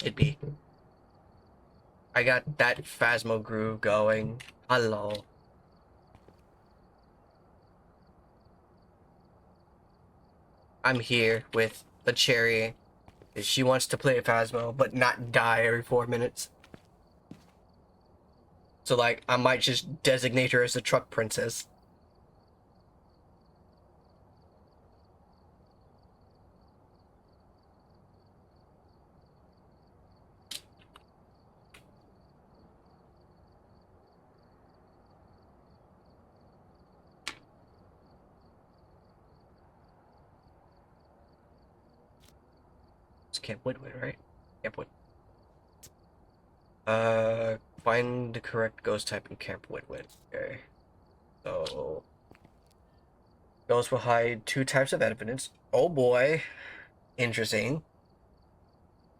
Hit me. I got that Phasmo groove going. Hello. I'm here with the Cherry. She wants to play Phasmo, but not die every 4 minutes. So, like, I might just designate her as the truck princess. It's Camp Woodward, right? Camp Wood. Find the correct ghost type in Camp Woodward. Okay. So, ghosts will hide 2 types of evidence. Oh boy. Interesting.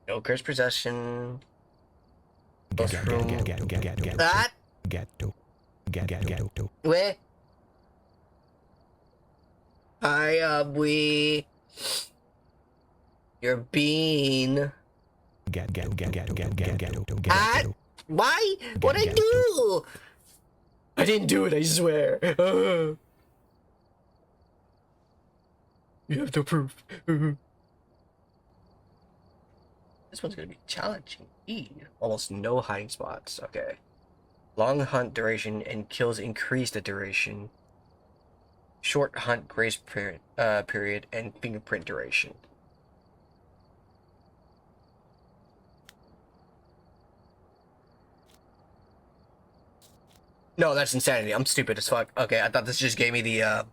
No curse possession. Ghost room. That? Where? We. You're being. Why? What'd I do? I didn't do it, I swear. You have no proof. This one's gonna be challenging. Almost no hiding spots. Okay. Long hunt duration and kills increase the duration. Short hunt grace period and fingerprint duration. No, that's insanity. I'm stupid as fuck. Okay, I thought this just gave me the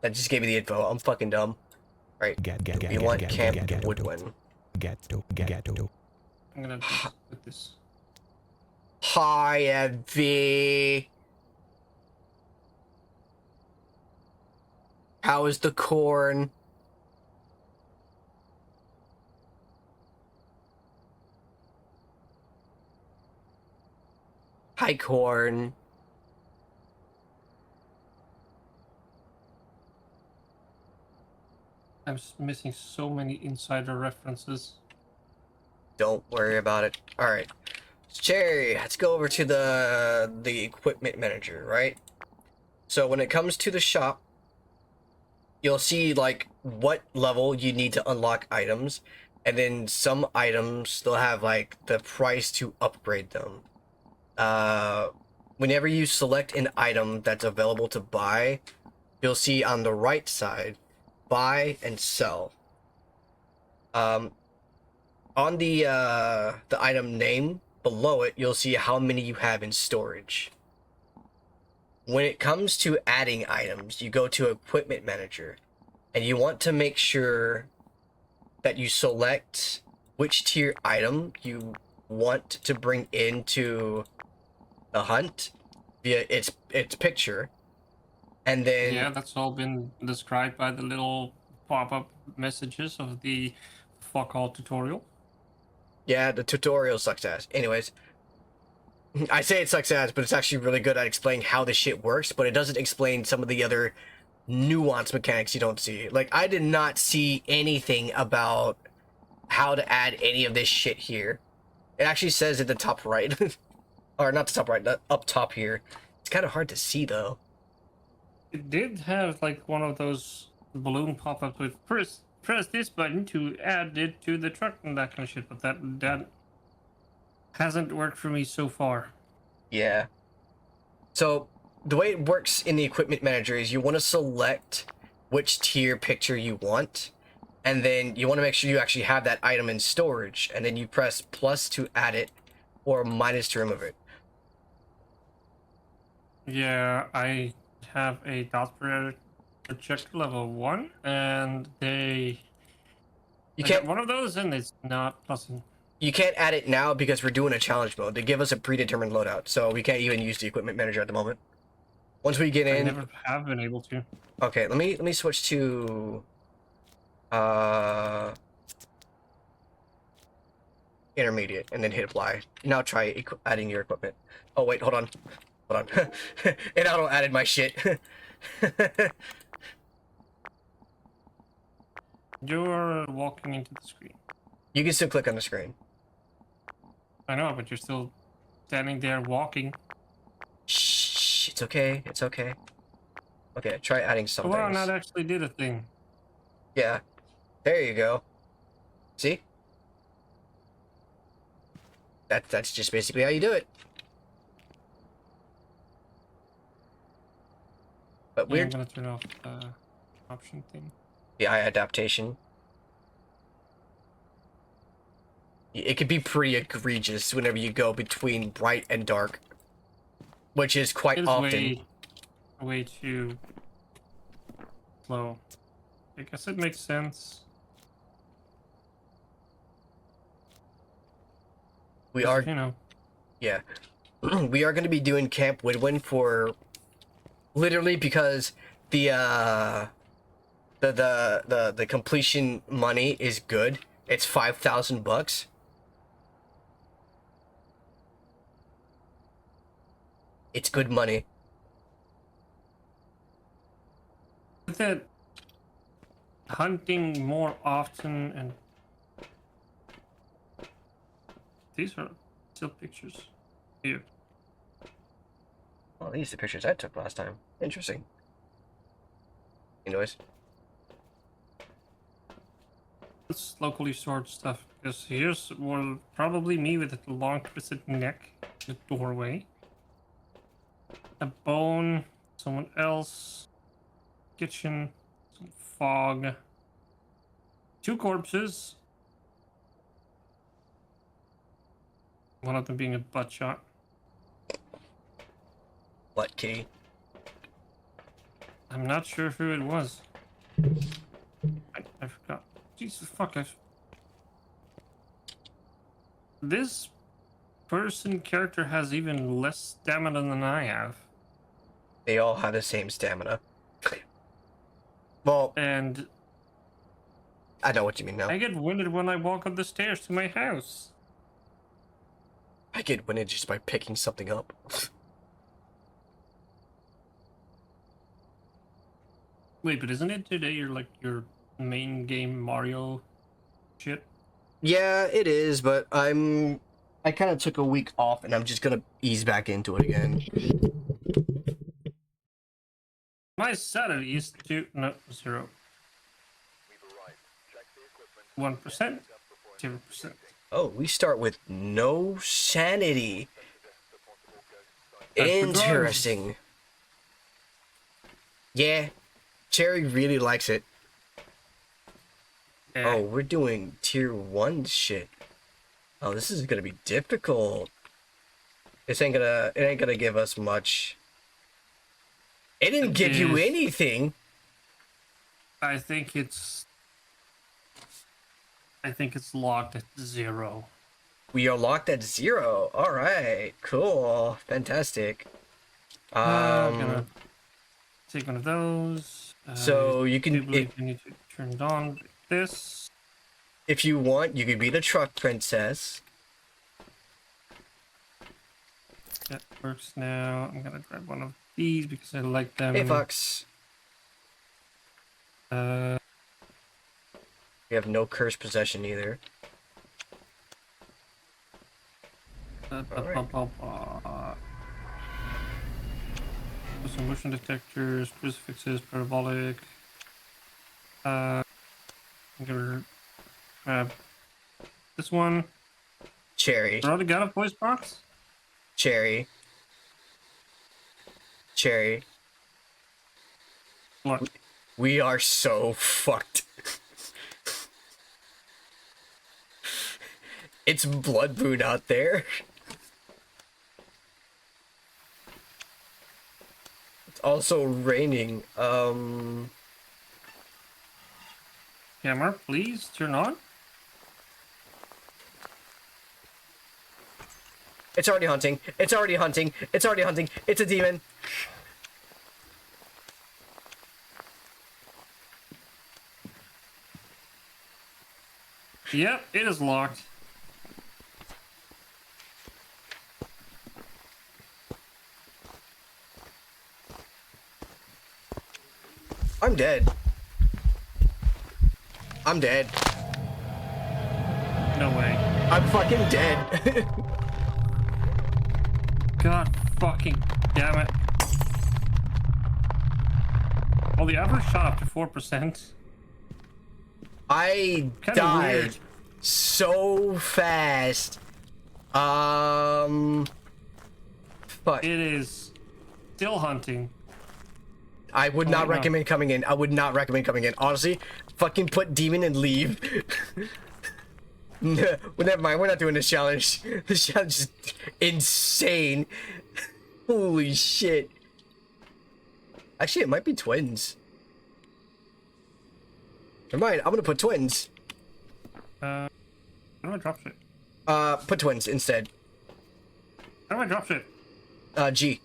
that just gave me the info. I'm fucking dumb. Right. We want Camp Woodwin. I'm gonna just put this. Hi, Evie. How is the corn? Hi, corn. I'm missing so many insider references. Don't worry about it. All right, Cherry, let's go over to the equipment manager, right? So when it comes to the shop, you'll see like what level you need to unlock items, and then some items they'll have like the price to upgrade them. Whenever you select an item that's available to buy, you'll see on the right side, buy and sell. On the item name below it, you'll see how many you have in storage. When it comes to adding items, you go to Equipment Manager, and you want to make sure that you select which tier item you want to bring into the hunt via its picture, and then Yeah, that's all been described by the little pop-up messages of the fuck all tutorial. yeah, the tutorial sucks ass. Anyways, I say it sucks ass, but it's actually really good at explaining how this shit works, but it doesn't explain some of the other nuanced mechanics you don't see. Like, I did not see anything about how to add any of this shit here. It actually says at the top right. Or not the top right, up top here. It's kind of hard to see, though. It did have like one of those balloon pop-ups with press this button to add it to the truck and that kind of shit, but that hasn't worked for me so far. Yeah. So, the way it works in the equipment manager is you want to select which tier picture you want, and then you want to make sure you actually have that item in storage, and then you press plus to add it, or minus to remove it. Yeah, I have a dot project level 1, and I got one of those, and it's not plussing. You can't add it now because we're doing a challenge mode. They give us a predetermined loadout, so we can't even use the equipment manager at the moment. Once we get in, I never have been able to. Okay, let me switch to intermediate and then hit apply. Now try adding your equipment. Oh wait, hold on. And auto added my shit. You're walking into the screen. You can still click on the screen. I know, but you're still standing there walking. Shh, it's okay. It's okay. Okay, try adding some Wow, things. that actually did a thing. Yeah, there you go. See? That's just basically how you do it. But Yeah, I'm weird. gonna turn off the option thing. The eye adaptation. It could be pretty egregious whenever you go between bright and dark, which is quite It is often. way too slow. I guess it makes sense. We 'Cause, are, you know, yeah, we are going to be doing Camp Widwin for literally because the the completion money is good. It's $5,000. It's good money. with that hunting more often, and these are still pictures here. Well, these are the pictures I took last time. Interesting. Anyways, It's locally stored stuff, because here's well, probably me with a long twisted neck, the doorway, a bone, someone else, kitchen, some fog, 2 corpses, one of them being a butt shot. what kitty? I'm not sure who it was. I forgot. Jesus fuck! This person character has even less stamina than I have, They all have the same stamina. Well, and I know what you mean now. I get winded when I walk up the stairs to my house. I get winded just by picking something up. Wait, but isn't it today your main game Mario shit? Yeah, it is, but I kind of took a week off and I'm just gonna ease back into it again. My Saturday is 0. 1%, 0%. Oh, we start with no sanity. That's for drugs. Interesting. Yeah, Cherry really likes it. Yeah. Oh, we're doing tier 1 shit. Oh, this is gonna be difficult. It ain't gonna give us much. It didn't give you is. anything. I think it's locked at 0. We are locked at 0. All right, cool, fantastic. I'm gonna take one of those. So you I can, do believe you need to turn it on like this. if you want, you can be the truck princess. That works now. I'm gonna grab one of these because I like them. Hey, Fox. Uh, We have no cursed possession either. Some motion detectors, crucifixes, parabolic. I'm gonna grab this one. Cherry. I already got a voice box. Cherry. Cherry. What? We are so fucked. It's blood moon out there. It's also raining. Camera, please turn on. It's already hunting. It's already hunting. It's already hunting. It's a demon. Yep, it is locked. I'm dead. I'm dead. No way. I'm fucking dead. God fucking damn it. Well, the average shot up to 4%. I Kinda died weird. so fast. Fuck. It is still hunting. I would Oh, not no. recommend coming in. I would not recommend coming in. Honestly, fucking put demon and leave. No, well, never mind. We're not doing this challenge. This challenge is insane. Holy shit. Actually, it might be twins. Never mind. I'm gonna put twins. How do I drop shit? Put twins instead. How do I drop shit? G.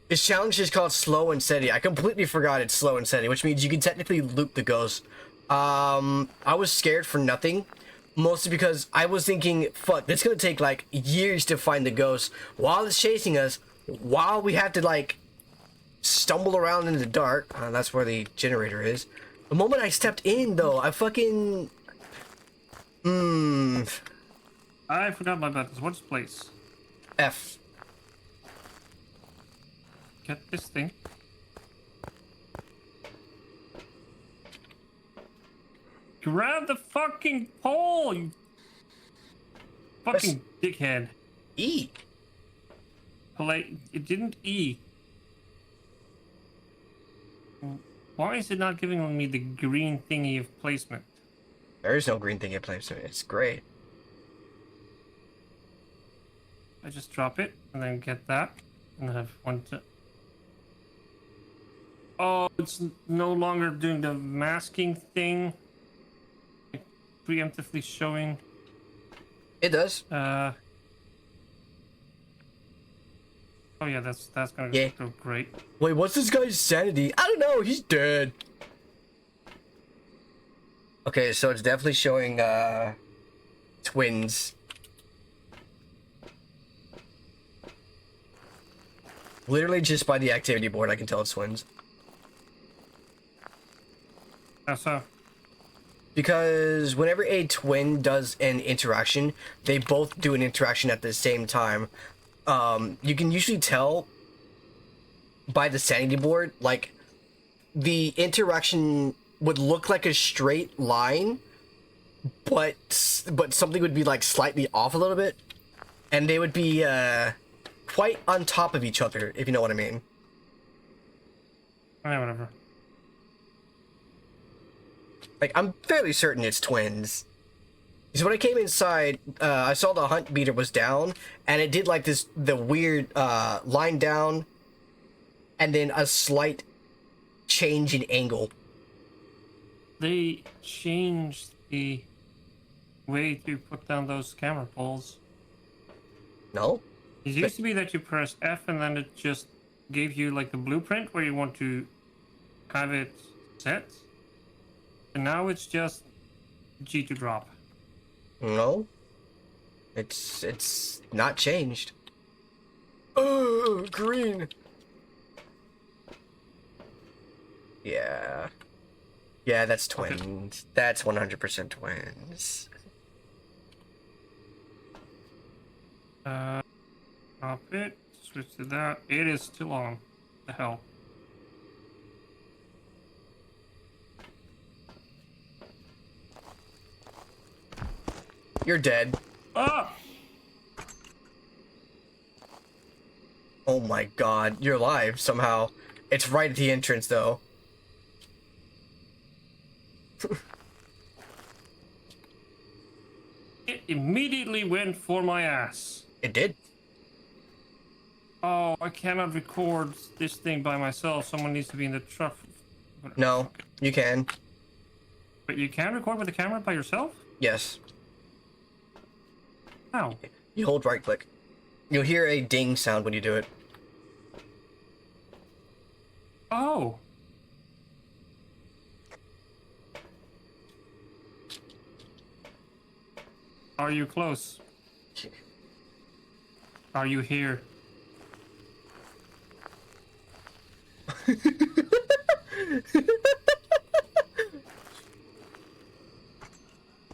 This challenge is called Slow and Steady. I completely forgot it's Slow and Steady, which means you can technically loop the ghost. I was scared for nothing. Mostly because I was thinking, fuck, it's gonna take like years to find the ghost while it's chasing us, while we have to like stumble around in the dark. That's where the generator is. The moment I stepped in though, I fucking... I forgot my buttons. What's place? F. Get this thing. Grab the fucking pole, you fucking dickhead. E. It didn't E. Why is it not giving me the green thingy of placement? There is no green thing in placement. It's gray. I just drop it and then get that, and then have one to. Oh, it's no longer doing the masking thing. Like, preemptively showing. It does. Oh yeah, that's gonna Yeah. go great. Wait, what's this guy's sanity? I don't know. He's dead. Okay, so it's definitely showing twins. Literally just by the activity board, I can tell it's twins. How so? Because whenever a twin does an interaction, they both do an interaction at the same time. You can usually tell by the sanity board, like, the interaction would look like a straight line, but something would be, like, slightly off a little bit. And they would be, quite on top of each other, if you know what I mean. Whatever. Like, I'm fairly certain it's twins. Because when I came inside, I saw the hunt meter was down, and it did like the weird line down, and then a slight change in angle. They changed the way to put down those camera poles. No? It used to be that you press F and then it just gave you like the blueprint where you want to have it set. And now it's just G to drop. No? It's not changed. Green! Yeah. Yeah, that's twins. Okay. That's 100% twins. Drop it. Switch to that. It is still on. The hell. You're dead. Ah! Oh my god, you're alive somehow. It's right at the entrance though. It immediately went for my ass. It did. Oh, I cannot record this thing by myself. Someone needs to be in the truck. No, you can. But you can record with the camera by yourself? Yes. How? You hold right click. You'll hear a ding sound when you do it. Oh. Are you close? Are you here?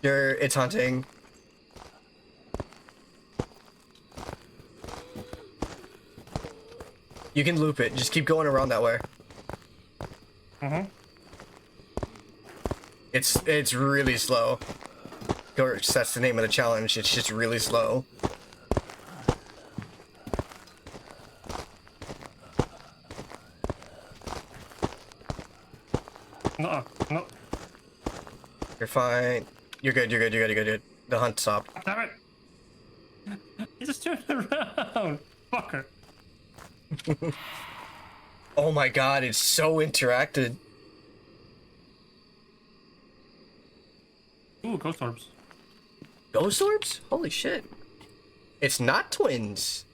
It's hunting. You can loop it. Just keep going around that way. Mm-hmm. It's really slow. Or that's the name of the challenge. It's just really slow. No, no. You're fine. You're good. You're good. You're good. You're good. The hunt stopped. Damn it! He just turned around. Fucker. Oh my god! It's so interacted. Ooh, ghost orbs. Ghost orbs? Holy shit! It's not twins.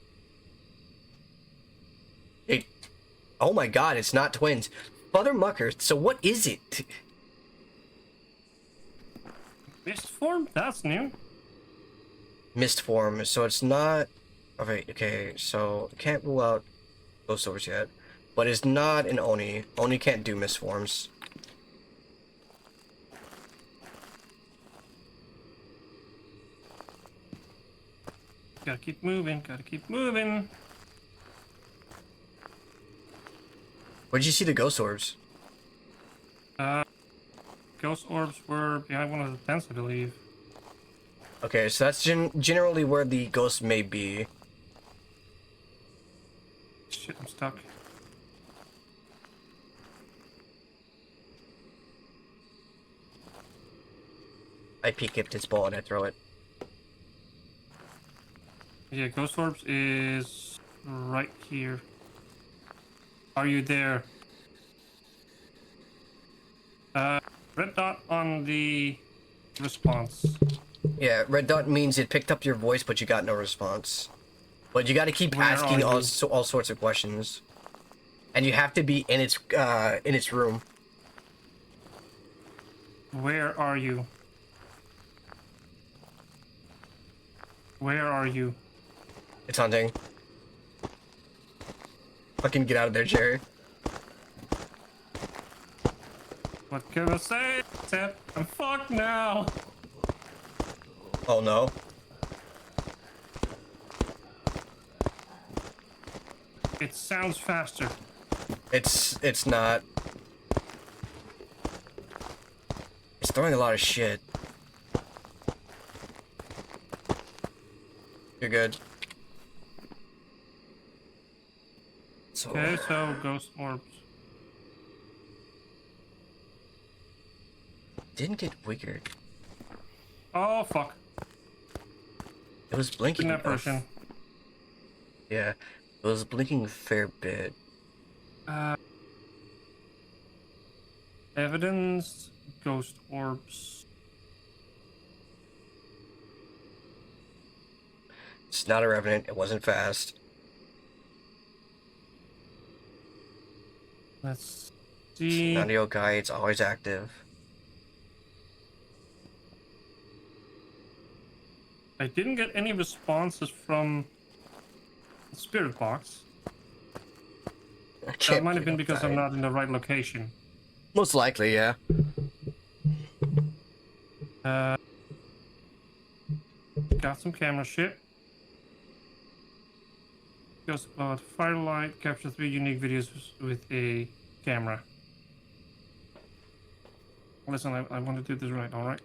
It. Oh my god! It's not twins. Mother mucker. So what is it? Mist form? That's new. Mist form. So it's not. Okay. Okay. So can't rule out ghost orbs yet, but it's not an Oni. Oni can't do mist forms. Gotta keep moving. Gotta keep moving. Where'd you see the ghost orbs? Ghost orbs were behind one of the tents, I believe. Okay, so that's generally where the ghost may be. Shit, I'm stuck. I peek at this ball and I throw it. Yeah, ghost orbs is right here. Are you there? Red dot on the response. Yeah, red dot means it picked up your voice, but you got no response. But you got to keep Where asking are all sorts of questions, and you have to be in its room. Where are you? Where are you? It's hunting. Fucking get out of there, Jerry. What can I say? Except I'm fucked now. Oh no. It sounds faster. It's not. It's throwing a lot of shit. You're good. So Okay, so ghost orbs. didn't get weaker. Oh fuck. It was blinking. In that version. Yeah, it was blinking a fair bit. Evidence, ghost orbs. It's not a revenant. It wasn't fast. Let's see. Audio guy. It's always active. I didn't get any responses from the spirit box. That might have been because I'm not in the right location. Most likely, yeah. Got some camera shit. Goes about Firelight, capture 3 unique videos with a camera. Listen, I want to do this right, alright?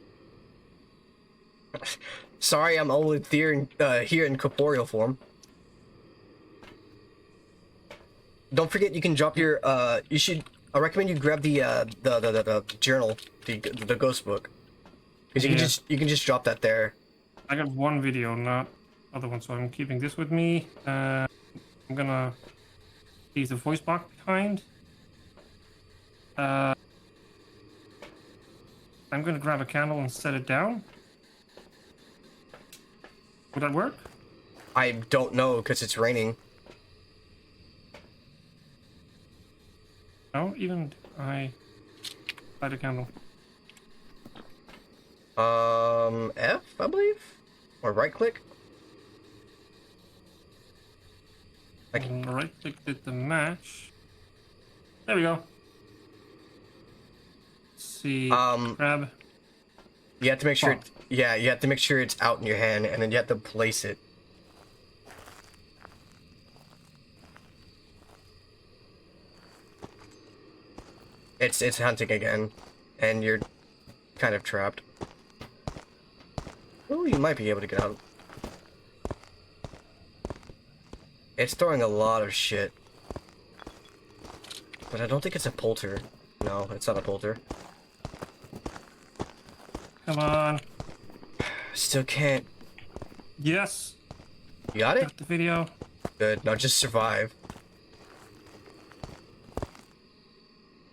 Sorry, I'm only here in corporeal form. Don't forget, you can drop your you should. I recommend you grab the journal, the ghost book, because you can just drop that there. I got one video, not other one, so I'm keeping this with me. I'm gonna leave the voice box behind. I'm gonna grab a candle and set it down. Would that work? I don't know because it's raining. No, even I light a candle. F, I believe, or right click. And right click did the match. There we go. Let's see. Grab. You have to make sure. Oh. Yeah, you have to make sure it's out in your hand, and then you have to place it. It's hunting again, and you're kind of trapped. Oh, you might be able to get out. It's throwing a lot of shit. But I don't think it's a polter. No, it's not a polter. Come on. Still can't. Yes. You got it? Got the video. Good. Now just survive.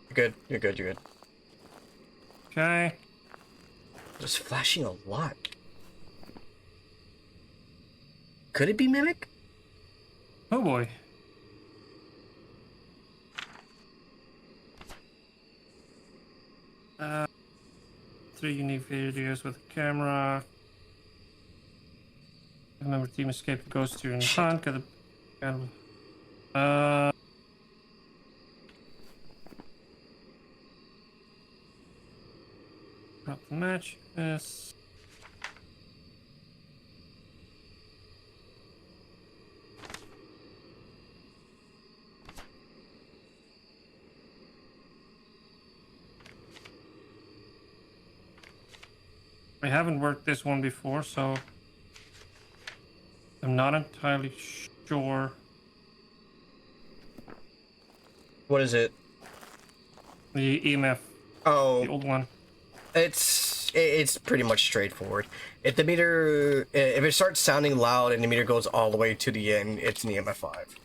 You're good. You're good. You're good. Okay. Just flashing a lot. Could it be Mimic? Oh boy. 3 unique videos with a camera. Remember, team escaped the ghost during the hunt. Got the. Drop the match. Yes. I haven't worked this one before, so I'm not entirely sure. What is it? The EMF, the Oh, old one. it's pretty much straightforward. If the meter, if it starts sounding loud and the meter goes all the way to the end, it's an EMF 5.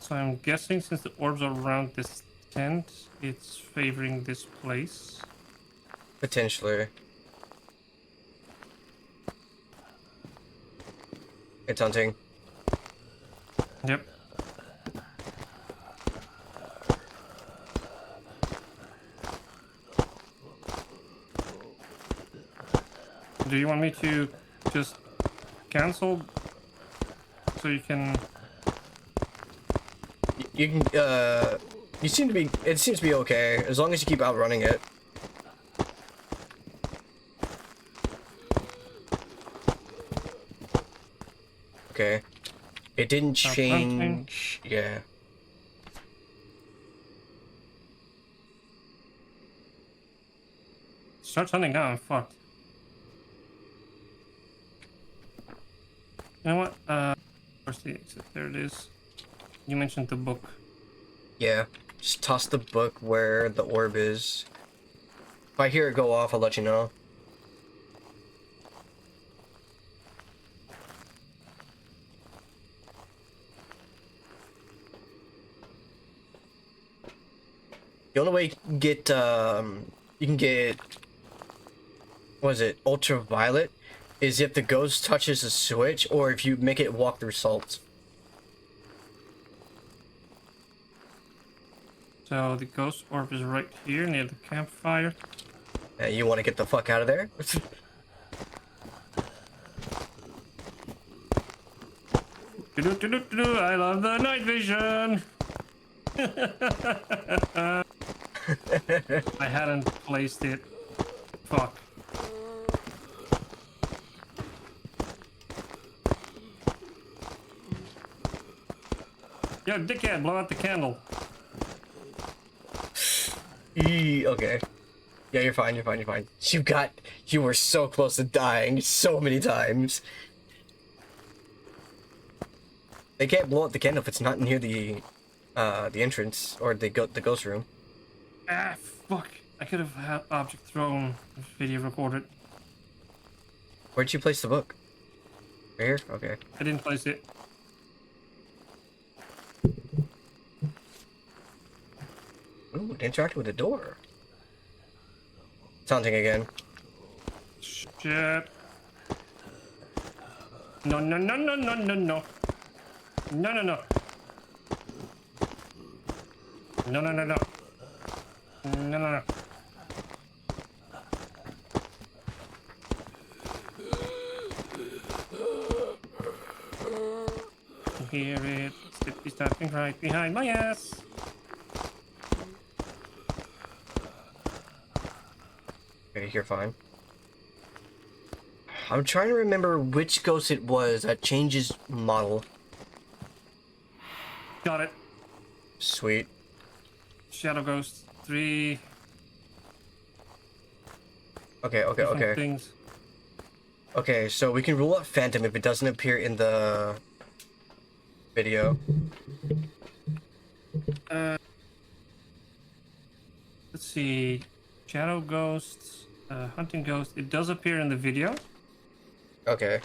So I'm guessing since the orbs are around this tent, it's favoring this place. Potentially. It's hunting. Yep. Do you want me to just cancel so you can... You can, you seem to be, it seems to be okay, as long as you keep outrunning it. Okay. It didn't change, yeah. Start hunting now, I'm fucked. You know what? Where's the exit? There it is. You mentioned the book. Yeah. Just toss the book where the orb is. If I hear it go off, I'll let you know. The only way you can get, what is it, ultraviolet, is if the ghost touches a switch or if you make it walk through salt. So the ghost orb is right here near the campfire. You want to get the fuck out of there? I love the night vision. I hadn't placed it. Fuck. Yo, dickhead, blow out the candle. Okay. Yeah, you're fine, you're fine, you're fine. You were so close to dying so many times. They can't blow out the candle if it's not near the entrance or the ghost room. Ah, fuck. I could have had object thrown, video recorded. Where'd you place the book? Right here? Okay. I didn't place it. Ooh, it interacted with the door. It's hunting again. Shit. No, no, no, no, no, no, no. No, no, no. No, no, no, no. No, no, no. hear it. Stippy stepping right behind my ass. Okay, you're fine. I'm trying to remember which ghost it was that changes model. Got it. Sweet. Shadow Ghost 3 Okay, okay, different okay. things. Okay, so we can rule out Phantom if it doesn't appear in the video. Let's see. Shadow Ghost, Hunting Ghost. It does appear in the video. Okay.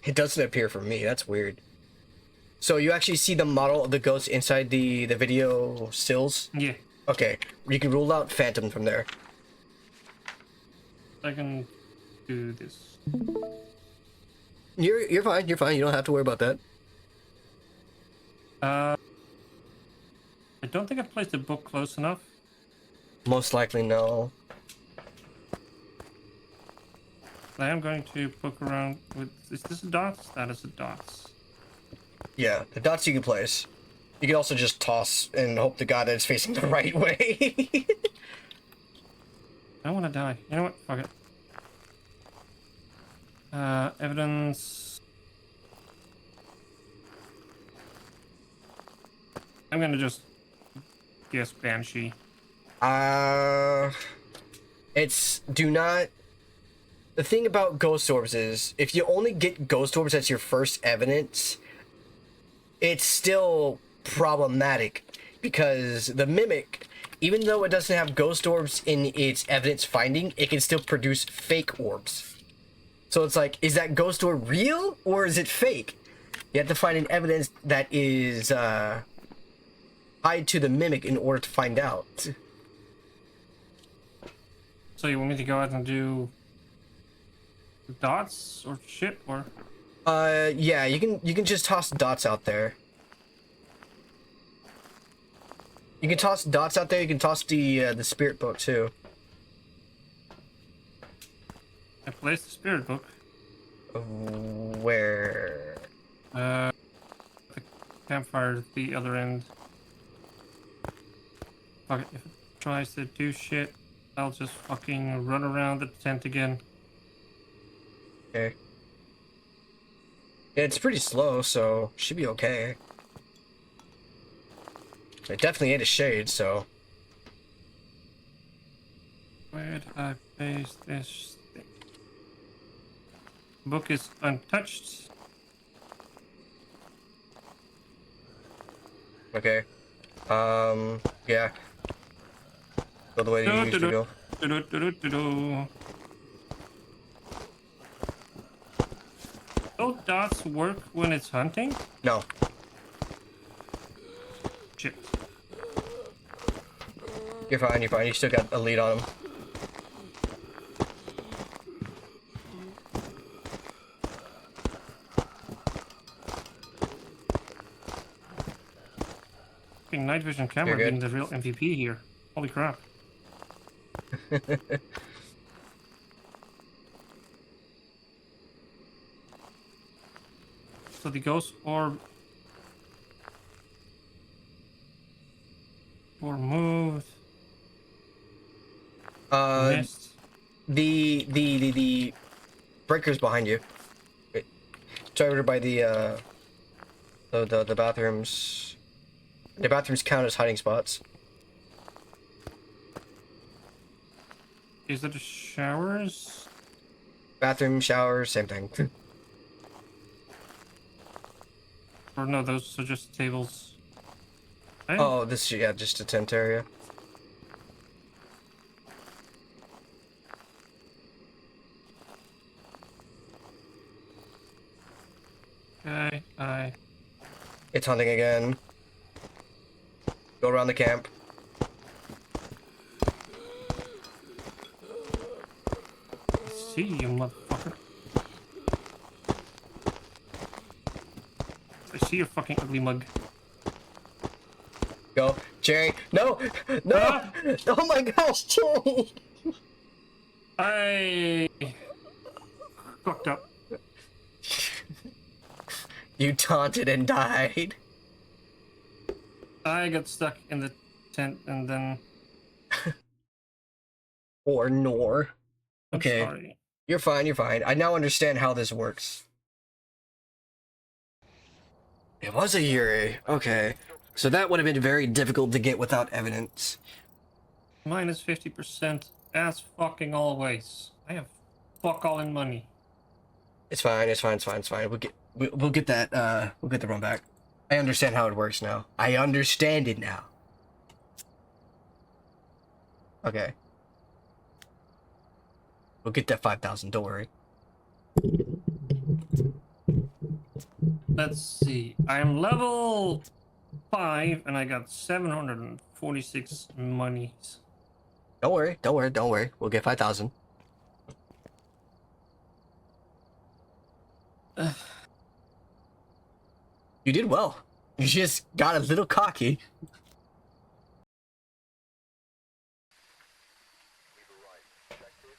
It doesn't appear for me. That's weird. So you actually see the model of the ghost inside the video stills? Yeah. Okay, you can rule out Phantom from there. I can do this. You're fine. You're fine. You don't have to worry about that. I don't think I placed the book close enough. Most likely no. I am going to poke around with. Is this a dots? That is a dots. Yeah, the dots you can place. You can also just toss and hope to God that it's facing the right way. I want to die. You know what? Fuck it. Evidence. I'm gonna just guess Banshee. It's do not. The thing about ghost orbs is if you only get ghost orbs as your first evidence, it's still problematic because the mimic, even though it doesn't have ghost orbs in its evidence finding, it can still produce fake orbs. So it's like, is that ghost orb real or is it fake? You have to find an evidence that is tied to the mimic in order to find out. So you want me to go out and do dots or shit or? Yeah, you can just toss dots out there. You can toss dots out there. You can toss the spirit book too. I placed the spirit book. Where? The campfire at the other end. Fuck it, if it tries to do shit, I'll just fucking run around the tent again. Okay. Yeah, it's pretty slow, so should be okay. It definitely ain't a shade, so. Where did I place this thing? Book is untouched. Okay. Yeah. Go the way you used to go. Don't dots work when it's hunting? No. Shit. You're fine, you're fine. You still got a lead on him. Fucking night vision camera You're good. being the real MVP here. Holy crap. So the ghost orb moved. Missed. The breaker's behind you. It's over by the bathrooms. The bathrooms count as hiding spots. Is it the showers? Bathroom, shower, same thing. Or no, those are just tables. Right? Oh, this is, yeah, just a tent area. Okay, It's hunting again. Go around the camp. see you, motherfucker. I see your fucking ugly mug. Go, Jerry. No, no. Ah! Oh my gosh, Jerry. You taunted and died. I got stuck in the tent and then. Or nor. I'm Okay. sorry. You're fine, you're fine. I now understand how this works. It was a Yuri. Okay. So that would have been very difficult to get without evidence. Minus 50% as fucking always. I have fuck all in money. It's fine, it's fine, it's fine, it's fine. We'll get that we'll get the run back. I understand how it works now. I understand it now. Okay. We'll get that 5,000, don't worry. Let's see. I am level 5 and I got 746 monies. Don't worry, don't worry, don't worry. We'll get 5,000. You did well. You just got a little cocky.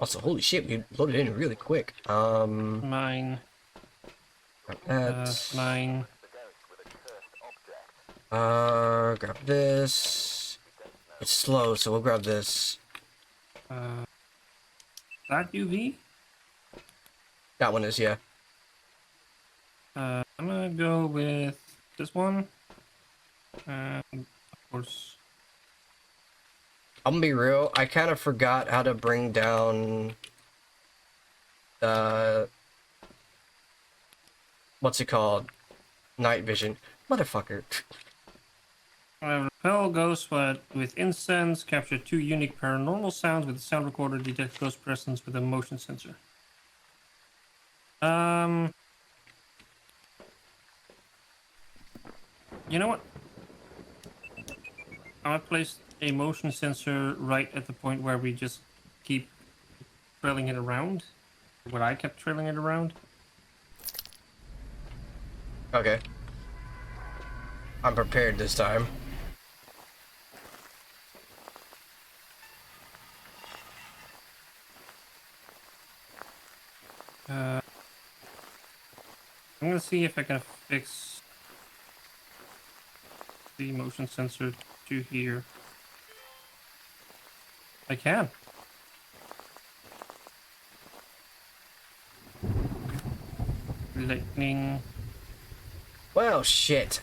Also, holy shit, we loaded in really quick. Mine. That's Mine. grab this. It's slow, so we'll grab this. That UV? That one is, yeah. I'm gonna go with this one. And of course. I'm gonna be real, I kind of forgot how to bring down the... What's it called? Night vision. Motherfucker. Repel ghost with incense, capture 2 unique paranormal sounds with a sound recorder, detect ghost presence with a motion sensor. You know what? I'm gonna place a motion sensor right at the point where we just keep trailing it around. Where I kept trailing it around. Okay. I'm prepared this time. I'm gonna see if I can fix the motion sensor to here. I can. Lightning. Well, shit.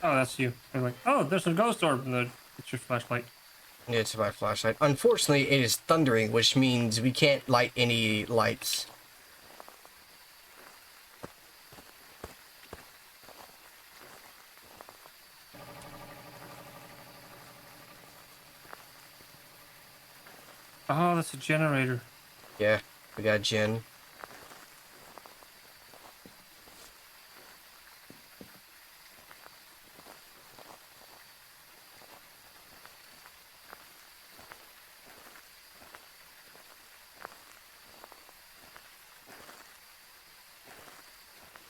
Oh, that's you. I'm like, oh, there's a ghost orb. And it's your flashlight. It's my flashlight. Unfortunately, it is thundering, which means we can't light any lights. Oh, that's a generator. Yeah, we got Jen.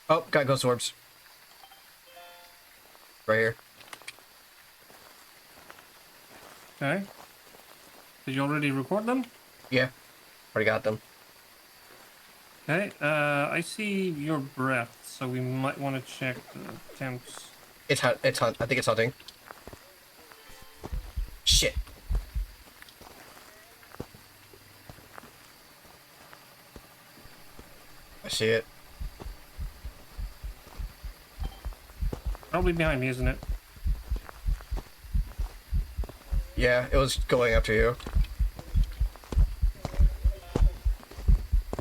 Oh, got ghost orbs. Right here. Okay. Did you already record them? Yeah, already got them. Okay. I see your breath, so we might want to check the temps. It's hunt. It's hunt. I think it's hunting. Shit. I see it. Probably behind me, isn't it? Yeah, it was going after you.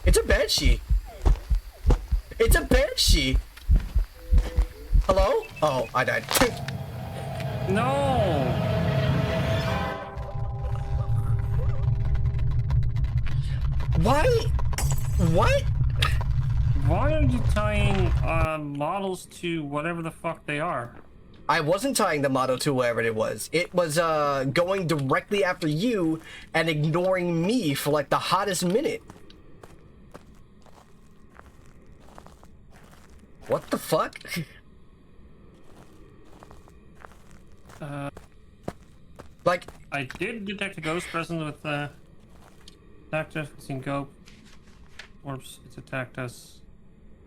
It's a banshee. It's a banshee. Hello? Oh, I died. No! Why? What? Why are you tying models to whatever the fuck they are? I wasn't tying the model to wherever it was. It was going directly after you and ignoring me for like the hottest minute. What the fuck? Like, I did detect a ghost presence with attacked us. It's in go. Orbs, it's attacked us.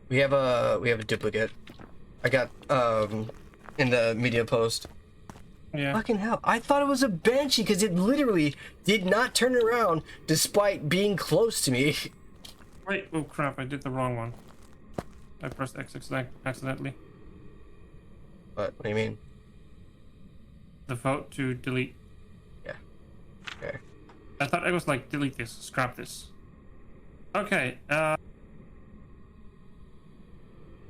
We have a duplicate. I got in the media post. Yeah. Fucking hell! I thought it was a banshee because it literally did not turn around despite being close to me. Wait, oh crap, I did the wrong one. I pressed X accidentally. What do you mean? The vote to delete. Yeah. Okay. I thought I was like, delete this, scrap this. Okay, I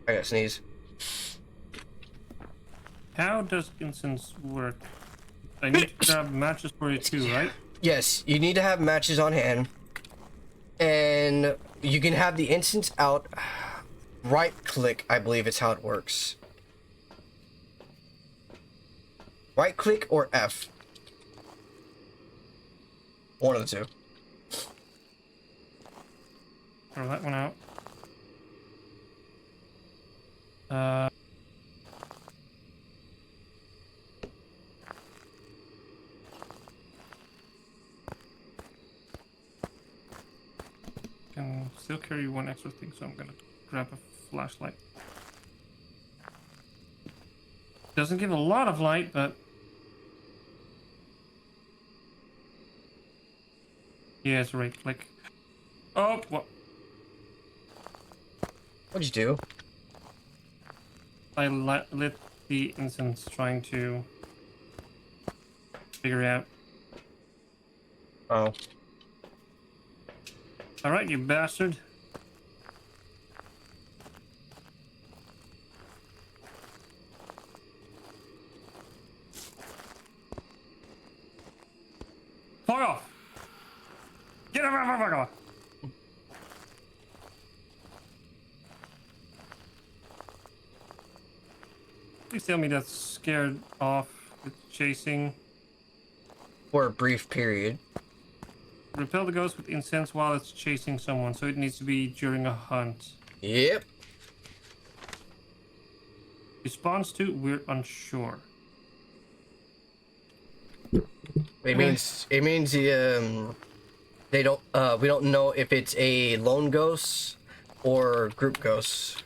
got sneeze. how does incense work? I need to grab matches for it too, right? Yes, you need to have matches on hand, and you can have the instance out. Right click, I believe it's how it works. Right click or F. One of the two. Throw that one out. Can still carry one extra thing, so I'm gonna grab a flashlight. Doesn't give a lot of light, but yeah, it's right click. Oh, what? What'd you do? I lit the incense trying to figure it out. Oh. Alright, you bastard. Fuck off! Get off! Fuck off! Please tell me that's scared off with chasing. For a brief period. Repel the ghost with incense while it's chasing someone, so it needs to be during a hunt. Yep. Response to, we're unsure. It means they don't we don't know if it's a lone ghost or group ghost.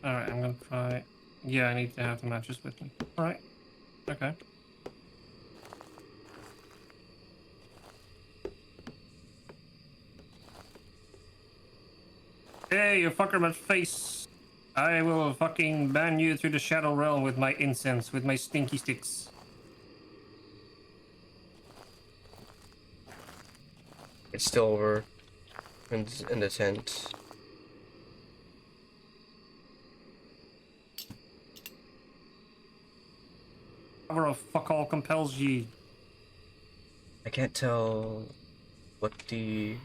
Alright, I'm gonna try. Yeah, I need to have the matches with me. Alright. Okay. Hey, you fucker my face! I will fucking ban you through the Shadow Realm with my incense, with my stinky sticks. It's still over in the tent. Power of fuck all compels ye. I can't tell what the...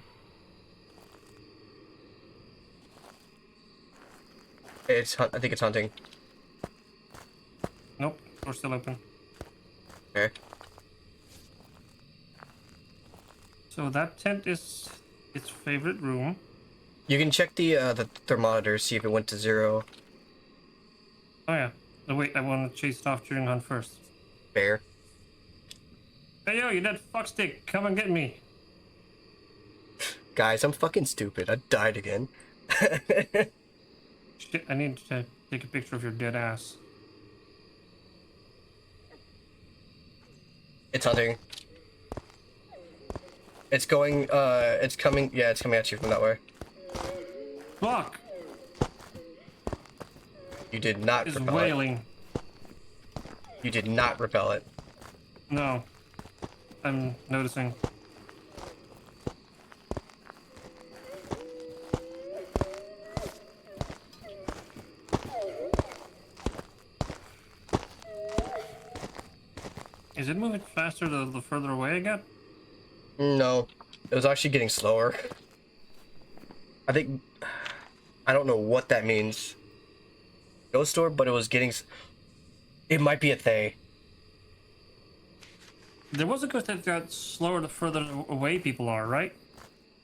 I think it's hunting. Nope, door's still open. Okay. So that tent is its favorite room. You can check the thermometer, see if it went to 0. Oh yeah. Oh wait, I want to chase it off during hunt first. Bear. Hey yo, you dead fuckstick, come and get me. Guys, I'm fucking stupid. I died again. Shit, I need to take a picture of your dead ass. It's hunting. It's going, it's coming, yeah, it's coming at you from that way. Fuck! You did not It's repel wailing. it. You did not repel it. No. I'm noticing. Is it moving faster the further away I got? No, it was actually getting slower. I think, I don't know what that means. Ghost orb, but it was getting, it might be a Thay. There was a ghost that got slower the further away people are, right?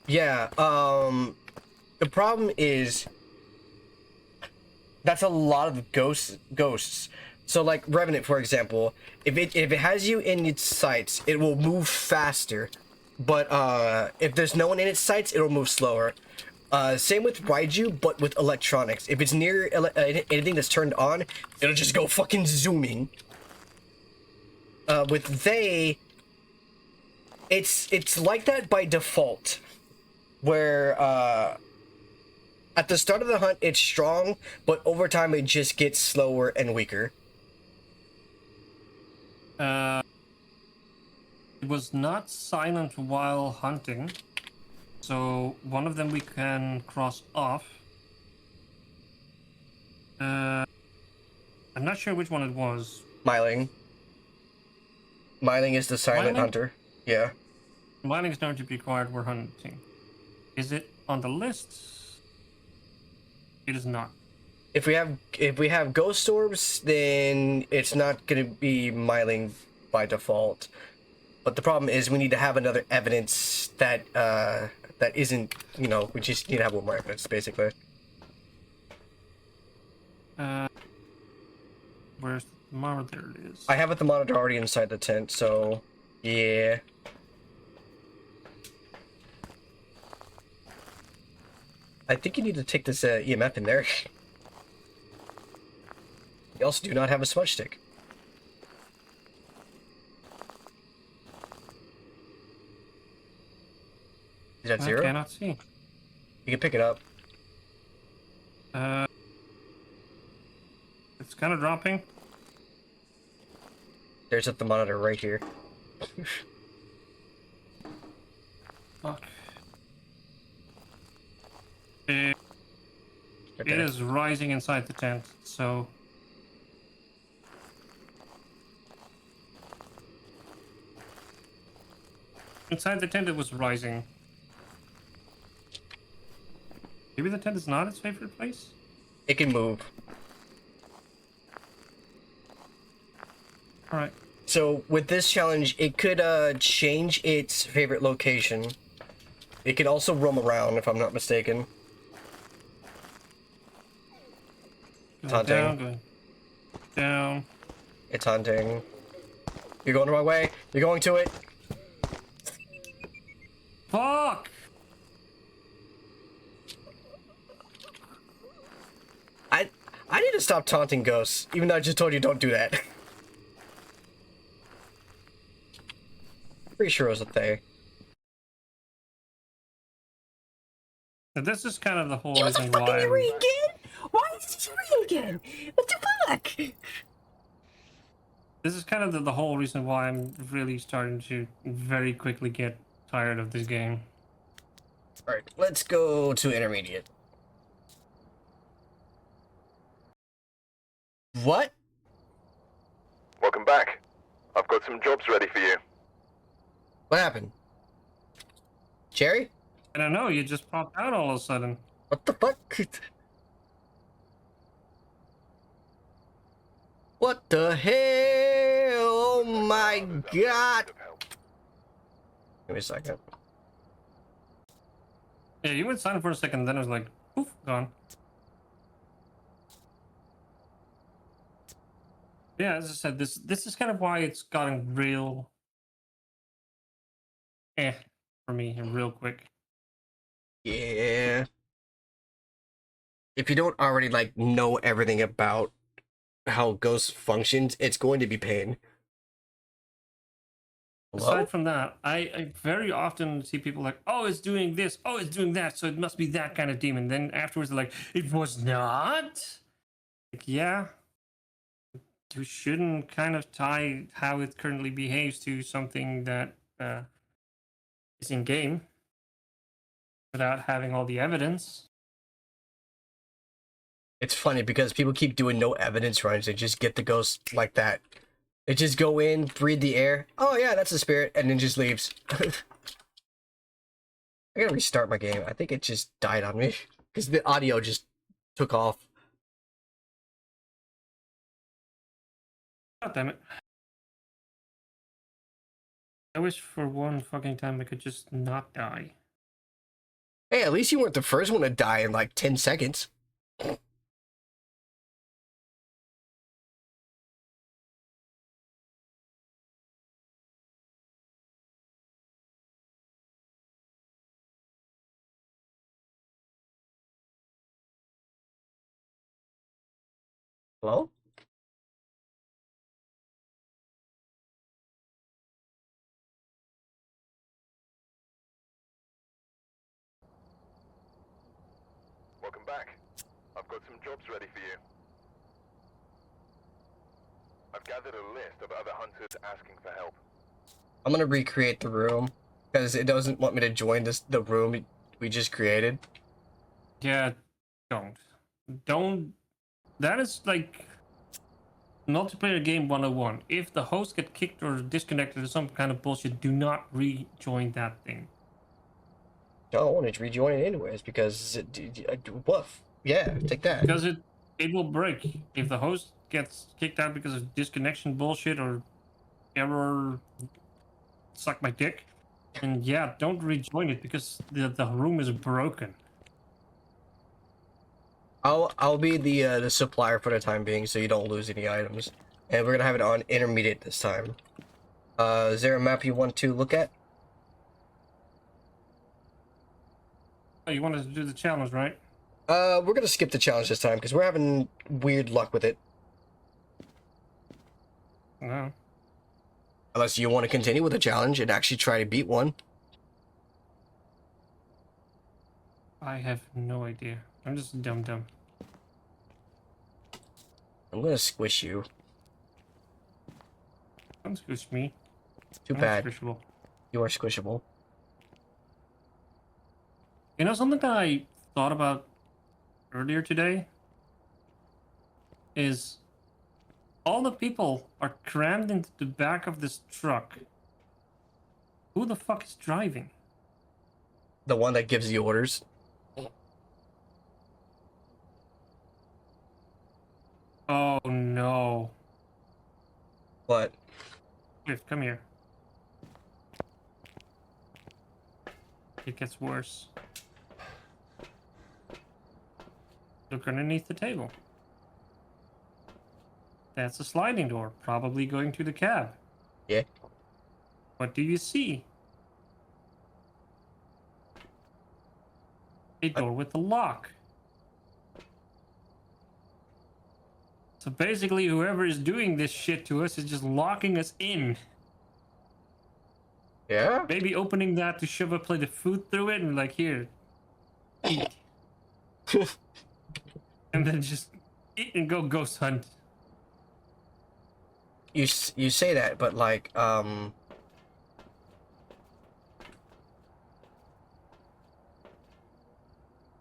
Yeah, the problem is, that's a lot of ghosts. So like Revenant, for example, if it has you in its sights, it will move faster. But if there's no one in its sights, it'll move slower. Same with Raiju, but with electronics. If it's near anything that's turned on, it'll just go fucking zooming. With they, it's like that by default, where at the start of the hunt it's strong, but over time it just gets slower and weaker. It was not silent while hunting, so one of them we can cross off. I'm not sure which one it was. Myling. Myling is the silent Myling? hunter. Yeah. Mining is not to be required. We're hunting. Is it on the list? It is not. If we have ghost orbs, then it's not gonna be Myling by default. But the problem is we need to have another evidence that that isn't, you know, we just need to have one more evidence basically. Where's the thermometer? There it is. I have a thermometer already inside the tent, so yeah. I think you need to take this EMF in there. You also do not have a smudge stick. Is that I zero? cannot see. You can pick it up. It's kind of dropping. There's a thermometer right here. Fuck. It Okay. is rising inside the tent, so... Inside the tent it was rising. Maybe the tent is not its favorite place? It can move. Alright. So with this challenge, it could change its favorite location. It can also roam around, if I'm not mistaken. Going Hunting. down, going down. It's hunting. You're going the wrong way. You're going to it. Fuck! I need to stop taunting ghosts, even though I just told you don't do that. Pretty sure it was a Thay. So this is kind of the whole It was a reason fucking why I'm... Yuri again? Why is it Yuri again? What the fuck? This is kind of the whole reason why I'm really starting to very quickly get tired of this game. Alright, let's go to intermediate. What? Welcome back. I've got some jobs ready for you. What happened? Jerry? I don't know, you just popped out all of a sudden. What the fuck? What the hell? Oh my god! Give me a second. Yeah, you went silent for a second, then it was like, poof, gone. Yeah, as I said, this is kind of why it's gotten real for me real quick. Yeah. If you don't already like know everything about how Ghost functions, it's going to be pain. Hello? Aside from that, I very often see people like, oh, it's doing this, oh, it's doing that, so it must be that kind of demon. Then afterwards, they're like, it was not. Like, yeah, you shouldn't kind of tie how it currently behaves to something that is in game without having all the evidence. It's funny because people keep doing no evidence runs. They just get the ghost like that. They just go in, breathe the air. Oh yeah, that's a spirit, and then just leaves. I gotta restart my game. I think it just died on me because the audio just took off. God damn it. I wish for one fucking time I could just not die. Hey, at least you weren't the first one to die in like 10 seconds. Hello? Welcome back. I've got some jobs ready for you. I've gathered a list of other hunters asking for help. I'm gonna recreate the room because it doesn't want me to join the room we just created. Yeah, don't. That is like multiplayer game 101. If the host get kicked or disconnected or some kind of bullshit, do not rejoin that thing. Don't, it's rejoining anyways because woof. Yeah, take that. Because it will break if the host gets kicked out because of disconnection bullshit or error. Suck my dick. And yeah, don't rejoin it because the room is broken. I'll be the supplier for the time being, so you don't lose any items. And we're gonna have it on intermediate this time. Is there a map you want to look at? Oh, you wanted to do the challenge, right? We're gonna skip the challenge this time because we're having weird luck with it. No. Unless you want to continue with the challenge and actually try to beat one. I have no idea. I'm just a dumb. I'm gonna squish you. Don't squish me. Too I'm bad. squishable. You are squishable. You know something that I thought about earlier today is all the people are crammed into the back of this truck. Who the fuck is driving? The one that gives the orders. Oh no. But Cliff, come here. It gets worse. Look underneath the table. That's a sliding door, probably going to the cab. yeah. What do you see? A door with a lock. So basically, whoever is doing this shit to us is just locking us in. Yeah? Maybe opening that to shove a plate of food through it and like, here, eat. And then just eat and go ghost hunt. You say that, but like, the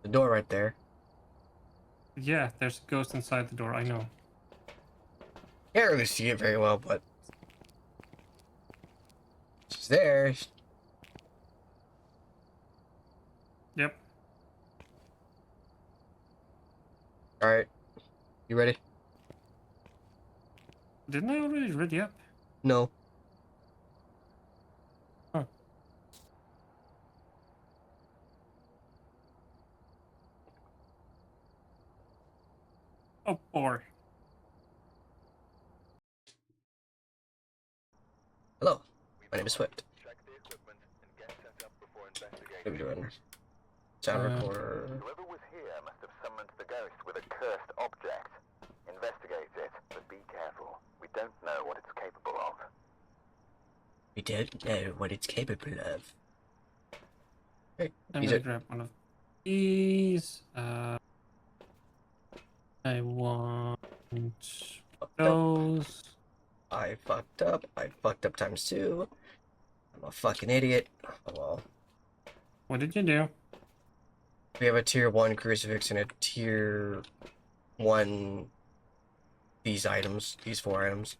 door right there. Yeah, there's a ghost inside the door, I know. Can't really see it very well, but she's there. Yep. All right, you ready? Didn't I already read? Yep. No. Huh. Oh boy. Hello. My name is Swift. Check the equipment and get set up before investigating. What are we doing? Sound recorder. Whoever was here must have summoned the ghost with a cursed object. Investigate it, but be careful. We don't know what it's capable of. We don't know what it's capable of. Hey, I'm these gonna are, grab one of these. I want fucked up. those. I fucked up. I fucked up times 2. I'm a fucking idiot. Oh well. What did you do? We have a tier 1 crucifix and a tier 1 these items, these 4 items.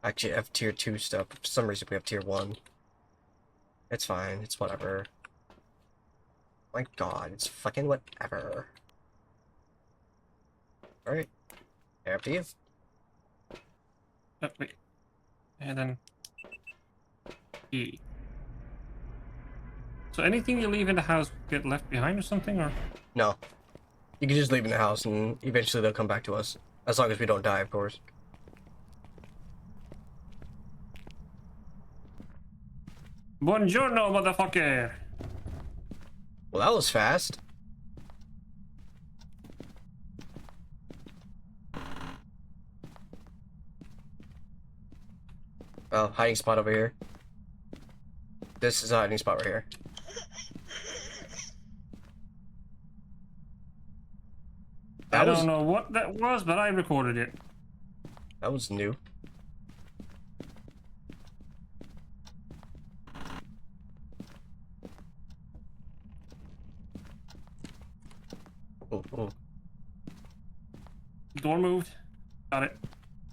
Actually, I have tier 2 stuff. For some reason, we have tier 1. It's fine. It's whatever. My god, it's fucking whatever. Alright. After you. Oh, wait. And then E. So anything you leave in the house get left behind or something, or? No. You can just leave in the house and eventually they'll come back to us. As long as we don't die, of course. Buongiorno, motherfucker! Well, that was fast. Oh, hiding spot over here. This is a hiding spot right here. I don't know what that was, but I recorded it. That was new. Oh, Door moved. Got it.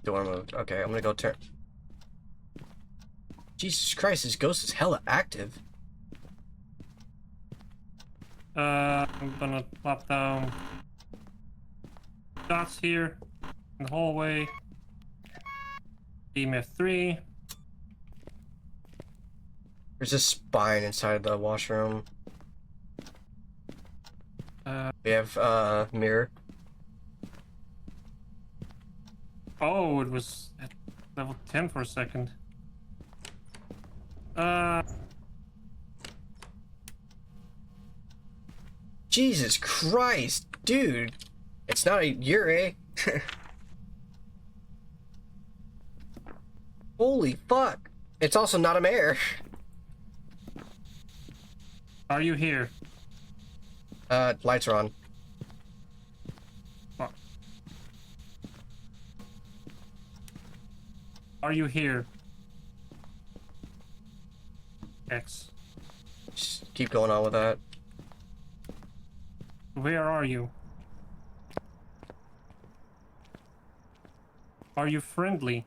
door moved. Okay, I'm gonna go turn. Jesus Christ, this ghost is hella active. I'm gonna plop down dots here in the hallway. EMF 3. There's a spine inside the washroom. We have mirror. Oh, it was at level 10 for a second. Jesus Christ, dude. It's not a Yurei. Holy fuck. It's also not a mare. Are you here? Lights are on. Fuck. Are you here? X. Just keep going on with that. Where are you? Are you friendly?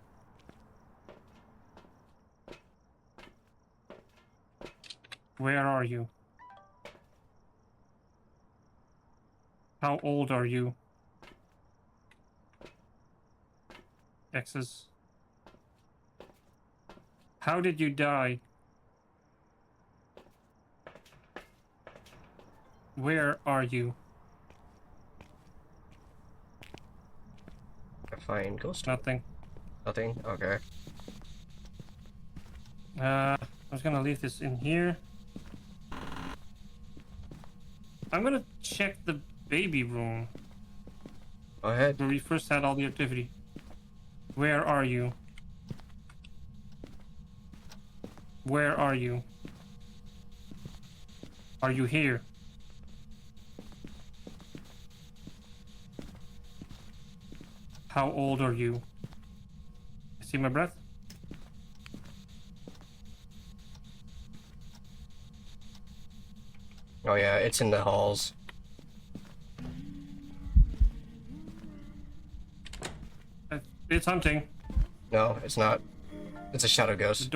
Where are you? How old are you? X's. How did you die? Where are you? Fine, ghost. Nothing. Nothing? Okay. I'm just gonna leave this in here. I'm gonna check the baby room Go ahead. where we first had all the activity. Where are you? Where are you? Are you here? How old are you? See my breath? Oh yeah, it's in the halls. It's hunting. No, it's not. It's a shadow ghost.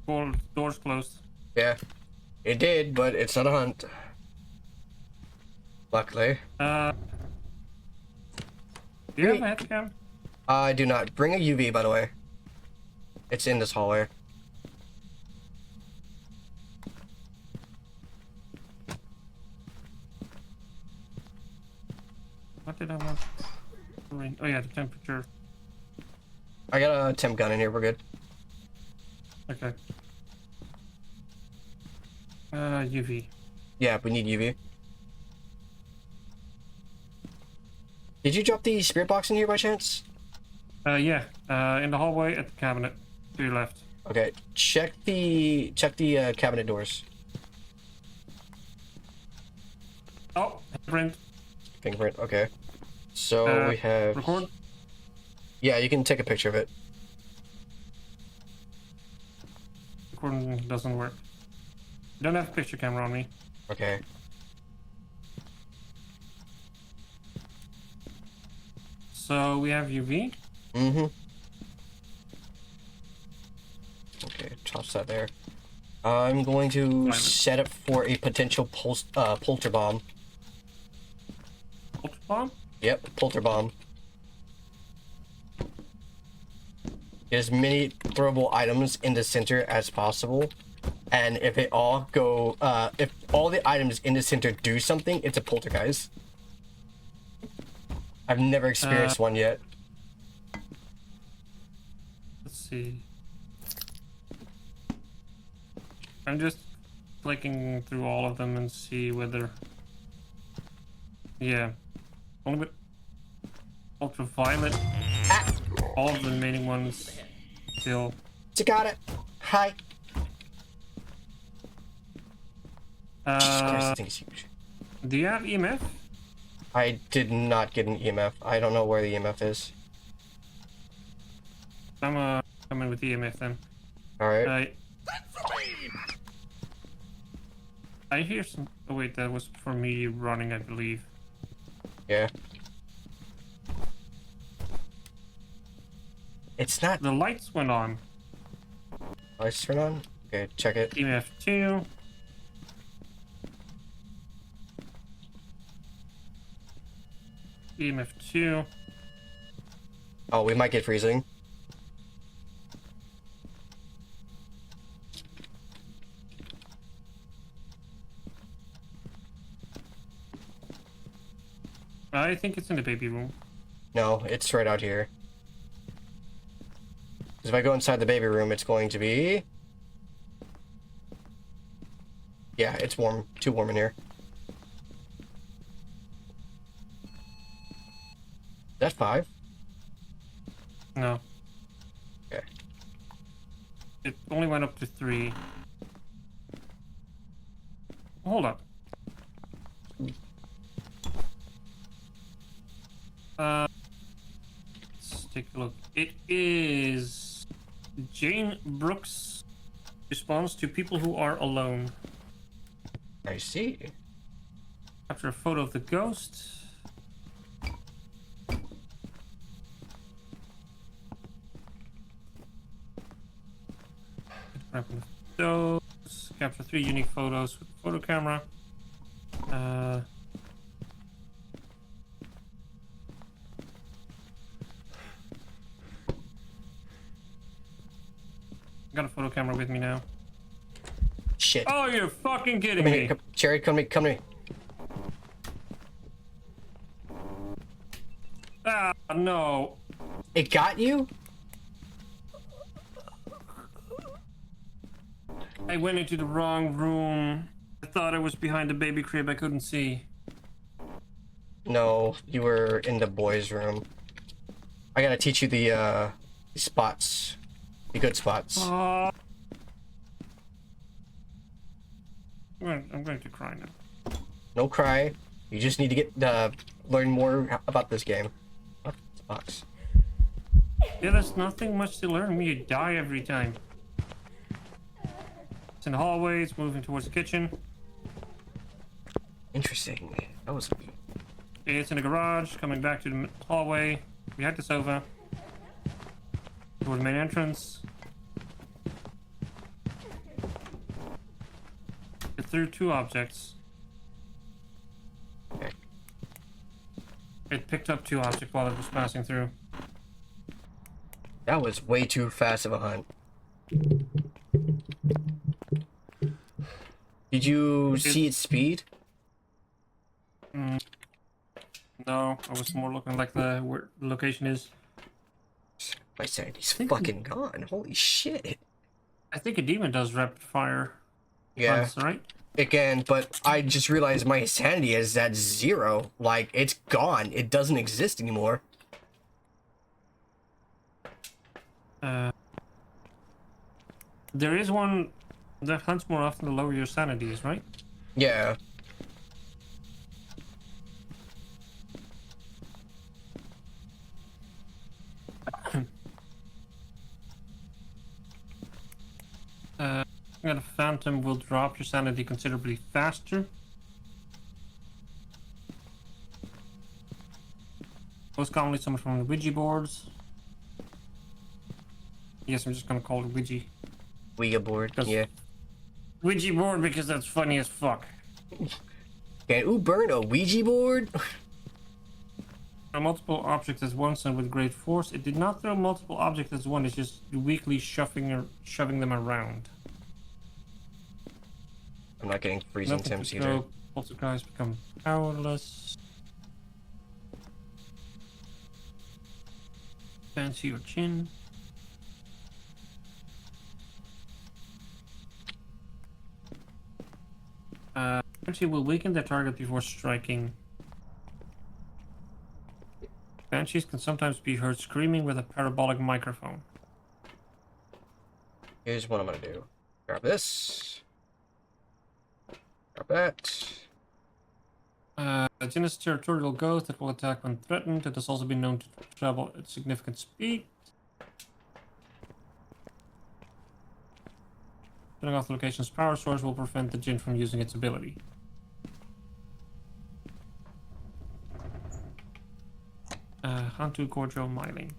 Door's closed. Yeah. It did, but it's not a hunt. Luckily. Do you have a head cam? I do not. Bring a UV, by the way. It's in this hallway. What did I want? Oh yeah, the temperature. I got a temp gun in here. We're good. Okay. UV. Yeah, we need UV. Did you drop the spirit box in here by chance? Yeah. In the hallway at the cabinet to your left. Okay. Check the cabinet doors. Oh, print. Fingerprint. Okay. So we have. Record. Yeah, you can take a picture of it. Recording doesn't work. Don't have a picture camera on me. Okay. So we have UV. Mm-hmm. Okay, toss that there. I'm going to set up for a potential polter bomb. Ultra bomb. Yep, polter bomb. Get as many throwable items in the center as possible, and if it all go, if all the items in the center do something, it's a poltergeist. I've never experienced one yet. Let's see. I'm just clicking through all of them and see whether. Yeah. Only with ultraviolet. All of the remaining ones still Cicada. Hi. Jesus Christ, I think it's huge. Do you have EMF? I did not get an EMF. I don't know where the EMF is. I'm coming with EMF then. Alright. I hear some. Oh wait, that was for me running, I believe. Yeah. It's not. The lights went on. Lights turn on? Okay, check it. EMF 2. EMF 2. Oh, we might get freezing. I think it's in the baby room. No, it's right out here. 'Cause if I go inside the baby room, it's going to be... Yeah, it's warm. Too warm in here. Is that 5? No. Okay. It only went up to 3. Hold up. Let's take a look. It is Jane Brooks responds to people who are alone. I see. Capture a photo of the ghost. Those. Capture 3 unique photos with the photo camera. Got a photo camera with me now. Shit. Oh, you're fucking kidding Come me. here. Cherry, come to me. Come to me. Ah, no. It got you? I went into the wrong room. I thought I was behind the baby crib. I couldn't see. No, you were in the boys' room. I gotta teach you the spots. The good spots. I'm going to cry now. No cry. You just need to get learn more about this game. Oh, it's a box. Yeah, there's nothing much to learn. You die every time. It's in the hallways, moving towards the kitchen. Interesting. That was. It's in the garage, coming back to the hallway. Behind the sofa. Toward the main entrance. It threw 2 objects. Okay. It picked up 2 objects while it was passing through. That was way too fast of a hunt. Did you see its speed? No, I was more looking like where the location is. My sanity's fucking gone. Holy shit. I think a demon does rapid fire. Yeah. Runs, right? Again, but I just realized my sanity is at 0. Like, it's gone. It doesn't exist anymore. There is one that hunts more often to lower your sanities, right? Yeah. A phantom will drop your sanity considerably faster. Most commonly summoned from the Ouija boards. Yes, I'm just gonna call it Ouija. Ouija board. That's- Yeah. Ouija board because that's funny as fuck. Can ooh burn a Ouija board? Throw multiple objects as one and with great force. It did not throw multiple objects as one, it's just weakly shoving them around. I'm not getting freezing Nothing temps to either. throw. Poltergeist become powerless. Fancy your chin. Banshee will weaken their target before striking. Banshees can sometimes be heard screaming with a parabolic microphone. Here's what I'm gonna do. Grab this. Grab that. A genus territorial ghost that will attack when threatened. It has also been known to travel at significant speed. Turning off the location's power source will prevent the Jinn from using its ability. Hantu Gorjo Myling.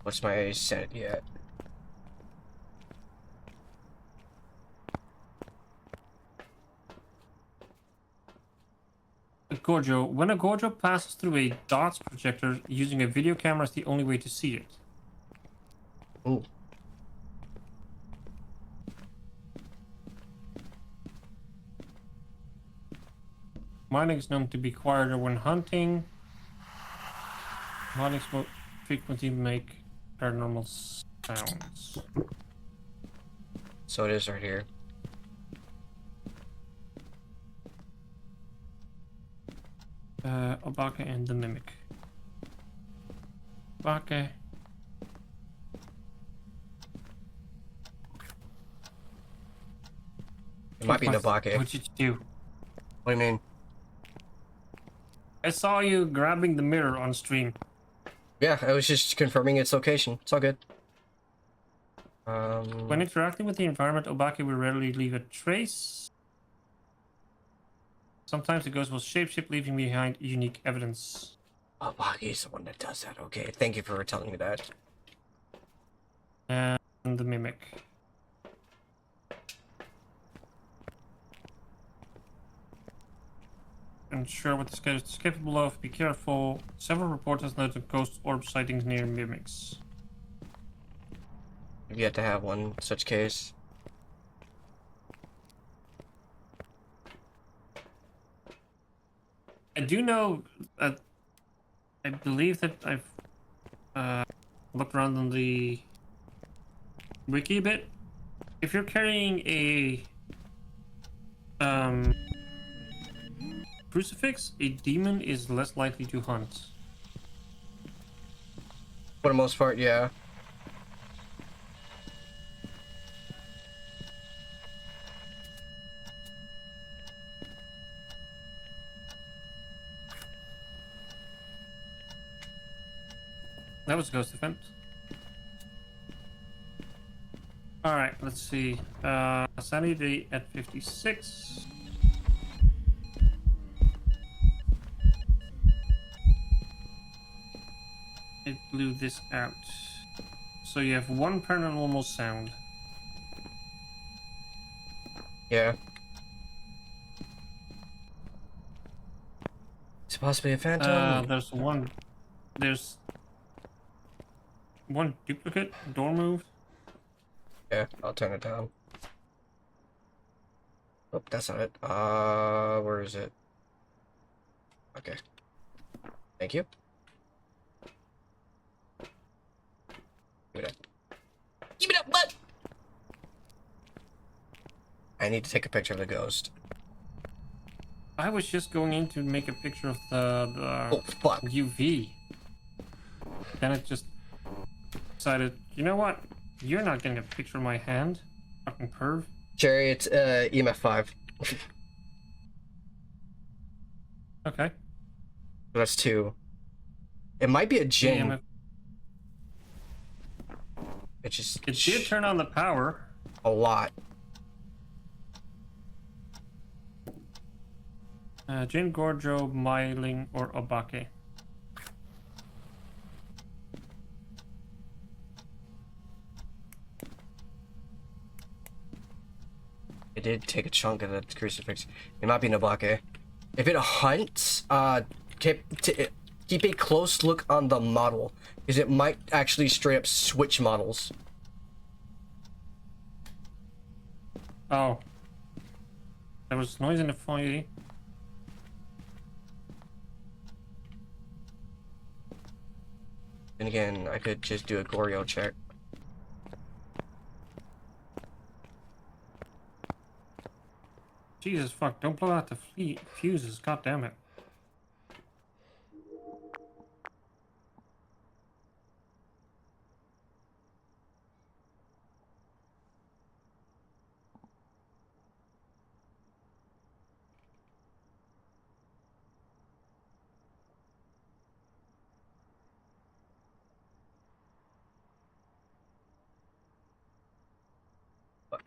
What's my sanity at? Gorjo. When a Gorjo passes through a DOTS projector, using a video camera is the only way to see it. Ooh. Mining is known to be quieter when hunting. Mining will frequently make paranormal sounds. So it is right here. Obake and the Mimic. Obake. It might be Nabake. What did you do? What do you mean? I saw you grabbing the mirror on stream. Yeah, I was just confirming its location. It's all good. When interacting with the environment, Obake will rarely leave a trace. Sometimes the ghost will shapeshift, leaving behind unique evidence. Obake's the one that does that. Okay, thank you for telling me that. And the Mimic. Unsure what this ghost is capable of, be careful. Several reporters noted ghost orb sightings near Mimics. I've yet to have one such case. I do know that I believe that I've looked around on the wiki a bit. If you're carrying a crucifix, a demon is less likely to hunt. For the most part, yeah. That was Ghost Event. Alright, let's see. Sanity at 56. It blew this out. So you have one paranormal sound. Yeah. It's possibly a phantom. There's one duplicate door move. Yeah, I'll turn it down. Oh, that's not it. Where is it? Okay. Thank you. Give it up. Give it up, butt! I need to take a picture of the ghost. I was just going in to make a picture of the Oh, fuck. UV. Then it just decided, you know what? You're not getting a picture of my hand. Fucking perv. Jerry, it's EMF 5. Okay. That's 2. It might be a Jinn. EMF. It just... It did turn on the power. a lot. Jin Gorjo, Myling, or Obake. It did take a chunk of the crucifix. It might be Nabake. If it hunts, keep a close look on the model, because it might actually straight up switch models. Oh. There was noise in the foyer. And again, I could just do a Goryo check. Jesus fuck, don't blow out the fuses, god damn it.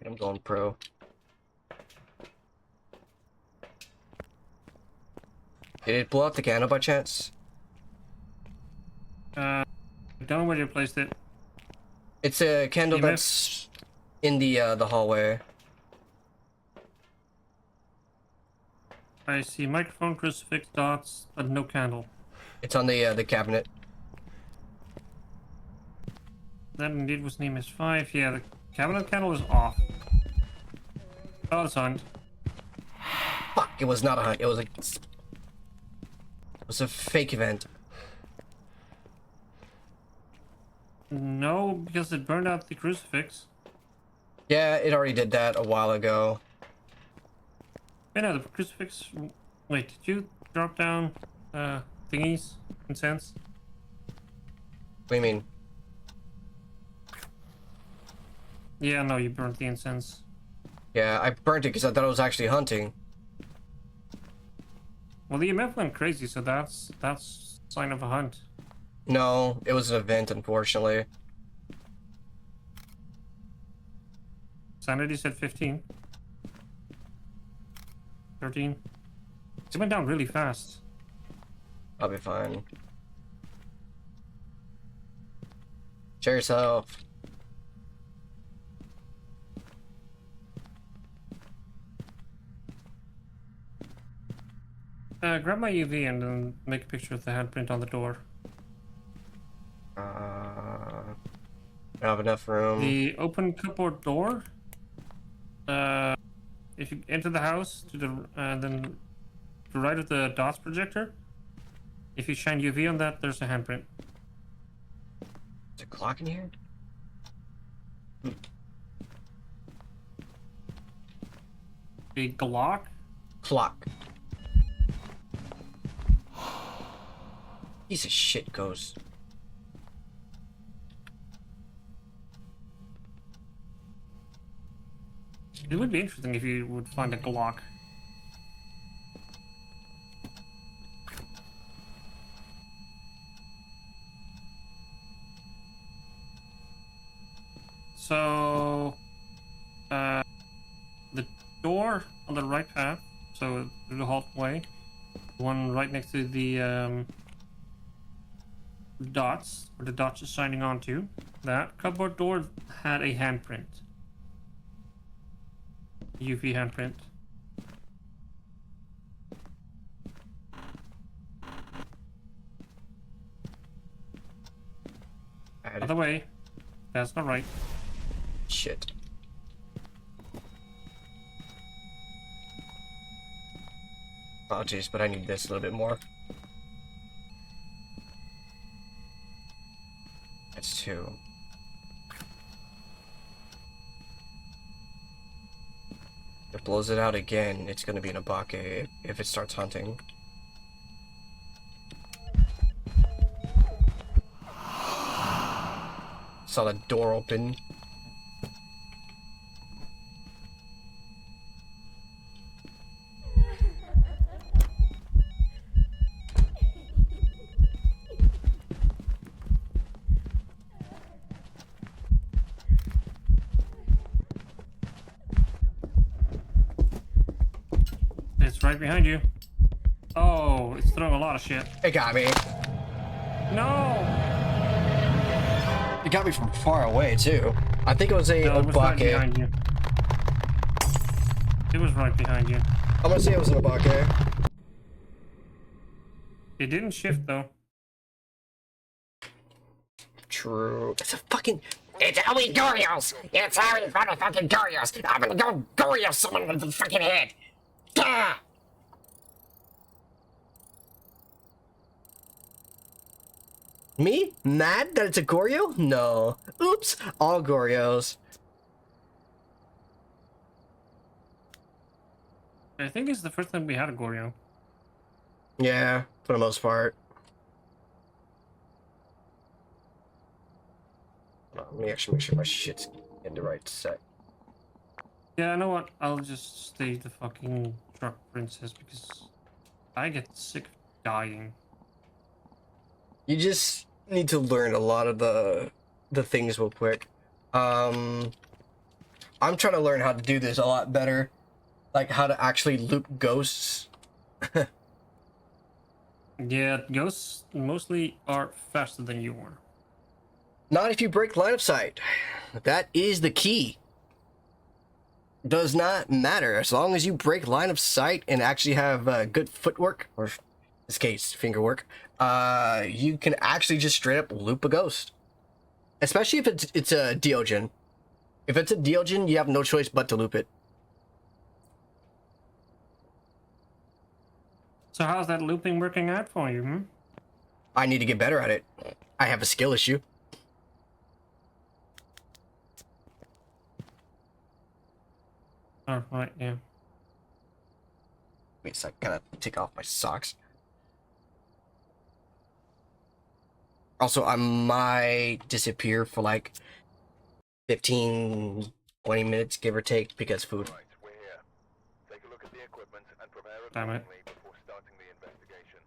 I'm going pro. Did it blow up the candle by chance? I don't know where you placed it. It's a candle EMF? that's in the hallway. I see microphone, crucifix, dots, but no candle. It's on the cabinet. That indeed was an EMS5. Yeah, the cabinet candle is off. Oh, it's on. Fuck! It was not a hunt. It was a fake event. No, because it burned out the crucifix. Yeah, it already did that a while ago. Yeah, no, the crucifix. Wait, did you drop down thingies? Incense? What do you mean? Yeah, no, you burnt the incense. Yeah, I burnt it because I thought it was actually hunting. Well, the EMF went crazy, so that's sign of a hunt. No, it was an event, unfortunately. Sanity said 15. 13. It went down really fast. I'll be fine. Show yourself. Grab my UV and then make a picture of the handprint on the door. I don't have enough room. The open cupboard door. If you enter the house to the then to the right of the dots projector, if you shine UV on that, there's a handprint. Is a clock in here? The Glock. Clock. Piece of shit ghost. It would be interesting if you would find a Glock. So, the door on the right path, so through the hallway, one right next to the dots, where the dots is shining onto, that cupboard door had a handprint. UV handprint. Other way. That's not right. Shit. Oh jeez, but I need this a little bit more. That's 2. If it blows it out again, it's gonna be an Abake if it starts hunting. Saw the door open. It's right behind you. Oh, it's throwing a lot of shit. It got me. No! It got me from far away too. I think it was a No, it was right Abake. behind you. It was right behind you. I'm gonna say it was an Abake. It didn't shift though. True. It's a fucking. It's always Gorios! It's always motherfucking Gorios! I'm gonna go Gorio someone in the fucking head! Gah! Me? Mad that it's a Goryo? No. Oops. All Goryos. I think it's the first time we had a Goryo. Yeah, for the most part. Hold on, let me actually make sure my shit's in the right set. Yeah, I know what? I'll just stay the fucking truck princess because I get sick of dying. You just need to learn a lot of the things real quick. I'm trying to learn how to do this a lot better. Like how to actually loop ghosts. Yeah, ghosts mostly are faster than you are. Not if you break line of sight. That is the key. Does not matter as long as you break line of sight and actually have good footwork, or in this case, finger work. You can actually just straight up loop a ghost, especially if it's a Deogen. If it's a Deogen, you have no choice but to loop it. So how's that looping working out for you? Hmm? I need to get better at it. I have a skill issue. Oh, right, yeah. Wait a sec, gotta take off my socks. Also, I might disappear for like 15, 20 minutes, give or take, because food. Right, we're here. Take a look at the equipment and prepare Damn it. accordingly before starting the investigation.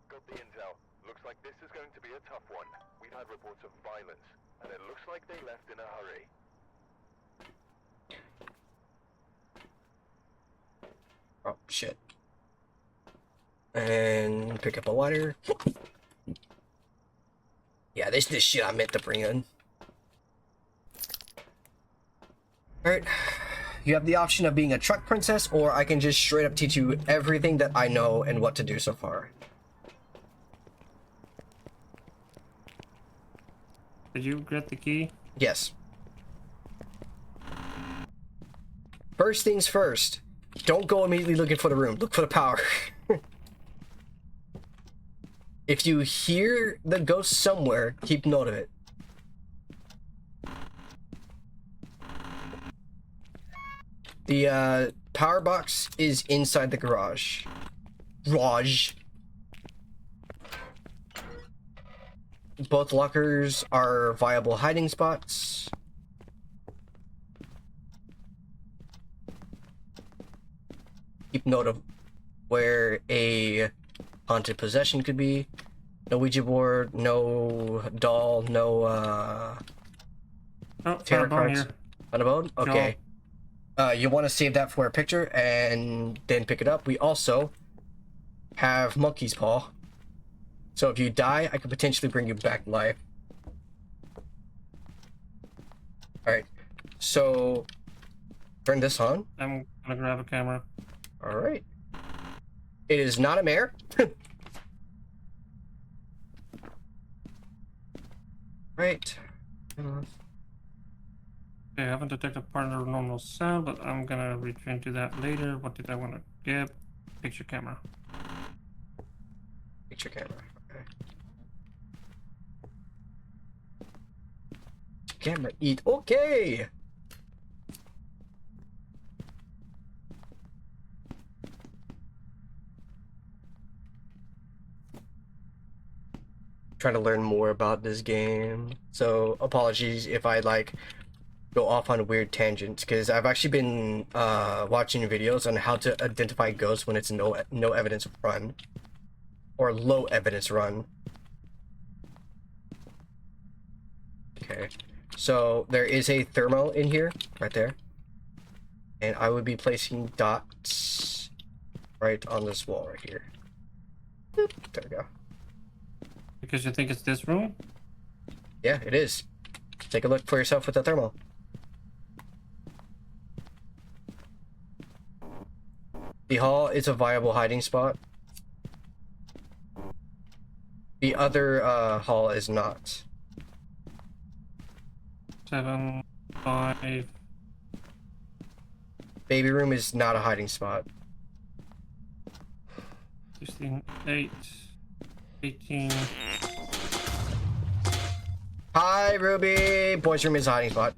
Got the intel. Looks like this is going to be a tough one. We've had reports of violence, and it looks like they left in a hurry. Oh, shit. And pick up a lighter. Yeah, this shit I meant to bring in. Alright. You have the option of being a truck princess, or I can just straight up teach you everything that I know and what to do so far. Did you get the key? Yes. First things first. Don't go immediately looking for the room. Look for the power. If you hear the ghost somewhere, keep note of it. The power box is inside the garage. Both lockers are viable hiding spots. Keep note of where a haunted possession could be. No Ouija board, no doll, no Oh, found tarot a bone cards. here. On a bone? Okay. You want to save that for a picture and then pick it up. We also have monkey's paw. So if you die, I could potentially bring you back to life. Alright. So turn this on. I'm gonna grab a camera. Alright. It is not a mare. Right. Okay, I haven't detected paranormal sound, but I'm gonna return to that later. What did I want to get? Picture camera. Picture camera. Okay. Camera eat. Okay. Trying to learn more about this game, so apologies if I like go off on weird tangents, because I've actually been watching videos on how to identify ghosts when it's no evidence run or low evidence run. Okay, so there is a thermal in here right there, and I would be placing dots right on this wall right here. Boop, there we go. Because you think it's this room? Yeah, it is. Take a look for yourself with the thermal. The hall is a viable hiding spot. The other hall is not. 7, 5. Baby room is not a hiding spot. 16, 8, 18. Hi, Ruby! Boys room is a hiding spot.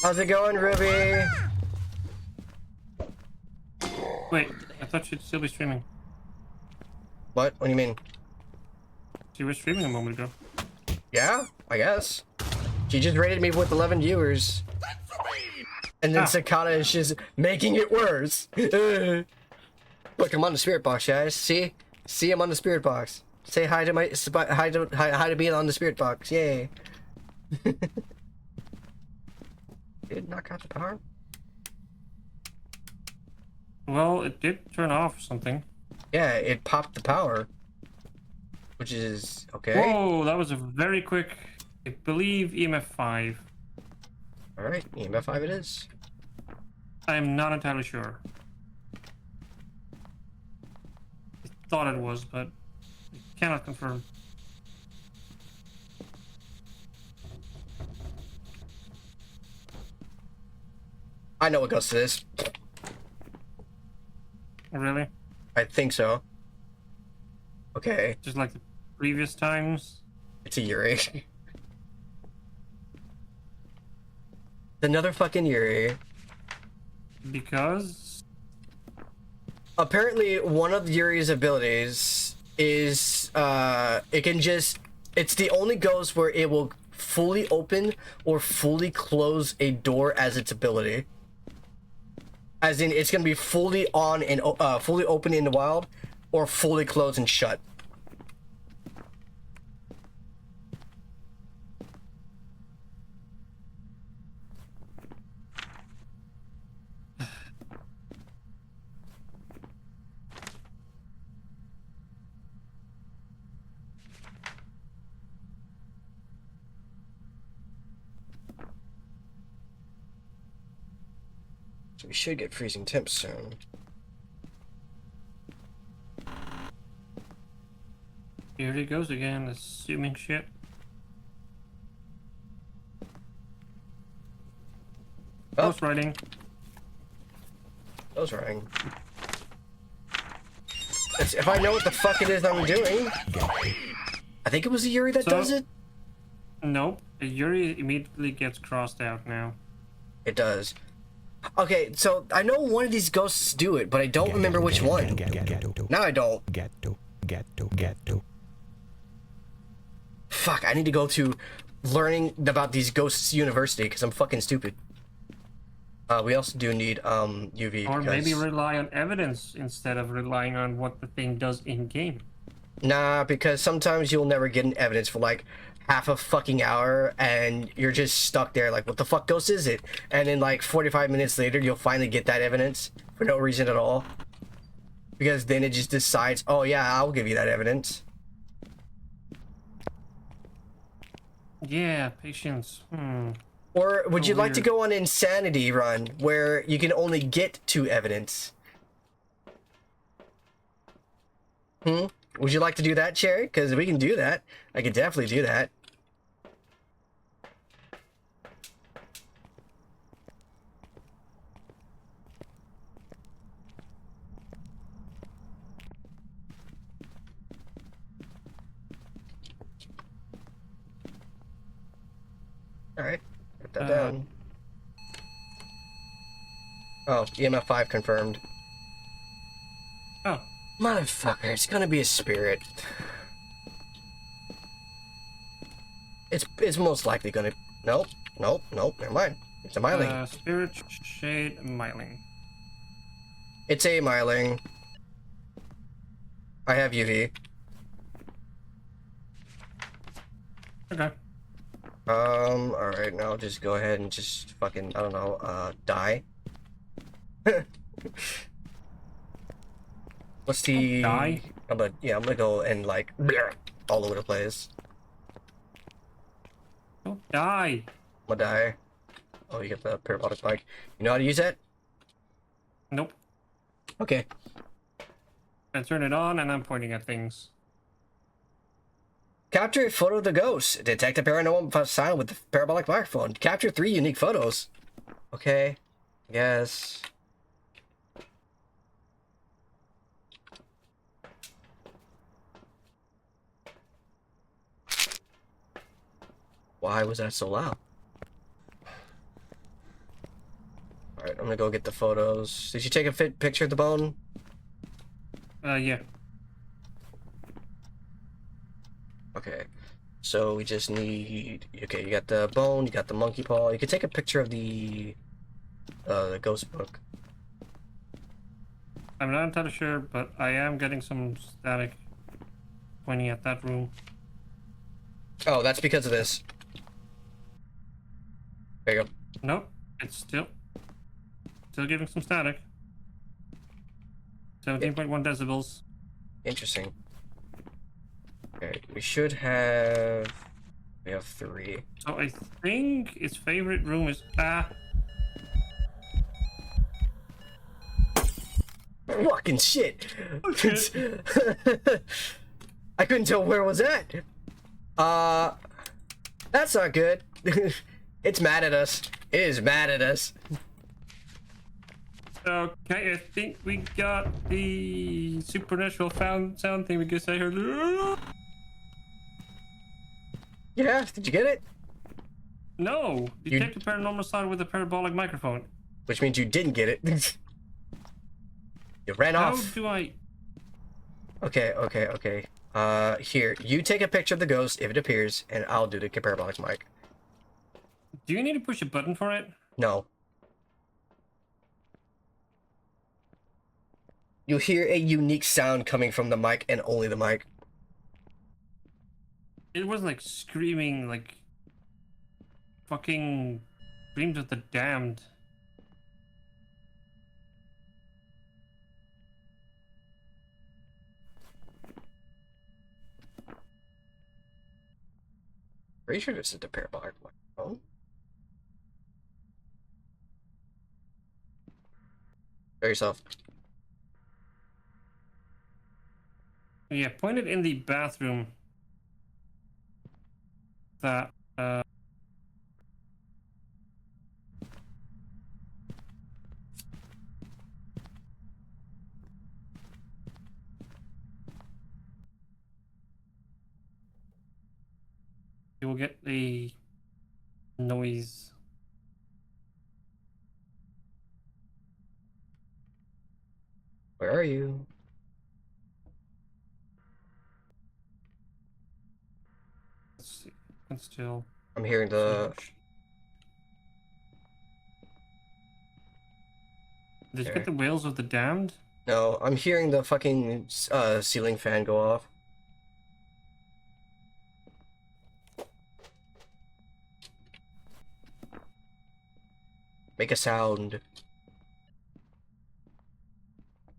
How's it going, Ruby? Wait, I thought she'd still be streaming. What? What do you mean? She was streaming a moment ago. Yeah, I guess. She just rated me with 11 viewers. And then Sakata is just making it worse. Look, I'm on the spirit box, guys. See? See, I'm on the spirit box. Say hi to my hi to being on the spirit box. Yay. did knock out the power? Well, it did turn off something. Yeah, it popped the power. Which is okay. Whoa, that was a very quick. I believe EMF 5. Alright, EMF 5 it is. I'm not entirely sure. I thought it was, but I cannot confirm. I know what goes to this. Really? I think so. Okay, Just like the previous times? it's a Yuri. Another fucking Yuri. Because Apparently, one of Yuri's abilities is it can just. It's the only ghost where it will fully open or fully close a door as its ability. As in, it's gonna be fully on and fully open in the wild, or fully closed and shut. So we should get freezing temps soon. here he goes again, assuming shit. Oh. Ghost writing. Those rang. If I know what the fuck it is I'm doing. I think it was a Yuri that So- does it. Nope. Yuri immediately gets crossed out now. It does. Okay, so I know one of these ghosts do it, but I don't remember which one. Now I don't. Fuck, I need to go to learning about these ghosts university because I'm fucking stupid. We also do need UV. Or maybe because- rely on evidence instead of relying on what the thing does in game. Nah, because sometimes you'll never get an evidence for like half a fucking hour and you're just stuck there like, what the fuck ghost is it? And then like 45 minutes later, you'll finally get that evidence for no reason at all. Because then it just decides, oh yeah, I'll give you that evidence. Yeah, patience. Or would Oh, you like to weird. go on insanity run where you can only get 2 evidence? Would you like to do that, Cherry? Because we can do that. I can definitely do that. Alright, put that down. Oh, EMF 5 confirmed. Oh, Motherfucker, it's gonna be a spirit. It's most likely gonna. Nope, never mind. It's a Myling. Spirit Shade Myling. It's a Myling. I have UV. Okay. Alright, now just go ahead and just fucking, I don't know, die. What's the... Die? I'm gonna go and like, all over the place. Don't die. I'm gonna die. Oh, you get the parabolic mic. You know how to use that? Nope. Okay. I turn it on and I'm pointing at things. Capture a photo of the ghost. Detect a paranormal sound with the parabolic microphone. Capture 3 unique photos. Okay. Yes. Why was that so loud? Alright, I'm gonna go get the photos. Did you take a picture of the bone? Yeah. Okay. So we just need... Okay, you got the bone, you got the monkey paw. You can take a picture of the ghost book. I'm not entirely sure, but I am getting some static pointing at that room. Oh, that's because of this. There you go. Nope. It's still giving some static. 17.1 decibels. Interesting. Okay, we should have. We have 3. So I think its favorite room is Fucking shit! Okay. I couldn't tell where it was at. That's not good. It's mad at us. It is mad at us. Okay, I think we got the supernatural sound thing because I heard. Yeah, did you get it? No, You- detect a paranormal sound with a parabolic microphone. Which means you didn't get it. You ran How off. do I? Okay. Here, you take a picture of the ghost if it appears, and I'll do the parabolic mic. Do you need to push a button for it? No. You'll hear a unique sound coming from the mic and only the mic. It wasn't like screaming like fucking screams of the damned. Pretty sure this is the parabolic microphone. Show yourself. Yeah, point it in the bathroom. That you will get the noise. Where are you? Let's see. It's still. I'm hearing the. Did you Okay. get the wails of the damned? No, I'm hearing the fucking ceiling fan go off. Make a sound.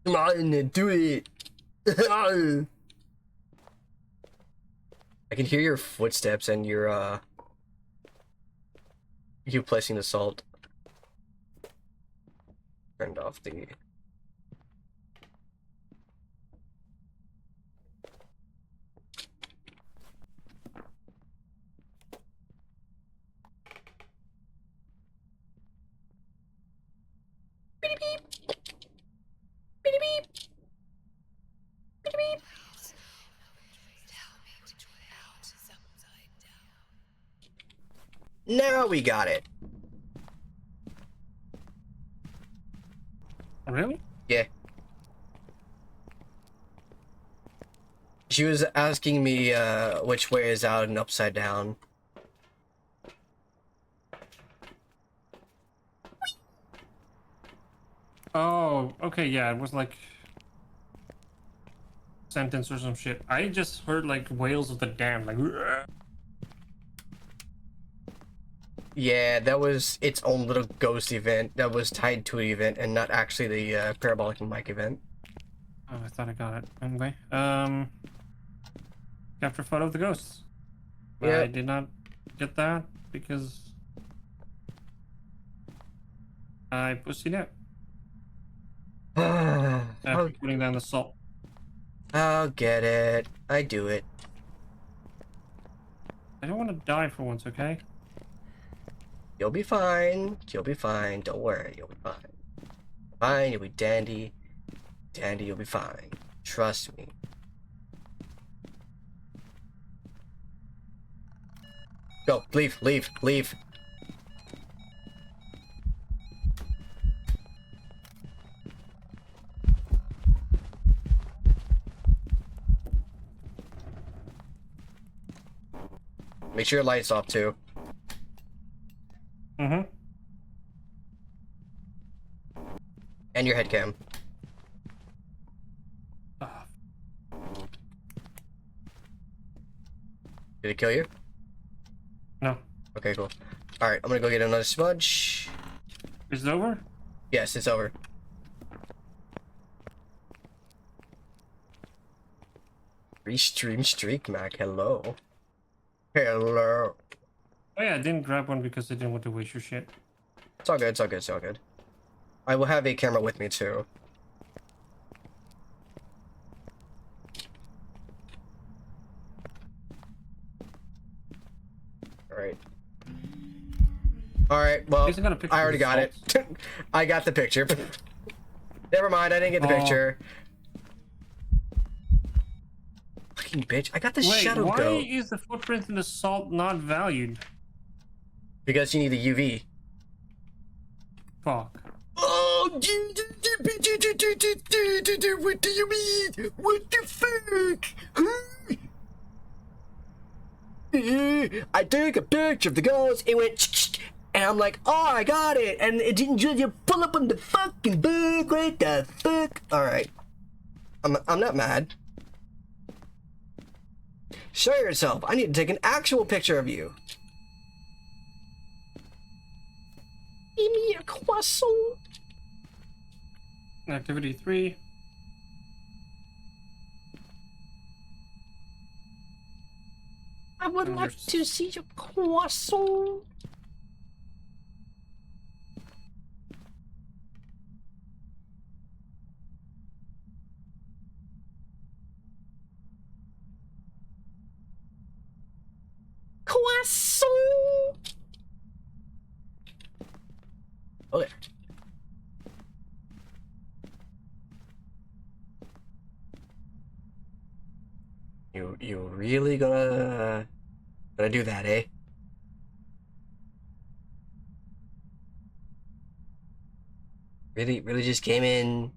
Come on, do it. I can hear your footsteps and your you placing the salt. Turned off the. Now we got it. Really? Yeah. She was asking me which way is out and upside down. Oh, okay, yeah, it was like sentence or some shit. I just heard like wails of the damned, like. Yeah, that was its own little ghost event that was tied to an event and not actually the parabolic mic event. Oh, I thought I got it. Anyway, capture photo of the ghosts. Yeah. I did not get that because I pussied out after I'll, putting down the salt. I'll get it. I do it. I don't want to die for once, okay? You'll be fine. You'll be fine. Don't worry. You'll be fine. Fine. You'll be dandy. Dandy, you'll be fine. Trust me. Go. Leave. Leave. Leave. Make sure your light's off too. Mm-hmm. And your head cam. Ah, Did it kill you? no. Okay, cool. Alright, I'm gonna go get another smudge. Is it over? Yes, it's over. Restream streak, Mac. Hello. Hello. Oh yeah, I didn't grab one because I didn't want to waste your shit. It's all good. It's all good. It's all good. I will have a camera with me too. All right. All right. Well, At least I got a picture I of already the got it. I got the picture. Never mind. I didn't get the Oh. picture. Fucking bitch! I got the Wait, shadow why goat is the footprint in the salt not valued? because you need a UV. Fuck. Oh, what do you mean? What the fuck? I took a picture of the ghost, it went, and I'm like, oh, I got it, and it didn't just pull up on the fucking bug. What the fuck? Alright. I'm not mad. Show yourself. I need to take an actual picture of you. Give me a croissant. Activity 3. I would And like there's- to see your croissant. Croissant. Okay. You really gonna do that, eh? Really just came in.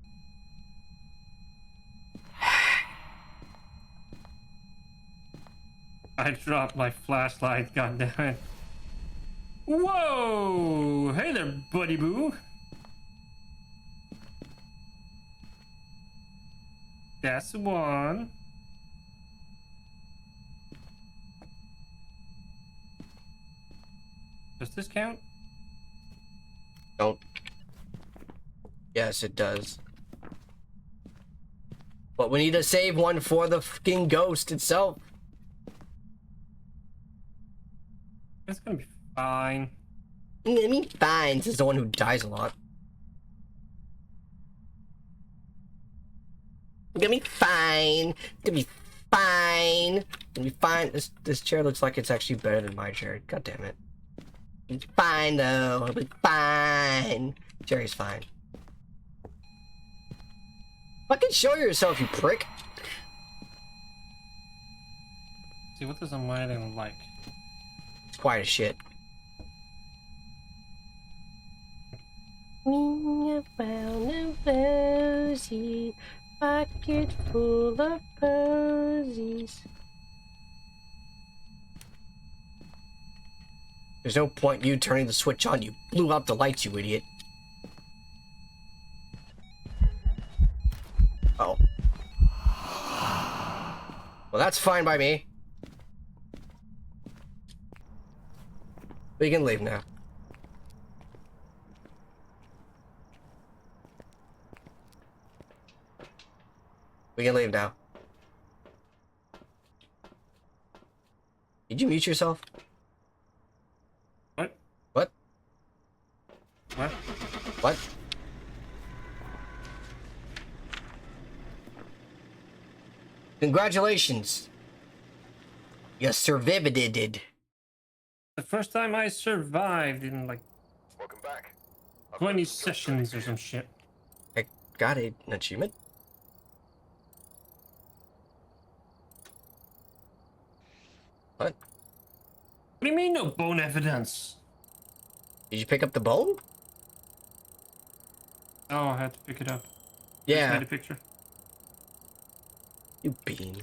I dropped my flashlight, goddammit. Whoa! Hey there, buddy boo. That's one. Does this count? Don't. Yes, it does. But we need to save one for the fucking ghost itself. It's gonna be fine. I mean, fine. This is the one who dies a lot. It's gonna be fine. It's gonna be fine. It's gonna be fine. This chair looks like it's actually better than my chair. God damn it. It's fine though. It'll be fine. Jerry's fine. Fucking show yourself, you prick. See, what does a lighting like? It's quiet as shit. Me found a rosy pocket full of posies. There's no point you turning the switch on. You blew out the lights, you idiot. Oh. Well, that's fine by me. We can leave now. We can leave now. Did you mute yourself? What? What? What? What? Congratulations. You survived. The first time I survived in like Welcome back. 20 sessions or some shit. I got an achievement. What? What do you mean no bone evidence? Did you pick up the bone? Oh, I had to pick it up. Yeah. Made a picture. You bean.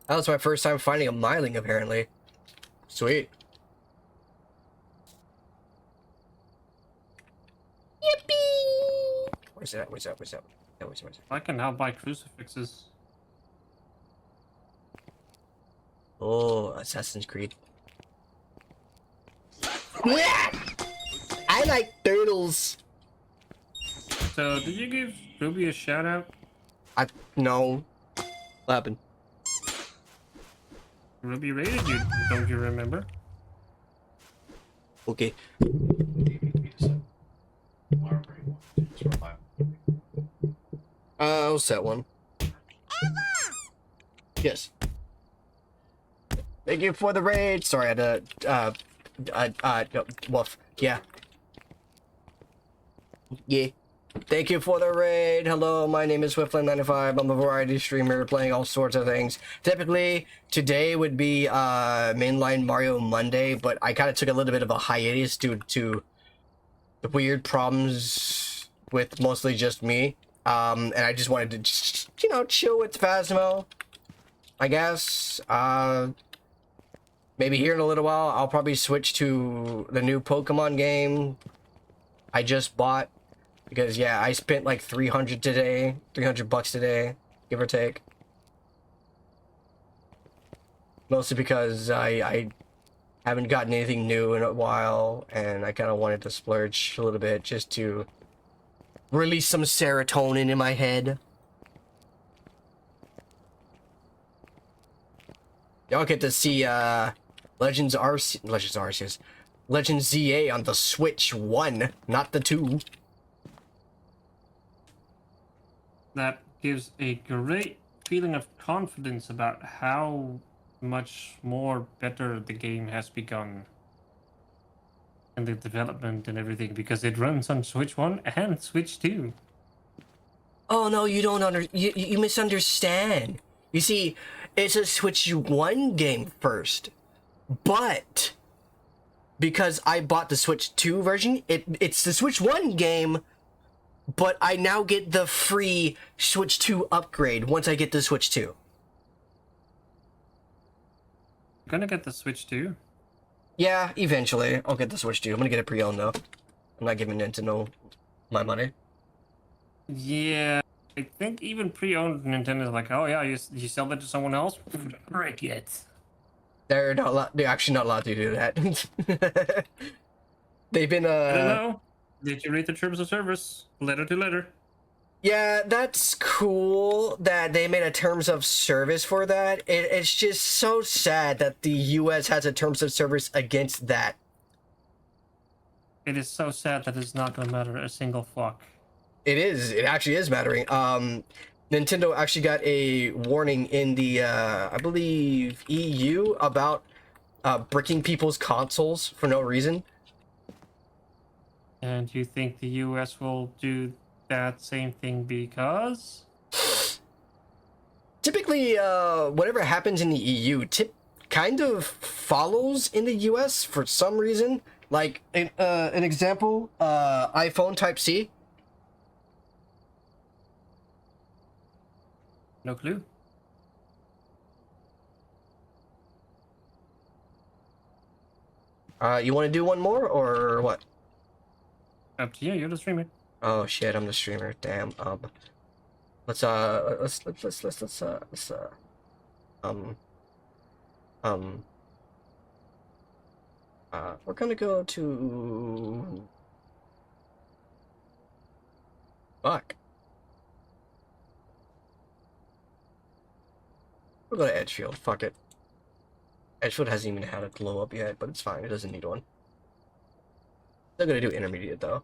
That was my first time finding a myling, apparently. Sweet. Yippee! Where's that? Where's that? Where's that? Where's that? I can now buy crucifixes. Oh, Assassin's Creed. I like turtles. So, did you give Ruby a shout out? No. What happened? Ruby rated you, don't you remember? Okay. I'll set one. Yes. Thank you for the raid. Sorry, I had to, woof. Yeah. Yeah. Thank you for the raid. Hello, my name is Swiftland95. I'm a variety streamer playing all sorts of things. Typically, today would be mainline Mario Monday, but I kind of took a little bit of a hiatus due to the weird problems with mostly just me. And I just wanted to just, you know, chill with Phasmo, I guess. Maybe here in a little while, I'll probably switch to the new Pokemon game I just bought. Because, yeah, I spent like $300 today. $300 today, give or take. Mostly because I haven't gotten anything new in a while. And I kind of wanted to splurge a little bit just to release some serotonin in my head. Y'all get to see Legends ZA on the Switch 1, not the 2. That gives a great feeling of confidence about how much more better the game has begun. And the development and everything, because it runs on Switch 1 and Switch 2. Oh no, you don't you misunderstand. You see, it's a Switch 1 game first. But because I bought the Switch 2 version, it's the Switch 1 game, but I now get the free Switch 2 upgrade once I get the Switch 2. I'm gonna get the Switch 2. Yeah, eventually. I'll get the Switch 2. I'm gonna get it pre-owned though. I'm not giving Nintendo my money. Yeah, I think even pre-owned Nintendo's like, oh yeah, you sell that to someone else? Break it. They're actually not allowed to do that. They've been I don't know. Did you read the terms of service? Letter to letter. Yeah, that's cool that they made a terms of service for that. It's just so sad that the US has a terms of service against that. It is so sad that it's not gonna matter a single fuck. It is. It actually is mattering. Nintendo actually got a warning in the, I believe, EU about bricking people's consoles for no reason. And you think the US will do that same thing because? Typically, whatever happens in the EU kind of follows in the US for some reason. Like, an example, iPhone Type-C. No clue. You want to do one more, or what? Up to you, you're the streamer. Oh shit, I'm the streamer. Damn. Let's we're gonna go to fuck. We'll go to Edgefield. Fuck it. Edgefield hasn't even had a glow up yet, but it's fine. It doesn't need one. They're gonna do intermediate though.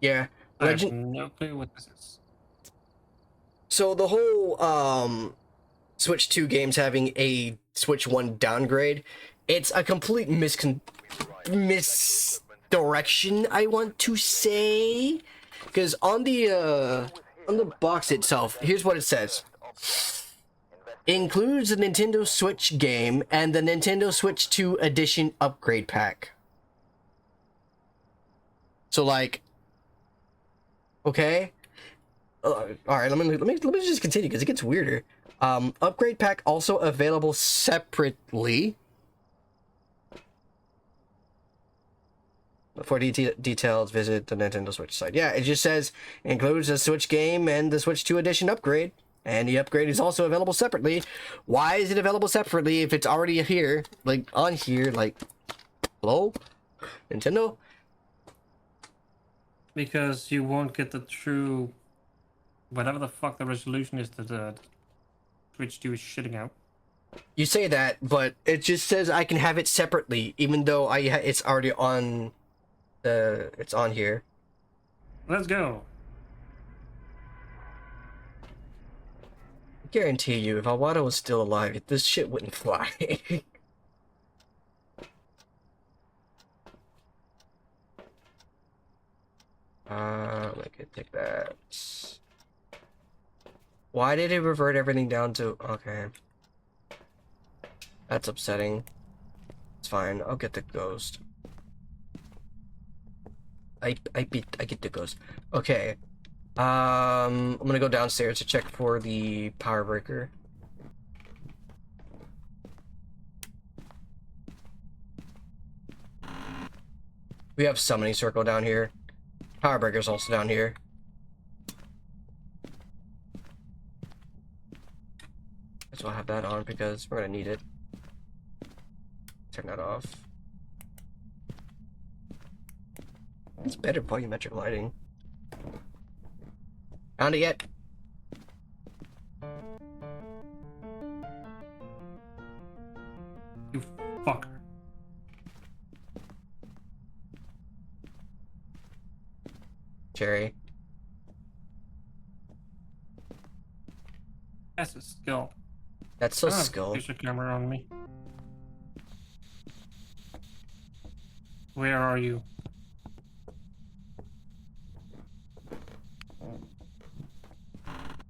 Yeah. I have Legend. no clue what this is. So the whole Switch 2 games having a Switch 1 downgrade, it's a complete misdirection, I want to say. Because on the box itself, here's what it says. Includes the Nintendo Switch game and the Nintendo Switch 2 Edition upgrade pack. So like, okay, all right. Let me just continue because it gets weirder. Upgrade pack also available separately. For details, visit the Nintendo Switch site. Yeah, it just says includes the Switch game and the Switch 2 Edition upgrade. and the upgrade is also available separately. Why is it available separately if it's already here, like on here, like, hello, Nintendo? Because you won't get the true, whatever the fuck the resolution is that the Switch 2 is shitting out. You say that, but it just says I can have it separately, even though it's already on it's on here. Let's go. I guarantee you, if Iwata was still alive, this shit wouldn't fly. I could take that. Why did it revert everything down to... Okay. That's upsetting. It's fine. I'll get the ghost. I get the ghost. Okay. I'm gonna go downstairs to check for the power breaker. We have summoning circle down here. Power breaker's also down here. So I'll have that on because we're gonna need it. Turn that off. It's better volumetric lighting. Found it yet? You fucker. Cherry. That's a skill. That's so Ah, skull. There's a camera on me. Where are you?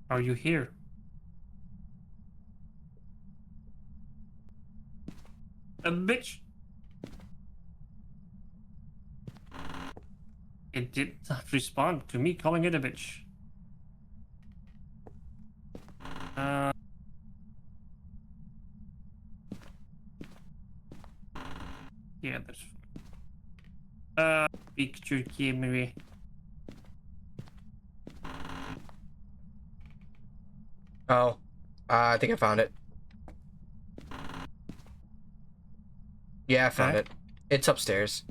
Are you here? A bitch. It did not respond to me calling it a bitch. Yeah, that's picture camera. Oh, I think I found it. Yeah, I found Okay. it. It's upstairs.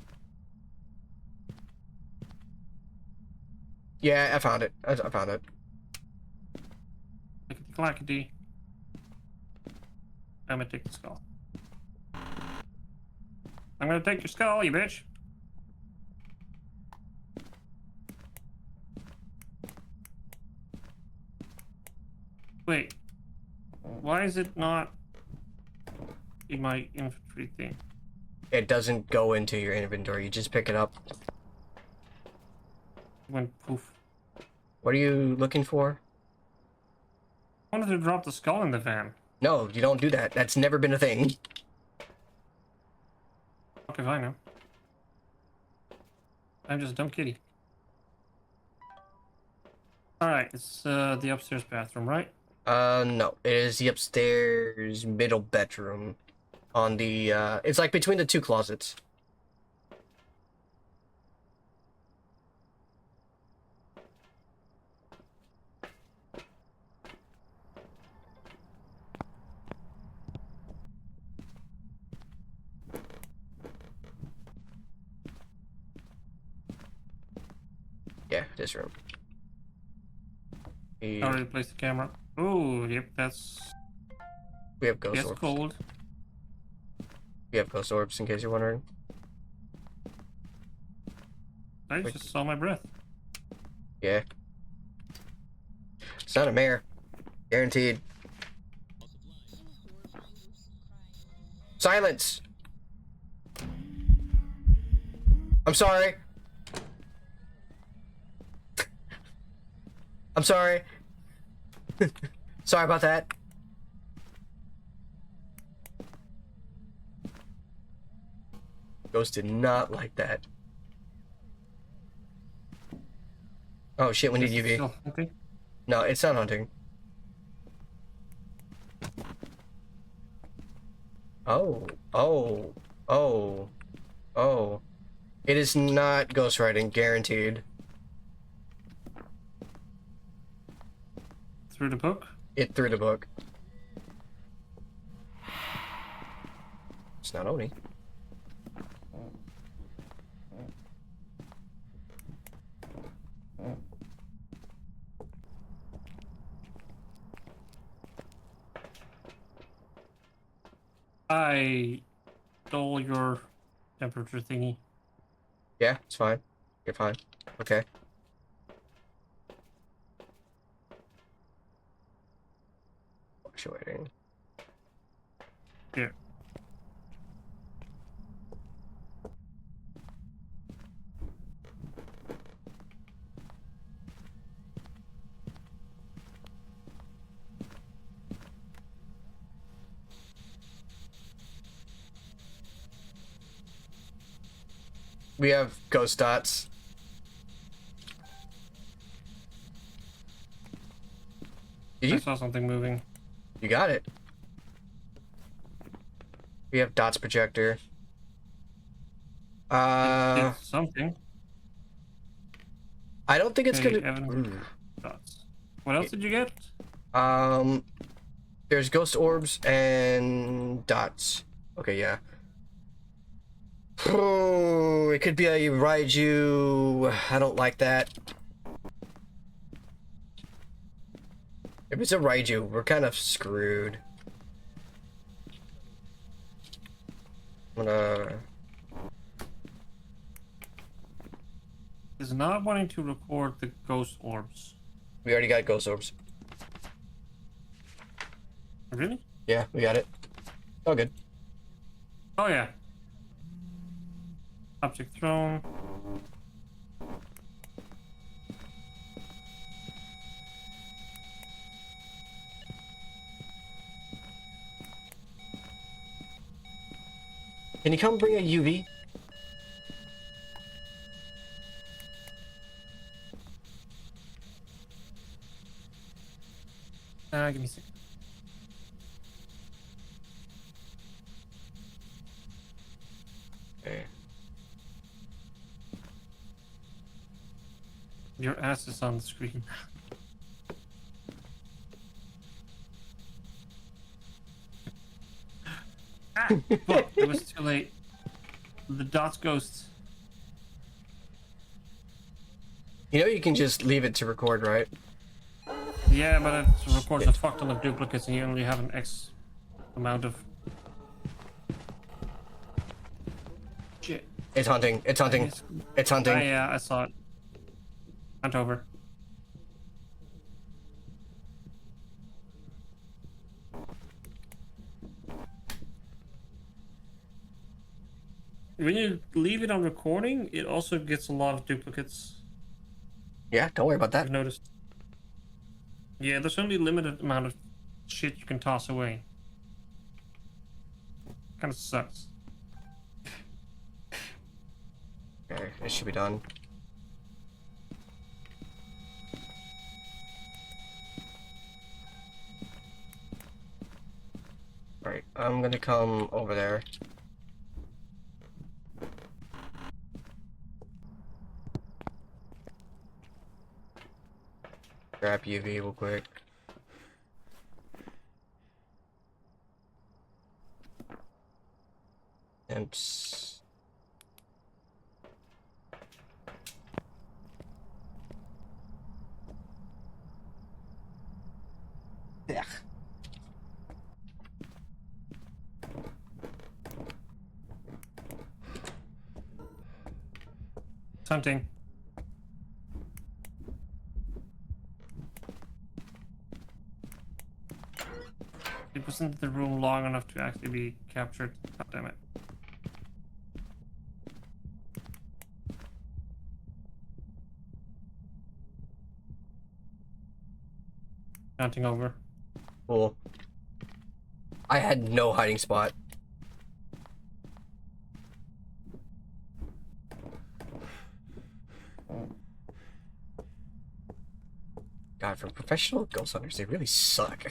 Yeah, I found it. I found it. Clickety clackety. I'm gonna take the skull. I'm gonna take your skull, you bitch. Wait. Why is it not in my inventory thing? It doesn't go into your inventory. You just pick it up. It went poof. What are you looking for? I wanted to drop the skull in the van. No, you don't do that. That's never been a thing. Fuck if I know. I'm just a dumb kitty. Alright, it's the upstairs bathroom, right? No. It is the upstairs middle bedroom. On the, it's like between the two closets. Yeah, this room. I already placed the camera. Oh, yep, that's We have ghost yes, orbs. cold. We have ghost orbs, in case you're wondering. I Wait. just saw my breath. Yeah. It's not a mare. Guaranteed. Silence! I'm sorry. I'm sorry. Sorry about that. Ghost did not like that. Oh shit, we need Is it UV. still hunting? No, it's not hunting. Oh, oh, oh, oh. It is not ghostwriting, guaranteed. Through the book? it through the book. It's not Oni. I stole your temperature thingy. Yeah, it's fine. You're fine. Okay. Fluctuating. Here. We have ghost dots. Did I you? saw something moving. You got it. We have dots projector. Did something. I don't think it's Okay, gonna. Evan. Dots. What else did you get? There's ghost orbs and dots. Okay, yeah. Oh, it could be a Raiju. I don't like that. If it's a Raiju, we're kind of screwed. I'm gonna. Is not wanting to record the ghost orbs. We already got ghost orbs. Really? Yeah, we got it. All good. Oh yeah. Object thrown. Can you come bring a UV? Give me a second. Okay. Your ass is on the screen. But it was too late. The dots ghosts. You know you can just leave it to record, right? Yeah, but it records a fuck ton of duplicates and you only have an X amount of shit. It's hunting. It's hunting. Yes. It's hunting. Yeah, I saw it. Hunt over. When you leave it on recording, it also gets a lot of duplicates. Yeah, don't worry about that. I've noticed. Yeah, there's only a limited amount of shit you can toss away. Kind of sucks. Okay, it should be done. Alright, I'm gonna come over there. Grab UV real quick. Temps. Yeah. It's hunting. It was in the room long enough to actually be captured. God damn it. Hunting over. Cool. I had no hiding spot. God, for professional ghost hunters, they really suck.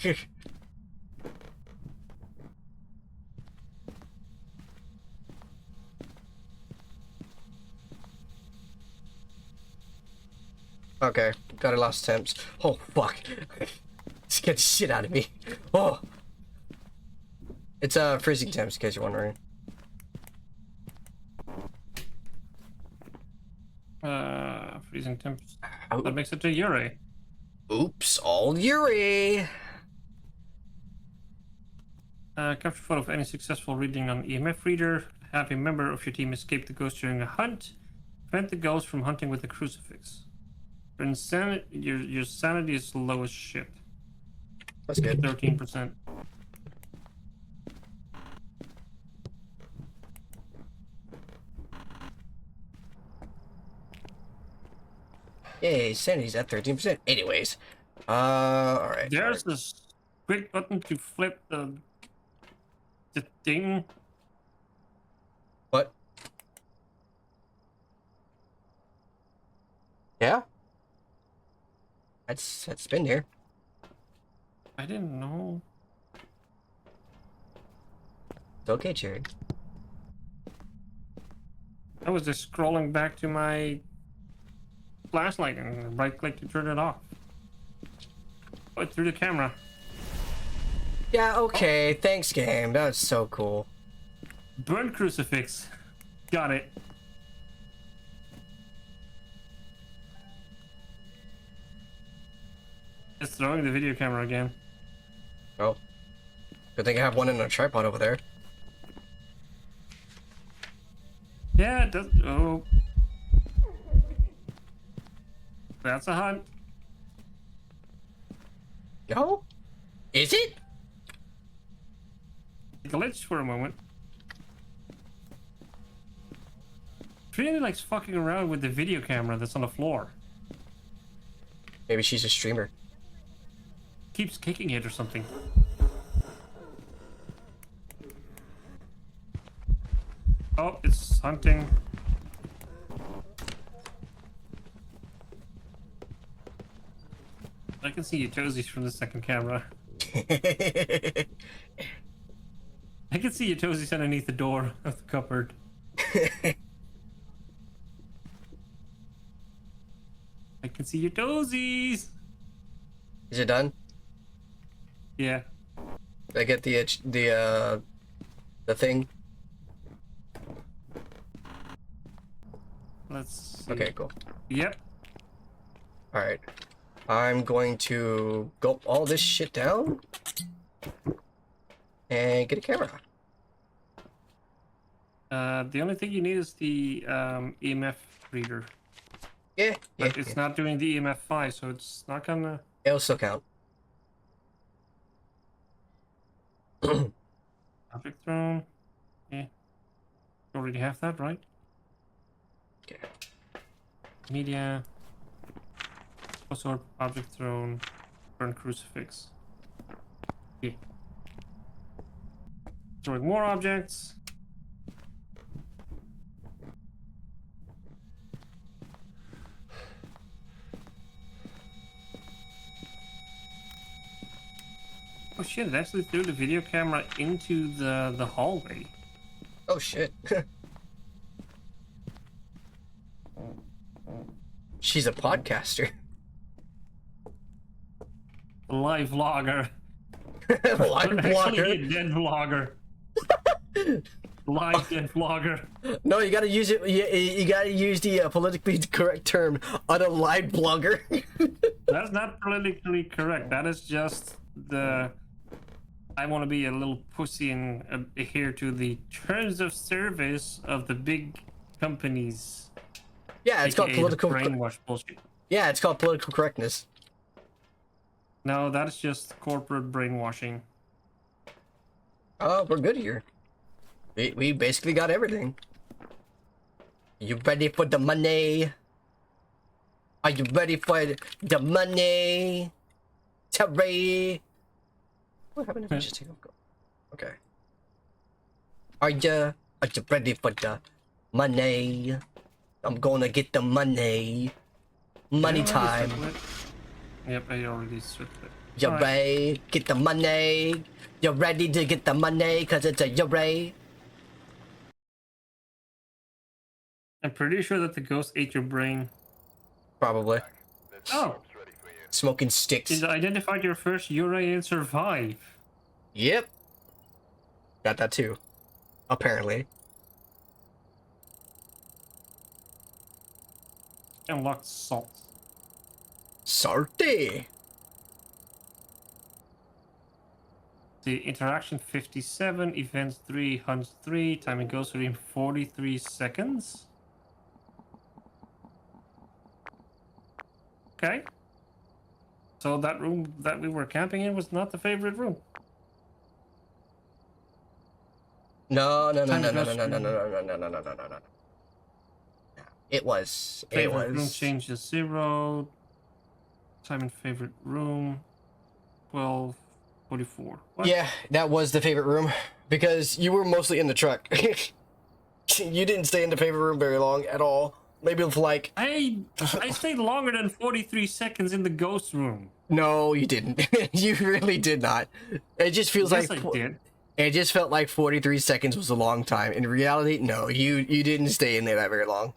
Okay, got a lost temps. Oh fuck. scared the shit out of me. Oh. It's freezing temps, in case you're wondering. Freezing temps. Oh. That makes it to Yuri. Oops, all Yuri. Capture photo of any successful reading on EMF reader. Have a member of your team escape the ghost during a hunt. Prevent the ghost from hunting with a crucifix. Your sanity is low as shit. That's good. 13%. Yay, sanity's at 13%. Anyways. Alright. There's this quick button to flip the thing. What? Yeah? That's been here. I didn't know. It's okay, Cherry. I was just scrolling back to my flashlight and right click to turn it off. Oh, through the camera. Yeah, okay. Thanks, game. That was so cool. Burn crucifix. Got it. It's throwing the video camera again. Oh. Good thing I have one in a tripod over there. Yeah, it does. Oh. That's a hunt. Yo? Is it? Glitched for a moment. Trinity likes fucking around with the video camera that's on the floor. Maybe she's a streamer. Keeps kicking it or something. Oh, it's hunting. I can see your toesies from the second camera. I can see your toesies underneath the door of the cupboard. I can see your toesies. Is it done? Yeah. Did I get the thing? Let's see. Okay, cool. Yep. Alright. I'm going to gulp all this shit down and get a camera. The only thing you need is the EMF reader. Yeah, But it's not doing the EMF 5, so it's not gonna... It'll still count. Object thrown. Yeah. You already have that, right? Okay. Media. Orb, object thrown. Burn crucifix. Okay. Throwing more objects. Oh shit, it actually threw the video camera into the hallway. Oh shit. She's a podcaster. A live vlogger. Live Actually, a blogger. dead vlogger. Live dead vlogger. No, you gotta use it. You gotta use the politically correct term. Unalive blogger. That's not politically correct. That is just the... I want to be a little pussy and adhere to the terms of service of the big companies. Yeah, it's called AKA the political. brainwash bullshit. Yeah, it's called political correctness. No, that is just corporate brainwashing. Oh, we're good here. We basically got everything. You ready for the money? Are you ready for the money? Terry. What happened if I just take off? Okay. Are you ready for the money? I'm gonna get the money. Money Did I already time. circle it? Yep, I already switched it. You Alright. ready? Get the money. You're ready to get the money cause it's a you ready. I'm pretty sure that the ghost ate your brain. Probably. Oh, smoking sticks. It identified your first Uri and survive. Yep. Got that too. Apparently. Unlocked salt. Salty. The interaction 57, events 3, hunts 3, time it goes within 43 seconds. Okay. So that room that we were camping in was not the favorite room. No. Time it goes through. No. It was. Favorite room changed to 0. Time in favorite room 12:44. What? Yeah, that was the favorite room because you were mostly in the truck. You didn't stay in the favorite room very long at all. Maybe for like I stayed longer than 43 seconds in the ghost room. no, you didn't. You really did not. It just feels Yes, like I did. it just felt like 43 seconds was a long time. In reality, no, you didn't stay in there that very long.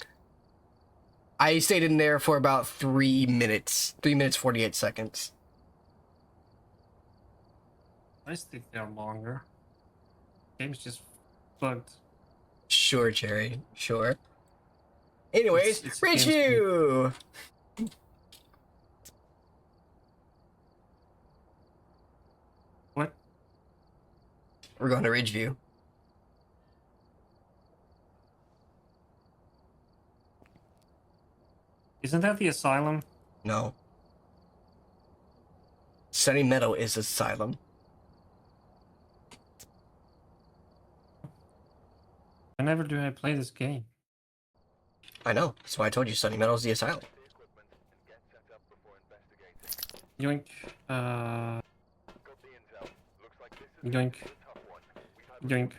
I stayed in there for about 3 minutes. 3 minutes 48 seconds. I stayed there longer. Game's just bugged. Sure, Jerry. Sure. Anyways, It's review. What? We're going to Ridgeview. Isn't that the asylum? No. Sunny Meadow is asylum. Whenever do I play this game? I know. That's why I told you Sunny Meadow's the asylum. Yoink. Yoink. Yoink.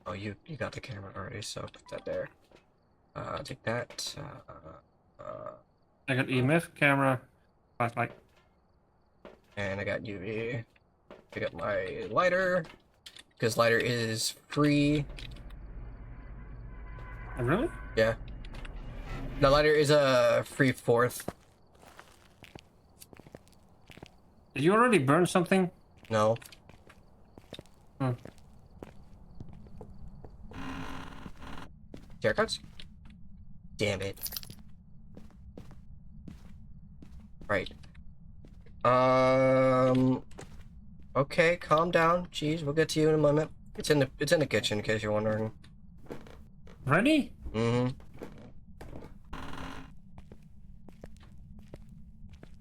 Oh, you got the camera already, so put that there. Take that. I got EMF, camera, flashlight. And I got UV. I got my lighter, because lighter is free. Oh, really? Yeah. The lighter is a free fourth. Did you already burn something? No. Hmm. Haircuts? Damn it. Right. Okay, calm down. Jeez, we'll get to you in a moment. It's in the kitchen in case you're wondering. Ready? Mm-hmm.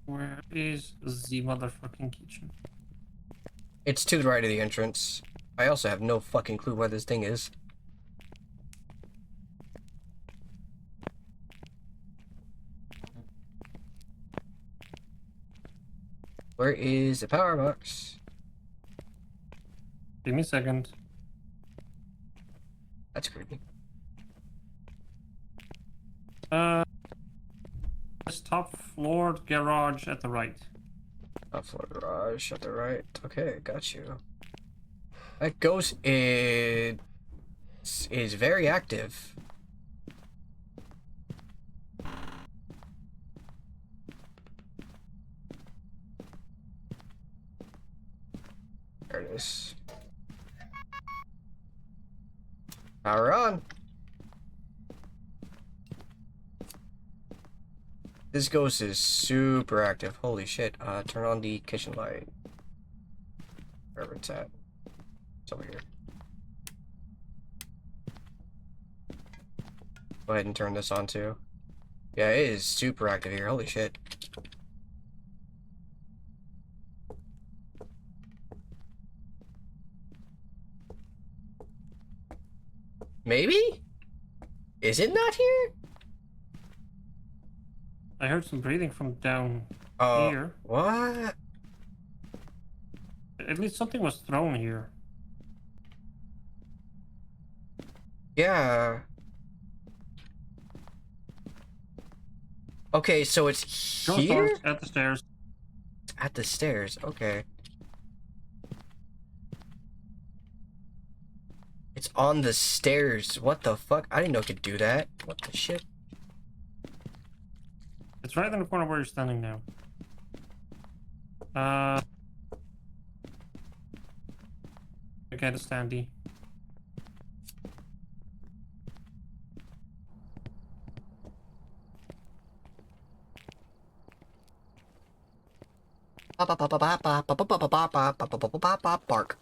Where is the motherfucking kitchen? It's to the right of the entrance. I also have no fucking clue where this thing is. Where is the power box? Give me a second. That's creepy. This top floor garage at the right. Top floor garage at the right. Okay, got you. That ghost is very active. There it is. Power on. This ghost is super active. Holy shit. Turn on the kitchen light. Wherever it's at. It's over here. Go ahead and turn this on too. Yeah, it is super active here. Holy shit. Maybe? Is it not here? I heard some breathing from down Oh, here. what? At least something was thrown here. Yeah. Okay, so it's Ghost here? arms at the stairs. At the stairs, okay. It's on the stairs. What the fuck? I didn't know it could do that. What the shit? It's right in the corner where you're standing now. Okay, the standee. Bark.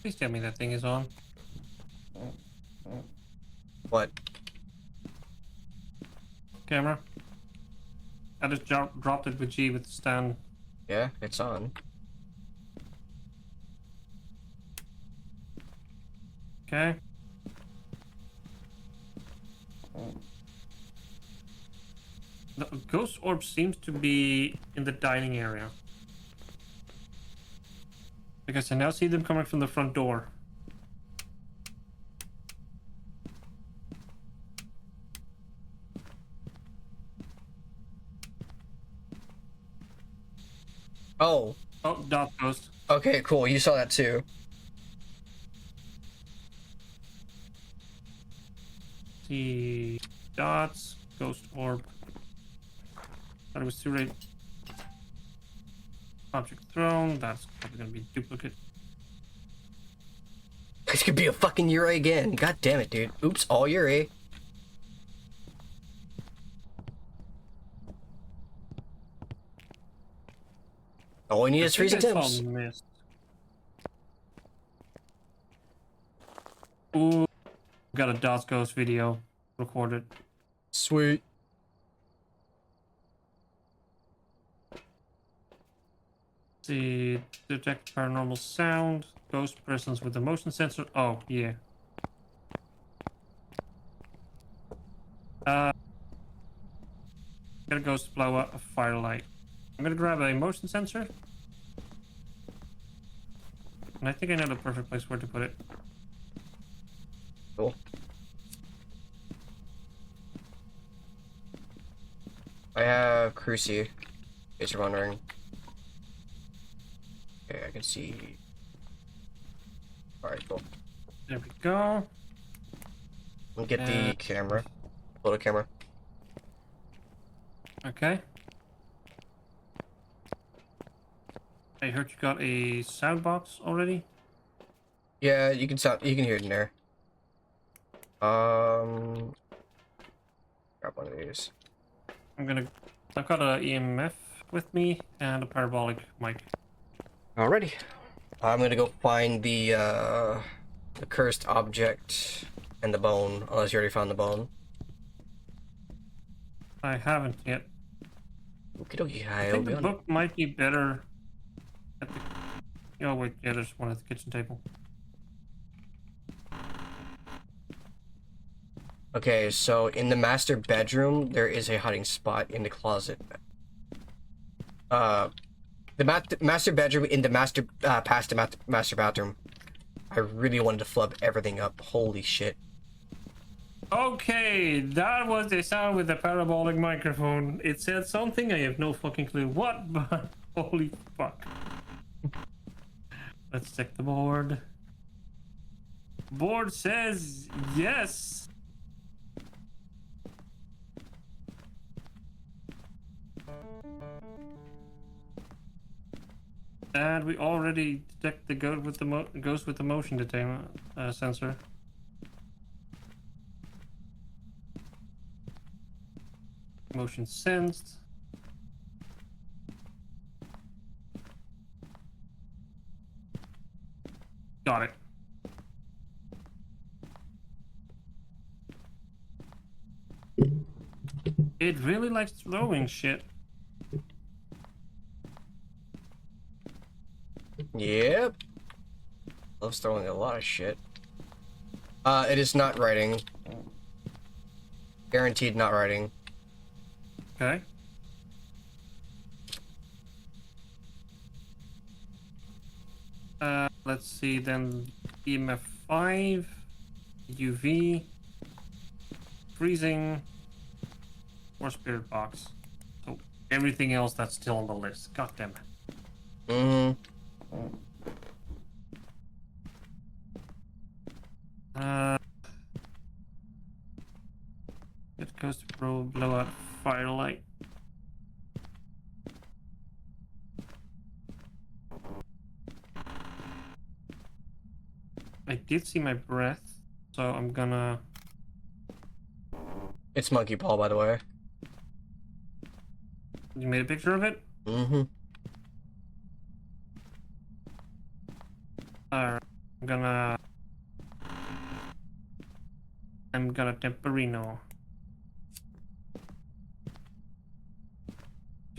Please tell me that thing is on. What? Camera. I just dropped it with G with the stand. Yeah, it's on. Okay. The ghost orb seems to be in the dining area. Because I now see them coming from the front door. Oh, Oh, dot ghost. okay, cool. You saw that too. See dots, ghost orb. Thought it was too late. Object thrown. That's probably gonna be duplicate. This could be a fucking Yurei again. God damn it, dude. Oops, all Yurei. All we need is freezing temps. Mist. Ooh, got a dots ghost video recorded. Sweet. See, detect paranormal sound, ghost presence with the motion sensor. Oh, yeah. Got a ghost blow up a firelight. I'm gonna grab a motion sensor. And I think I know the perfect place where to put it. Cool. I have Cruci, in case you're wondering. Okay, I can see. Alright, cool. There we go. We'll get the camera. Photo camera. Okay. I heard you got a sound box already. Yeah, you can hear it in there. Grab one of these. I've got a EMF with me and a parabolic mic. Alrighty. I'm gonna go find the cursed object and the bone, unless you already found the bone. I haven't yet. Okie dokie, I I'll think be the on it. book might be better at the... Oh wait, yeah, there's one at the kitchen table. Okay, so in the master bedroom, there is a hiding spot in the closet. The master bedroom in the master bathroom. I really wanted to flub everything up. Holy shit. Okay, that was the sound with the parabolic microphone. It said something, I have no fucking clue what, but holy fuck. Let's check the board. Board says yes. And we already detect the ghost with the motion detector sensor. Motion sensed. Got it. It really likes throwing shit. Yep. Loves throwing a lot of shit. It is not writing. Guaranteed not writing. Okay. Let's see then. EMF 5, UV, freezing, or spirit box. So everything else that's still on the list. God damn it. Mm-hmm. It goes to blow out firelight. I did see my breath, so I'm gonna. It's monkey paw, by the way. You made a picture of it? Mm-hmm. Alright, I'm gonna temporino.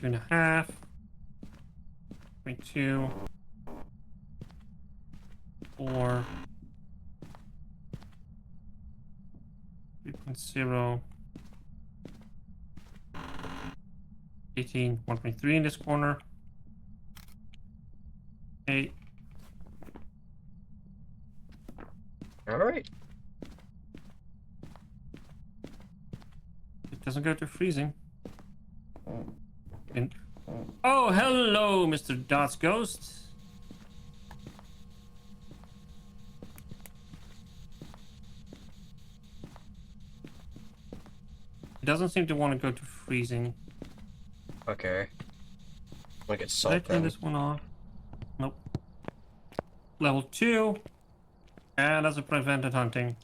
2.5. 0.2. 4. 3.0. 18. 1.3 in this corner. 8. All right. It doesn't go to freezing. And oh, hello, Mr. Dots Ghost. It doesn't seem to want to go to freezing. Okay. Wanna get Did I salt turn then? this one off? Nope. Level 2. And that's a prevented hunting.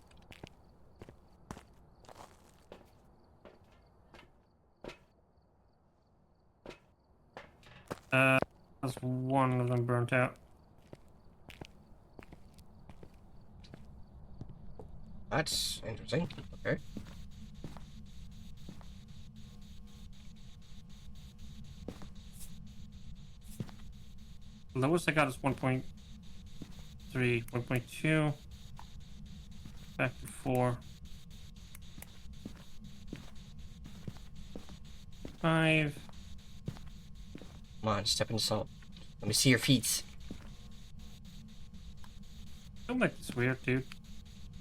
That's one of them burnt out. That's interesting. Okay. Lowest I got is 1.3, 1.2. Back to 4. 5. Come on, step in salt. Let me see your feet. Don't make this weird, dude.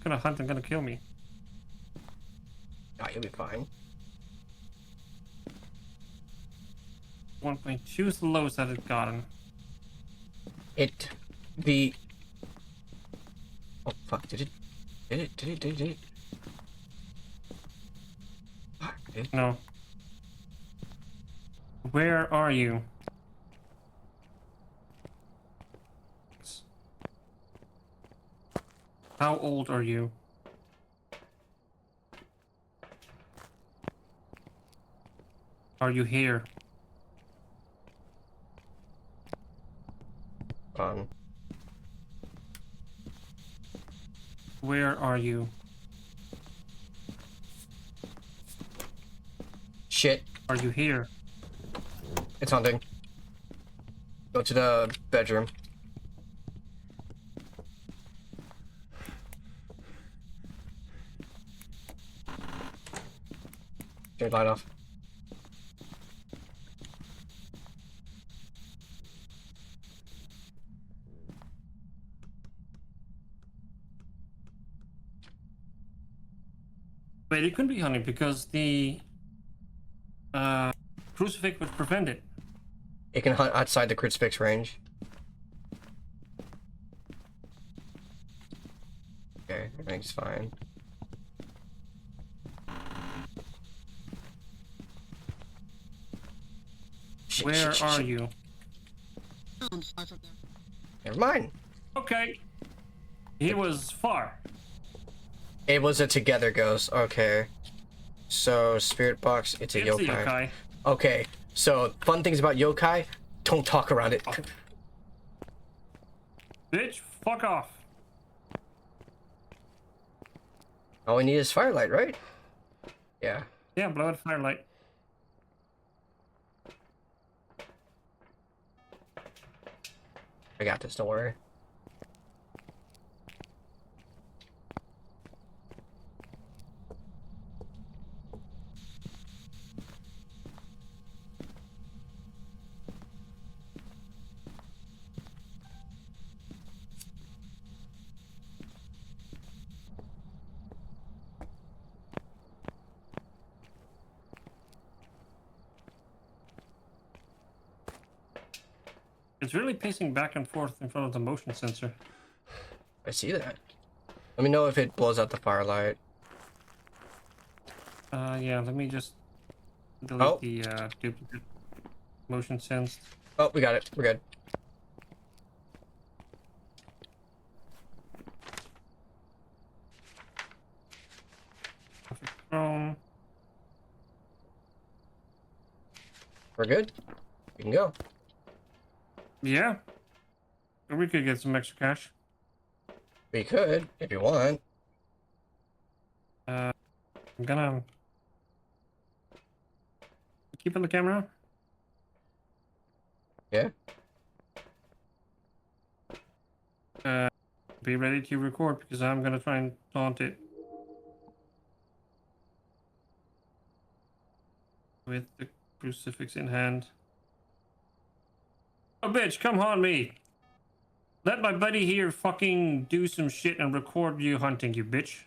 Gonna hunt and gonna kill me. Ah, you'll be fine. 1.2 is the lowest that it's gotten. Oh fuck! Did it? Did it? Fuck, dude. No. Where are you? How old are you? Are you here? Where are you? Shit! Are you here? It's hunting. Go to the bedroom. Turn light off. Wait, it couldn't be hunting because the crucifix would prevent it. It can hunt outside the crucifix range. Okay, everything's fine. Shit, Where shit, are shit. you? Never mind. Okay. He was far. It was a together ghost. Okay. So, spirit box, it's a It's a yokai. yokai. Okay. So, fun things about yokai, don't talk around it. Bitch, fuck off. All we need is firelight, right? Yeah. Yeah, blow out firelight. I got this, don't worry. It's really pacing back and forth in front of the motion sensor. I see that. Let me know if it blows out the firelight. Yeah, let me just delete Oh. the duplicate motion sensed. Oh, we got it. We're good. Chrome. We're good. We can go. Yeah. Or we could get some extra cash. We could, if you want. I'm gonna keep on the camera. Yeah. Be ready to record because I'm gonna try and taunt it with the crucifix in hand. Oh, bitch, come on me. Let my buddy here fucking do some shit and record you hunting, you bitch.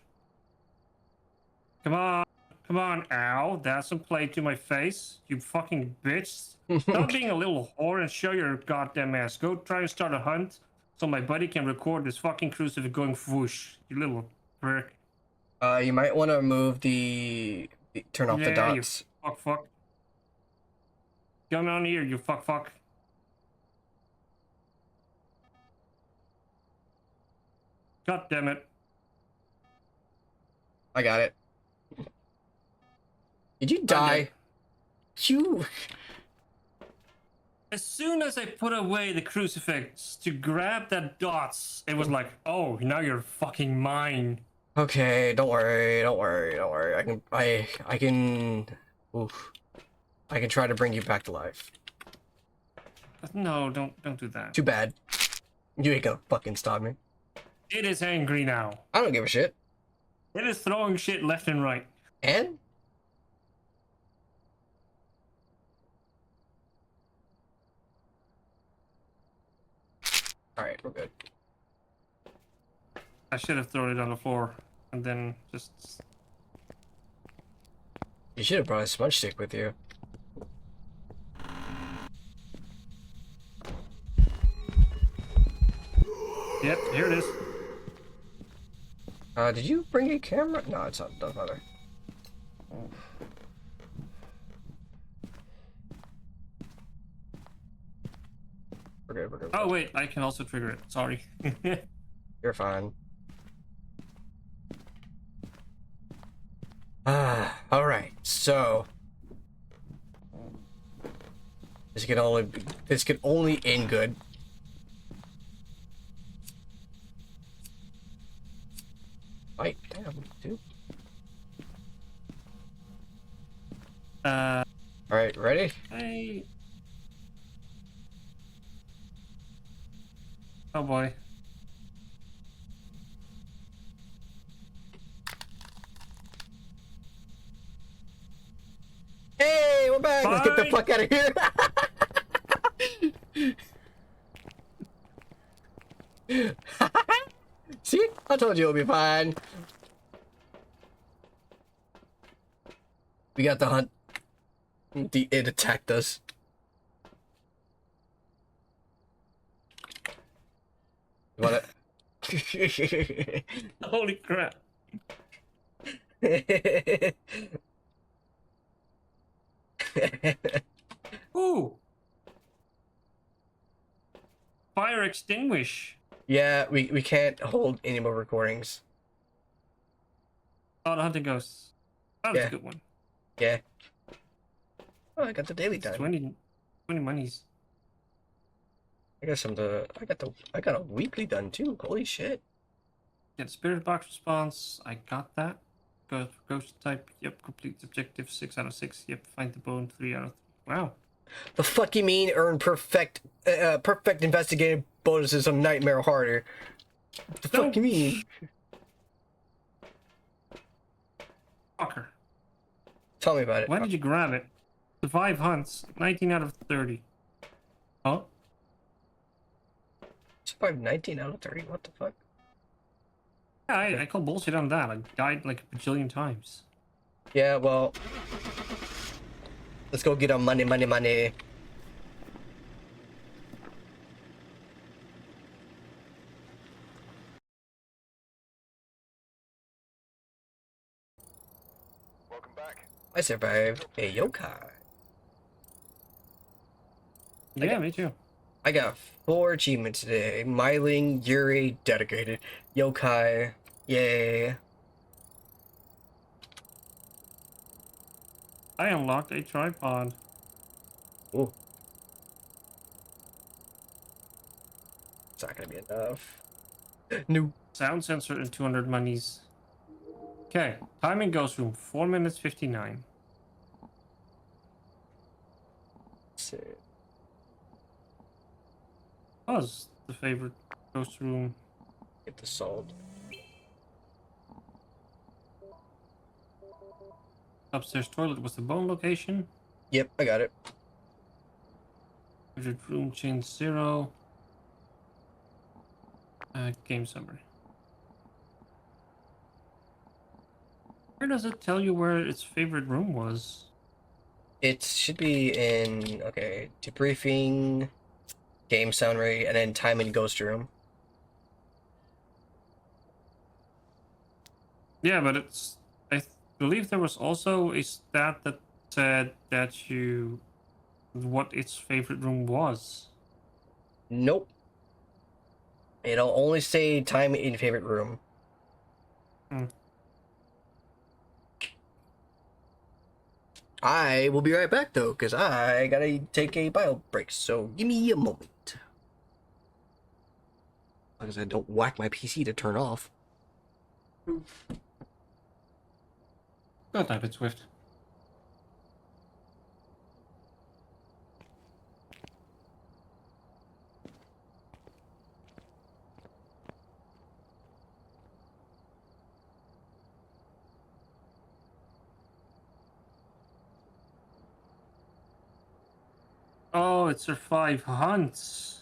Come on. Come on, ow. That's some play to my face, you fucking bitch. Stop being a little whore and show your goddamn ass. Go try and start a hunt so my buddy can record this fucking crucifix going whoosh, you little prick. You might want to remove turn off the Yeah, dots. you fuck. Come on here, you fuck. God damn it. I got it. Did you die? You. As soon as I put away the crucifix to grab that dots, it was like, oh, now you're fucking mine. Okay, don't worry, don't worry, don't worry. I can. Oof. I can try to bring you back to life. But no, don't do that. Too bad. You ain't gonna fucking stop me. It is angry now. I don't give a shit. It is throwing shit left and right. And? Alright, we're good. I should have thrown it on the floor and then just. You should have brought a smudge stick with you. Yep, here it is. Did you bring a camera? No, it's not. Doesn't matter. We're good, we're good. Oh wait, I can also trigger it. Sorry. You're fine. Alright, so this could only end good. Right, damn, dude. Alright, ready? Hey. Oh boy. Hey, we're back! Let's get the Bye. fuck out of here! See? I told you it'll be fine. We got the hunt. It attacked us. You want it? Holy crap. Ooh. Fire extinguish. Yeah, we can't hold any more recordings. Oh, the hunting ghosts. That was Yeah. a good one. Yeah. Oh, I got the daily It's done. 20 monies. I got a weekly done too. Holy shit. Get spirit box response. I got that. Ghost type. Yep. Complete objective. 6 out of 6. Yep. Find the bone. 3 out of 3. Wow. The fuck you mean earn perfect investigative bonuses on Nightmare Harder? The fuck you mean? Fucker. Tell me about it. Why did you grab it? Survive hunts. 19 out of 30. Huh? Survived 19 out of 30. What the fuck? Yeah, I call bullshit on that. I died like a bajillion times. Yeah, well, let's go get our money. Welcome back. I survived a yokai. Yeah, me too. I got 4 achievements today. Myling, Yuri, dedicated. Yokai. Yay. I unlocked a tripod. Ooh. It's not gonna be enough. No. Sound sensor and 200 monies. Okay, timing goes room 4 minutes 59. Was the favorite ghost room? Get the salt. Upstairs toilet was the bone location. Yep, I got it. Favorite room change 0. Game summary. Where does it tell you where its favorite room was? It should be in, okay, debriefing, game summary, and then time in ghost room. Yeah, but it's. Believe there was also a stat that said that you. What its favorite room was. Nope. It'll only say time in favorite room. Hmm. I will be right back though, because I gotta take a bio break, so give me a moment. Because I don't whack my PC to turn off. Go type it, Swift. Oh, it survived hunts.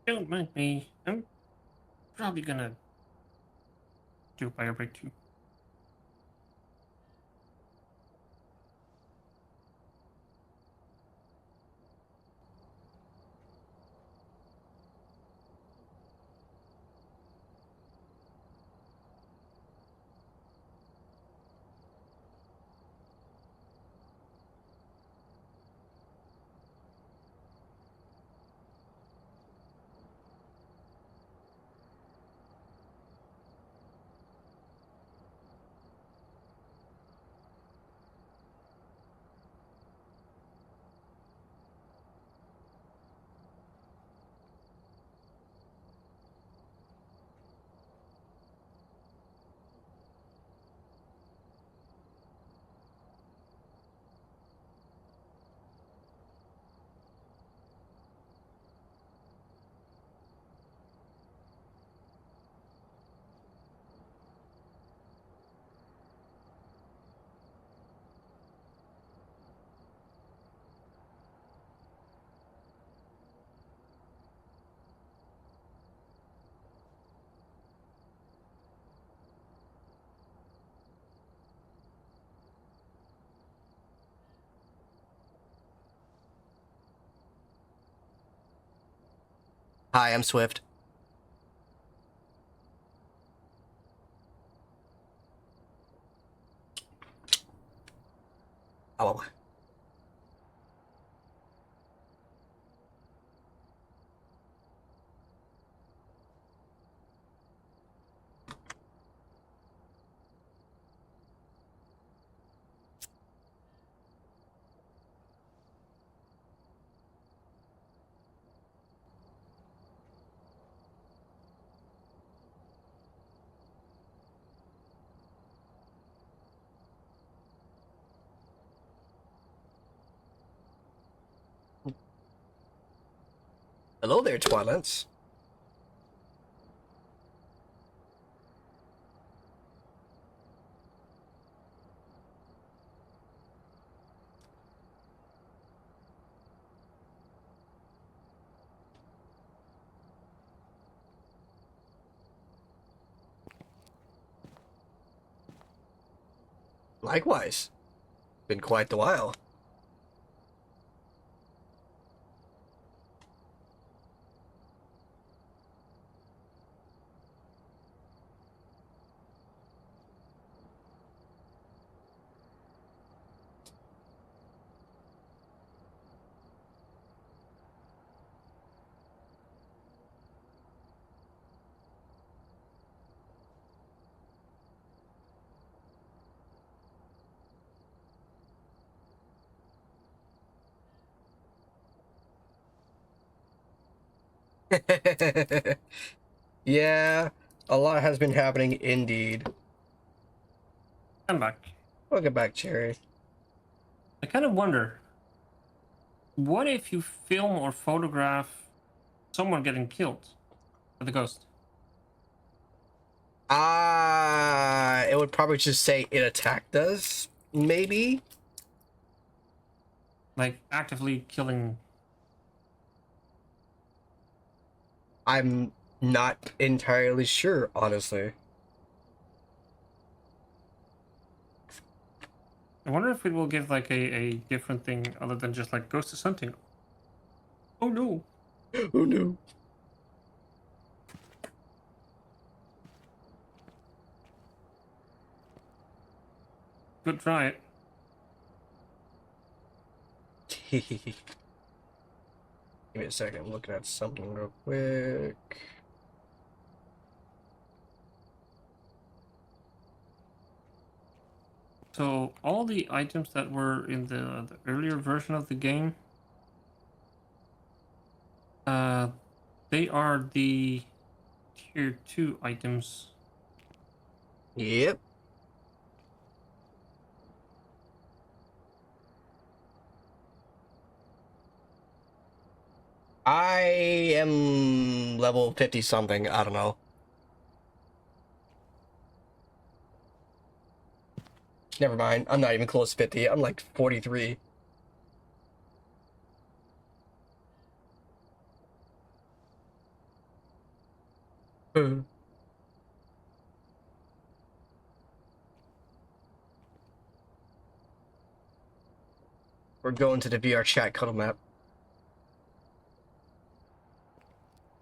Don't mind me. I'm probably gonna do a bio break too. Hi, I'm Swift. Oh. Hello there, Twilance. Likewise. Been quite the while. Yeah, a lot has been happening indeed. I'm back. Welcome back, Cherry. I kind of wonder, what if you film or photograph someone getting killed by the ghost? It would probably just say it attacked us, maybe? Like, actively killing. I'm not entirely sure, honestly. I wonder if it will give like a different thing other than just like ghost is hunting. Oh no. Oh no. Good try it. Give me a second, I'm looking at something real quick. So all the items that were in the earlier version of the game, they are the tier 2 items. Yep. I am level 50 something, I don't know. Never mind, I'm not even close to 50, I'm like 43. We're going to the VR chat cuddle map.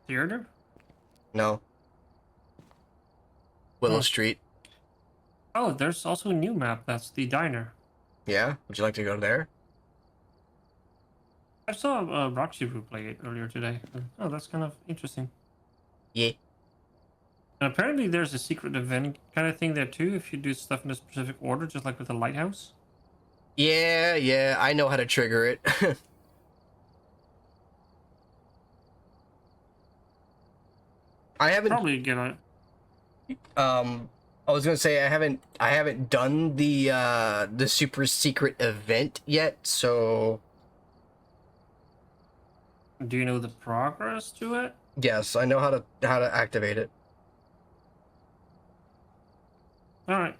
Theater? No. Willow Hmm. Street. Oh, there's also a new map. That's the diner. Yeah? Would you like to go there? I saw Roxy Brew play it earlier today. Oh, that's kind of interesting. Yeah. And apparently there's a secret event kind of thing there too, if you do stuff in a specific order, just like with the lighthouse. Yeah, I know how to trigger it. I haven't Probably get on it. I was gonna say I haven't done the super secret event yet, so Do you know the progress to it? yes, I know how to activate it. Alright.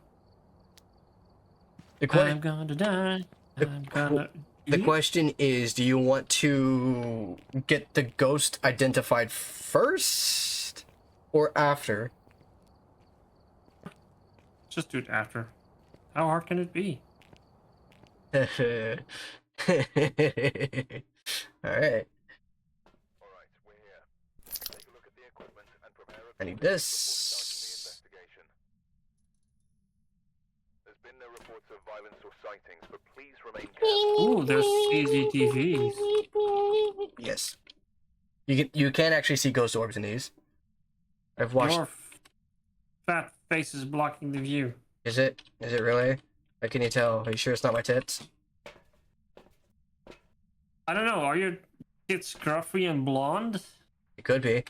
The I'm question gonna die. I'm gonna... the question is, do you want to get the ghost identified first or after? Just do it after. How hard can it be? All right. All right, we're here. Take a look at the equipment and prepare a I need close this. report starting the investigation. There's been no reports of violence or sightings, but please remain careful. Ooh, there's CCTVs. Yes. You can actually see ghost orbs in these. I've watched. Your fat face is blocking the view. Is it? Is it really? How can you tell? Are you sure it's not my tits? I don't know, are your tits scruffy and blonde? It could be.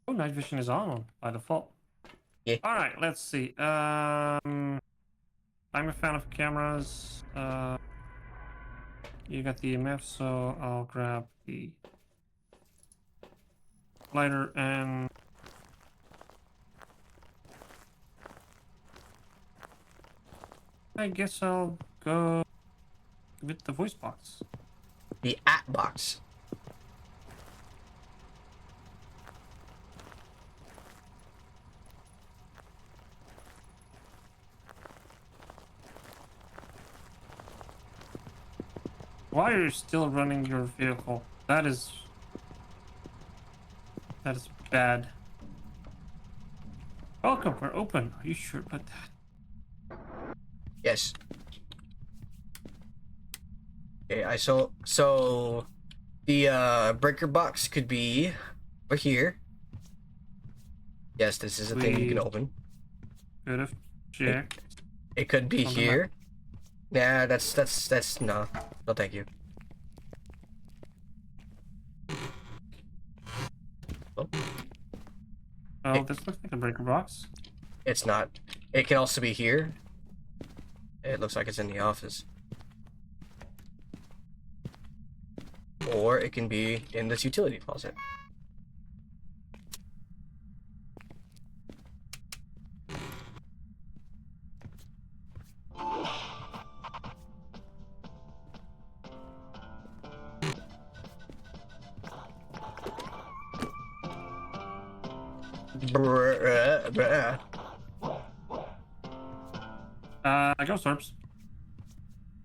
Oh, night vision is on by default. Yeah. Alright, let's see. I'm a fan of cameras. You got the EMF, so I'll grab the lighter and I guess I'll go with the voice box. The at box. Why are you still running your vehicle? That is bad. Welcome, we're open. Are you sure about that? Yes. Okay, so the breaker box could be over here. Yes, this is a thing you can open. Could have checked. It could be On the here. Nah, that's no. No thank you. Oh, Oh, this looks like a breaker box. it's not. It can also be here. It looks like it's in the office. Or it can be in this utility closet. Bruh. Ghost orbs.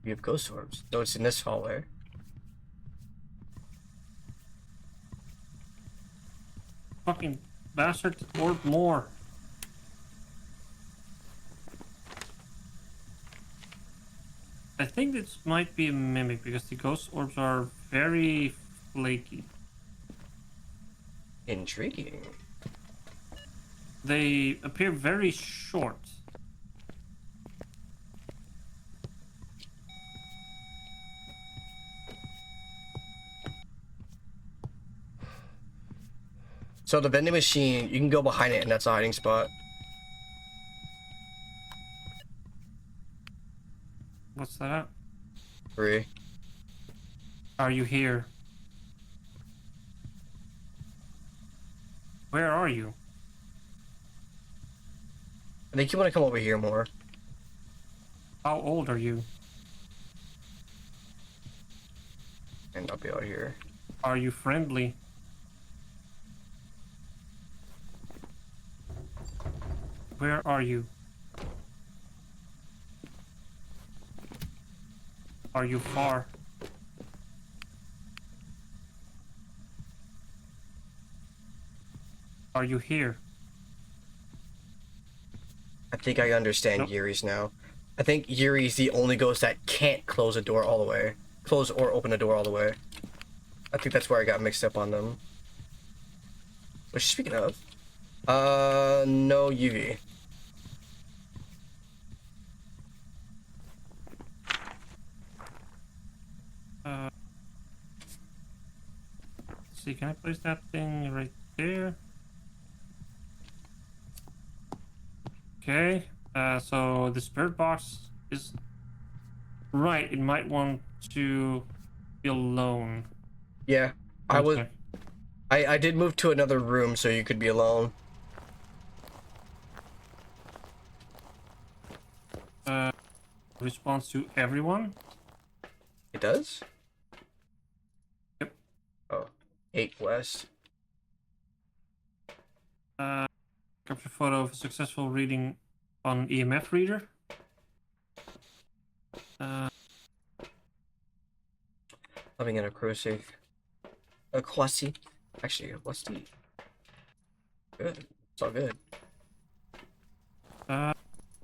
You have ghost orbs. So it's in this hallway. Fucking bastard orb more. I think this might be a mimic because the ghost orbs are very flaky. Intriguing. They appear very short. So the vending machine, you can go behind it and that's a hiding spot. What's that? 3. Are you here? Where are you? I think you want to come over here more. How old are you? And I'll be out here. Are you friendly? Where are you? Are you far? Are you here? I think I understand Nope. Yuri's now. I think Yuri's the only ghost that can't close a door all the way. Close or open a door all the way. I think that's where I got mixed up on them. Which, speaking of, no UV. Let's see, can I place that thing right there? Okay, so the spirit box is right. It might want to be alone. Yeah, I was. Okay. I did move to another room so you could be alone. Response to everyone. It does? Yep. Oh, 8 west. Capture photo of a successful reading on EMF reader. Living in a Quasi. A Quasi. Actually, what's the... Good. It's all good.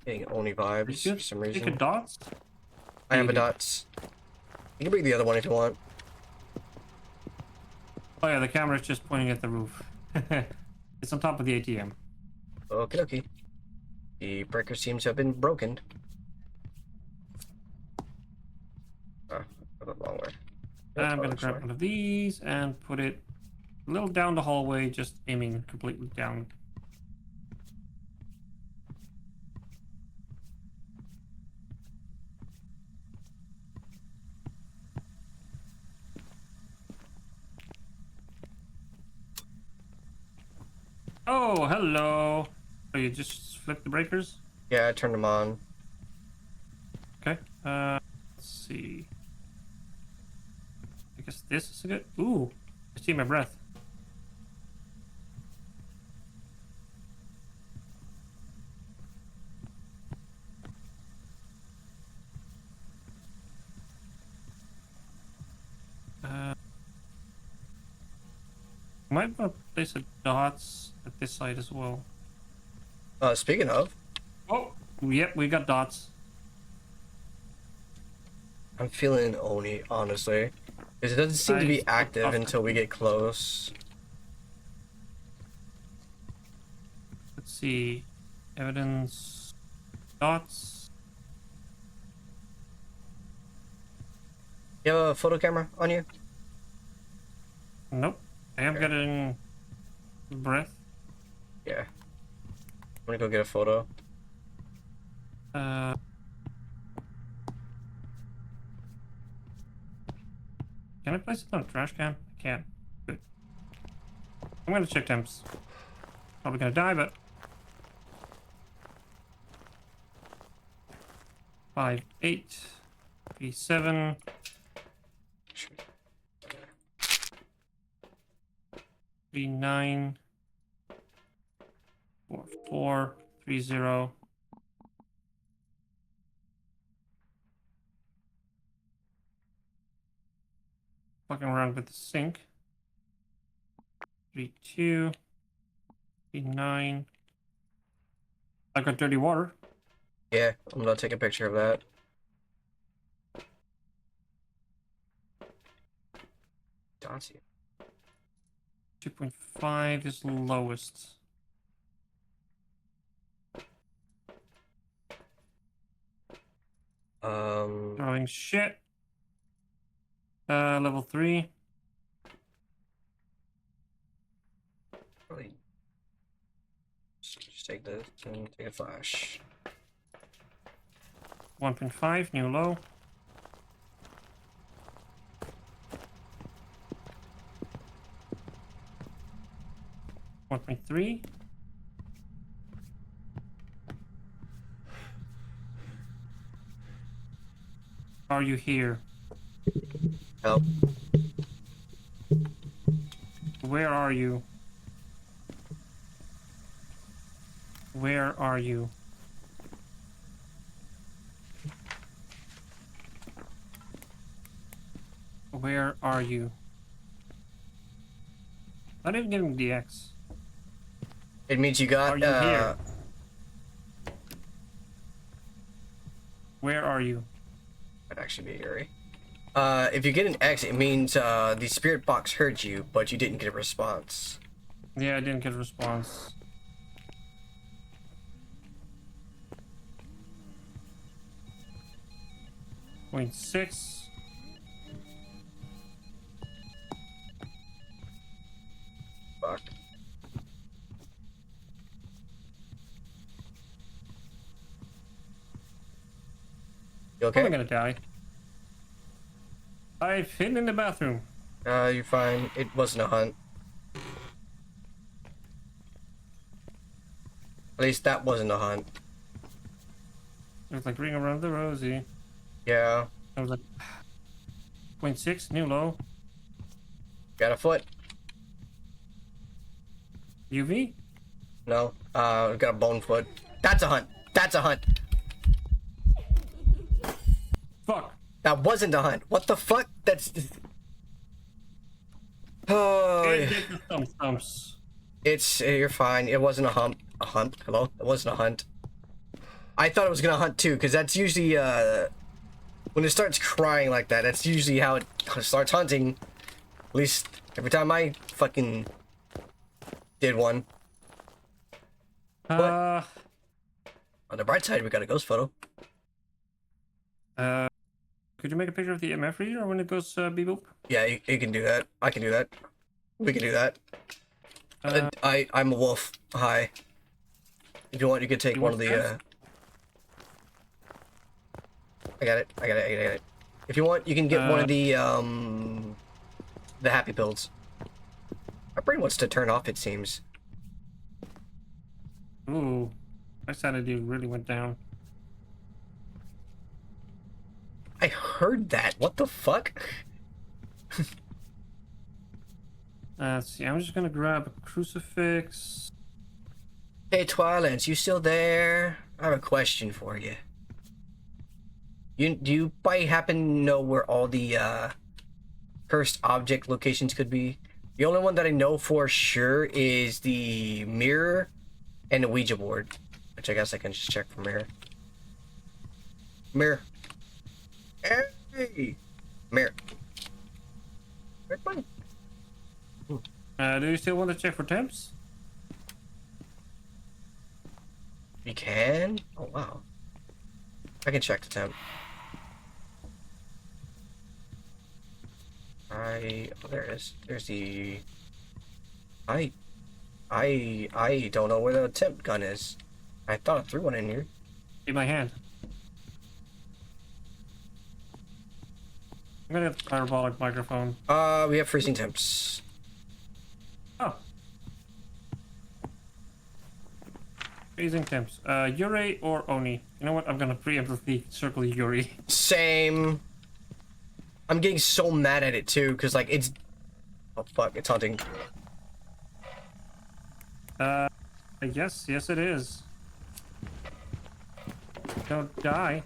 Getting only vibes You for some take a reason. dots. I have a you do. dots. You can bring the other one if you want. Oh yeah, the camera's just pointing at the roof. It's on top of the ATM. Okie dokie. The breaker seems to have been broken. Oh, I went the wrong way. I'm Oh, gonna grab sorry. one of these and put it a little down the hallway, just aiming completely down. Oh, hello. Oh, you just flipped the breakers? Yeah, I turned them on. Okay. Let's see. I guess this is a good. Ooh, I see my breath. Might want to place a dots at this side as well. Speaking of, Oh, yep, we got dots. I'm feeling Oni, honestly. Because it doesn't seem to be active until we get close. Let's see. Evidence. Dots. You have a photo camera on you? Nope. I am getting breath. Yeah. I'm gonna go get a photo. Can I place it on a trash can? I can. Good. I'm gonna check temps. Probably gonna die, but 5, 8, 3, 7. 3, 9. 4, 4, 3, 0. Fucking around with the sink. 3, 2. 3, 9. I got dirty water. Yeah, I'm gonna take a picture of that. Dancy. 2.5 is lowest. Throwing shit. Level 3. Really. Just take this and take a flash. 1.5, new low. One point three. Are you here? Help. Where are you? Where are you? Where are you? Not even getting DX. It means you got, Are you here? Where are you? Might actually be Yuri. If you get an X, it means the spirit box heard you, but you didn't get a response. Yeah, I didn't get a response. Point 6. Fuck. You okay? I'm gonna die. I've hidden in the bathroom. You're fine. It wasn't a hunt. At least that wasn't a hunt. It was like ring around the rosy. Yeah. I was like, 0.6, new low. Got a foot? UV? No. Got a bone foot. That's a hunt. That's a hunt. Fuck. That wasn't a hunt. What the fuck? That's. Oh. Hey, get the thumps. It's. You're fine. It wasn't a hump. A hunt? Hello? It wasn't a hunt. I thought it was gonna hunt too, because that's usually, when it starts crying like that, that's usually how it starts hunting. At least every time I fucking did one. On the bright side, we got a ghost photo. Could you make a picture of the MF reader when it goes beep boop? Yeah, you can do that. I can do that. We can do that. I'm a wolf. Hi. If you want, you could take one of the. I got it. If you want, you can get one of the happy pills. My brain wants to turn off. It seems. Ooh, my sanity really went down. I heard that. What the fuck? Let's see. I'm just gonna grab a crucifix. Hey, Twilance, you still there? I have a question for you. Do you by happen know where all the cursed object locations could be? The only one that I know for sure is the mirror and the Ouija board, which I guess I can just check from here. Mirror. Hey! Mirror. Right button. Do you still want to check for temps? You can? Oh, wow. I can check the temp. Oh, there it is. There's the... I don't know where the temp gun is. I thought I threw one in here. In my hand. I'm gonna get parabolic microphone. We have freezing temps. Oh. Freezing temps. Yuri or Oni? You know what? I'm gonna preemptively circle Yuri. Same. I'm getting so mad at it too, because like it's... Oh fuck, it's hunting. Yes it is. Don't die.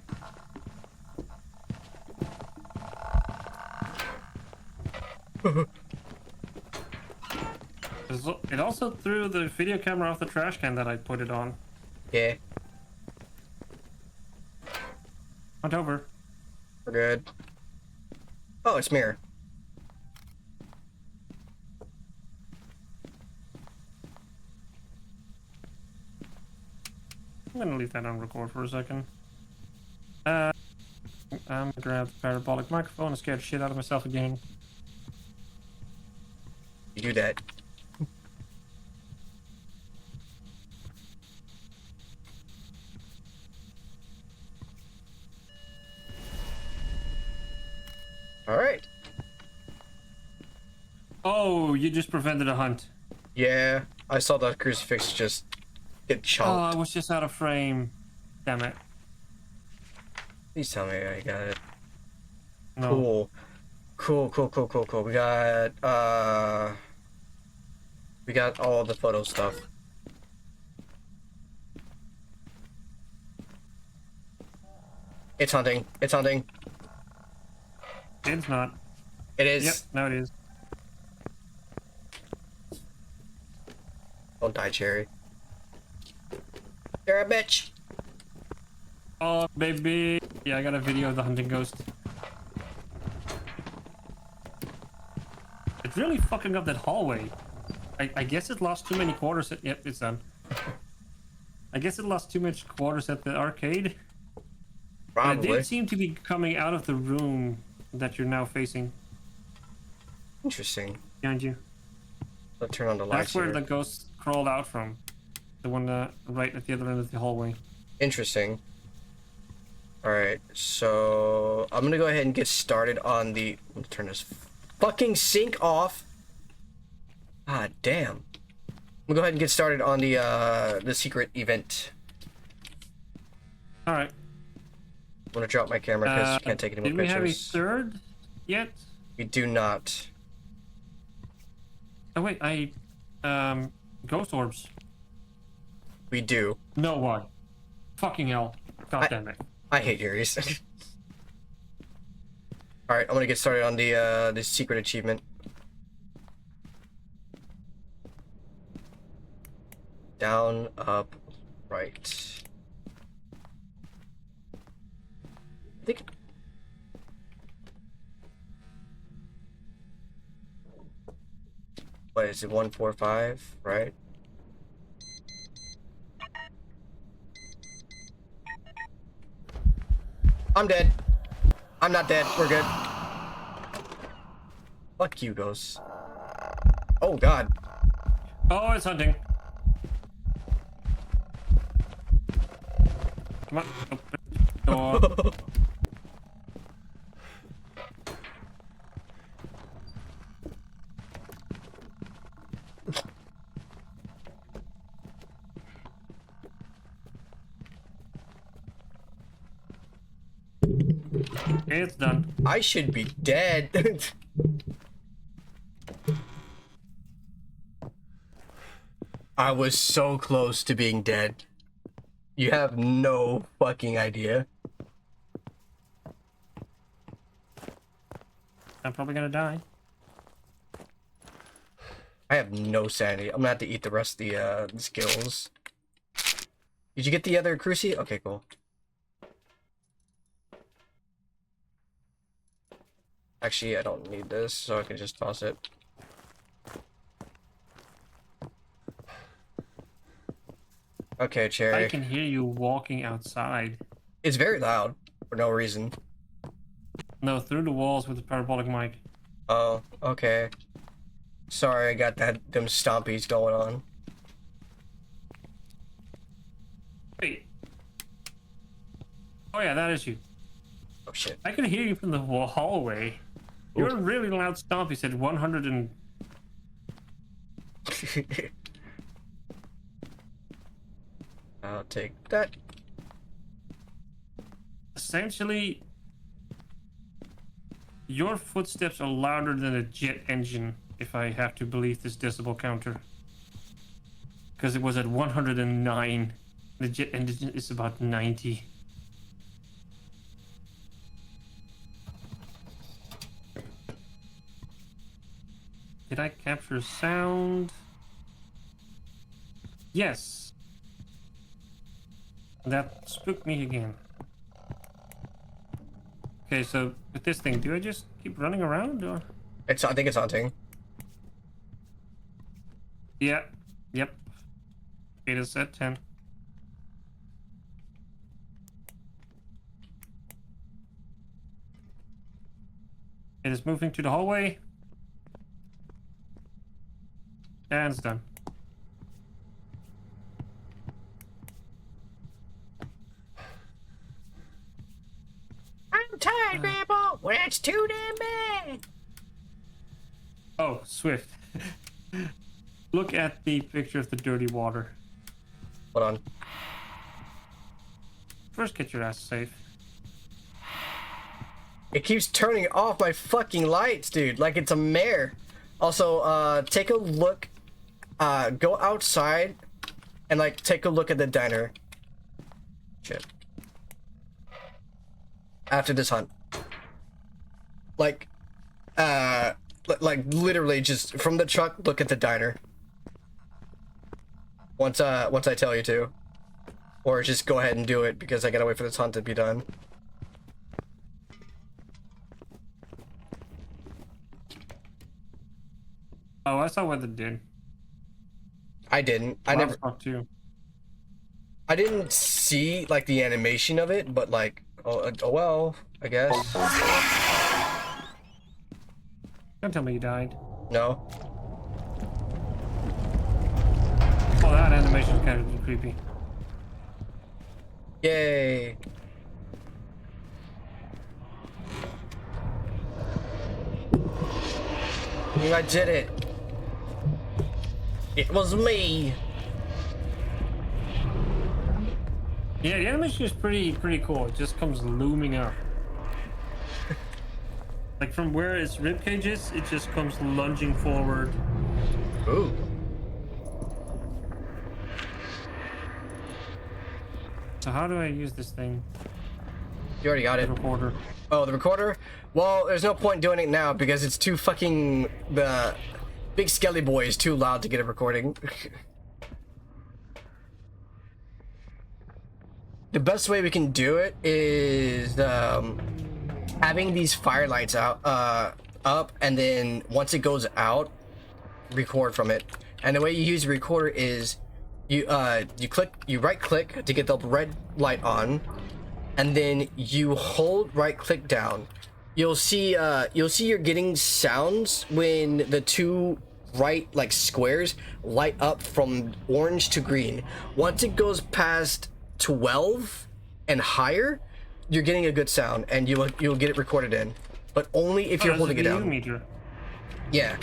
It also threw the video camera off the trash can that I put it on. Yeah, Hunt over. we're good. Oh, it's mirror. I'm gonna leave that on record for a second. I'm gonna grab the parabolic microphone and scare the shit out of myself again. You do that. Alright. Oh, you just prevented a hunt. Yeah, I saw that crucifix just get Oh, chomped. I was just out of frame. Damn it. Please tell me I got it. No. Cool. We got all the photo stuff. It's hunting. It's hunting. It's not. It is. Yep, now it is. Don't die, Cherry. You're a bitch. Oh, baby. Yeah, I got a video of the hunting ghost. It's really fucking up that hallway. I guess it lost too many quarters at... Yep, it's done. I guess it lost too much quarters at the arcade. But it Probably. did seem to be coming out of the room that you're now facing Interesting. behind you. Let's turn on the lights That's where here. the ghost crawled out from. The one right at the other end of the hallway. Interesting. Alright, so I'm gonna go ahead and get started on the... I'm gonna turn this fucking sink off. Ah, damn. I'm gonna go ahead and get started on the secret event. Alright. I'm gonna drop my camera because you can't take any more Did we have a pictures. third yet? We do not. Oh wait, ghost orbs. We do. No one. Fucking hell. God damn it. I hate Yuri's. Alright, I'm gonna get started on the secret achievement. Down, up, right. I think... What is it, 145, right? I'm dead. I'm not dead. We're good. Fuck you, ghosts. Oh, God. Oh, it's hunting. Come on. Open the door. It's done. I should be dead. I was so close to being dead. You have no fucking idea. I'm probably gonna die. I have no sanity. I'm gonna have to eat the rest of the skills. Did you get the other cruci? Okay, cool. Actually, I don't need this, so I can just toss it. Okay, I Cherry. can hear you walking outside. It's very loud for no reason. No, through the walls with the parabolic mic. Oh, okay. Sorry, I got them stompies going on. Wait. Oh yeah, that is you. Oh shit. I can hear you from the hallway. You're a really loud stomp. You said 100 and... I'll take that. Essentially, your footsteps are louder than a jet engine, if I have to believe this decibel counter. Because it was at 109. The jet engine is about 90. Did I capture sound? Yes. That spooked me again. Okay, so with this thing, do I just keep running around or? I think it's haunting. Yeah. Yep. It is at 10. It is moving to the hallway. And it's done. I'm tired, Grandpa. Well, that's too damn bad. Oh, Swift. Look at the picture of the dirty water. Hold on. First, get your ass safe. It keeps turning off my fucking lights, dude. Like it's a mare. Also, take a look. Go outside and like take a look at the diner. Shit. After this hunt. Like, like literally just from the truck, look at the diner. Once I tell you to. Or just go ahead and do it because I gotta wait for this hunt to be done. Oh, I saw what it did. I didn't. I never. Talked to you. I didn't see like the animation of it, but like, oh well, I guess. Don't tell me you died. No. Oh, that animation is kind of creepy. Yay. I did it. It was me. Yeah, the animation is pretty cool. It just comes looming up. Like from where its ribcage is, it just comes lunging forward. Ooh. So how do I use this thing? You already got The it. recorder. Oh, the recorder? Well, there's no point doing it now because it's too fucking... The big skelly boy is too loud to get it recording. The best way we can do it is having these firelights out up, and then once it goes out, record from it. And the way you use the recorder is you right click to get the red light on, and then you hold right click down. You'll see you're getting sounds when the two right like squares light up from orange to green. Once it goes past 12 and higher, you're getting a good sound, and you'll get it recorded in, but only if you're Oh, holding it there's a down. meter. Yeah.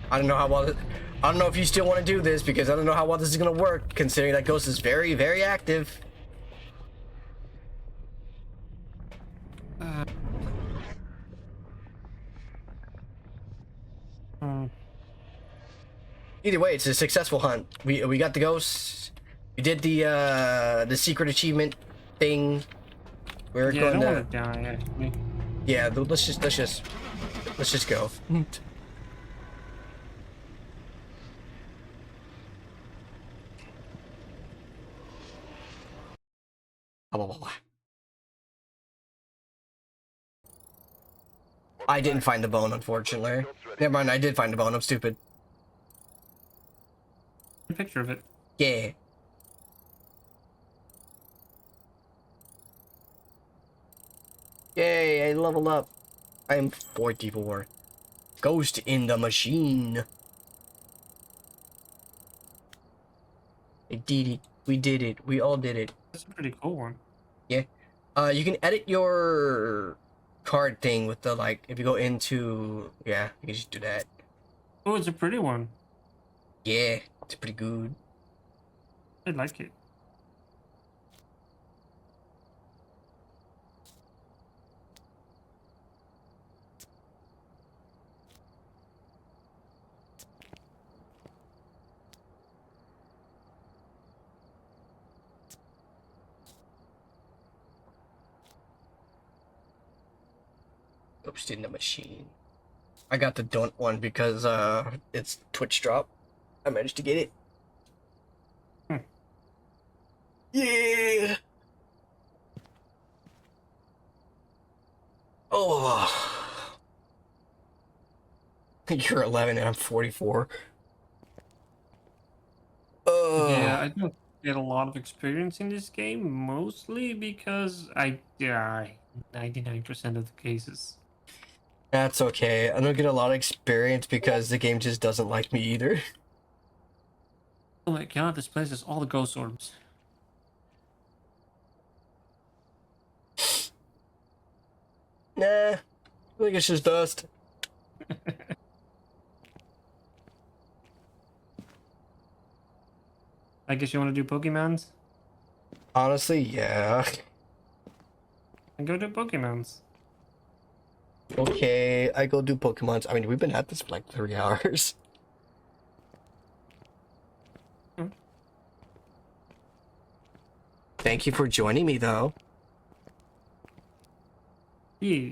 I don't know how well I don't know if you still want to do this because I don't know how well this is gonna work, considering that ghost is very, very active. Hmm. Either way, it's a successful hunt. We got the ghosts. We did the secret achievement thing. We're Yeah, I going don't to want to die actually. yeah. Let's just go. I didn't find the bone, unfortunately. Never mind, I did find the bone. I'm stupid. A picture of it. Yeah. Yay, I leveled up. I am 44. Ghost in the machine. I did it. We did it. We all did it. That's a pretty cool one. Yeah. You can edit your card thing with the, like, if you go into, yeah, you can just do that. Oh, it's a pretty one. Yeah, it's pretty good. I like it. Ghost in the machine. I got the don't one because it's Twitch drop. I managed to get it. Hmm. Yeah. Oh. You're 11 and I'm 44. Yeah, I don't get a lot of experience in this game, mostly because I die 99% of the cases. That's okay. I don't get a lot of experience because the game just doesn't like me either. Oh my god, this place has all the ghost orbs. Nah, I think it's just dust. I guess you want to do Pokemons? Honestly, yeah. And go do Pokemons. Okay, I go do Pokemons. I mean, we've been at this for like 3 hours. Hmm. Thank you for joining me, though. Yeah.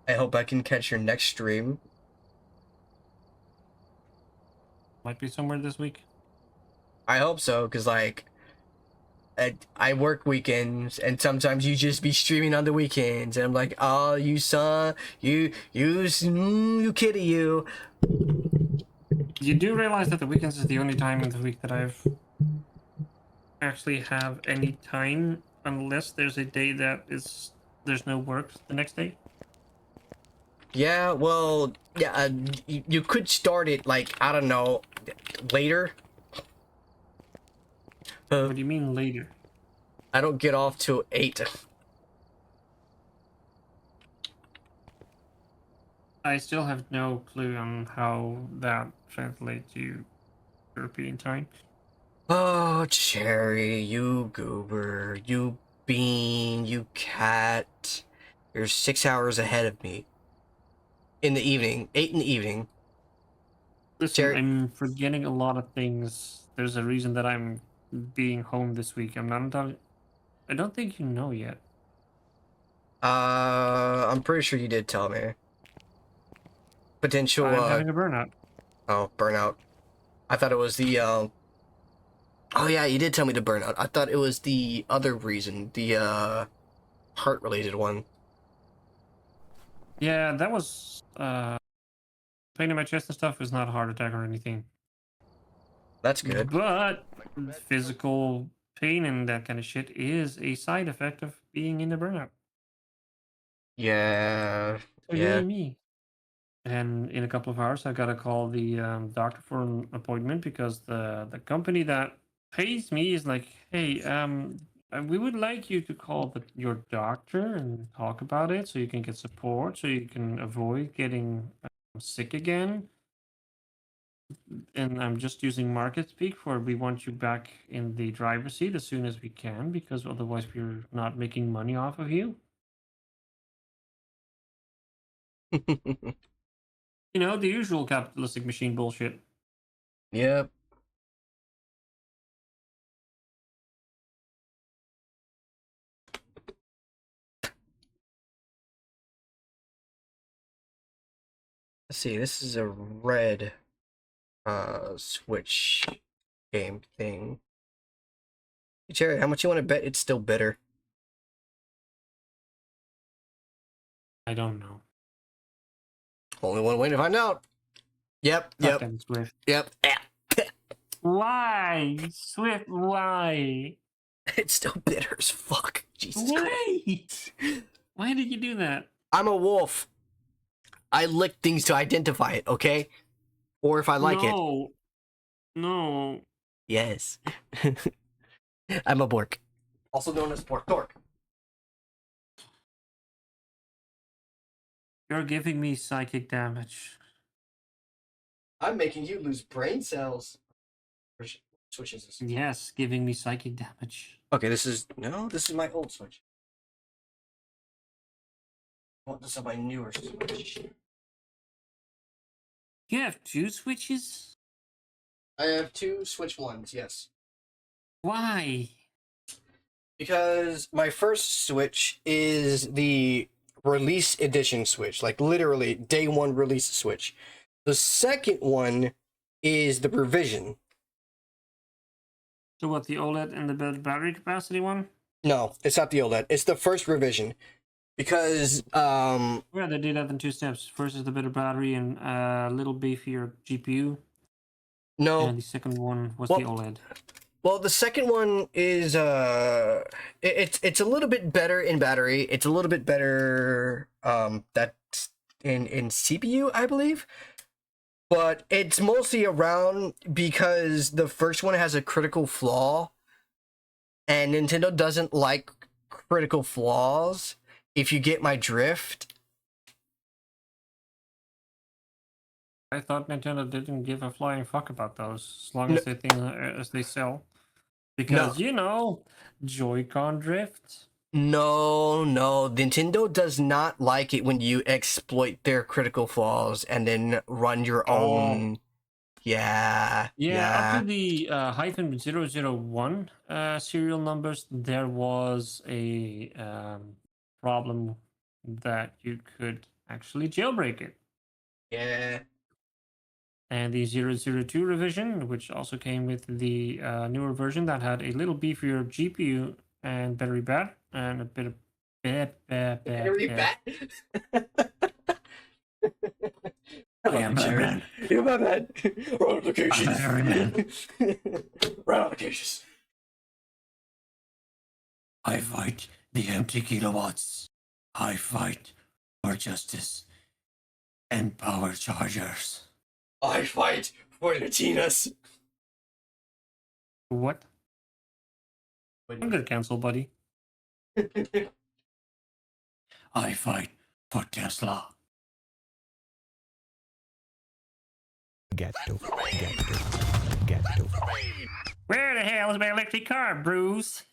I hope I can catch your next stream. Might be somewhere this week. I hope so, because, like, I work weekends, and sometimes you just be streaming on the weekends, and I'm like, oh, you son, you kitty, you. You do realize that the weekends is the only time in the week that I've actually have any time, unless there's a day that there's no work the next day. Yeah, well, yeah, you could start it, like, I don't know, later. What do you mean later? I don't get off till 8. I still have no clue on how that translates to European time. Oh, Cherry, you goober, you bean, you cat. You're 6 hours ahead of me. In the evening, 8 in the evening. Listen, Jerry- I'm forgetting a lot of things. There's a reason that I'm being home this week. I don't think you know yet. I'm pretty sure you did tell me. Potential, I'm having a burnout. oh, burnout. I thought it was the, oh yeah, you did tell me the burnout. I thought it was the other reason, the, heart-related one. Yeah, that was pain in my chest and stuff is not a heart attack or anything. That's good. But physical pain and that kind of shit is a side effect of being in the burnout. Yeah, So yeah. yay me. And in a couple of hours, I gotta call the doctor for an appointment because the company that pays me is like, hey, we would like you to call your doctor and talk about it so you can get support, so you can avoid getting sick again. and I'm just using market speak for we want you back in the driver's seat as soon as we can, because otherwise we're not making money off of you. You know, the usual capitalistic machine bullshit. Yep. Let's see, this is a red Switch game thing. Hey, Jared, how much you want to bet it's still bitter? I don't know. Only one way to find out. Yep, yep, Goddamn Swift. yep. Why? Swift, why? It's still bitter as fuck. Jesus Christ. Wait! Why did you do that? I'm a wolf. I lick things to identify it, okay? Or if I like it. No. No. Yes. I'm a Bork. Also known as Bork Dork. You're giving me psychic damage. I'm making you lose brain cells. Switch is this? Yes, giving me psychic damage. Okay, this is my old Switch. I want this on my newer Switch. You have 2 switches? I have 2 Switch ones, yes. Why? Because my first Switch is the release edition Switch, like literally day 1 release Switch. The second one is the revision. So what, the OLED and the battery capacity one? No, it's not the OLED. It's the first revision. Because Yeah, they did that in 2 steps. First is the better battery and a little beefier GPU. no. And the second one was Well, the OLED. Well, the second one is it's a little bit better in battery. It's a little bit better that's in CPU, I believe. But it's mostly around because the first one has a critical flaw, and Nintendo doesn't like critical flaws, if you get my drift. I thought Nintendo didn't give a flying fuck about those, as long as they think as they sell. Because you know, Joy-Con drift. No, Nintendo does not like it when you exploit their critical flaws and then run your own. Yeah. Up to the -001 serial numbers, there was a problem that you could actually jailbreak it. Yeah. And the 002 revision, which also came with the newer version that had a little beefier GPU and battery bad and a bit of Very bad. I am Batman. You're Batman. Run applications. I'm Batman. Run applications. I fight the empty kilowatts. I fight for justice and power chargers. I fight for Latinas. What? I'm gonna cancel, buddy. I fight for Tesla. Get to. Where the hell is my electric car, Bruce?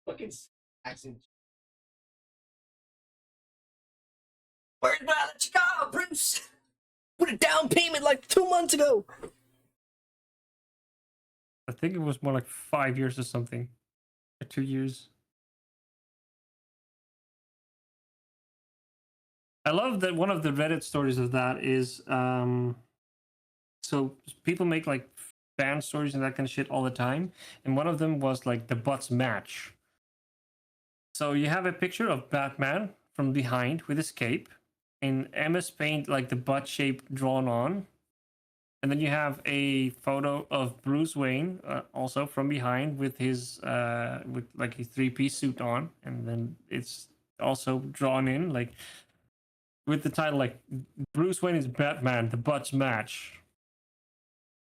Fucking accent. Where's my electric car, Bruce? Put a down payment like 2 months ago. I think it was more like 5 years or something. Or 2 years. I love that one of the Reddit stories of that is so people make like fan stories and that kind of shit all the time. And one of them was like the butts match. So you have a picture of Batman from behind with his cape in MS Paint, like the butt shape drawn on. And then you have a photo of Bruce Wayne also from behind with his with like a 3-piece suit on, and then it's also drawn in like with the title like Bruce Wayne is Batman, the butts match.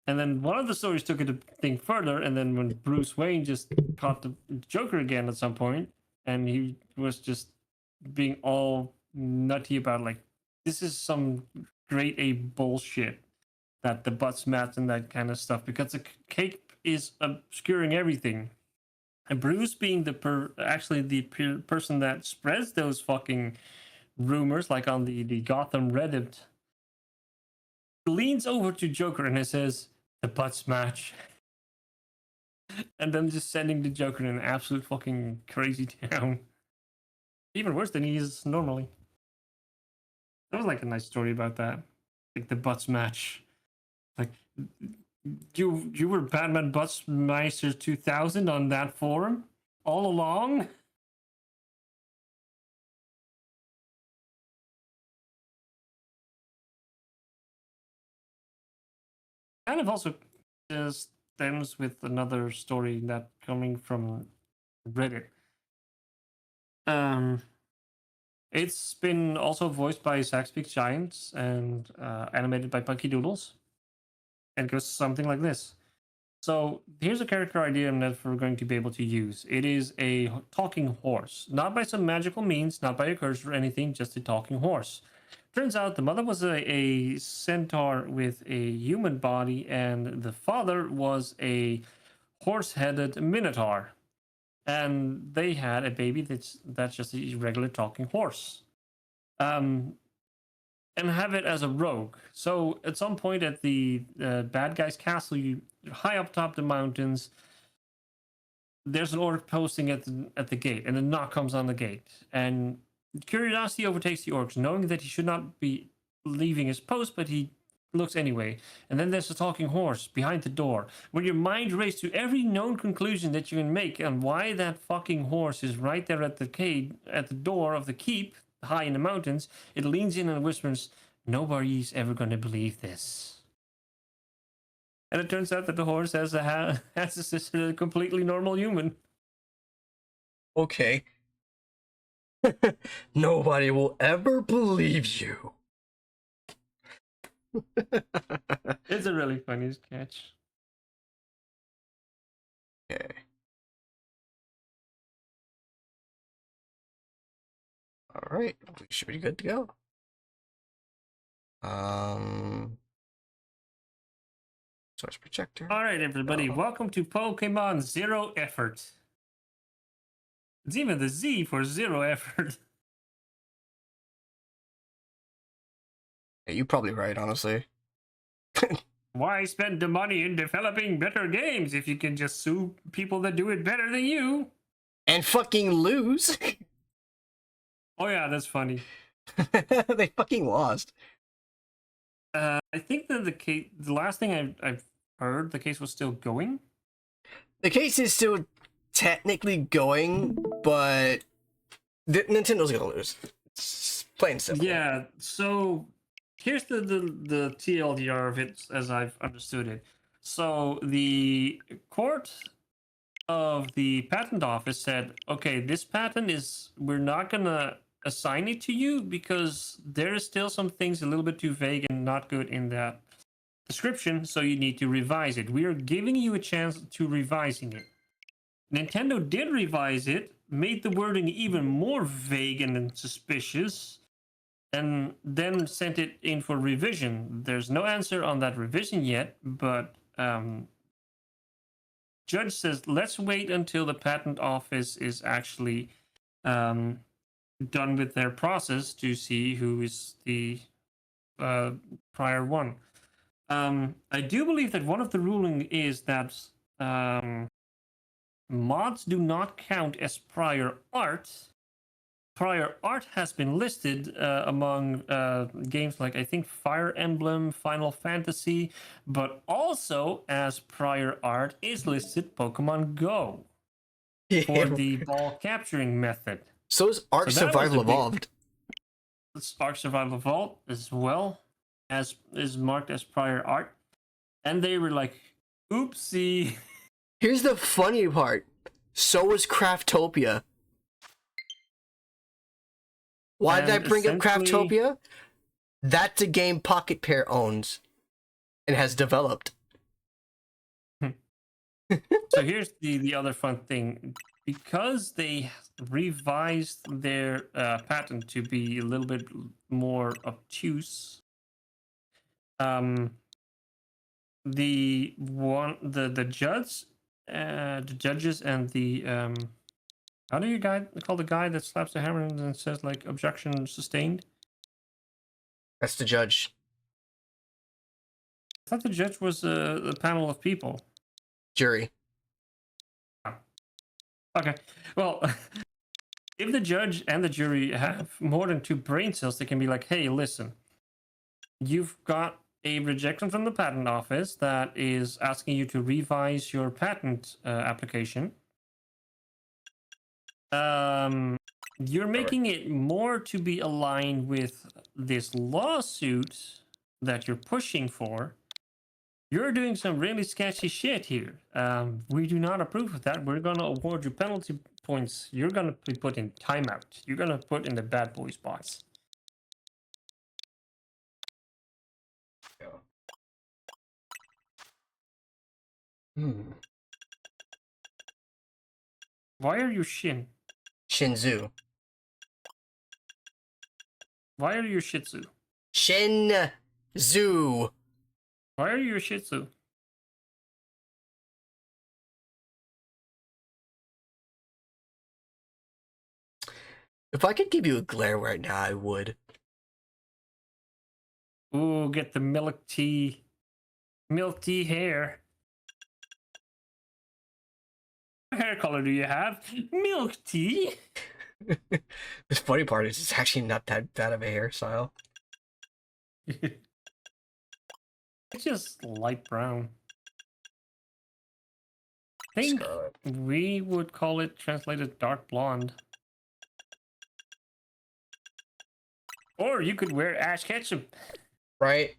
And then one of the stories took it a thing further, and then when Bruce Wayne just caught the Joker again at some point, and he was just being all nutty about like, this is some create a bullshit that the butts match and that kind of stuff, because the cake is obscuring everything. And Bruce, being the person that spreads those fucking rumors, like on the Gotham Reddit, leans over to Joker and he says, "The butts match." And then just sending the Joker in an absolute fucking crazy town. Even worse than he is normally. There was like a nice story about that. Like the butts match. Like you were Batman Buttsmeister 2000 on that forum all along? Kind of also stems with another story that coming from Reddit. It's been also voiced by Zack Speaks Giants and animated by Punky Doodles. And goes something like this. So here's a character idea that we're going to be able to use. It is a talking horse. Not by some magical means, not by a curse or anything, just a talking horse. Turns out the mother was a centaur with a human body, and the father was a horse-headed minotaur. And they had a baby that's just a regular talking horse. And have it as a rogue. So at some point at the bad guy's castle, you high up top the mountains, there's an orc posting at the gate, and a knock comes on the gate. And curiosity overtakes the orcs, knowing that he should not be leaving his post, but he looks anyway. And then there's a talking horse behind the door. When your mind races to every known conclusion that you can make on why that fucking horse is right there at the door of the keep, high in the mountains, it leans in and whispers, "Nobody's ever going to believe this." And it turns out that the horse has a sister, a completely normal human. Okay. Nobody will ever believe you. It's a really funny sketch. Okay. All right, we should be good to go. Source projector. All right, everybody, Oh. welcome to Pokemon Zero Effort. It's even the Z for zero effort. Yeah, you're probably right, honestly. Why spend the money in developing better games if you can just sue people that do it better than you? And fucking lose. Oh yeah, that's funny. They fucking lost. I think that the last thing I've heard, the case was still going. The case is still technically going, but Nintendo's gonna lose. It's plain and simple. Yeah. So here's the TLDR of it, as I've understood it. So the court of the patent office said, okay, this patent we're not gonna assign it to you because there is still some things a little bit too vague and not good in that description, so you need to revise it. We are giving you a chance to revising it. Nintendo did revise it, made the wording even more vague and suspicious, and then sent it in for revision. There's no answer on that revision yet, but judge says let's wait until the patent office is actually done with their process to see who is the prior one. I do believe that one of the ruling is that mods do not count as prior art. Prior art has been listed among games like, I think, Fire Emblem, Final Fantasy, but also as prior art is listed Pokemon Go for the ball capturing method. So is Ark So that was Survival a big- Evolved. Ark Survival Vault as well as is marked as prior art, and they were like, "Oopsie." Here's the funny part. So was Craftopia. Why did I And bring up essentially- Craftopia? That's a game Pocket Pair owns and has developed. So here's the other fun thing. Because they revised their patent to be a little bit more obtuse, the judges and the how do you call the guy that slaps the hammer and says like objection sustained? That's the judge. I thought the judge was a panel of people. Jury. Okay, well, if the judge and the jury have more than 2 brain cells, they can be like, hey, listen, you've got a rejection from the patent office that is asking you to revise your patent application. You're making it more to be aligned with this lawsuit that you're pushing for. You're doing some really sketchy shit here. We do not approve of that. We're going to award you penalty points. You're going to be put in timeout. You're going to put in the bad boy spots. Why are you Shin? Shinzu. Why are you Shih Tzu? Shinzu. Why are you a Shih Tzu? If I could give you a glare right now, I would. Ooh, get the milk tea hair. What hair color do you have? Milk tea. The funny part is it's actually not that bad of a hairstyle. It's just light brown. I think Scarlet. we would call it translated dark blonde. Or you could wear Ash Ketchum. Right?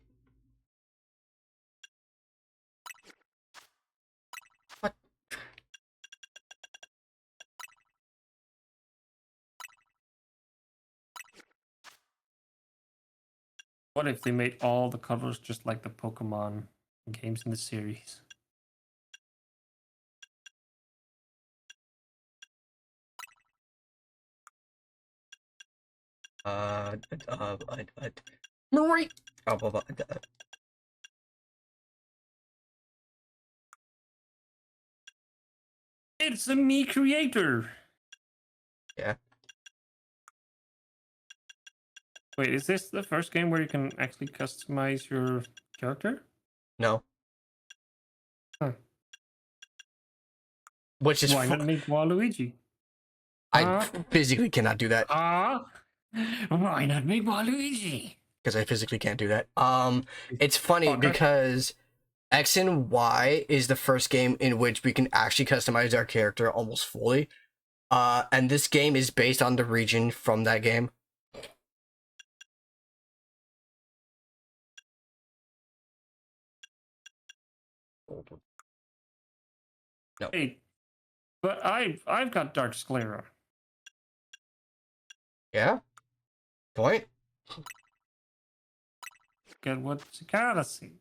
What? What if they made all the colors just like the Pokemon games in the series? Marie. It's a me creator. Yeah. Wait, is this the first game where you can actually customize your character? No. Huh. Which is Why not make Waluigi? I physically cannot do that Why not make Waluigi? because I physically can't do that. It's funny Fucker. because X and Y is the first game in which we can actually customize our character almost fully. And this game is based on the region from that game. No. Hey, but I've got Dark Sclera. Yeah? Point? Get what's you gotta see.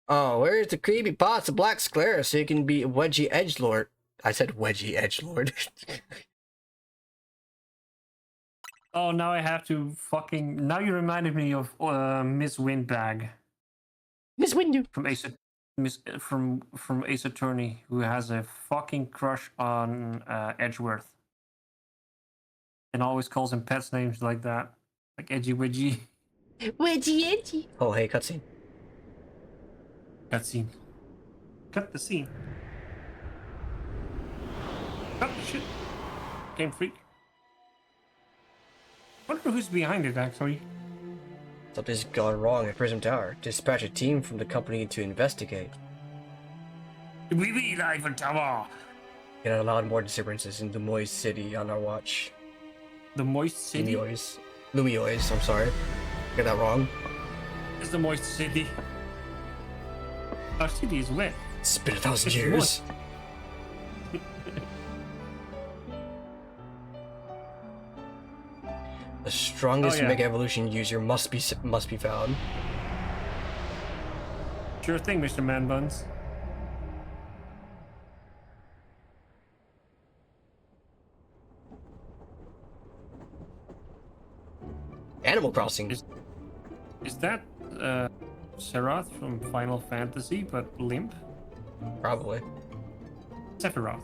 Oh, where's the creepy pots of Black Sclera so you can be Wedgie Edgelord? I said Wedgie Edgelord. Oh, now I have to fucking. Now you reminded me of Miss Windbag Miss Windu. from from Ace Attorney, who has a fucking crush on Edgeworth, and always calls him pets names like that, like Edgy Wedgie. Wedgie edgy. Oh, hey, cutscene. Cutscene. Cut the scene. Cut the shit. Game Freak. Wonder who's behind it, actually. Something's gone wrong at Prism Tower. Dispatch a team from the company to investigate. We be live on Tower. Get a lot more disturbances in Lumoise City on our watch. The Moist City. Lumioise, I'm sorry. Get that wrong. It's the Moist City. Our city is wet. It's been 1,000 It's years. moist. The strongest Oh, yeah. Mega Evolution user must be found. Sure thing, Mr. Man Buns. Animal Crossing. Is- Is that Serath from Final Fantasy, but limp? Probably. Sephiroth.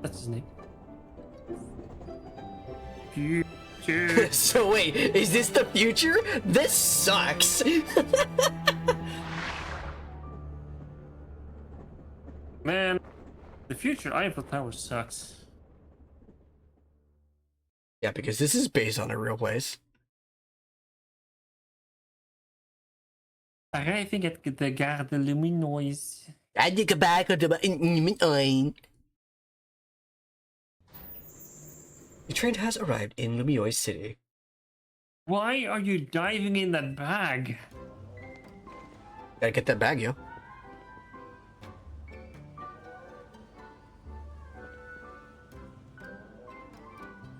That's his name. Future. So wait, is this the future? This sucks. Man, the future Eiffel Tower sucks. Yeah, because this is based on a real place. Arriving at the Gare de Luminoise. I think back to the train has arrived in Lumioy City. Why are you diving in that bag? Gotta get that bag, yo.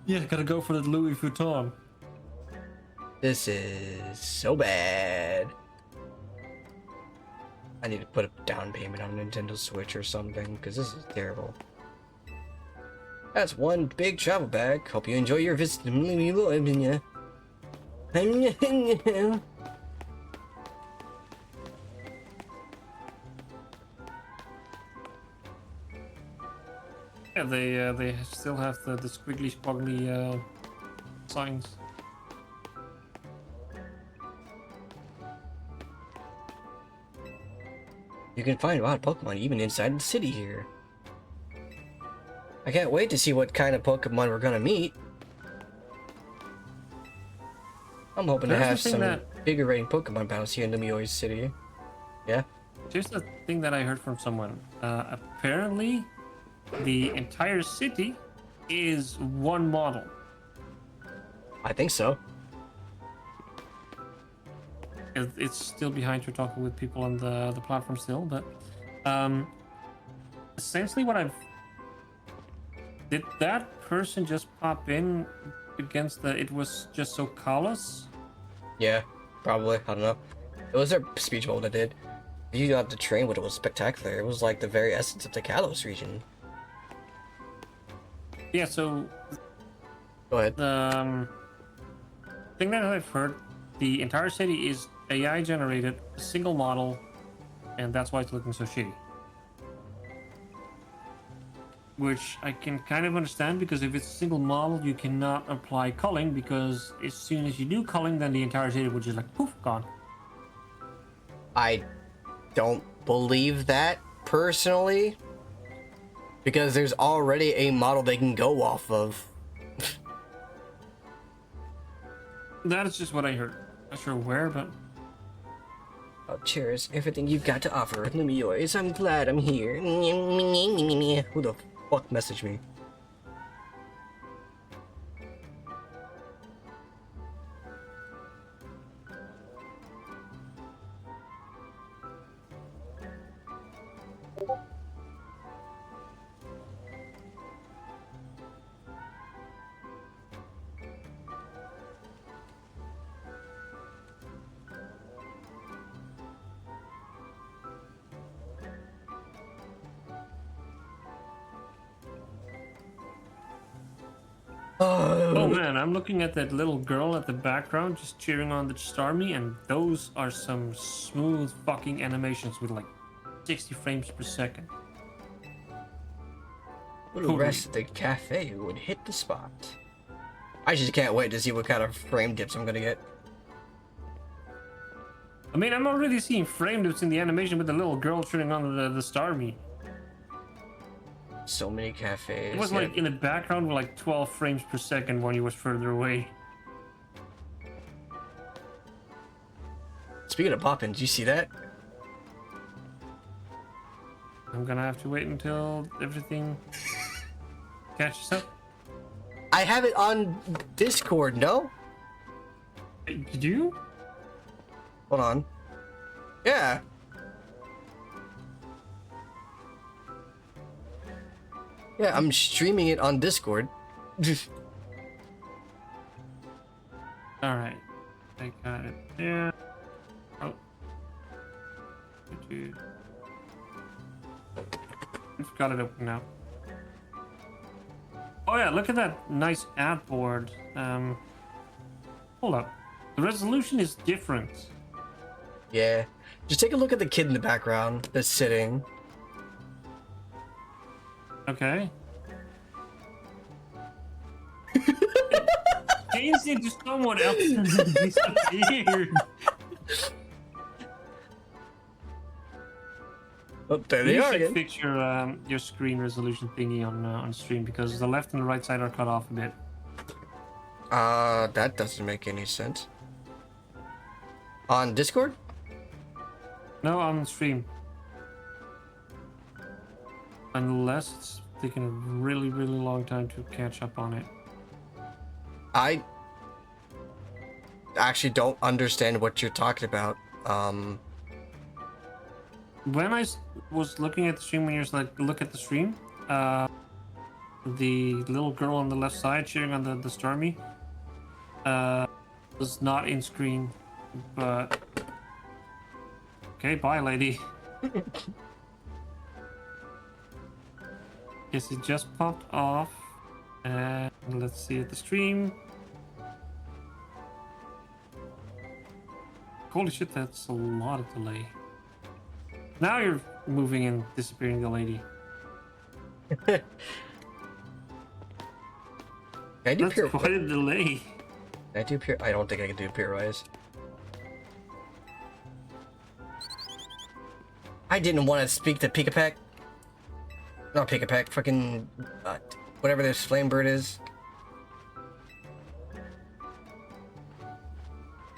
Yeah, gotta go for the Louis Vuitton. This is so bad. I need to put a down payment on Nintendo Switch or something, because this is terrible. That's one big travel bag. Hope you enjoy your visit to Lumioy. Yeah, they still have the squiggly squaggly signs. You can find wild Pokemon even inside the city here. I can't wait to see what kind of Pokemon we're gonna meet. I'm hoping to There's have the thing some that- bigger rating Pokemon battles here in Lumioy City. Yeah? Here's the thing that I heard from someone. Apparently, the entire city is one model. I think so. It's still behind. You're talking with people on the platform still, but essentially what I've... Did that person just pop in against the... It was just so callous? Yeah, probably. I don't know. It was their speech bubble that did. You got the train, but it was spectacular. It was like the very essence of the Kalos region. Yeah, so Go ahead. the thing that I've heard, the entire city is AI generated, a single model, and that's why it's looking so shitty. Which I can kind of understand, because if it's a single model, you cannot apply culling, because as soon as you do culling, then the entire city would just like poof, gone. I don't believe that, personally. Because there's already a model they can go off of. That is just what I heard. Not sure where, but Oh, cheers. Everything you've got to offer, Lumioy. I'm glad I'm here. Who the fuck messaged me? oh man, I'm looking at that little girl at the background just cheering on the Starmie, and those are some smooth fucking animations with like 60 frames per second. The rest of the cafe would hit the spot. I just can't wait to see what kind of frame dips I'm gonna get. I mean, I'm already seeing frame dips in the animation with the little girl cheering on the Starmie. So many cafes. It was like in the background with like 12 frames per second when he was further away. Speaking of poppin', did you see that? I'm gonna have to wait until everything catches up. I have it on Discord, no? Did you? Hold on. Yeah. Yeah, I'm streaming it on Discord. Alright. I got it there. Oh. I've got it open now. Oh yeah, look at that nice ad board. Hold up. The resolution is different. Yeah. Just take a look at the kid in the background that's sitting. Okay. Changed into someone else and then disappeared. Oh, there they You are should again. fix your screen resolution thingy on stream because the left and the right side are cut off a bit. That doesn't make any sense. On Discord? No, on stream. Unless it's taking a really, really long time to catch up on it. I actually don't understand what you're talking about. When I was looking at the stream, when you was like, look at the stream, the little girl on the left side cheering on the Stormy was not in screen, but okay, bye, lady. Yes, it just popped off, and let's see at the stream. Holy shit, that's a lot of delay. Now you're moving and disappearing, the lady. Can I do That's pure? quite a delay. Can I do pure? I don't think I can do pure rise. I didn't want to speak to Pikapack. Not Pikapack, fucking whatever this Flamebird is.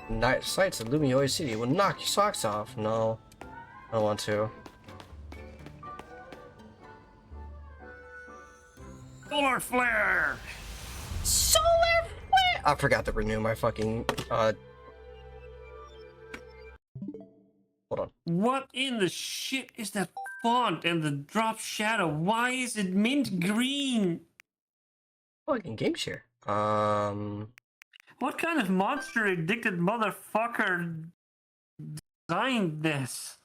Night sights of Lumioid City will knock your socks off. No, I don't want to. Solar flare. Solar flare! I forgot to renew my fucking hold on. What in the shit is that font and the drop shadow? Why is it mint green? Fucking game share. What kind of monster addicted motherfucker designed this?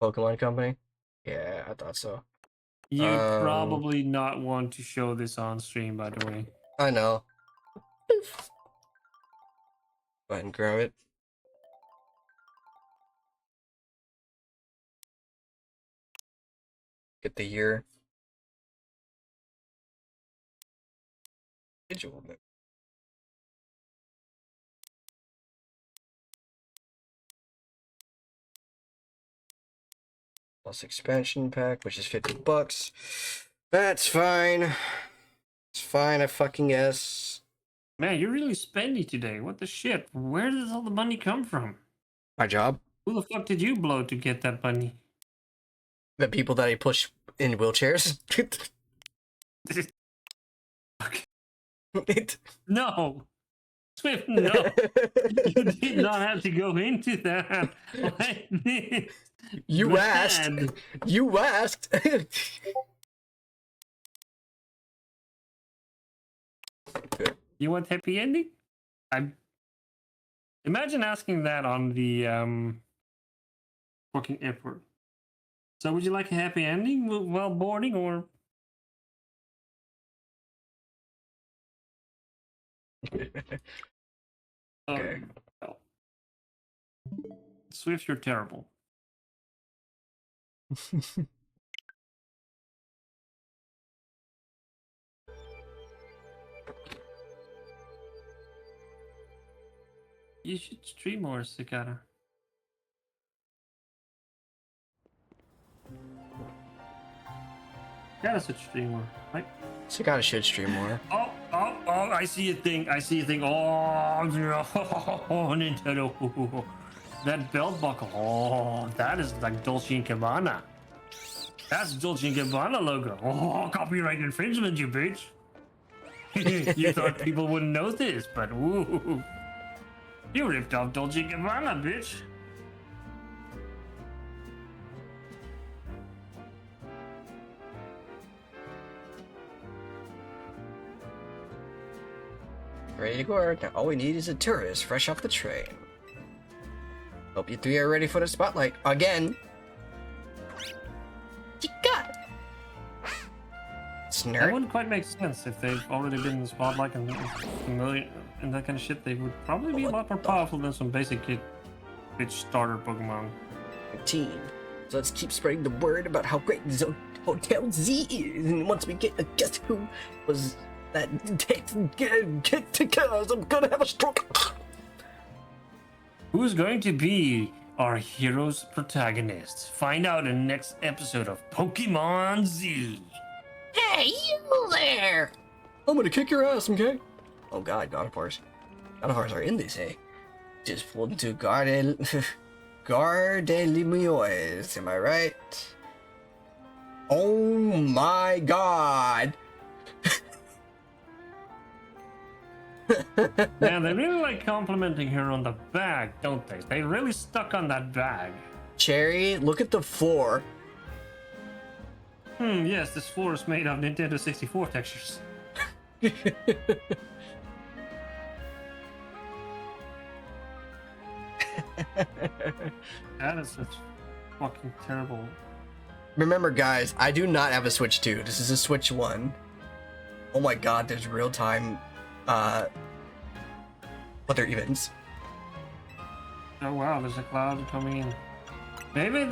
Pokemon Company? Yeah, I thought so. You probably not want to show this on stream, by the way. I know. Go ahead and grab it. Get the year. Schedule it. Plus expansion pack, which is $50. That's fine. It's fine, I fucking guess. Man, you're really spendy today. What the shit? Where does all the money come from? My job. Who the fuck did you blow to get that money? The people that I push in wheelchairs. No. Swift, no. You did not have to go into that. You asked. Bad. You asked. Good. You want happy ending? Imagine asking that on the fucking airport. So would you like a happy ending while boarding or Okay. well. Swift, you're terrible. You should stream more, Cicada. Cicada should stream more, right? Cicada should stream more. Oh, I see a thing. I see a thing. Oh, no. Nintendo. That belt buckle. Oh, that is like Dolce & Gabbana. That's Dolce & Gabbana logo. Oh, copyright infringement, you bitch. You thought people wouldn't know this, but woo. You ripped off Dolce & Gabbana, bitch. Ready to go. Now all we need is a tourist fresh off the train. Hope you three are ready for the spotlight again. Chica. That nerd. wouldn't quite make sense if they've already been in the spotlight and familiar and that kind of shit. They would probably be a lot more powerful than some basic bitch starter Pokemon. Team. So let's keep spreading the word about how great Hotel Z is. And once we get a guess who was that takes get to cause I'm gonna have a stroke. Who's going to be our hero's protagonist? Find out in the next episode of Pokemon Z. Hey, you there! I'm gonna kick your ass, okay? Oh god, Gardevoirs. Gardevoirs are in this, eh? Just pulled into Gardevoir, am I right? Oh my god! Man, they really like complimenting her on the bag, don't they? They really stuck on that bag. Cherry, look at the floor. Yes, this floor is made of Nintendo 64 textures. That is such fucking terrible. Remember, guys, I do not have a Switch 2. This is a Switch 1. Oh my god, there's real-time, weather events. Oh wow, there's a cloud coming in. Maybe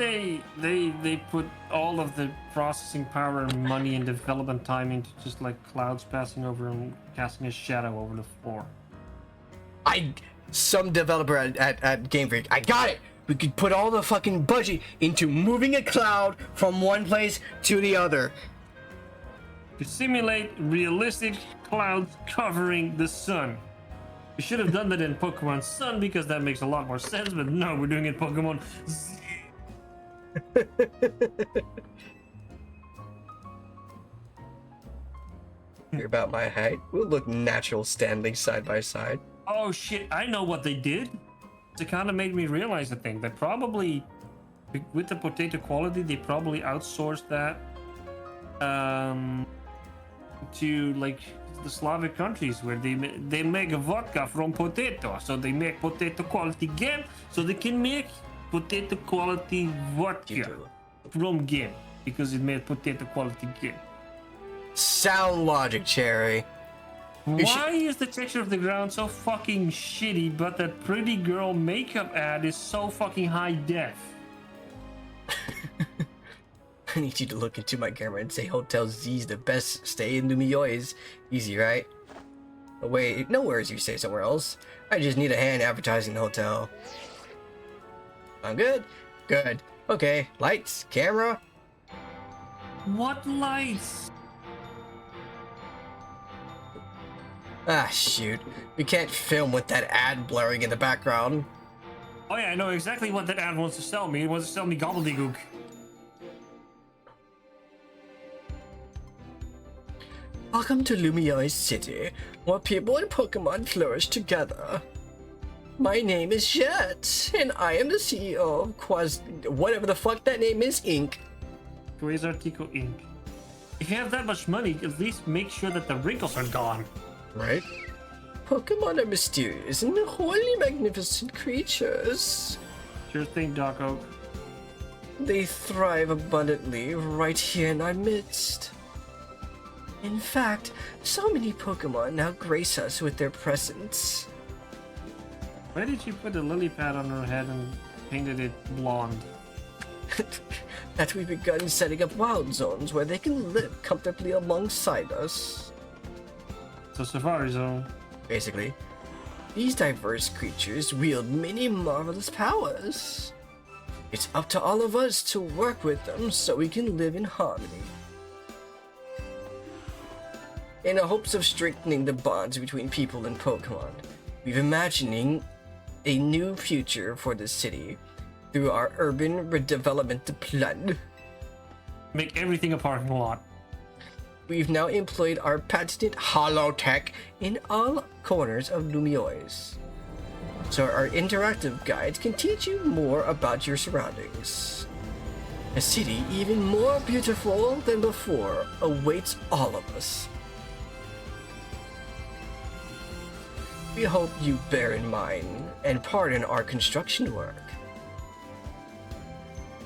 they put all of the processing power and money and development time into just like clouds passing over and casting a shadow over the floor. Some developer at Game Freak, I got it! We could put all the fucking budget into moving a cloud from one place to the other. To simulate realistic clouds covering the sun. We should have done that in Pokemon Sun because that makes a lot more sense, but no, we're doing it in Pokemon Z. You're about my height. We'll look natural standing side by side. Oh shit, I know what they did. It kind of made me realize a thing. They probably, with the potato quality, they probably outsourced that to like the Slavic countries where they make a vodka from potato. So they make potato quality game, so they can make potato quality vodka from game because it made potato quality game. Sound logic, Cherry. Why is the texture of the ground so fucking shitty, but that pretty girl makeup ad is so fucking high def? I need you to look into my camera and say Hotel Z's the best stay in Lumiois. Easy, right? Oh, wait, no worries, you say somewhere else. I just need a hand advertising the hotel. I'm good? Good. Okay, lights, camera. What lights? Ah, shoot. We can't film with that ad blaring in the background. Oh yeah, I know exactly what that ad wants to sell me. It wants to sell me gobbledygook. Welcome to Lumiois City, where people and Pokemon flourish together. My name is Jet, and I am the CEO of whatever the fuck that name is, Inc. Quasartico Inc. If you have that much money, at least make sure that the wrinkles are gone. Right? Pokemon are mysterious and wholly magnificent creatures. Sure thing, Doc Oak. They thrive abundantly right here in our midst. In fact, so many Pokemon now grace us with their presence. Why did you put a lily pad on her head and painted it blonde? That we've begun setting up wild zones where they can live comfortably alongside us. It's a safari zone. Basically, these diverse creatures wield many marvelous powers. It's up to all of us to work with them so we can live in harmony. In the hopes of strengthening the bonds between people and Pokemon, we're imagining a new future for the city through our urban redevelopment plan. Make everything a parking lot. We've now employed our patented holotech in all corners of Lumiois, so our interactive guides can teach you more about your surroundings. A city even more beautiful than before awaits all of us. We hope you bear in mind and pardon our construction work.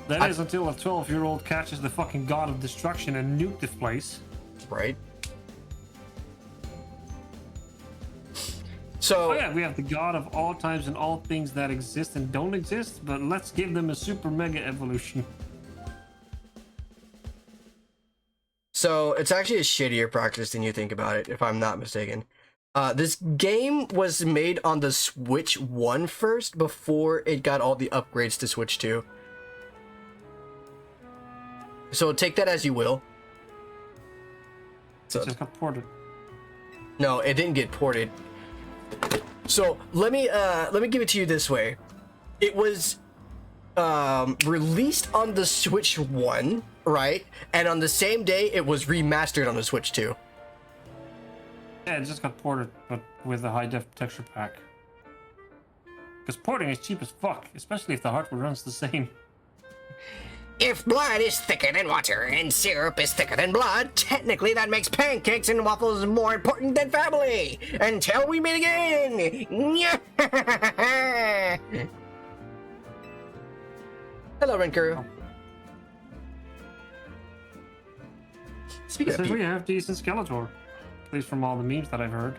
That is until a 12-year-old catches the fucking god of destruction and nuke this place. right? So Oh yeah, we have the god of all times and all things that exist and don't exist, but let's give them a super mega evolution. So it's actually a shittier practice than you think about it, if I'm not mistaken. This game was made on the Switch 1 first before it got all the upgrades to Switch 2. So take that as you will. So It just got ported. no, it didn't get ported. So let me give it to you this way. It was released on the Switch 1, right? And on the same day it was remastered on the Switch 2. Yeah, it just got ported, but with a high def texture pack. Because porting is cheap as fuck, especially if the hardware runs the same. If blood is thicker than water and syrup is thicker than blood, technically that makes pancakes and waffles more important than family. Until we meet again. Hello, Renkaru. Speaking This of is people, we have decent Skeletor. At least from all the memes that I've heard.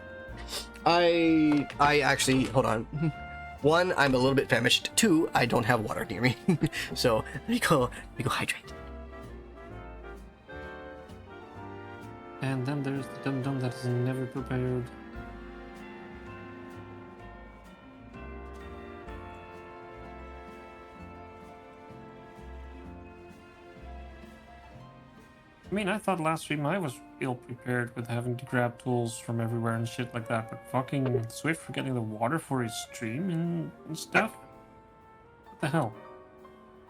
I actually hold on. One, I'm a little bit famished. Two, I don't have water near me. So let me go hydrate. And then there's the dum-dum that is never prepared. I mean, I thought last stream I was ill prepared with having to grab tools from everywhere and shit like that, but fucking Swift for getting the water for his stream and stuff? What the hell?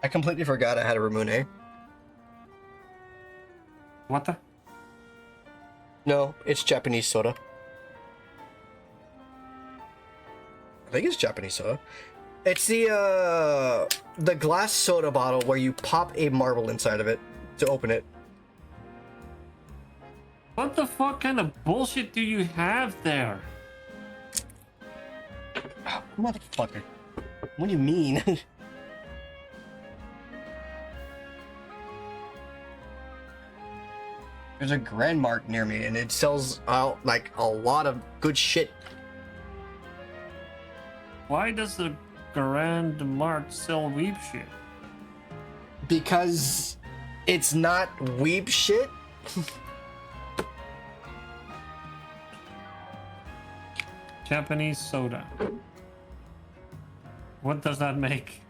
I completely forgot I had a Ramune. What the? No, it's Japanese soda. I think it's Japanese soda. It's the glass soda bottle where you pop a marble inside of it to open it. What the fuck kind of bullshit do you have there? Oh, motherfucker. What do you mean? There's a Grand Mart near me and it sells out like a lot of good shit. Why does the Grand Mart sell weeb shit? Because it's not weeb shit. Japanese soda. What does that make?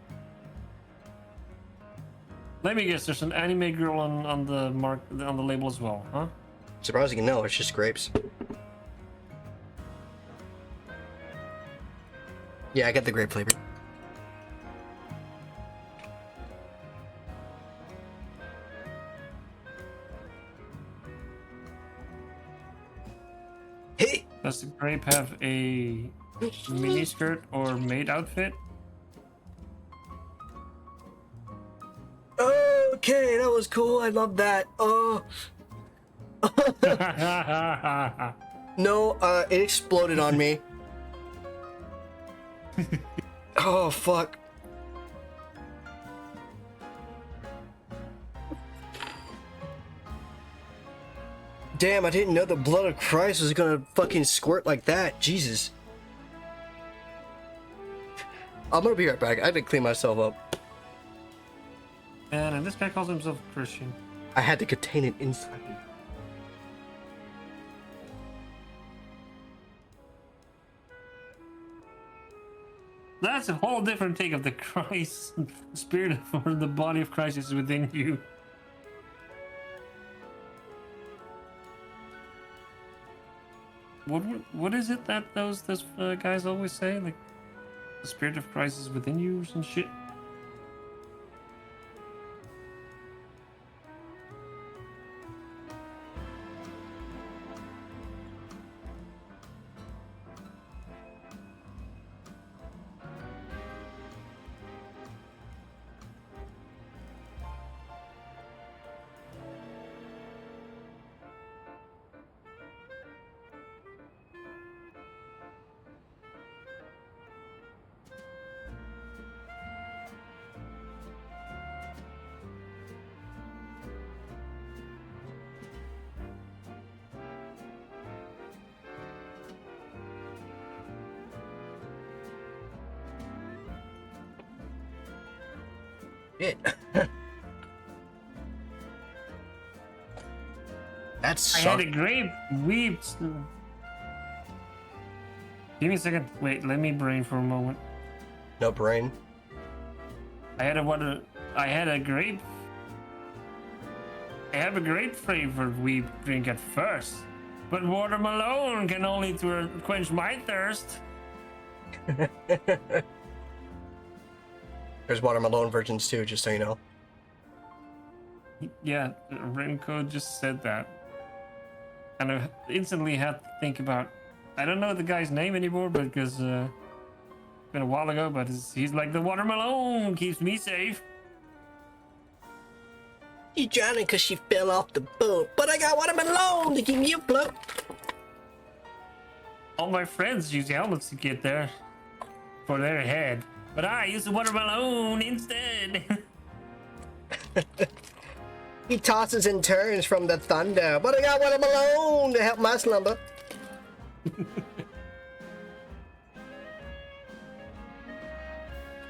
Let me guess. There's an anime girl on the label as well, huh? Surprisingly, no, it's just grapes. Yeah, I get the grape flavor. Hey! Does the grape have a mini skirt or maid outfit? Okay, that was cool. I love that. Oh. No, it exploded on me. Oh, fuck. Damn, I didn't know the blood of Christ was gonna fucking squirt like that. Jesus. I'm gonna be right back. I had to clean myself up. And this guy calls himself a Christian. I had to contain it inside. That's a whole different take of the Christ spirit or the body of Christ is within you. What is it that those guys always say? Like the spirit of Christ is within you or some shit? Shit. That's I had a grape weep. Give me a second. Wait, let me brain for a moment. no brain. I had a grape. I have a grape flavored weep drink at first, but watermelon can only quench my thirst. There's watermelon versions too, just so you know. Yeah, Renko just said that. And I instantly had to think about, I don't know the guy's name anymore, but because it's been a while ago, but he's like, the watermelon keeps me safe. You drowning because she fell off the boat, but I got watermelon to keep me afloat. All my friends use helmets to get there for their head, but I use the watermelon instead. He tosses and turns from the thunder, but I got watermelon to help my slumber.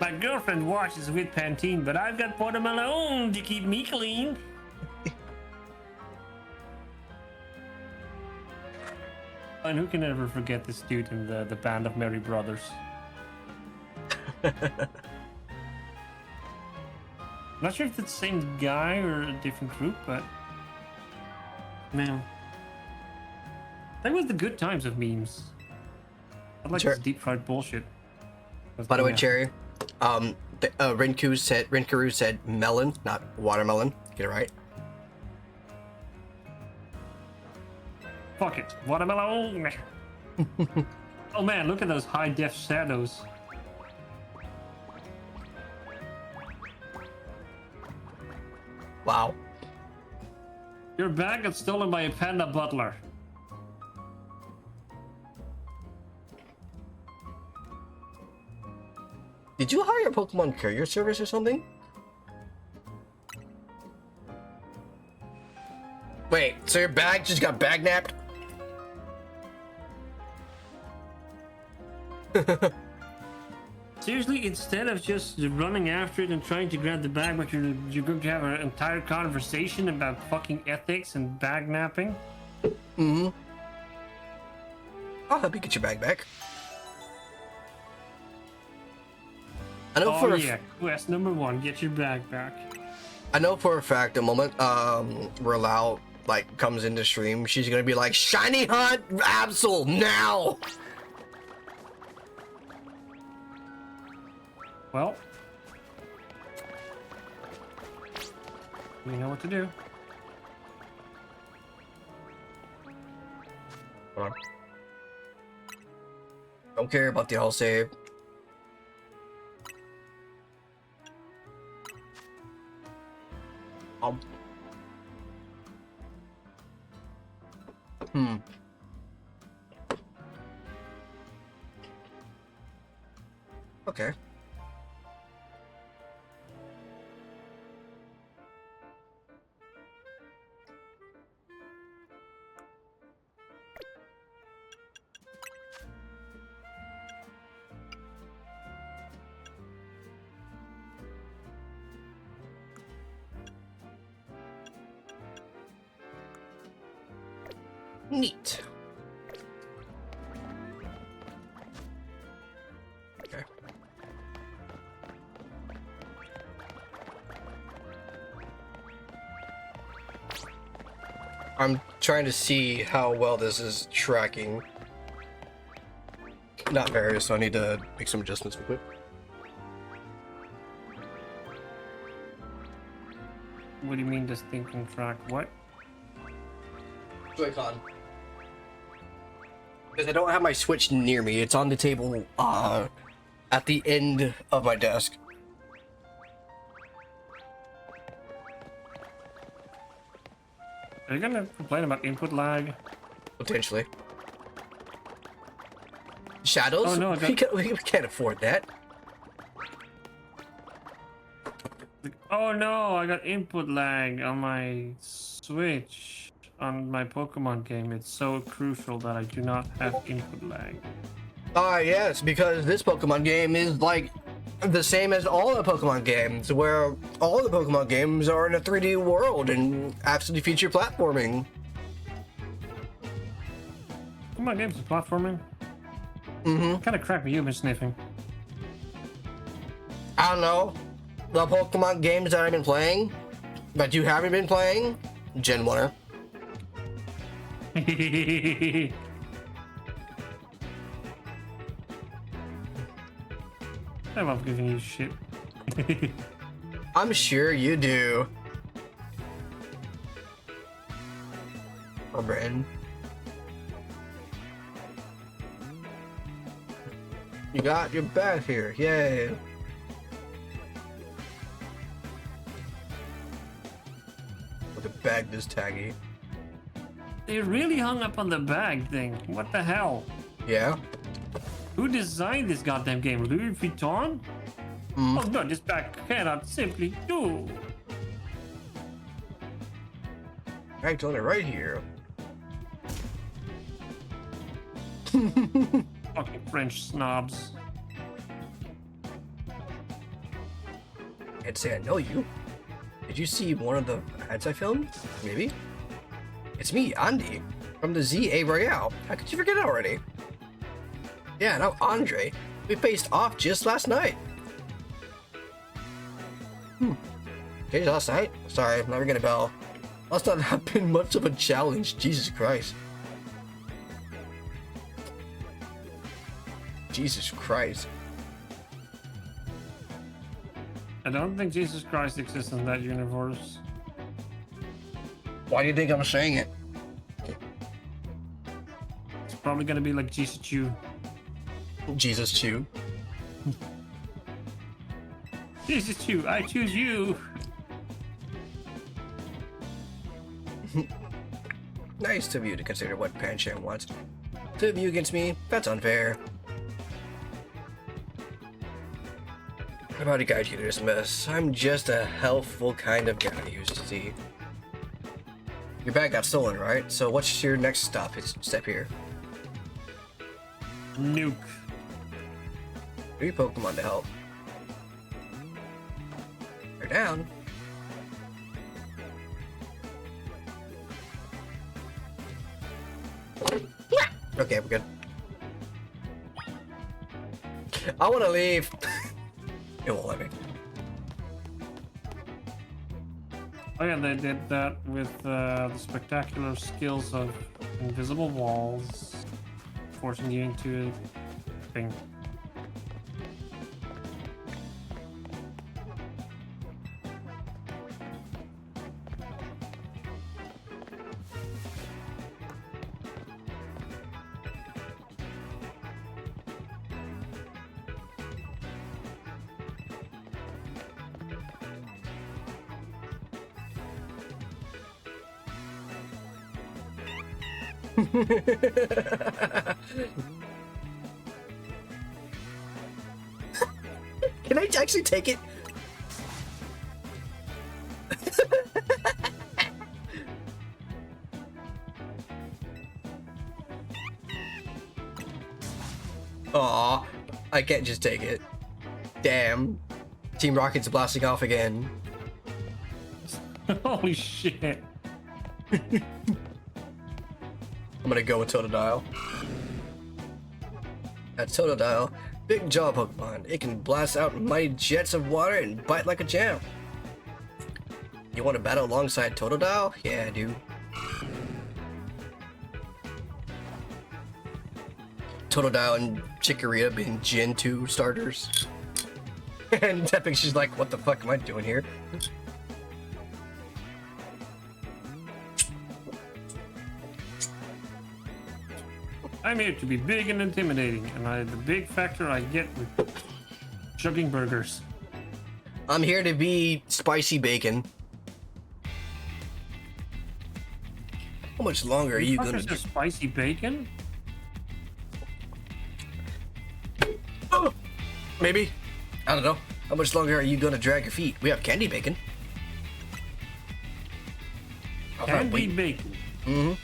My girlfriend washes with Pantene, but I've got watermelon to keep me clean. And who can ever forget this dude in the band of Merry Brothers? Not sure if it's the same guy or a different group, but man, that was the good times of memes. I like Sure. this deep fried bullshit. By the way, Yeah. Cherry, Rinkaru said melon, not watermelon. Get it right. Fuck it, watermelon. Oh man, look at those high def shadows. Wow. Your bag got stolen by a panda butler. Did you hire a Pokemon courier service or something? Wait, so your bag just got bag napped? Seriously, instead of just running after it and trying to grab the bag, but you're going to have an entire conversation about fucking ethics and bag napping? Mm-hmm. I'll help you get your bag back. I know Oh for a yeah, quest number 1, get your bag back. I know for a fact the moment Relau like comes into stream, she's gonna be like, Shiny Hunt Absol now! Well, you know what to do. Hold on. Don't care about the all save. Okay. Neat. Okay. I'm trying to see how well this is tracking. Not very, so I need to make some adjustments real quick. What do you mean this thing can track what? Joy-Con. Because I don't have my Switch near me. It's on the table at the end of my desk. Are you gonna complain about input lag? Potentially. Shadows? Oh, no, I got- we can't afford that. Oh no, I got input lag on my Switch on my Pokemon game. It's so crucial that I do not have input lag. Ah, yes, because this Pokemon game is like the same as all the Pokemon games, where all the Pokemon games are in a 3D world and absolutely feature platforming. Come on, games is platforming. Mm-hmm. What kind of crap have you been sniffing? I don't know. The Pokemon games that I've been playing, that you haven't been playing, Gen 1er. I love giving you shit. I'm sure you do. Oh, Brandon. You got your bag here. Yay. Look at bag this taggy. They really hung up on the bag thing. What the hell? Yeah. Who designed this goddamn game? Louis Vuitton? Oh no, this bag cannot simply do. Bag's on it right here. Fucking French snobs. I'd say I know you. Did you see one of the ads I filmed? Maybe? It's me, Andy, from the ZA Royale. How could you forget it already? Yeah, and I'm Andre. We faced off just last night. Okay, last night? Sorry, I'm not ringing a bell. Must not have been much of a challenge, Jesus Christ. Jesus Christ. I don't think Jesus Christ exists in that universe. Why do you think I'm saying it? It's probably gonna be like Jesus Chew. Jesus Chew. Jesus Chew, I choose you. Nice of you to consider what Pancham wants. To you against me, that's unfair. How about to guide you through this mess? I'm just a helpful kind of guy you used to see. Your bag got stolen, right? So what's your next step here? Nuke. 3 Pokemon to help. They're down. Okay, we're good. I want to leave. It won't let me. Oh yeah, they did that with the spectacular skills of invisible walls, forcing you into a thing. Can I actually take it? Aw, I can't just take it. Damn. Team Rocket's blasting off again. Holy shit. I'm gonna go with Totodile. That's Totodile. Big jaw Pokemon. It can blast out mighty jets of water and bite like a champ. You want to battle alongside Totodile? Yeah, I do. Totodile and Chikorita being Gen 2 starters. And Tepix, she's like, what the fuck am I doing here? I'm here to be big and intimidating, and the big factor I get with chugging burgers. I'm here to be spicy bacon. How much longer are you gonna Fuckers are spicy bacon? Oh, maybe. I don't know. How much longer are you gonna drag your feet? We have candy bacon. Candy bacon. Mm-hmm.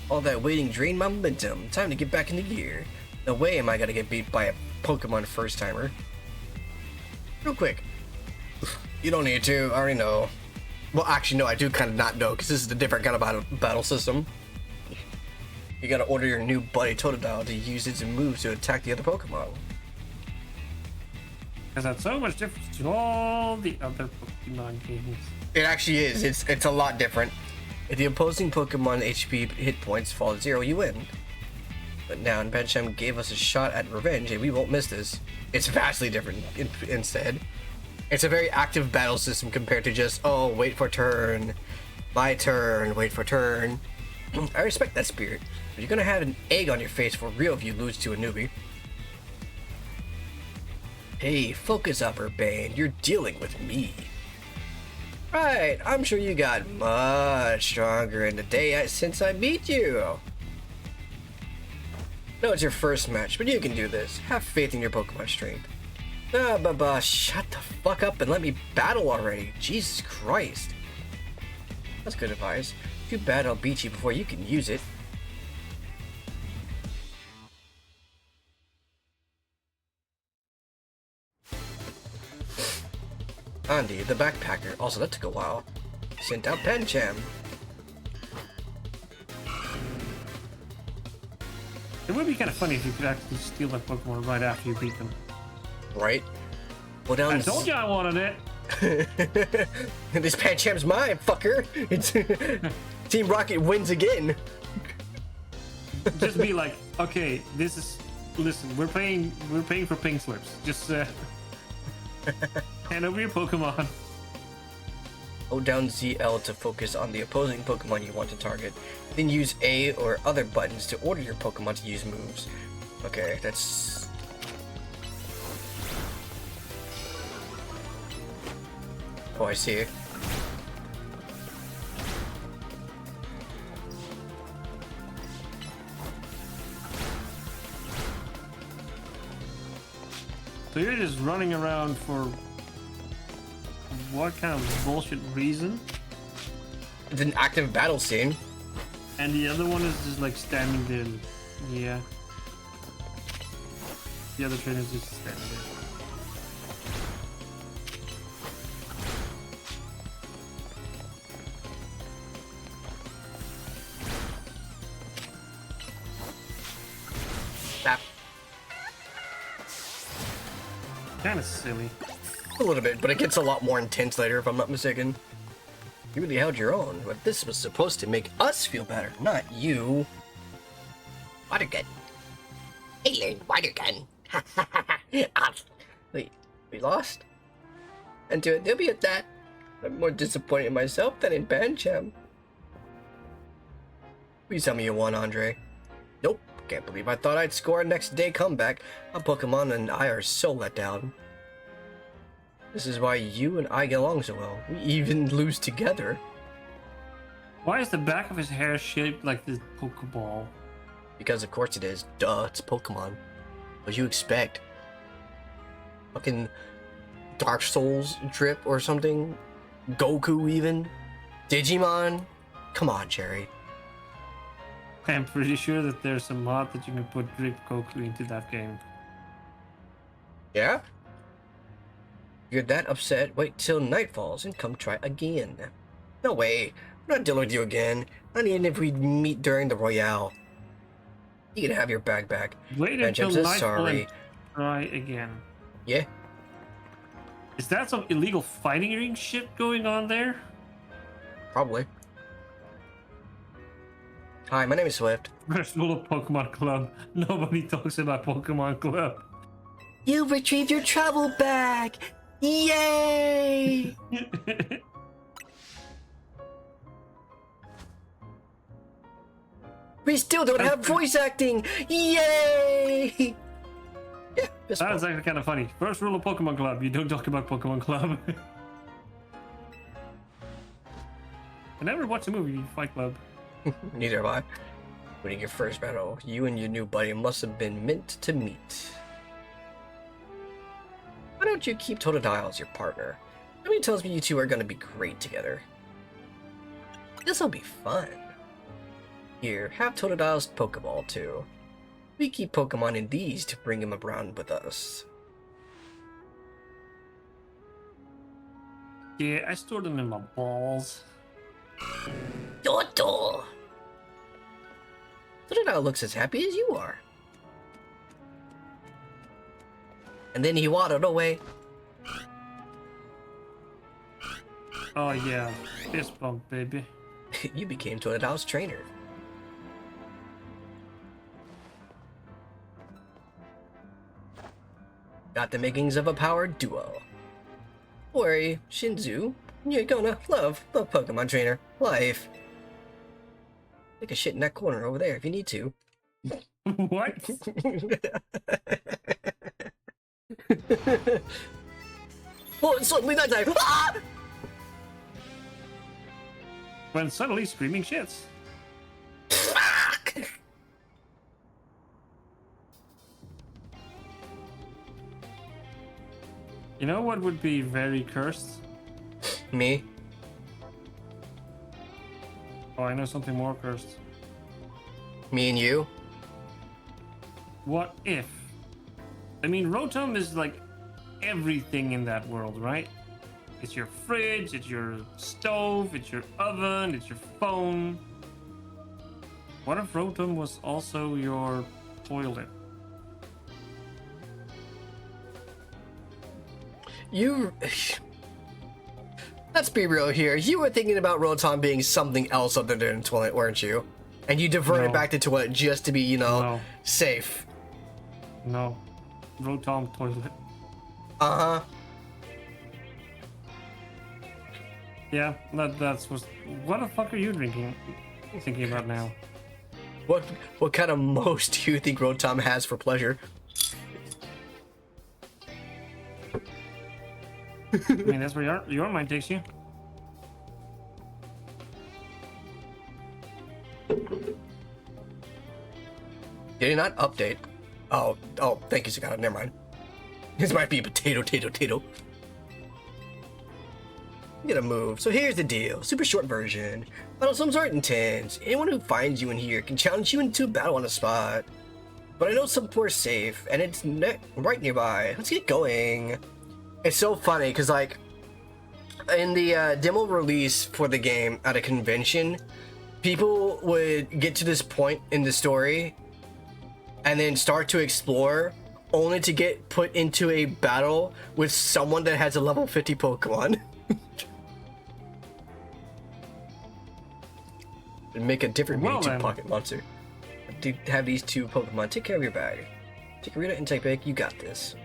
All that waiting drained my momentum. Time to get back in the gear. No way am I gonna get beat by a Pokemon first timer. Real quick. You don't need to. I already know. Well, actually, no. I do kind of not know because this is a different kind of battle system. You gotta order your new buddy Totodile to use its moves to attack the other Pokemon. Because that's so much different to all the other Pokemon games. It actually is. It's a lot different. If the opposing Pokemon HP hit points fall to 0, you win. But now Pancham gave us a shot at revenge, and we won't miss this. It's vastly different instead. It's a very active battle system compared to just, oh, wait for turn, my turn, wait for turn. I respect that spirit, but you're gonna have an egg on your face for real if you lose to a newbie. Hey, focus up, Urbane. You're dealing with me. Right, I'm sure you got much stronger in the day since I beat you. No, it's your first match, but you can do this. Have faith in your Pokemon strength. Shut the fuck up and let me battle already. Jesus Christ. That's good advice. Too bad I'll beat you before you can use it. Andy, the backpacker. Also, that took a while. Sent out Pancham. It would be kind of funny if you could actually steal a Pokemon right after you beat them. Right? Well, down I told you I wanted it. This Pancham's mine, fucker. It's Team Rocket wins again. Just be like, okay, this is. Listen, we're paying for pink slips. Just hand over your Pokemon. Hold down ZL to focus on the opposing Pokemon you want to target. Then use A or other buttons to order your Pokemon to use moves. Okay, that's... Oh, I see. So you're just running around for what kind of bullshit reason? It's an active battle scene. And the other one is just like standing there. Yeah. The other trainer is just standing there. That Kind of silly. a little bit, but it gets a lot more intense later if I'm not mistaken. You really held your own, but this was supposed to make us feel better, not you. Water gun. I learned water gun. Wait, we lost? And to a newbie at that, I'm more disappointed in myself than in Pancham. Please tell me you won, Andre. Nope, can't believe I thought I'd score a next day comeback. My Pokemon and I are so let down. This is why you and I get along so well. We even lose together. Why is the back of his hair shaped like this Pokeball? Because of course it is. Duh, it's Pokemon. What you expect? Fucking Dark Souls drip or something? Goku even? Digimon? Come on, Jerry. I'm pretty sure that there's a mod that you can put Drip Goku into that game. Yeah? You're that upset? Wait till night falls and come try again. No way. I'm not dealing with you again. Not even if we meet during the Royale. You can have your bag back. Wait Pancham until says nightfall sorry. and try again. Yeah? Is that some illegal fighting ring shit going on there? Probably. Hi, my name is Swift. First rule of Pokemon Club. Nobody talks about Pokemon Club. You retrieved your travel bag! Yay! We still don't have voice acting! Yay! Yeah, this That was one. actually kind of funny. First rule of Pokemon Club, you don't talk about Pokemon Club. I never watched a movie, Fight Club. Neither have I. Winning your first battle, you and your new buddy must have been meant to meet. Why don't you keep Totodile as your partner? Somebody tells me you two are gonna be great together. This'll be fun. Here, have Totodile's Pokeball too. We keep Pokemon in these to bring him around with us. Yeah, I stored them in my balls. Toto! Totodile looks as happy as you are. And then he waddled away. Oh yeah, fist bump, baby. You became Totodile's trainer. Got the makings of a powered duo. Don't worry, Shinzu, you're gonna love the Pokemon trainer life. Take a shit in that corner over there if you need to. What? Oh, it's suddenly that time! Ah! When suddenly screaming shits. You know what would be very cursed? Me? Oh, I know something more cursed. Me and you? What if? I mean, Rotom is like everything in that world, right? It's your fridge, it's your stove, it's your oven, it's your phone. What if Rotom was also your toilet? You... Let's be real here. You were thinking about Rotom being something else other than a toilet, weren't you? And you diverted No. back to toilet just to be, you know, No. safe. No. Rotom toilet. Uh-huh. Yeah, that's what. What the fuck are you thinking about now? What kind of most do you think Rotom has for pleasure? I mean, that's where your mind takes you. Did he not update? Oh, thank you, Sakata. Never mind. This might be a potato. I'm gonna move. So here's the deal. Super short version. Battle sums are intense. Anyone who finds you in here can challenge you into a battle on the spot. But I know some are safe, and it's right nearby. Let's get going. It's so funny, because, like, in the demo release for the game at a convention, people would get to this point in the story and then start to explore, only to get put into a battle with someone that has a level 50 Pokemon. And make a different Well, Mewtwo then. pocket monster. To have these two Pokemon, take care of your bag. Chikorita and Typek, you got this.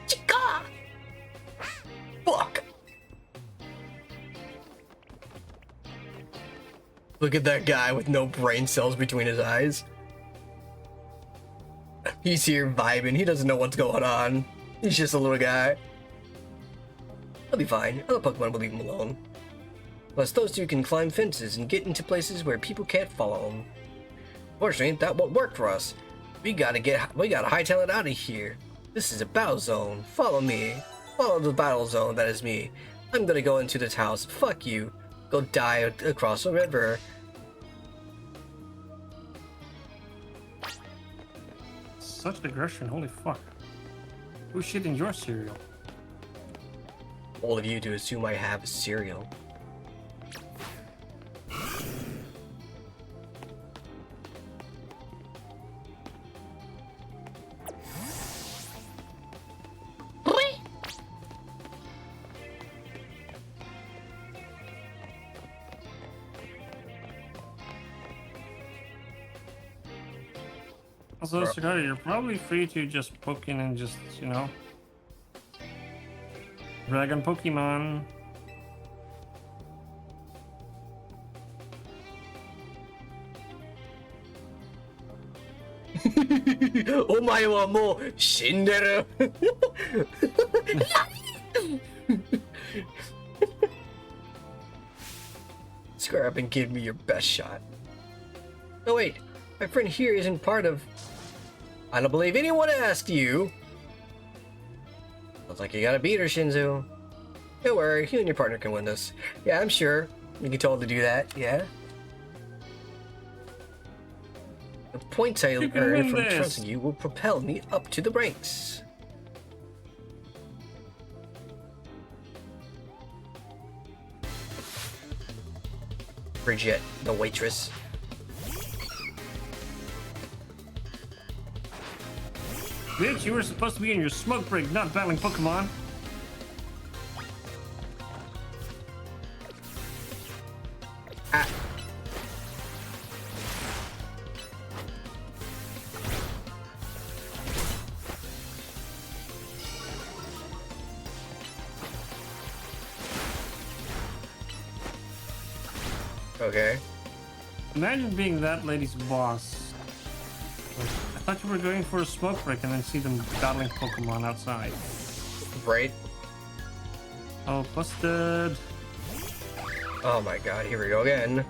Chica! Fuck! Look at that guy with no brain cells between his eyes. He's here vibing. He doesn't know what's going on. He's just a little guy. He'll be fine. Other Pokemon will leave him alone. Plus, those two can climb fences and get into places where people can't follow them. Fortunately, that won't work for us. We gotta hightail it out of here. This is a battle zone. Follow me. Follow the battle zone. That is me. I'm gonna go into this house. Fuck you. Go die across the river. Such aggression, holy fuck. Who's shit in your cereal? All of you to assume I have cereal. Also, Sakata, you're probably free to just poke in and just, you know, brag on Pokemon. Omae wa mou shinderu. Square up and give me your best shot. No wait, my friend here isn't part of... I don't believe anyone asked you. Looks like you gotta beat her, Shinzu. Don't worry, you and your partner can win this. Yeah, I'm sure. You can totally do that, yeah? The points I You can earn win from this. trusting you will propel me up to the ranks. Bridget, the waitress. Bitch, you were supposed to be in your smoke break, not battling Pokemon. Ah. Okay. Imagine being that lady's boss. Like, I thought you were going for a smoke break and then see them battling Pokemon outside. Right. Oh, busted. Oh my god, here we go again.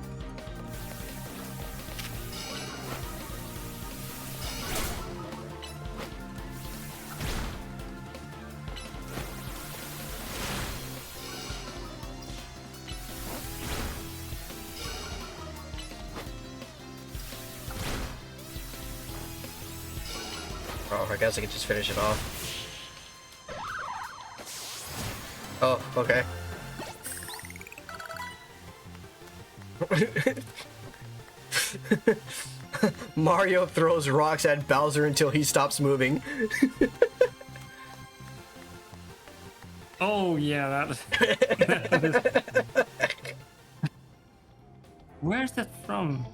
Oh, I guess I could just finish it off. Oh, okay. Mario throws rocks at Bowser until he stops moving. Oh, yeah, that. Where's that from?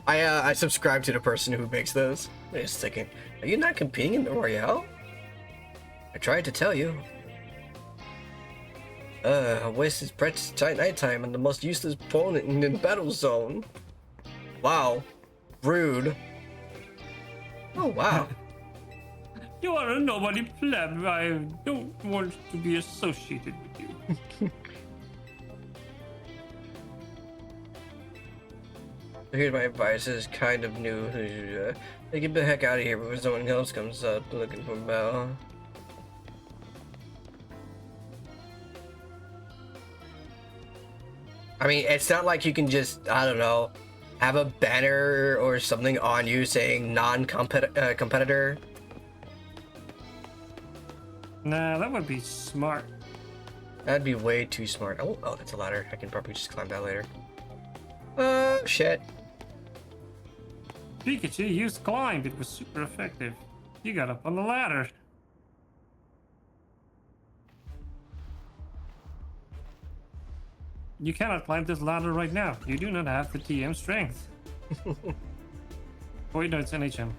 I subscribe to the person who makes those. Wait a second. Are you not competing in the Royale? I tried to tell you. I wasted precious nighttime on the most useless opponent in the battle zone. Wow. Rude. Oh, wow. You are a nobody pleb. I don't want to be associated with you. Here's my advice. This is kind of new. Get the heck out of here before someone else comes up looking for Mel. I mean, it's not like you can just, I don't know, have a banner or something on you saying non-competitor. Nah, that would be smart. That'd be way too smart. Oh, that's a ladder. I can probably just climb that later. Shit. Pikachu used climb. It was super effective. You got up on the ladder. You cannot climb this ladder right now. You do not have the TM strength. Wait, no, it's NHM.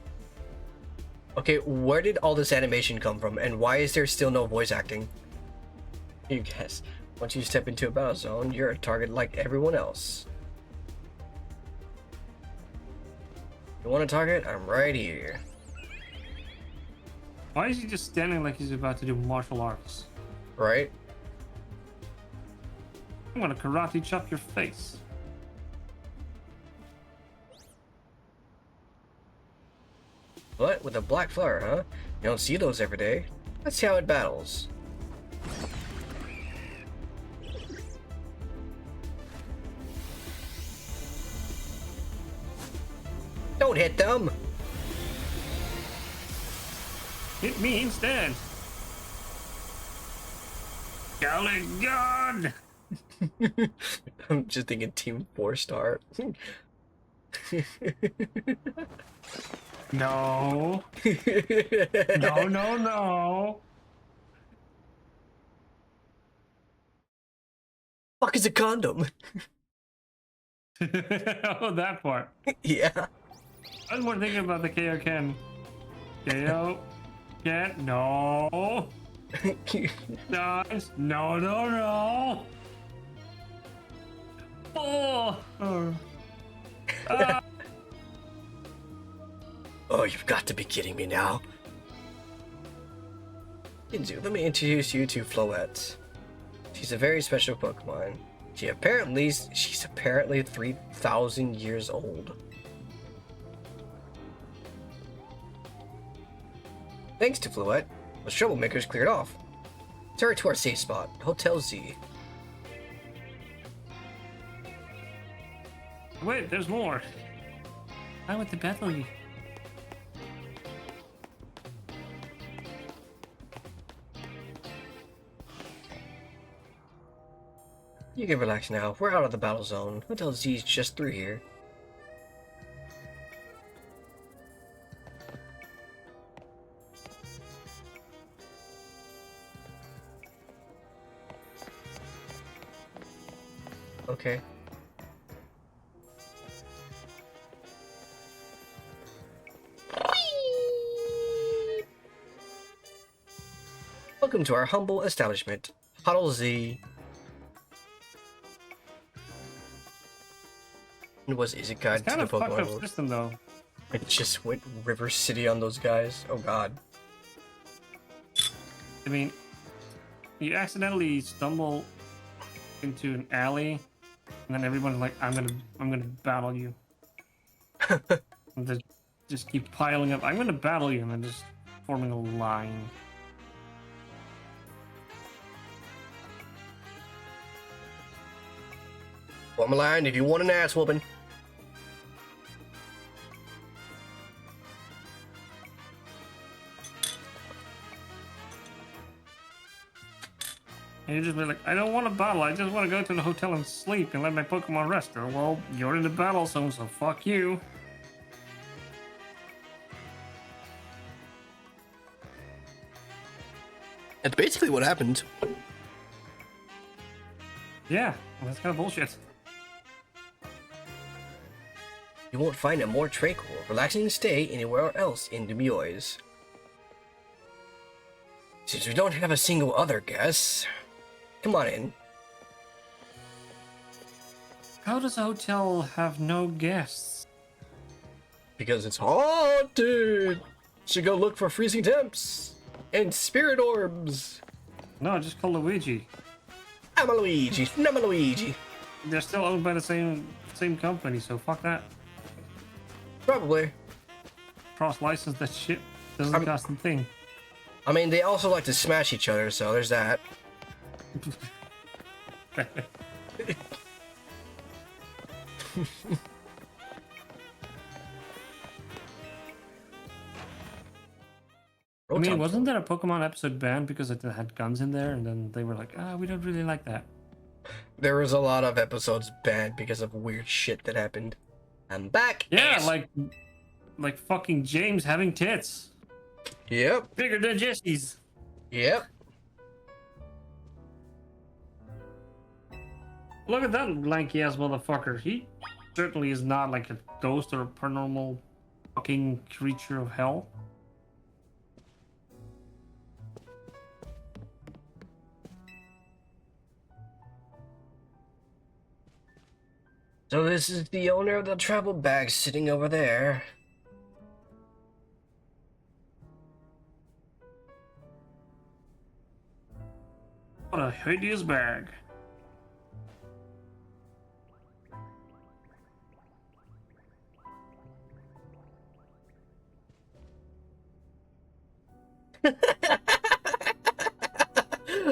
Okay, where did all this animation come from, and why is there still no voice acting? You guess. Once you step into a battle zone, you're a target like everyone else. You want a target? I'm right here. Why is he just standing like he's about to do martial arts? Right? I'm gonna karate chop your face. What? With a black flower, huh? You don't see those every day. Let's see how it battles. Don't hit them! Hit me instead. Golly God! I'm just thinking Team 4-star. No. No, no, no. Fuck is a condom? Oh, that part. Yeah. I was more thinking about the KO Ken. KO Ken. No. Nice. No, no, no. Oh. Ah. Oh, you've got to be kidding me now. Kinzu, let me introduce you to Floette. She's a very special Pokemon. She's apparently 3,000 years old. Thanks to Floette, those troublemakers cleared off. Let's hurry to our safe spot, Hotel Z. Wait, there's more. I went to battle you. You can relax now. We're out of the battle zone. Hotel Z's just through here. Okay. Welcome to our humble establishment, Huddle Z. It was easy guide It's to kind the of fucked Pokemon up world. system though. I just went River City on those guys. Oh god. I mean, you accidentally stumble into an alley, and then everyone's like, I'm gonna battle you." And they just keep piling up. "I'm gonna battle you," and then just forming a line. Form a line if you want an ass whooping. And you just be like, "I don't want to battle. I just want to go to the hotel and sleep and let my Pokemon rest." Or, "Well, you're in the battle zone, so fuck you." That's basically what happened. Yeah, that's kind of bullshit. You won't find a more tranquil, relaxing stay anywhere else in Demiois. Since we don't have a single other guest, come on in. How does a hotel have no guests? Because it's haunted! Should go look for freezing temps and spirit orbs. No, just call Luigi. I'm a Luigi. I'm a Luigi. They're still owned by the same company, so fuck that. Probably. Cross-license that shit. Doesn't I'm- cost a thing. I mean, they also like to smash each other, so there's that. I mean, wasn't there a Pokemon episode banned because it had guns in there, and then they were like, we don't really like that. There was a lot of episodes banned because of weird shit that happened. I'm back. Yeah, ass. like fucking James having tits. Yep. Bigger than Jesse's. Yep. Look at that lanky ass motherfucker. He certainly is not like a ghost or a paranormal fucking creature of hell. So this is the owner of the travel bag sitting over there. What a hideous bag.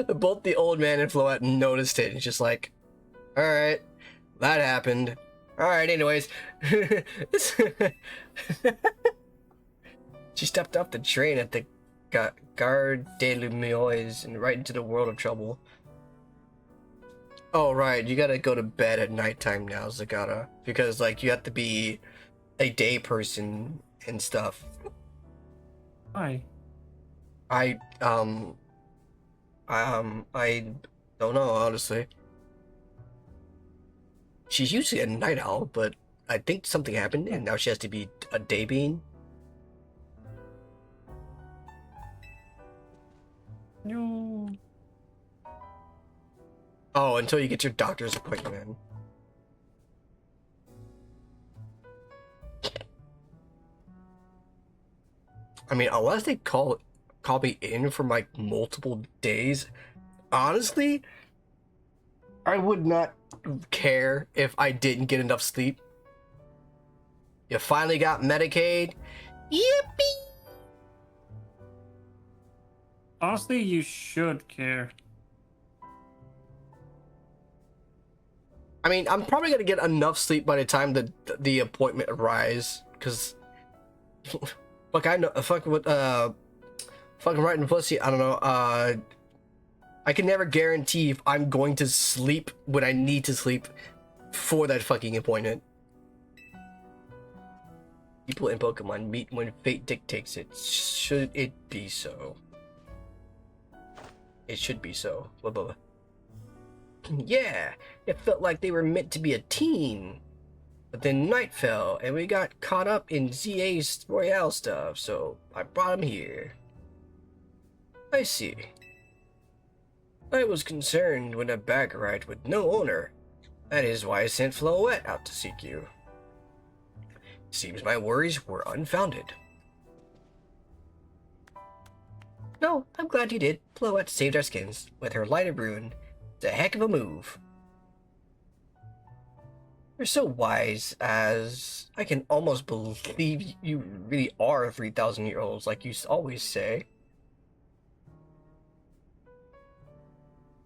Both the old man and Floette noticed it and just like, alright, that happened. Alright, anyways. She stepped off the train at the Gare de Lumiois and right into the world of trouble. Oh, right, you gotta go to bed at nighttime now, Zagata. Because, like, you have to be a day person and stuff. Hi. I don't know, honestly. She's usually a night owl, but I think something happened and now she has to be a day being. No. Oh, until you get your doctor's appointment in. I mean, unless they call me in for like multiple days, honestly, I would not care if I didn't get enough sleep. You finally got Medicaid? Yippee! Honestly, you should care. I mean, I'm probably gonna get enough sleep by the time the appointment arrives, because fuck, I know, fuck with fucking right in pussy. I don't know. I can never guarantee if I'm going to sleep when I need to sleep for that fucking appointment. People in Pokemon meet when fate dictates it. Should it be so? It should be so. Blah, blah, blah. Yeah, it felt like they were meant to be a team. But then night fell, and we got caught up in ZA's Royale stuff, so I brought him here. I see. I was concerned when a bag arrived with no owner. That is why I sent Floette out to seek you. Seems my worries were unfounded. No, I'm glad you did. Floette saved our skins with her lighter rune. It's a heck of a move. You're so wise, as I can almost believe you really are 3,000-year-olds, like you always say.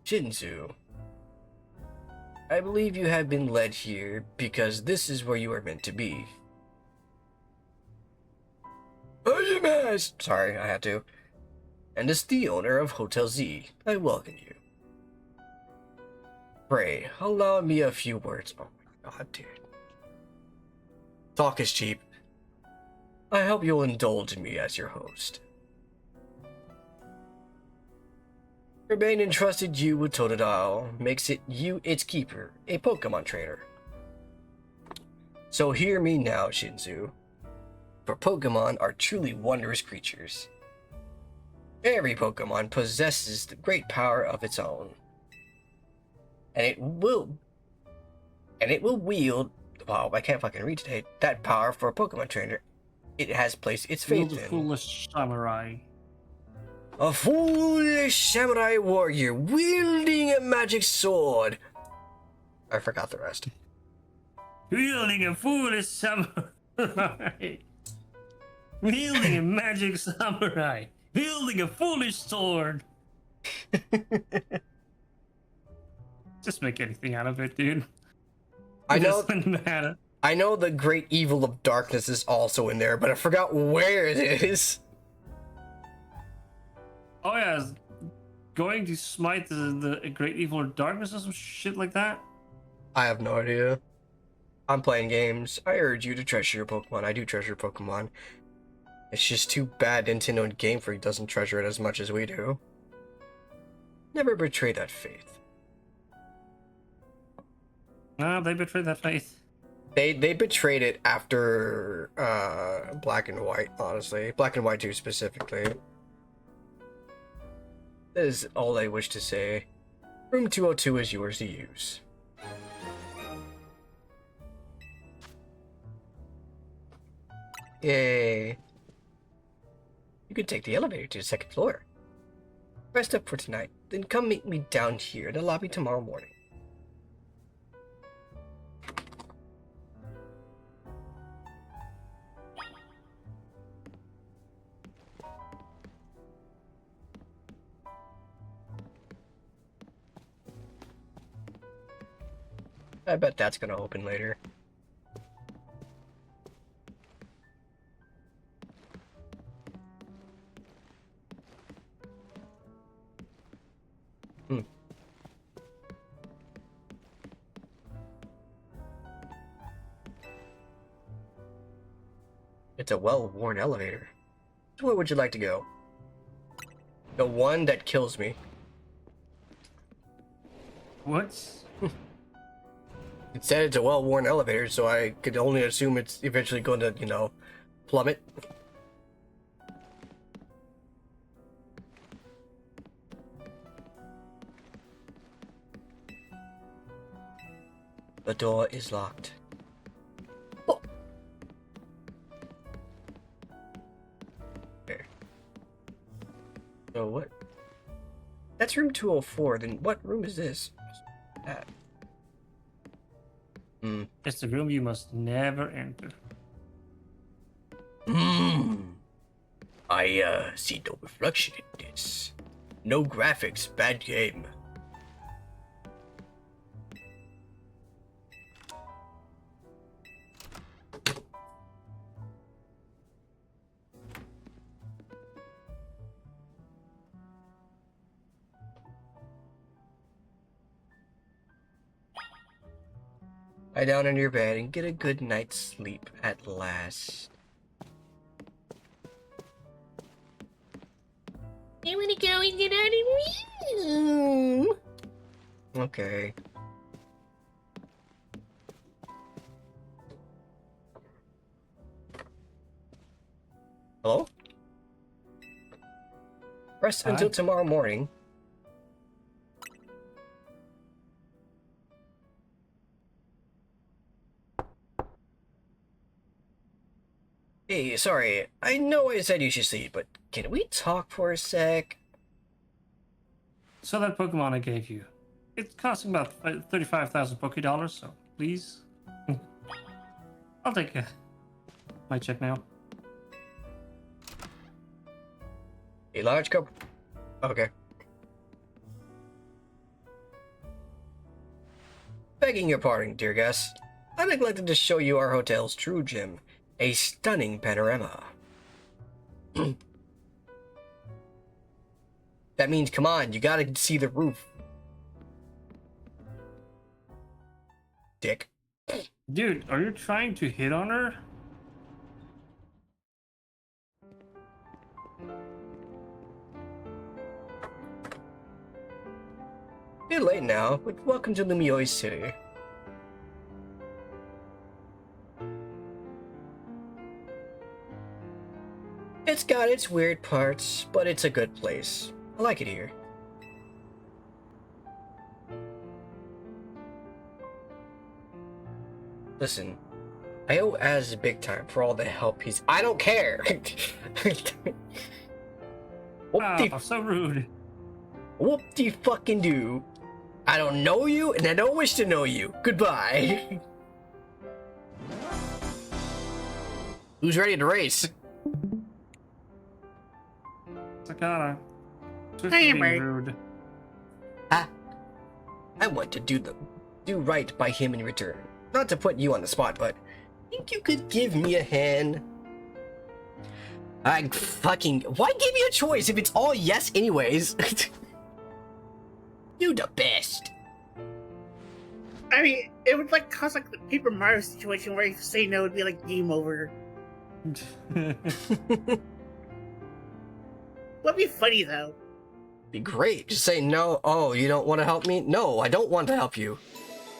Shinzu, I believe you have been led here because this is where you are meant to be. Sorry, I had to. And as the owner of Hotel Z, I welcome you. Pray, allow me a few words. Oh my god, dude. Talk is cheap. I hope you'll indulge me as your host. Urbane entrusted you with Totodile, makes it you its keeper, a Pokemon trainer. So hear me now, Shinzu. For Pokemon are truly wondrous creatures. Every Pokemon possesses the great power of its own. And it will wield, wow, I can't fucking read today, that power for a Pokemon trainer it has placed its faith The in. foolish samurai. A foolish samurai warrior wielding a magic sword. I forgot the rest. Wielding a foolish samurai. Wielding a magic samurai. Wielding a foolish sword. Just make anything out of it, dude. I know. It doesn't matter. I know the great evil of darkness is also in there, but I forgot where it is. Oh yeah, it's going to smite the great evil of darkness or some shit like that. I have no idea. I'm playing games. I urge you to treasure your Pokemon. I do treasure Pokemon. It's just too bad Nintendo and Game Freak doesn't treasure it as much as we do. Never betray that faith. No, they betrayed that faith. They betrayed it after Black and White, honestly. Black and White 2 specifically. That is all I wish to say. Room 202 is yours to use. Yay. You could take the elevator to the second floor. Rest up for tonight, then come meet me down here in the lobby tomorrow morning. I bet that's gonna open later. It's a well-worn elevator. So where would you like to go? The one that kills me. What? It said it's a well-worn elevator, so I could only assume it's eventually going to, you know, plummet. The door is locked. Oh. Okay. So what? That's room 204. Then what room is this? That. It's the room you must never enter. I see no reflection in this. No graphics, bad game. Lie down in your bed and get a good night's sleep at last. I wanna go and get out of room. Okay. Hello? Rest until Hi. tomorrow morning. Hey, sorry. I know I said you should sleep, but can we talk for a sec? So that Pokemon I gave you, it's costing about 35,000 Poké Dollars. So please, I'll take my check now. A large cup. Okay. Begging your pardon, dear guest. I neglected to show you our hotel's true gem, a stunning panorama. That means, come on, you gotta see the roof. Dick. Dude, are you trying to hit on her? Too late now, but welcome to Lumioi City. It's got its weird parts, but it's a good place. I like it here. Listen, I owe Az big time for all the help he's— I don't care! Oh, so rude. Whoop-de-fucking-do. I don't know you, and I don't wish to know you. Goodbye. Who's ready to race? Sakana. Swift I am being right. rude. I want to do right by him in return. Not to put you on the spot, but think you could give me a hand? Why give me a choice if it's all yes anyways? You the best. I mean, it would like cause like the Paper Mario situation where if you say no, it'd be like game over. Would be funny though. Be great. Just say no. Oh, you don't want to help me? No, I don't want to help you.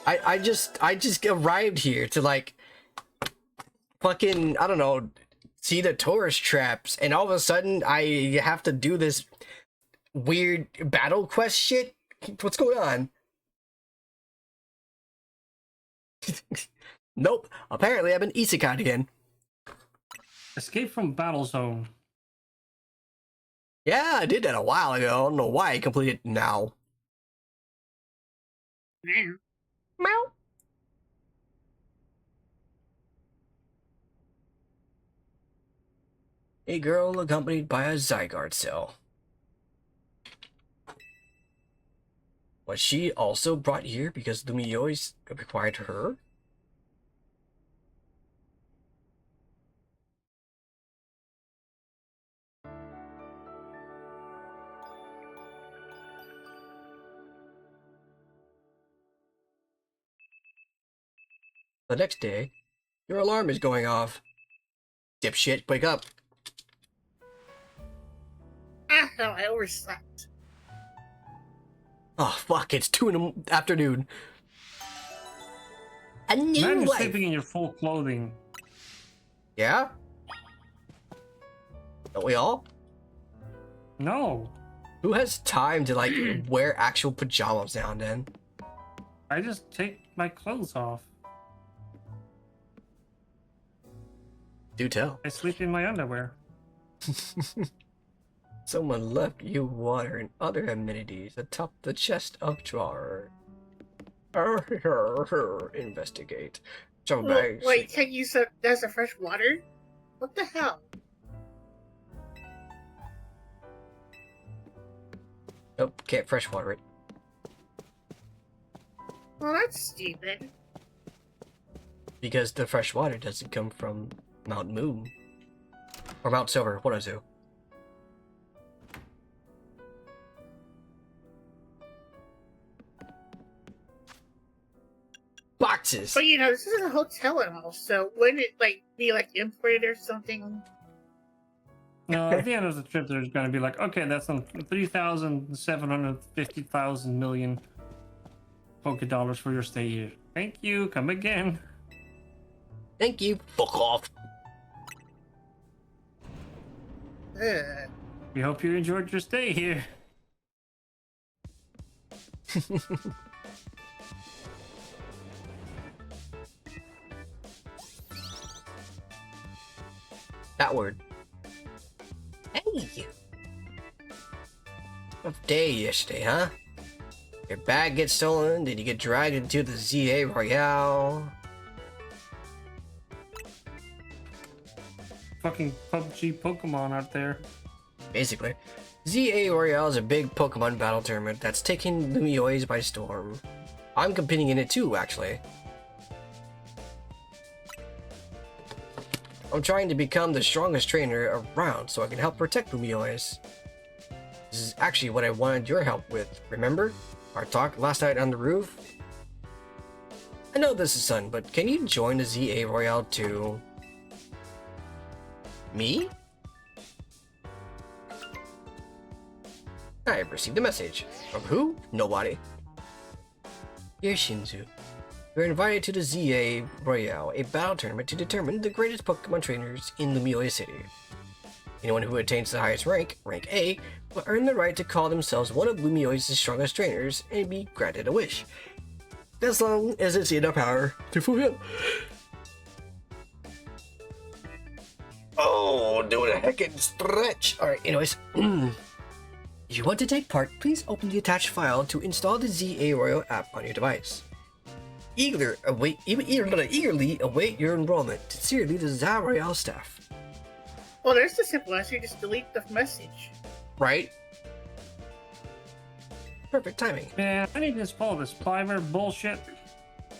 I just arrived here to like fucking, I don't know, see the tourist traps, and all of a sudden I have to do this weird battle quest shit. What's going on? Nope. Apparently I've been isekai again. Escape from battle zone. Yeah, I did that a while ago. I don't know why I completed it now. Meow. Meow. A girl accompanied by a Zygarde cell. Was she also brought here because Lumiose required her? The next day, your alarm is going off. Dipshit, wake up. Ah, hell, I overslept. Oh, fuck, it's 2 in the afternoon. A new Man, you're life. sleeping in your full clothing. Yeah? Don't we all? No, Who has time to, like, wear actual pajamas now and then? I just take my clothes off. Do tell. I sleep in my underwear. Someone left you water and other amenities atop the chest of drawer. Investigate. Wait, can you use that's a fresh water? What the hell? Nope, can't fresh water it. Well, that's stupid. Because the fresh water doesn't come from Mount Moon. Or Mount Silver, what does it do? Fuck! boxes. But you know, this is a hotel and all, so wouldn't it like be like imported or something? No, at the end of the trip, there's going to be like, okay, that's 3,750,000 million Poké dollars for your stay here. Thank you. Come again. Thank you. Fuck off. Ugh. We hope you enjoyed your stay here. That word. Hey. Rough day yesterday, huh? Your bag gets stolen, then you get dragged into the ZA Royale. Fucking PUBG Pokemon out there. Basically. ZA Royale is a big Pokemon battle tournament that's taking Lumiois by storm. I'm competing in it too, actually. I'm trying to become the strongest trainer around so I can help protect Lumiois. This is actually what I wanted your help with, remember? Our talk last night on the roof? I know this is Sun, but can you join the ZA Royale too? Me? I have received a message. From who? Nobody. Dear Shinzu, you're invited to the ZA Royale, a battle tournament to determine the greatest Pokemon trainers in Lumioa City. Anyone who attains the highest rank, rank A, will earn the right to call themselves one of Lumioa's strongest trainers and be granted a wish, as long as it's in our power to fulfill. Oh, doing a heckin' stretch. Alright, anyways. If you want to take part, please open the attached file to install the ZA Royal app on your device. Eagerly await your enrollment. Sincerely, the ZA Royale staff. Well, there's the simple answer. Just delete the message. Right? Perfect timing. Man, I need to follow this Plimer bullshit.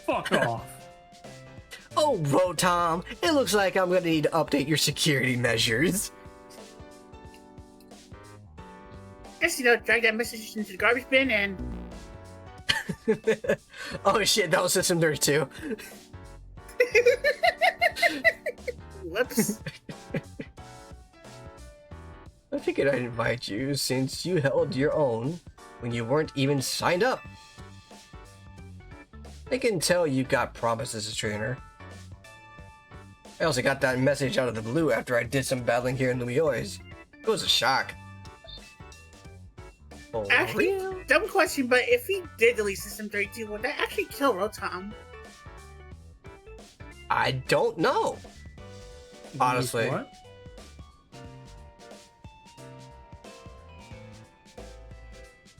Fuck off. Oh, Rotom, it looks like I'm gonna need to update your security measures. Just, you know, drag that message into the garbage bin and... Oh shit, that was System Nerd too. Whoops. I figured I'd invite you since you held your own when you weren't even signed up. I can tell you got promised as a trainer. I also got that message out of the blue after I did some battling here in Lumiois. It was a shock. Oh, Actually, dumb question, but if he did delete System 32, would that actually kill Rotom? I don't know. Honestly. What?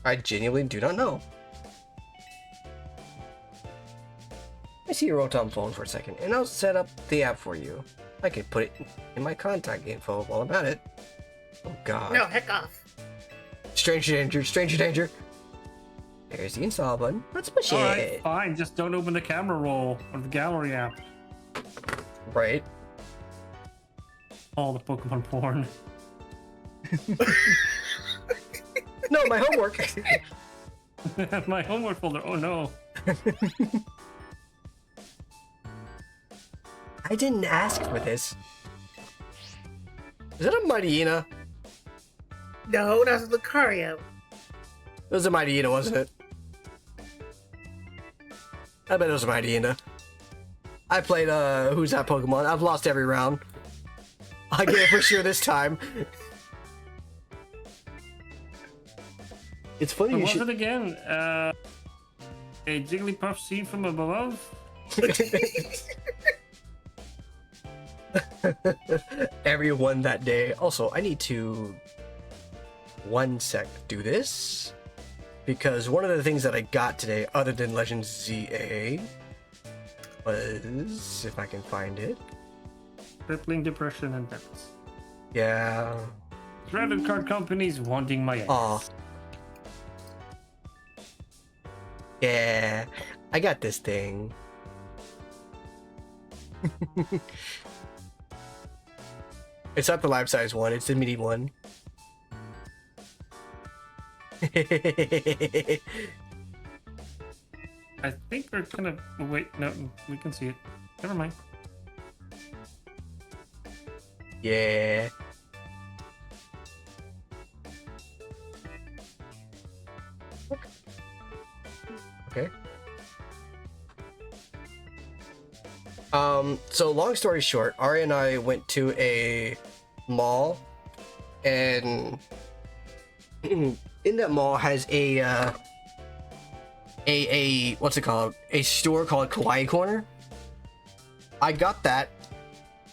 I genuinely do not know. I see your Rotom phone for a second, and I'll set up the app for you. I can put it in my contact info while I'm at it. Oh god. No, heck off. Stranger danger, stranger danger. There's the install button. Let's push Alright, it. fine. Just don't open the camera roll of the gallery app. Right. All the Pokemon porn. No, my homework. My homework folder. Oh no. I didn't ask for this. Is that a Mightyena? No, that was Lucario. It was a Mightyena, wasn't it? I bet it was a Mightyena. I played, who's that Pokemon? I've lost every round. I get it for sure this time. It's funny What you was should... it again? A Jigglypuff seen from above? Everyone that day. Also, I need to... One sec. Do this? Because one of the things that I got today, other than Legends ZA, was... If I can find it. Crippling depression and debts. Yeah. Credit card companies wanting my ass. Aw. Yeah. I got this thing. It's not the life size one, it's the mini one. I think we're gonna wait. No, we can see it. Never mind. Yeah. Okay. So long story short, Ari and I went to a mall, and in that mall has a what's it called? A store called Kawaii Corner. I got that.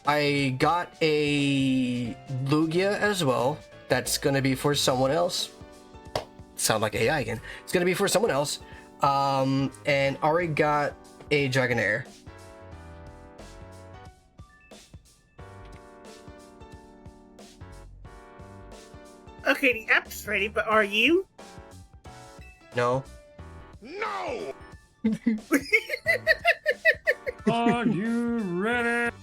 I got a Lugia as well. That's gonna be for someone else. Sound like AI again. It's gonna be for someone else. And Ari got a Dragonair. Okay, the app's ready, but are you? No. Are you ready?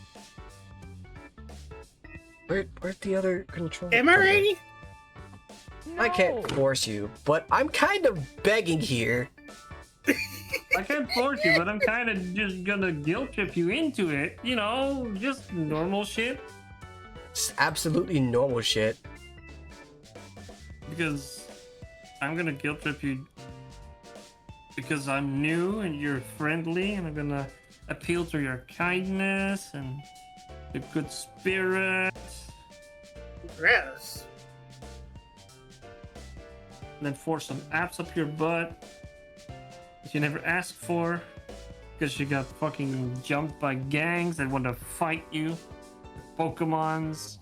Where's the other control? Am I Okay. ready? I can't force you, but I'm kind of begging here. I can't force you, but I'm kind of just gonna guilt trip you into it. You know, just normal shit. It's absolutely normal shit. Because I'm gonna guilt trip you because I'm new and you're friendly, and I'm gonna appeal to your kindness and your good spirit, Gross. and then force some apps up your butt that you never asked for because you got fucking jumped by gangs that want to fight you. Pokemons.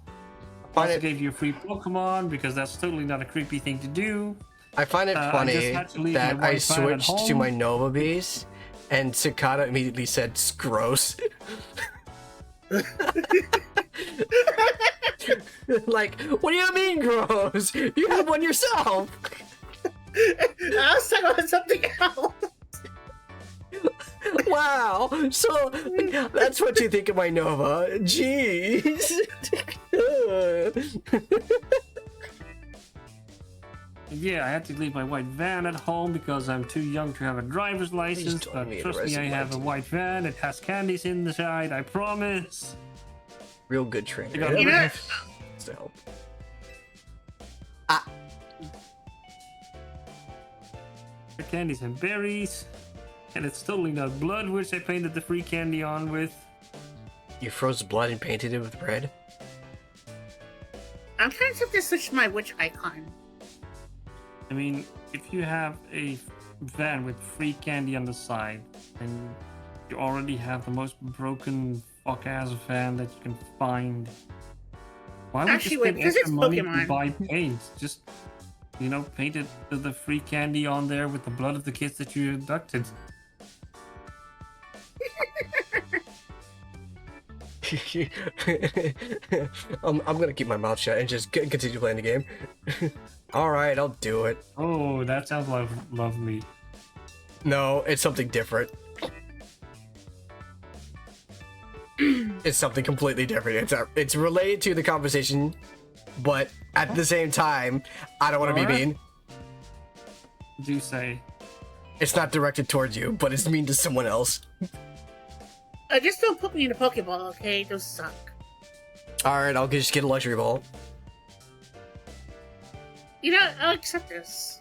Find Also it- gave you a free Pokemon because that's totally not a creepy thing to do. I find it I funny just had to leave that my I Wi-Fi at switched to home. my Nova base, and Cicada immediately said, "It's gross." Like, what do you mean gross? You have one yourself. I was talking about something else. Wow. So that's what you think of my Nova. Jeez. Yeah, I had to leave my white van at home because I'm too young to have a driver's license. join But me in trust the me, I rest of have my a white van. It has candies inside. I promise. Real good trainer. You got- You know, So, The candies and berries, and it's totally not blood, which I painted the free candy on with. you froze blood and painted it with red? I'm trying to switch my witch icon. I mean, if you have a van with free candy on the side, and you already have the most broken fuck-ass van that you can find, why would Actually, you wait, spend because extra it's money to Pokemon. buy paint? Just, you know, paint it the free candy on there with the blood of the kids that you abducted. I'm gonna keep my mouth shut and just continue playing the game. Alright, I'll do it. Oh, that sounds lovely. No, it's something different. It's something completely different. It's related to the conversation, but at the same time, I don't want to be Alright. mean. Do say. It's not directed towards you, but it's mean to someone else. Just don't put me in a Pokeball, okay? Those suck. Alright, I'll just get a luxury ball. You know, I'll accept this.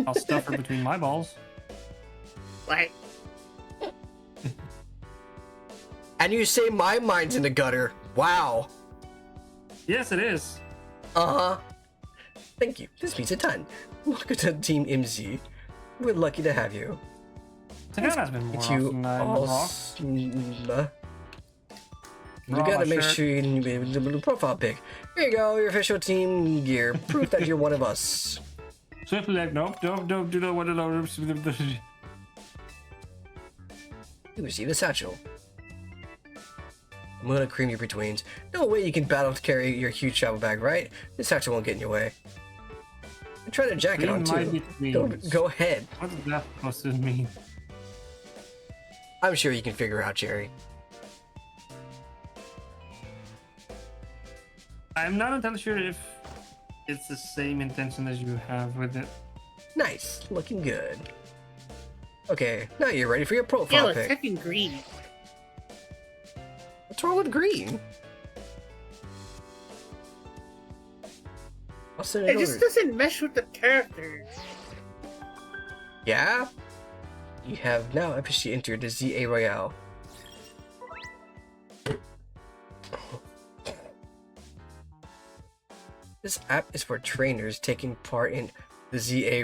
I'll stuff her between my balls. Like, And you say my mind's in the gutter. Wow. Yes, it is. Uh-huh. Thank you. This means a ton. Welcome to Team MZ. We're lucky to have you. Takana's been more It's you often than almost. You Raw gotta my make shirt. sure you do the little profile pic. Here you go, your official team gear. Proof that you're one of us. Swiftly like, nope, don't do that. What You receive a satchel. I'm gonna cream your betweens. No way you can battle to carry your huge travel bag, right? This satchel won't get in your way. And try to jacket on Cream my too. betweens. Go ahead. What is that supposed to mean? I'm sure you can figure out, Jerry. I'm not entirely sure if it's the same intention as you have with it. Nice, looking good. Okay, now you're ready for your profile Yo, it's pic. fucking green. What's wrong with green? I'll send it It just over. doesn't mesh with the characters. Yeah? You have now officially entered the ZA Royale. This app is for trainers taking part in the ZA,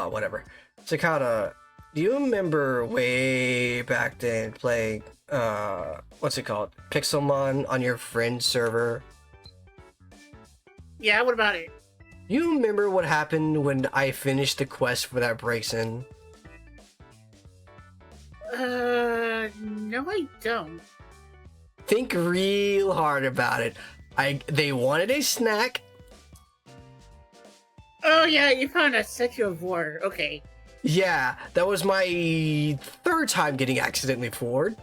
whatever. Sakata, do you remember way back then playing, what's it called? Pixelmon on your friend's server? Yeah, what about it? You remember what happened when I finished the quest for that breaks in? No, I don't. Think real hard about it. They wanted a snack. Oh yeah, you found a statue of war. Okay. Yeah, that was my third time getting accidentally floored.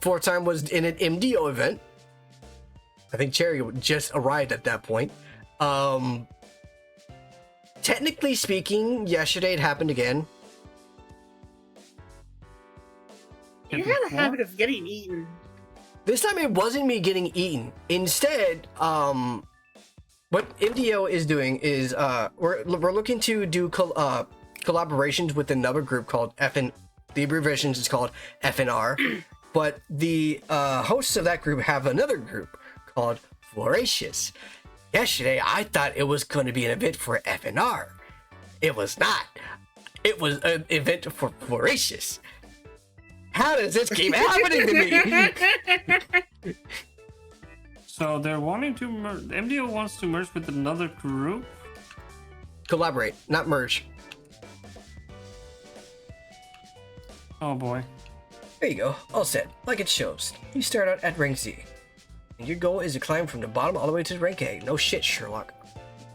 Fourth time was in an MDO event. I think Cherry just arrived at that point. Technically speaking, yesterday it happened again. You have a habit of getting eaten. This time it wasn't me getting eaten. Instead, what MDO is doing is we're looking to do collaborations with another group called FN. The abbreviations is called FNR, but the hosts of that group have another group called Voracious. Yesterday, I thought it was going to be an event for FNR. It was not. It was an event for Voracious. How does this keep happening to me? So they're wanting to MDO wants to merge with another group. Collaborate, not merge. Oh boy. There you go, all set, like it shows. You start out at rank Z, and your goal is to climb from the bottom all the way to rank A. No shit, Sherlock.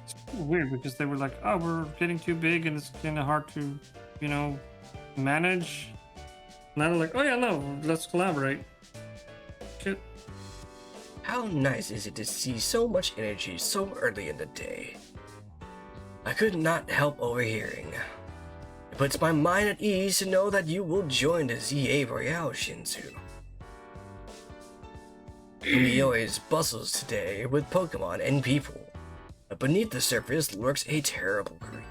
It's weird because they were like, oh, we're getting too big and it's kind of hard to, manage. Now they're like, oh yeah, no, let's collaborate. Shit. How nice is it to see so much energy so early in the day? I could not help overhearing. It puts my mind at ease to know that you will join the ZA Royale Shinsu. Lumio's bustles today with Pokemon and people, but beneath the surface lurks a terrible greed.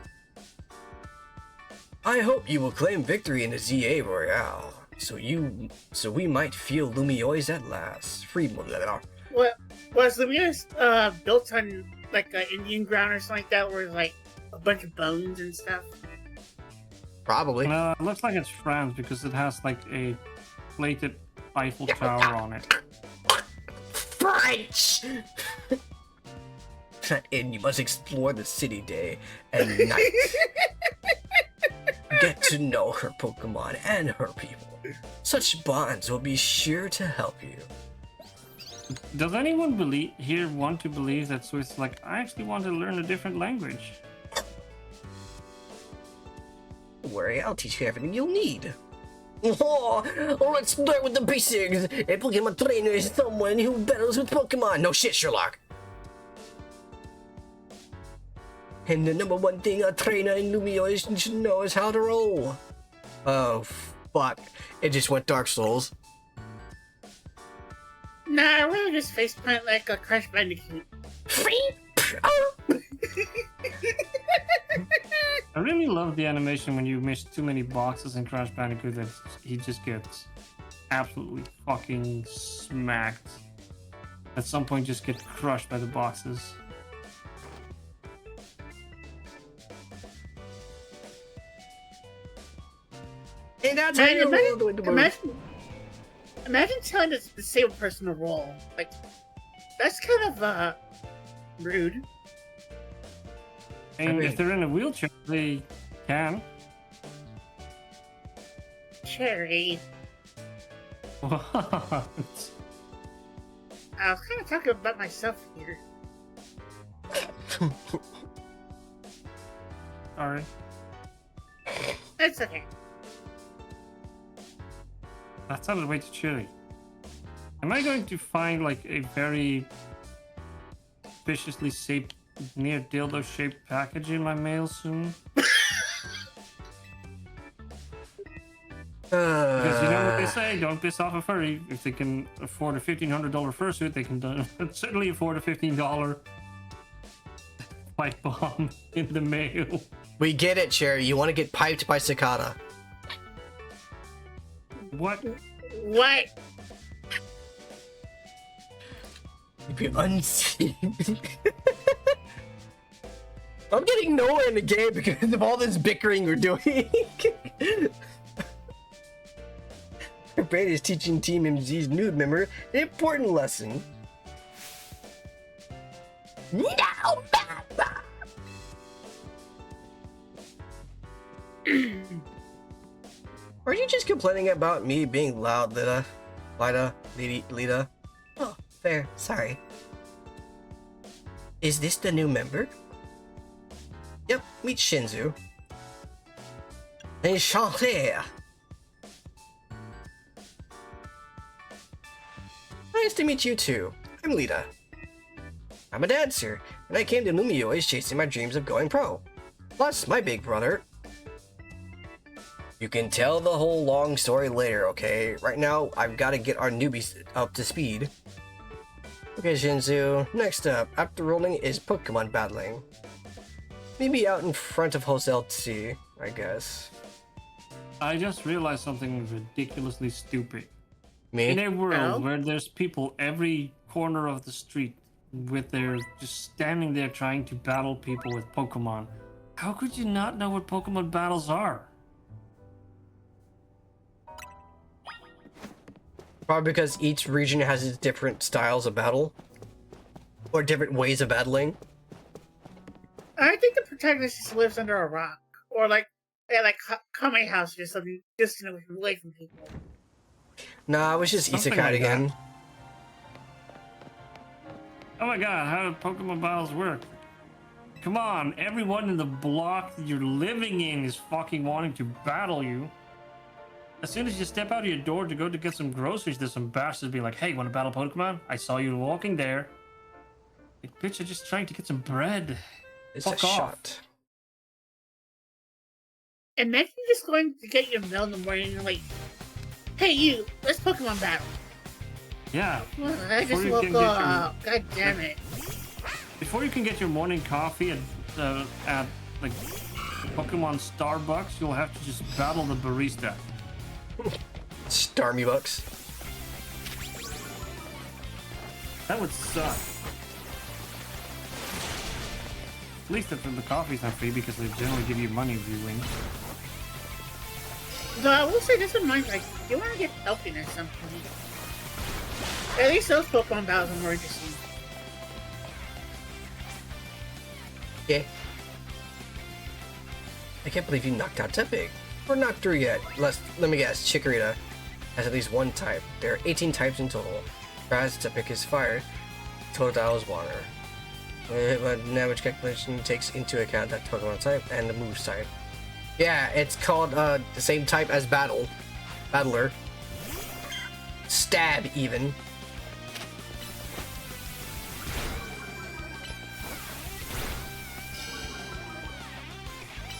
I hope you will claim victory in the ZA Royale, so we might feel Lumio's at last. Free What was the Lumos built on like an Indian ground or something like that, where it's like a bunch of bones and stuff? Probably. It looks like it's France because it has like a plated Eiffel Tower on it. French! And you must explore the city day and night. Get to know her Pokemon and her people. Such bonds will be sure to help you. Does anyone want to believe that Swiss like, I actually want to learn a different language? Don't worry, I'll teach you everything you'll need. Let's start with the basics. A Pokemon trainer is someone who battles with Pokemon. No shit, Sherlock. And the number one thing a trainer in Lumio should know is how to roll. Oh, fuck. It just went Dark Souls. Nah, I really just faceplant like a Crash Bandicoot. I really love the animation when you miss too many boxes in Crash Bandicoot that he just gets absolutely fucking smacked. At some point just get crushed by the boxes. And that's how Man, you roll the way to move. imagine telling a disabled person to roll. Like, that's kind of rude. And mean- if they're in a wheelchair, they can. Cherry. What? I was kind of talking about myself here. Sorry. It's okay. That sounded way too chilly. Am I going to find like a very viciously shaped, near dildo shaped package in my mail soon? Because you know what they say, don't piss off a furry. If they can afford a $1,500 fursuit, they can certainly afford a $15 pipe bomb in the mail. We get it, Cherry. You want to get piped by Cicada. What? What? You'd be unseen. I'm getting nowhere in the game because of all this bickering we're doing. Her brain is teaching Team MZ's nude member an important lesson. No, Papa! Are you just complaining about me being loud, Lida? Lida? Oh, fair. Sorry. Is this the new member? Yep, meet Shinzu. Enchanté! Nice to meet you too. I'm Lita. I'm a dancer, and I came to Lumio's chasing my dreams of going pro. Plus, my big brother. You can tell the whole long story later, okay? Right now, I've got to get our newbies up to speed. Okay, Shinzu. Next up, after rolling is Pokemon battling. Maybe out in front of Hotel T, I guess. I just realized something ridiculously stupid. Me? In a world Oh? where there's people every corner of the street with their just standing there trying to battle people with Pokemon, how could you not know what Pokemon battles are? Probably because each region has its different styles of battle. Or different ways of battling. I think the protagonist just lives under a rock, or like Kame House or something, distant away from people. Nah, it was just Something Isekai like again. Oh my god, how do Pokemon battles work? Come on, everyone in the block that you're living in is fucking wanting to battle you. As soon as you step out of your door to go to get some groceries, there's some bastards being like, hey, you want to battle Pokemon? I saw you walking there. Like, bitch, you're just trying to get some bread. It's Fuck a off. shot. Imagine just going to get your mail in the morning and like, hey you, let's Pokemon battle. Yeah. Well, I Before just you woke can get your- up. God damn it. Before you can get your morning coffee at like Pokemon Starbucks, you'll have to just battle the barista. Starmie Bucks. That would suck. At least if the coffee's not free because they generally give you money if you win. So I will say this in mind, like, you want to get healthy or something. At least those Pokemon battles are more interesting. Yeah. I can't believe you knocked out Tepig. Or not through yet. Let me guess, Chikorita has at least one type. There are 18 types in total. Grass, Tepig is fire. Totodile is water. But damage calculation takes into account that Pokemon type and the move type. Yeah, it's called the same type as Battler. Stab, even.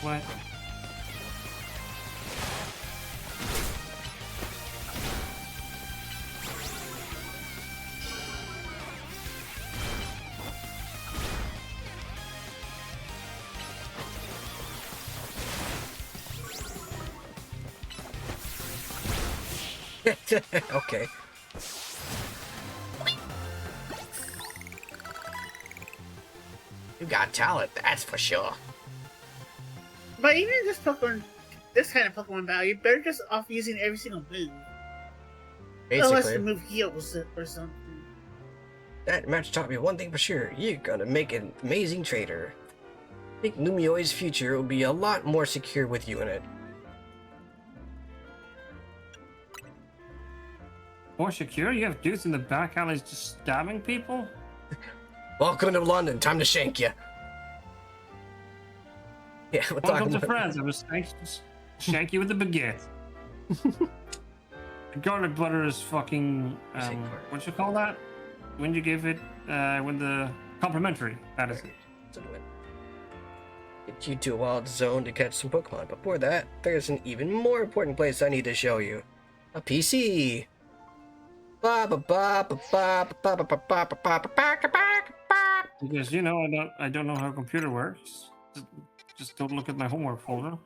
What? Okay. You got talent, that's for sure. But even in this kind of Pokemon battle, you better just off using every single move. Unless the Basically, move heals it or something. that match taught me one thing for sure. You're gonna make an amazing trader. I think Lumio's future will be a lot more secure with you in it. More secure? You have dudes in the back alleys just stabbing people? Welcome to London, time to shank you. Yeah, we're Welcome talking to about... France. I was shank you with a baguette. Garlic butter is fucking. Say garlic. What you call that? When you give it, when the complimentary. That is it. Get you to a wild zone to catch some Pokemon. Before that, there's an even more important place I need to show you. A PC. Ba ba ba ba ba ba ba ba ba ba ba ba ba ba. Because you know I don't know how a computer works. Just don't look at my homework folder.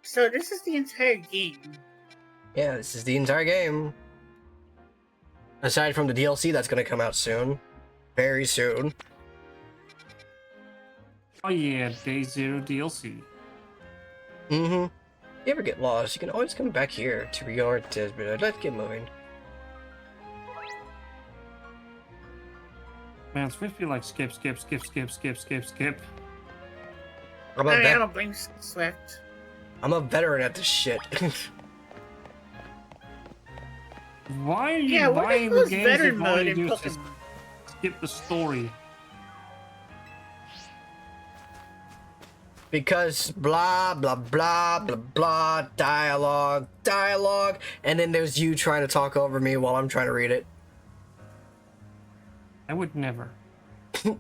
So this is the entire game. Yeah, this is the entire game. Aside from the DLC that's gonna come out soon. Very soon. Oh yeah, Day Zero DLC. Mm-hmm. If you ever get lost, you can always come back here to your but let's get moving. Man, it's supposed to be like skip. I'm I a, mean, I vet- don't blame Swift. I'm a veteran at this shit. Why are you Yeah, what the buying hell the is games veteran if all mode you in do is just Pokemon? skip the story? Because blah blah blah blah blah dialogue, and then there's you trying to talk over me while I'm trying to read it. I would never.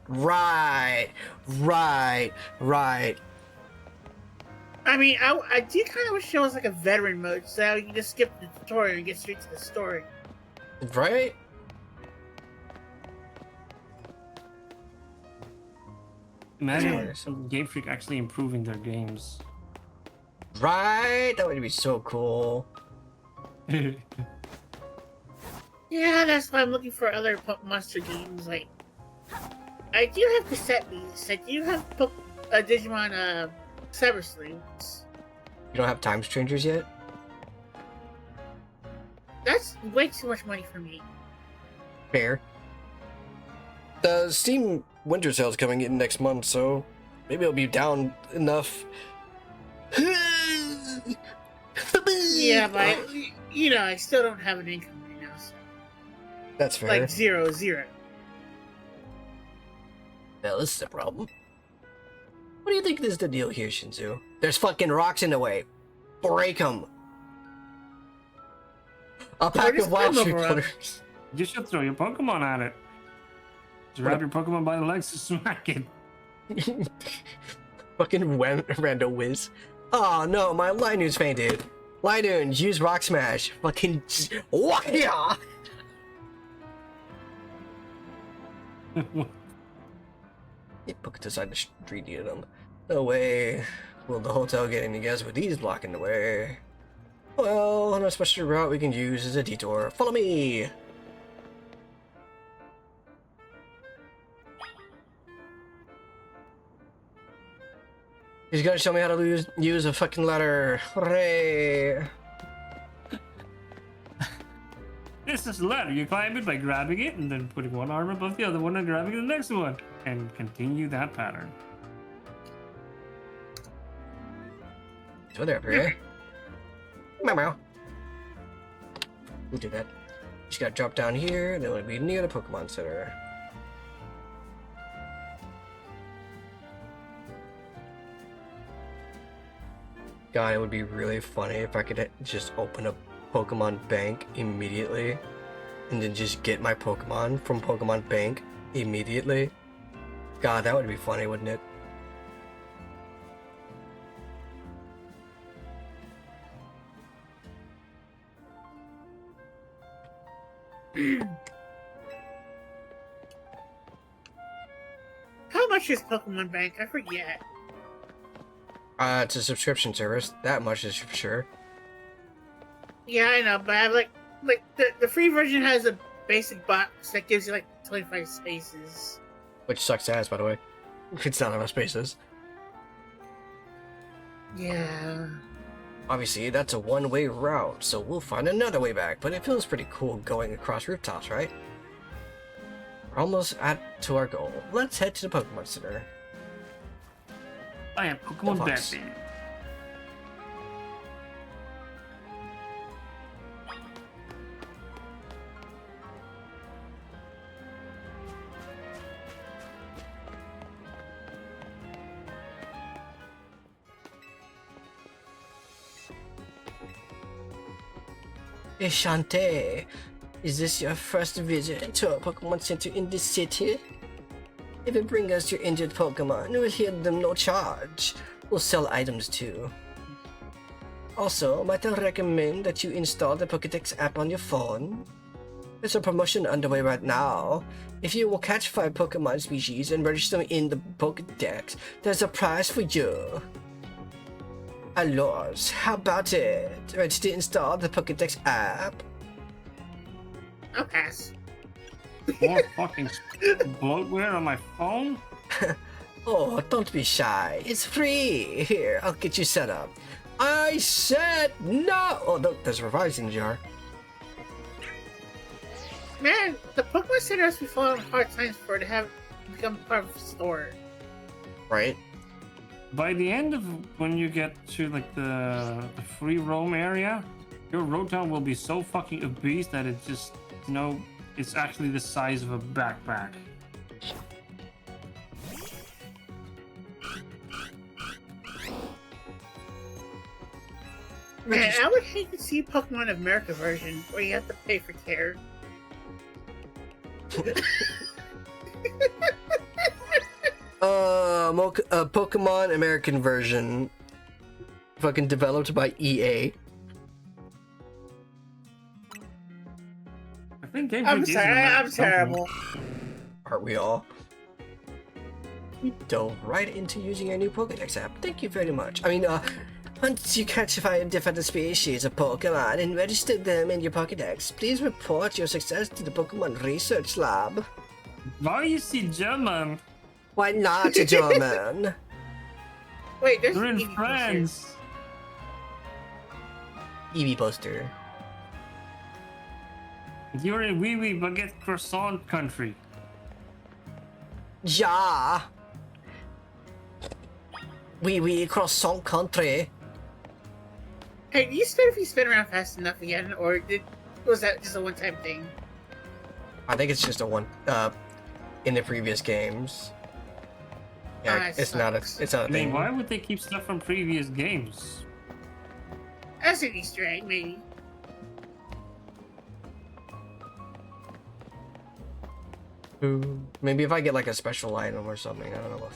Right. I mean, I do kind of wish there was like a veteran mode, so you can just skip the tutorial and get straight to the story. Right? Imagine Game Freak actually improving their games. Right? That would be so cool. Yeah, that's why I'm looking for other Monster games. Like, I do have cassette beats. I do have Digimon Cyber Sleuths. You don't have Time Strangers yet? That's way too much money for me. Fair. The Steam Winter Sale's coming in next month, so maybe it'll be down enough. Yeah, but you know, I still don't have an income right now. So. That's fair. Like 0. Well, this is a problem. What do you think is the deal here, Shinzu? There's fucking rocks in the way. Break them. A pack just of wild come tree over cutters. You should throw your Pokemon at it. Just grab your Pokemon by the legs and smack it. Fucking rando whiz. Oh no, my Linoo's fainted. Linoon, use Rock Smash. Fucking yeah. Put it aside the street, eat them. No way. Will the hotel get any guests with these blocking the way? Well, a special route we can use is a detour. Follow me! He's gonna show me how to use a fucking ladder. Hooray! This is a ladder. You climb it by grabbing it and then putting one arm above the other one and grabbing the next one. And continue that pattern. So there, here. Meow. We'll do that. Just gotta drop down here, then we'll be near the Pokemon Center. God, it would be really funny if I could just open a Pokemon Bank immediately and then just get my Pokemon from Pokemon Bank immediately. God, that would be funny, wouldn't it? How much is Pokemon Bank? I forget. It's a subscription service. That much is for sure. Yeah, I know, but I like the free version has a basic box that gives you like 25 spaces. Which sucks ass, by the way. It's not enough spaces. Yeah. Obviously, that's a one-way route, so we'll find another way back, but it feels pretty cool going across rooftops, right? We're almost to our goal. Let's head to the Pokemon Center. I am Pokemon Fox. Batman. Enchanté. Is this your first visit to a Pokemon Center in this city? If you bring us your injured Pokemon, we'll heal them no charge. We'll sell items too. Also, might I recommend that you install the Pokédex app on your phone? There's a promotion underway right now. If you will catch 5 Pokemon species and register them in the Pokédex, there's a prize for you. Alors, how about it? Ready to install the Pokédex app? I'll pass. More fucking bloatware on my phone? Oh, don't be shy. It's free. Here, I'll get you set up. I said no! Oh, look, there's a revising jar. Man, the Pokemon Center has been falling on hard times for it to have become part of the store. Right? By the end of when you get to like the free roam area, your Rotom will be so fucking obese that it just, you know, it's actually the size of a backpack. Man, I would hate to see Pokemon America version where you have to pay for care. Pokemon American version. Fucking developed by EA. I think Game I'm Freak is sorry, an I'm American terrible. Aren't we all? We dove right into using our new Pokédex app. Thank you very much. I mean, once you catch 5 different species of Pokemon and register them in your Pokédex, please report your success to the Pokemon Research Lab. Why you see German? Why not, German? Wait, there's We're an in Eevee France. Eevee poster. You're in Wee Wee Baguette Croissant country. Ja. Oui, croissant country. Hey, do you spin around fast enough again, or was that just a one-time thing? I think it's just a one. In the previous games. Yeah, Ah, it it's not a. sucks. It's not a I mean, thing. why would they keep stuff from previous games? That's an Easter egg, maybe. Maybe if I get like a special item or something. I don't know.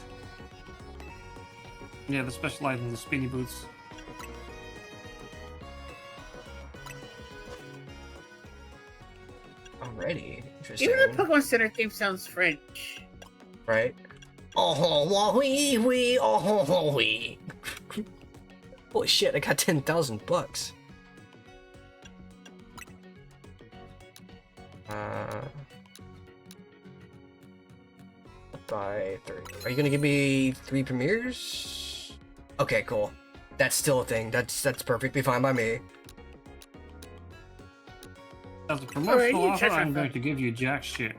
Yeah, the special item, the spinny boots. Already interesting, Even the Pokemon Center theme sounds French. right? Oh, wee, oh, wee. Holy shit! I got 10,000 bucks. Buy 3. Are you gonna give me 3 premieres? Okay, cool. That's still a thing. That's perfectly fine by me. As a promotional you offer, check I'm that. going to give you jack shit.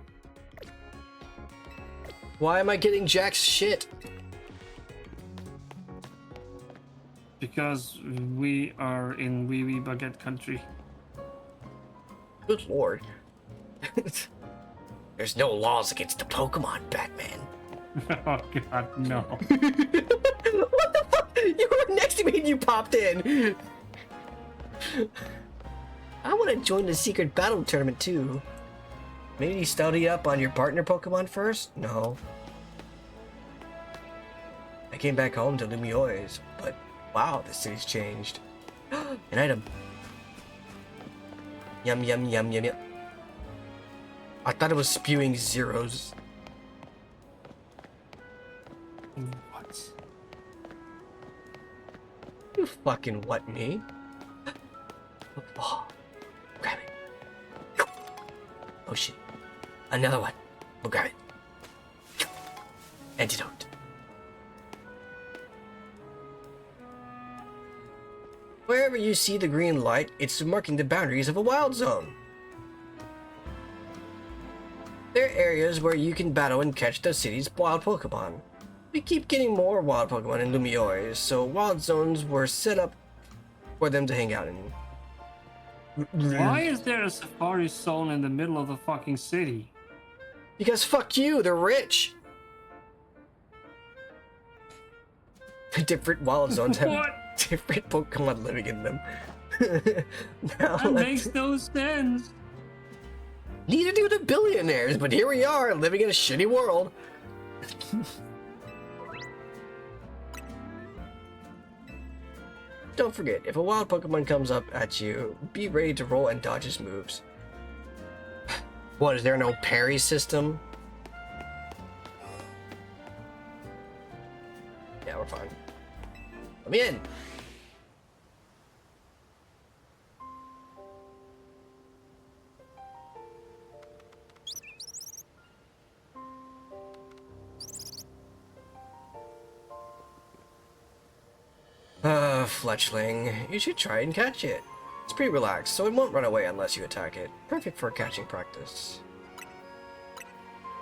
Why am I getting Jack's shit? Because we are in Wee Wee Baguette country. Good lord. There's no laws against the Pokemon, Batman. Oh god, no. What the fuck? You were next to me and you popped in. I want to join the secret battle tournament too. Maybe study up on your partner Pokemon first? No. I came back home to Lumiois, but wow, the city's changed. An item. Yum, yum, yum, yum, yum. I thought it was spewing zeros. What? You fucking what, me? Oh, grab it. Oh shit. Another one. We'll grab it. Antidote. Wherever you see the green light, it's marking the boundaries of a wild zone. There are areas where you can battle and catch the city's wild Pokemon. We keep getting more wild Pokemon in Lumiois, so wild zones were set up for them to hang out in. Why is there a safari zone in the middle of the fucking city? Because fuck you, they're rich. The different wild zones have What? different Pokemon living in them. Now That let's- makes no sense. Neither do the billionaires, but here we are, living in a shitty world. Don't forget, if a wild Pokemon comes up at you, be ready to roll and dodge its moves. What, is there no parry system? Yeah, we're fine. Let me in! Fletchling, you should try and catch it. It's pretty relaxed, so it won't run away unless you attack it. Perfect for catching practice.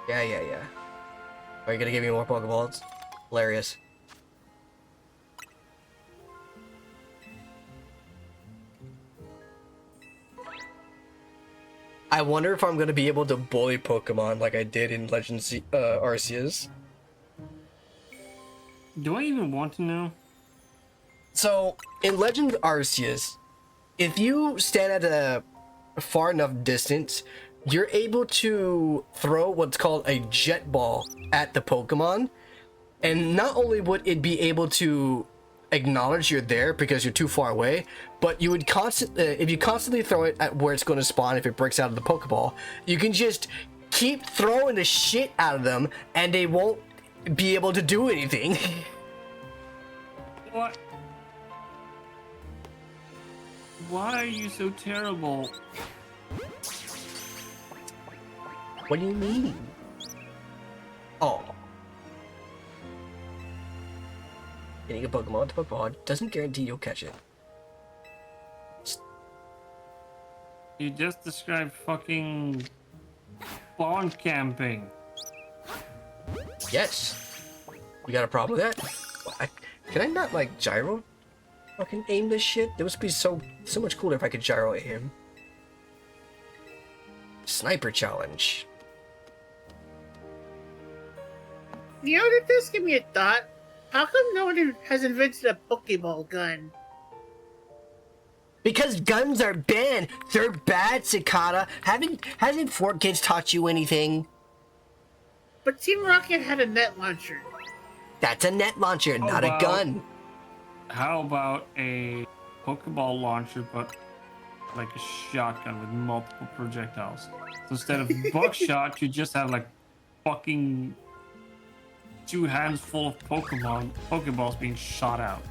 Yeah. Are you gonna give me more Pokeballs? Hilarious. I wonder if I'm gonna be able to bully Pokemon like I did in Legends Arceus. Do I even want to know? So, in Legend Arceus, if you stand at a far enough distance, you're able to throw what's called a jet ball at the Pokemon. And not only would it be able to acknowledge you're there because you're too far away, but you would if you constantly throw it at where it's going to spawn, if it breaks out of the Pokeball, you can just keep throwing the shit out of them and they won't be able to do anything. What? Why are you so terrible? What do you mean? Oh. Getting a Pokemon to Pokeball doesn't guarantee you'll catch it. You just described fucking spawn camping. Yes. You got a problem with that? Can I not, like, gyro? Fucking aim this shit? It would be so much cooler if I could gyro aim. Sniper challenge. You know, that does give me a thought. How come no one has invented a Pokeball gun? Because guns are banned. They're bad, Cicada. Hasn't Fort Kids taught you anything? But Team Rocket had a net launcher. That's a net launcher, not a wow. gun. How about a Pokeball launcher, but like a shotgun with multiple projectiles? So instead of buckshot, you just have like fucking 2 hands full of Pokeballs being shot out.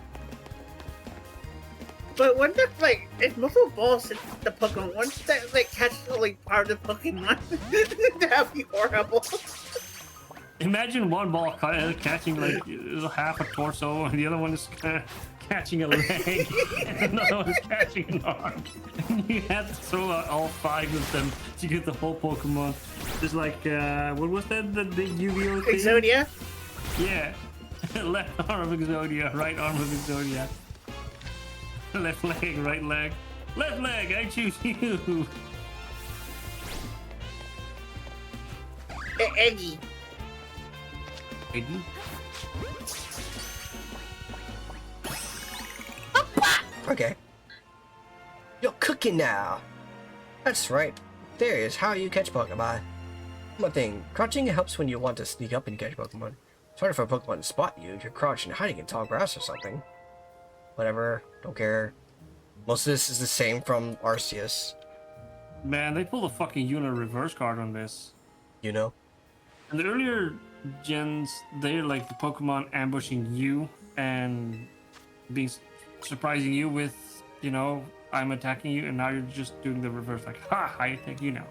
But wouldn't that, like, if multiple balls hit the Pokemon, wouldn't that, like, catch, like, part of the Pokemon? That'd be horrible. Imagine one ball catching like half a torso, and the other one is catching a leg, and another one is catching an arm. And you have to throw out all 5 of them to get the whole Pokemon. Just like, what was that? The Yu-Gi-Oh thing? Exodia? Yeah. Left arm of Exodia, right arm of Exodia. Left leg, right leg. Left leg, I choose you. Eggy. Aiden? Okay. You're cooking now. That's right. There is how you catch Pokemon. One thing, crouching helps when you want to sneak up and catch Pokemon. It's harder for a Pokemon to spot you if you're crouched and hiding in tall grass or something. Whatever, don't care. Most of this is the same from Arceus, Man, they pulled a fucking Unit reverse card on this. you know? In the earlier gens, they're like the Pokemon ambushing you and being surprising you with, you know, I'm attacking you, and now you're just doing the reverse, like, ha, I attack you now.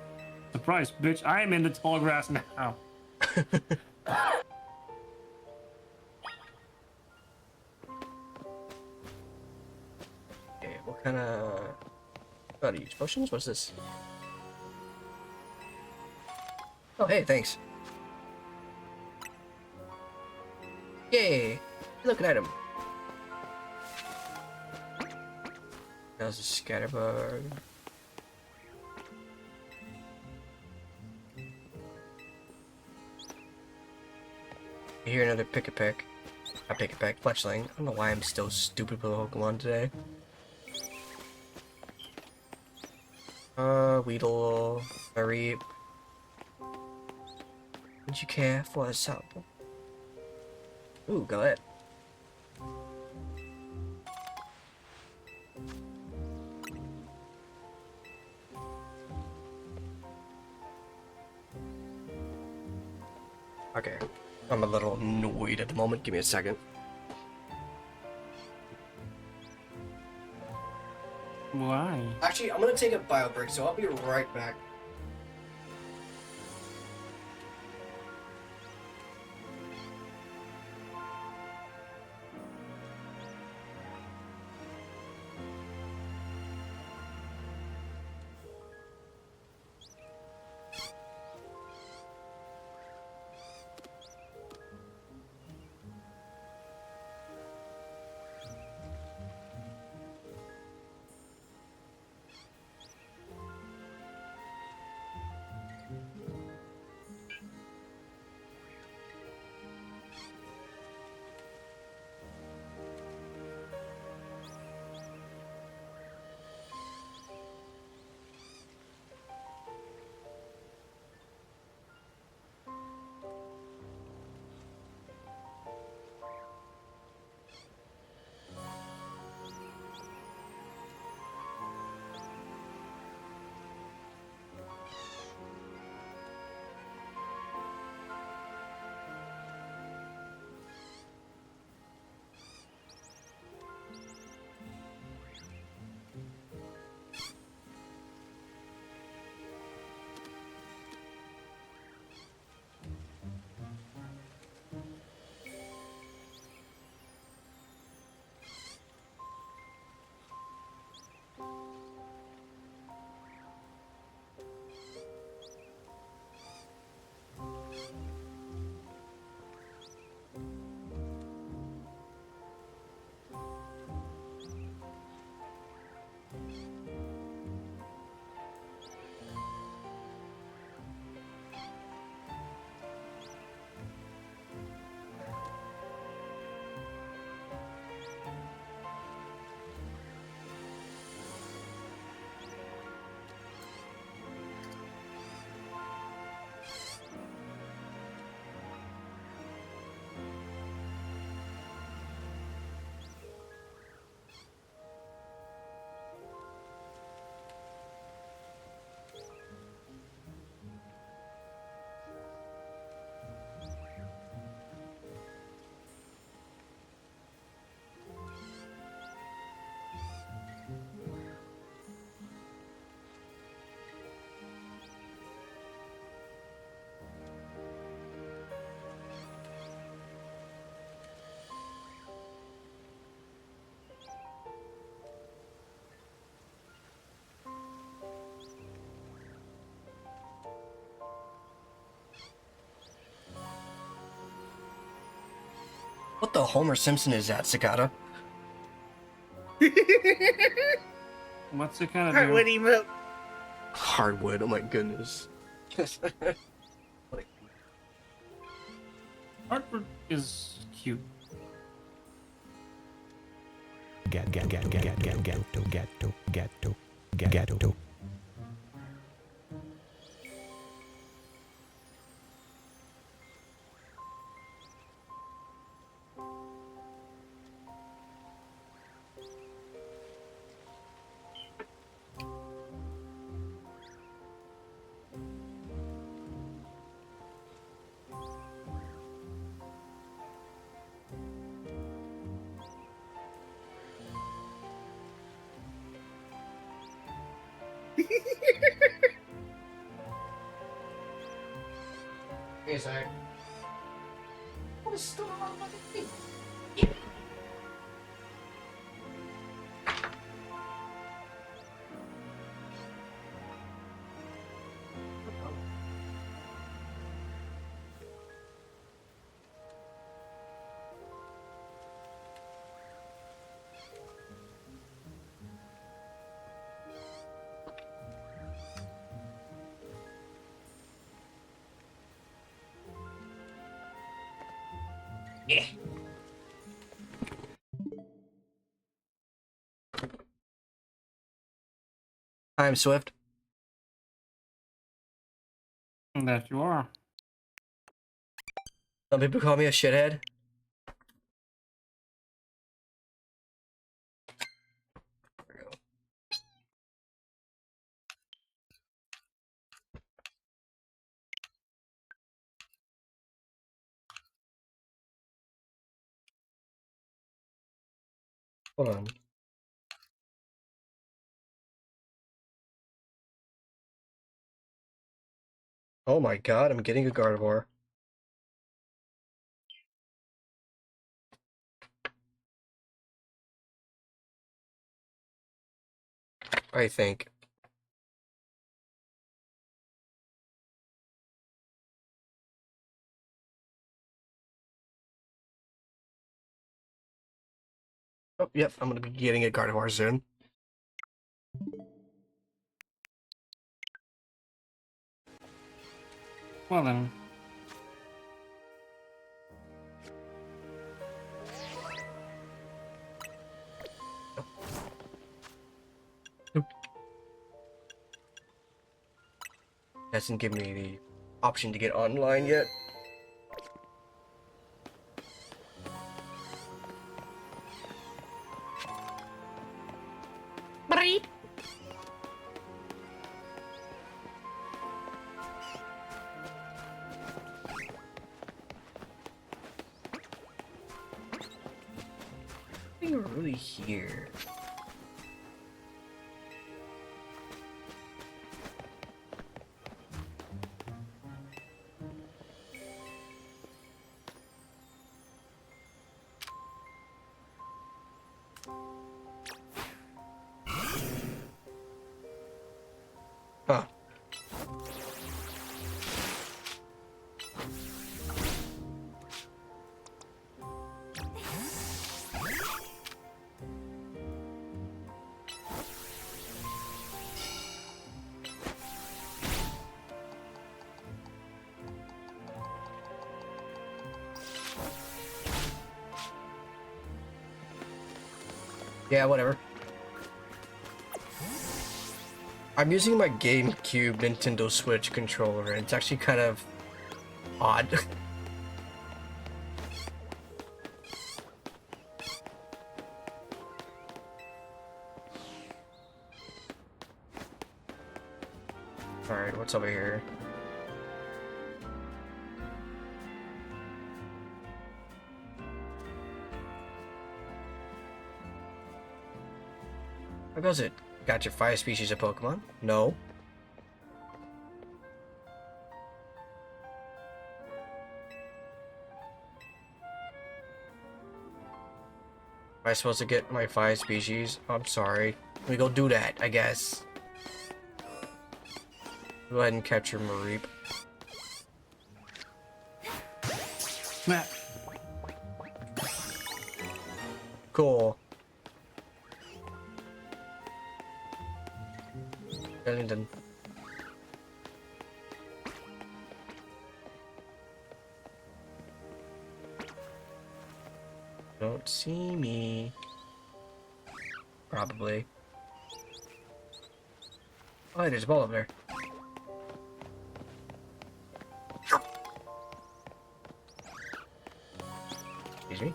Surprise, bitch, I am in the tall grass now. Okay, what kind of... Oh, do you use potions? What's this? Oh, hey, thanks. Yay! Look at him. That was a scatterbug. I hear another pick-a-peck. A pick-a-peck, Fletchling. I don't know why I'm still stupid with Pokemon today. Weedle, Reap. Would you care for a sample? Ooh, go ahead. Okay, I'm a little annoyed at the moment. Give me a second. Why? Actually, I'm gonna take a bio break, so I'll be right back. What the Homer Simpson is that, Cicada? What's it gonna do? Heartwood emote. Hardwood, oh my goodness. Artwork is cute. Get to. Wait a sec. What is still on my feet? I'm Swift. That you are. Some people call me a shithead. There we go. Hold on. Oh my god, I'm getting a Gardevoir. I think. Oh, yep, I'm gonna be getting a Gardevoir soon. Well then. Hasn't given me the option to get online yet. Breep. Nothing really here. Huh. Yeah, whatever. I'm using my GameCube Nintendo Switch controller, and it's actually kind of odd. Alright, what's over here? How goes it? Got your 5 species of Pokemon? No. Am I supposed to get my 5 species? I'm sorry. Let me go do that, I guess. Go ahead and capture Mareep. Matt. Cool. Dun. Don't see me. Probably. Oh, there's a ball over there. Excuse me.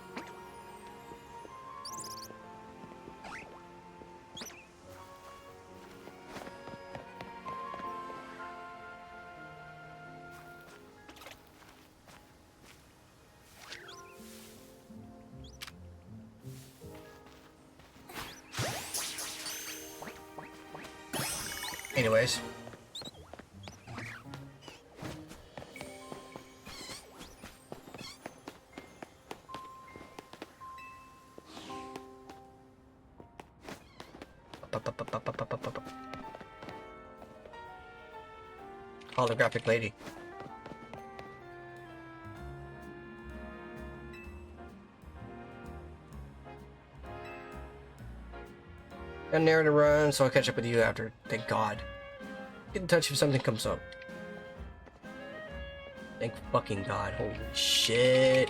Anyways. Holographic lady. Got nowhere to run, so I'll catch up with you after. Thank God. Get in touch if something comes up. Thank fucking God. Holy shit.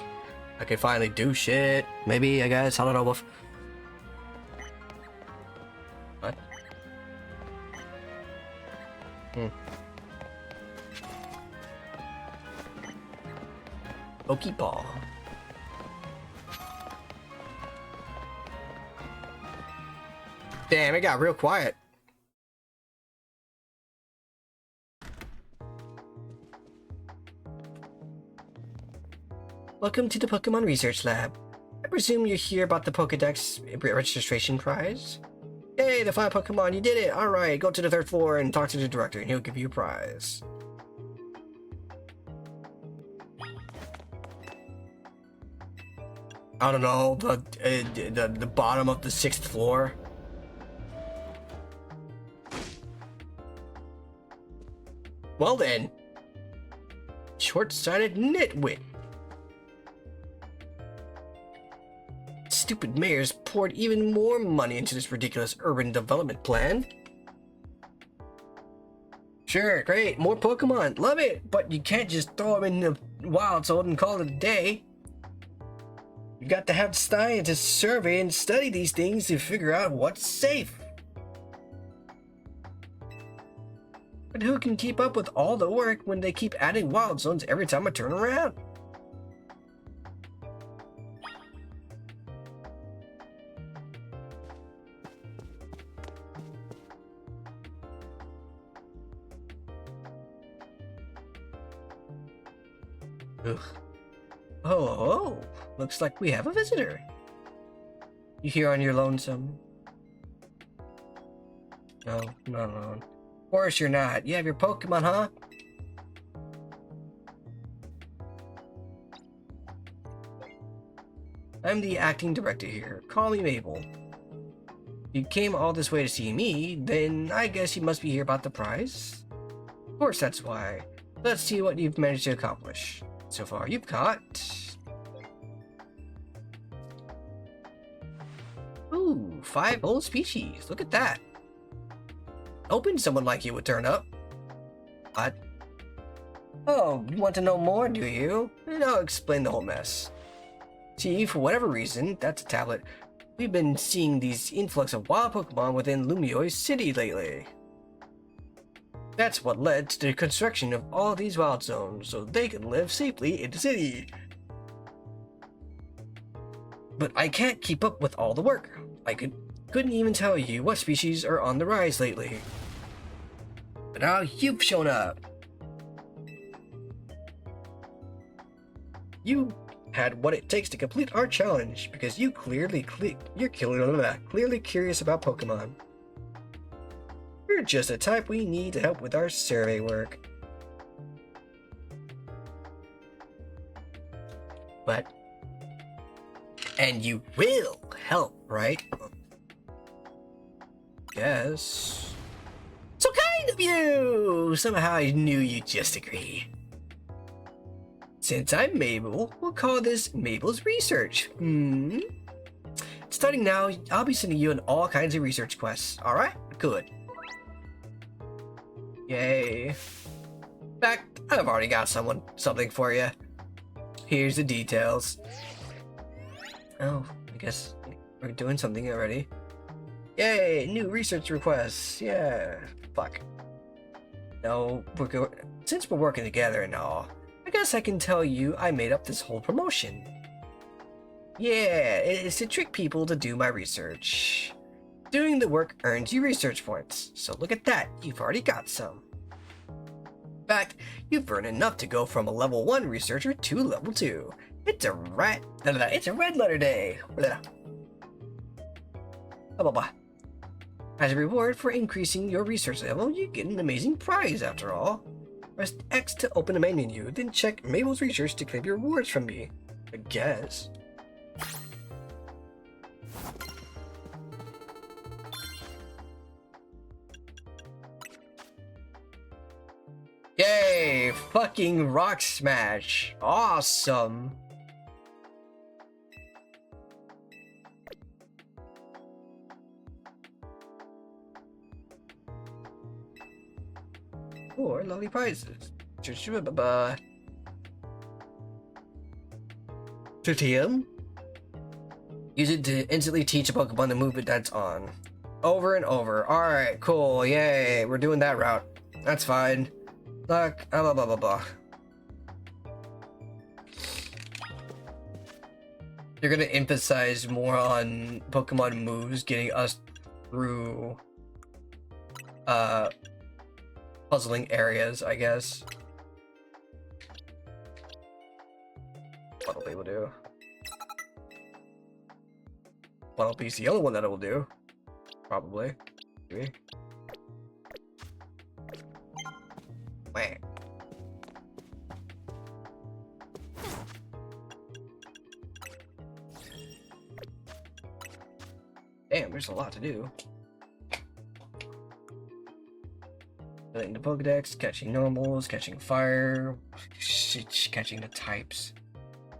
I can finally do shit. Maybe, I guess. I don't know. What? Pokeball. Damn, it got real quiet. Welcome to the Pokemon Research Lab. I presume you're here about the Pokedex registration prize? Hey, the 5 Pokemon, you did it! Alright, go to the 3rd floor and talk to the director and he'll give you a prize. I don't know, the bottom of the 6th floor. Well then, short-sighted nitwit. Stupid mayors poured even more money into this ridiculous urban development plan. Sure, great, more Pokemon, love it, but you can't just throw them in the wild zone and call it a day. You got to have scientists survey and study these things to figure out what's safe. But who can keep up with all the work when they keep adding wild zones every time I turn around? Ugh. Oh, looks like we have a visitor. You here on your lonesome? No, not alone. Of course you're not. You have your Pokemon, huh? I'm the acting director here. Call me Mabel. You came all this way to see me, then I guess you must be here about the prize? Of course that's why. Let's see what you've managed to accomplish. So far, you've got... Ooh, 5 old species. Look at that. Hoping someone like you would turn up. What? Oh, you want to know more, do you? And I'll explain the whole mess. See, for whatever reason, that's a tablet. We've been seeing these influx of wild Pokemon within Lumiose City lately. That's what led to the construction of all these wild zones, so they can live safely in the city. But I can't keep up with all the work. I couldn't even tell you what species are on the rise lately. But now you've shown up. You had what it takes to complete our challenge because you're clearly curious about Pokemon. You're just the type we need to help with our survey work. But... And you will help, right? Yes. So kind of you! Somehow I knew you'd just agree. Since I'm Mabel, we'll call this Mabel's Research. Starting now, I'll be sending you on all kinds of research quests. Alright? Good. Yay. In fact, I've already got something for you. Here's the details. Oh, I guess we're doing something already. Yay, new research requests. Yeah. Fuck. No, since we're working together and all, I guess I can tell you I made up this whole promotion. Yeah, it's to trick people to do my research. Doing the work earns you research points, so look at that, you've already got some. In fact, you've earned enough to go from a level 1 researcher to level 2. It's a red letter day. As a reward for increasing your research level, you get an amazing prize after all. Press X to open the main menu, then check Mabel's Research to claim your rewards from me. I guess. Yay! Fucking Rock Smash! Awesome! Or lovely prizes. Tritium? Use it to instantly teach a Pokemon the movement that's on. Over and over. Alright, cool. Yay. We're doing that route. That's fine. Luck. Blah blah blah blah. You're gonna emphasize more on Pokemon moves getting us through puzzling areas, I guess. What'll they will do? Bunnelby's the only one that it will do. Probably. Maybe. Wah. Damn, there's a lot to do. Filling the Pokedex, catching normals, catching fire, catching the types,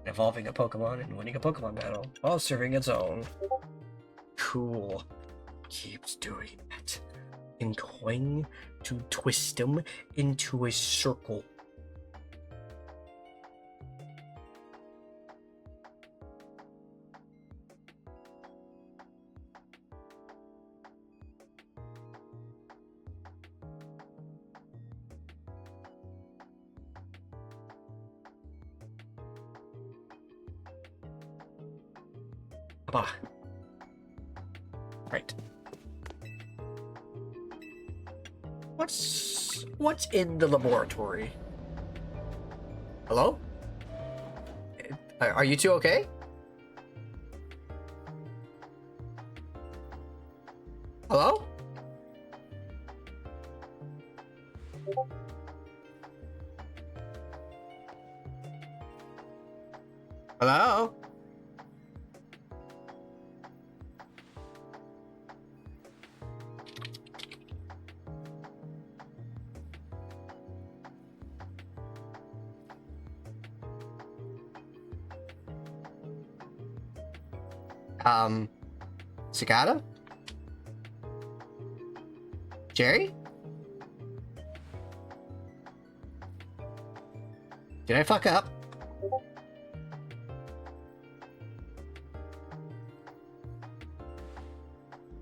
evolving a Pokemon, and winning a Pokemon battle while serving its own. Cool. Keeps doing that. And going to twist them into a circle. Bah. Right. What's in the laboratory? Hello? Are you two okay? Hello? Hello? Cicada? Jerry? Did I fuck up?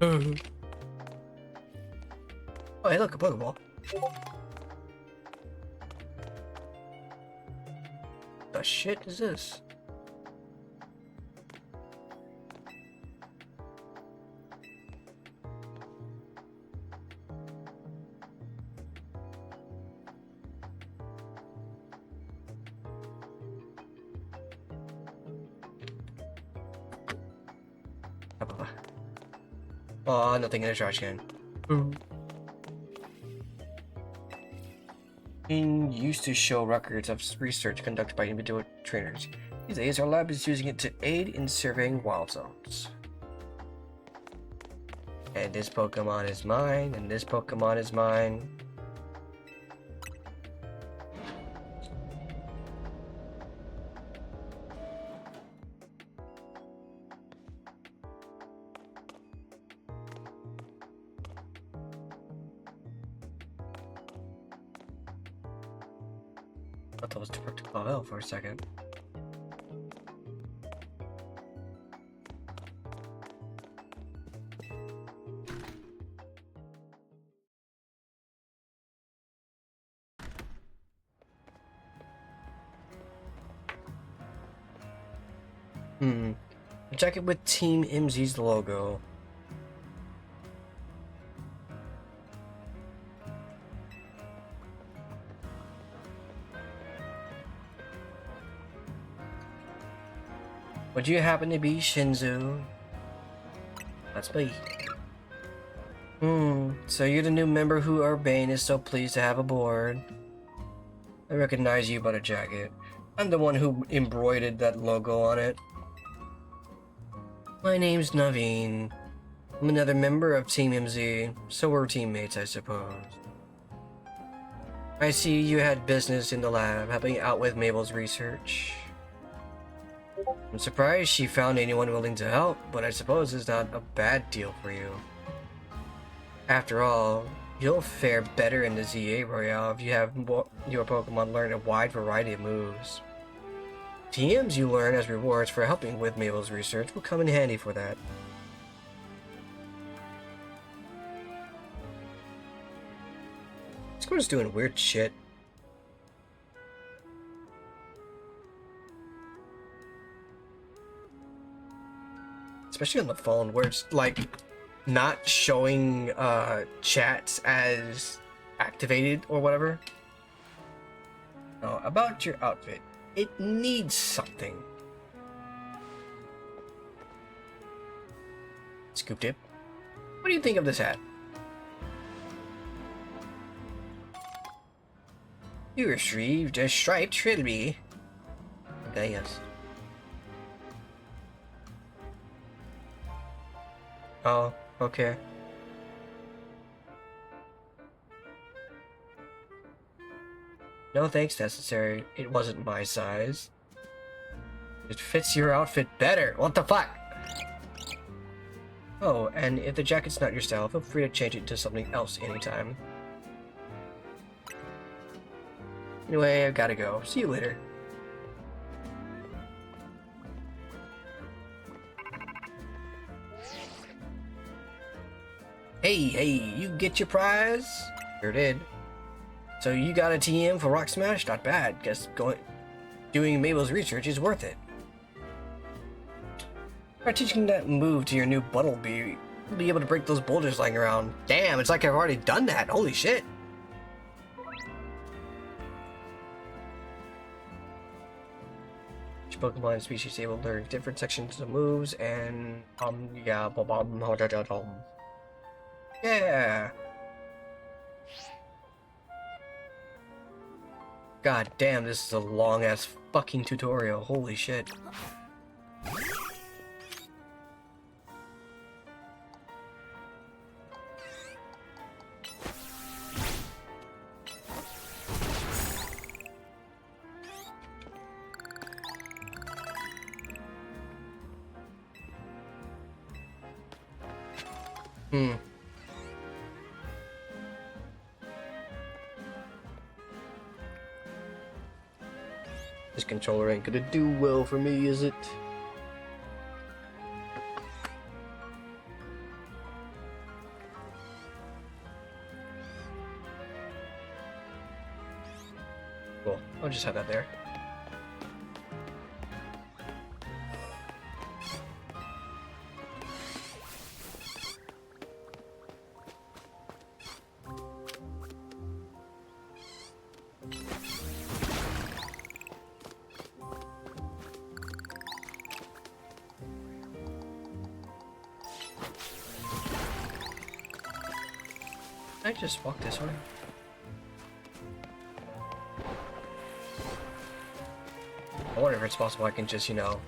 Oh, hey, look, a Pokeball. The shit is this? Oh, nothing in the trash can. It used to show records of research conducted by individual trainers. These days, our lab is using it to aid in surveying wild zones. And this Pokemon is mine, and this Pokemon is mine. I thought it was to Clavel for a second. A jacket with Team MZ's logo. Would you happen to be Shinzu? That's me. So you're the new member who Urbane is so pleased to have aboard. I recognize you by the jacket. I'm the one who embroidered that logo on it. My name's Naveen. I'm another member of Team MZ, so we're teammates, I suppose. I see you had business in the lab, helping out with Mabel's research. I'm surprised she found anyone willing to help, but I suppose it's not a bad deal for you. After all, you'll fare better in the ZA Royale if you have your Pokemon learn a wide variety of moves. TMs you learn as rewards for helping with Mabel's research will come in handy for that. Squirt's doing weird shit. especially on the phone, where it's like not showing chats as activated or whatever. No, about your outfit. It needs something. Scoop Dip, what do you think of this hat? You received a striped trilby. Okay, yes. Oh, okay. No thanks necessary. It wasn't my size. It fits your outfit better. What the fuck? Oh, and if the jacket's not your style, feel free to change it to something else anytime. Anyway, I've gotta go. See you later. Hey, you get your prize? Sure did. So you got a TM for Rock Smash? Not bad. Guess doing Mabel's research is worth it. By teaching that move to your new Buttlebee, you'll be able to break those boulders lying around. Damn, it's like I've already done that. Holy shit. Each Pokemon and species able to learn different sections of moves and yeah. God damn, this is a long ass fucking tutorial. Holy shit. This controller ain't gonna do well for me, is it? Cool. I'll just have that there. I just walk this way. I wonder if it's possible I can just, you know...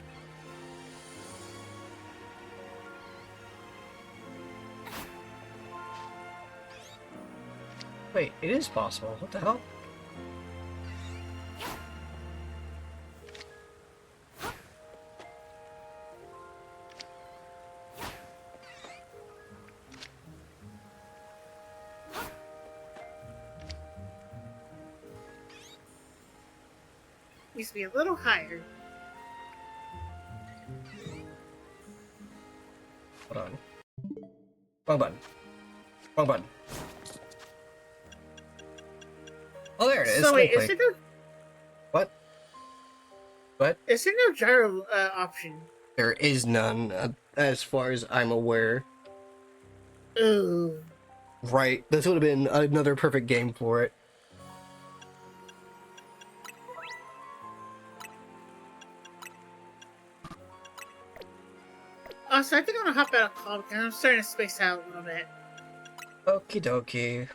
Wait, it is possible. What the hell? Needs to be a little higher. Hold on. Wrong button. Wrong button. Oh, there it is. So wait, Link is link. there no What? What? is there no gyro option? There is none, as far as I'm aware. Ooh. Right. This would have been another perfect game for it. Also, I think I'm gonna hop out of call because I'm starting to space out a little bit. Okie dokie.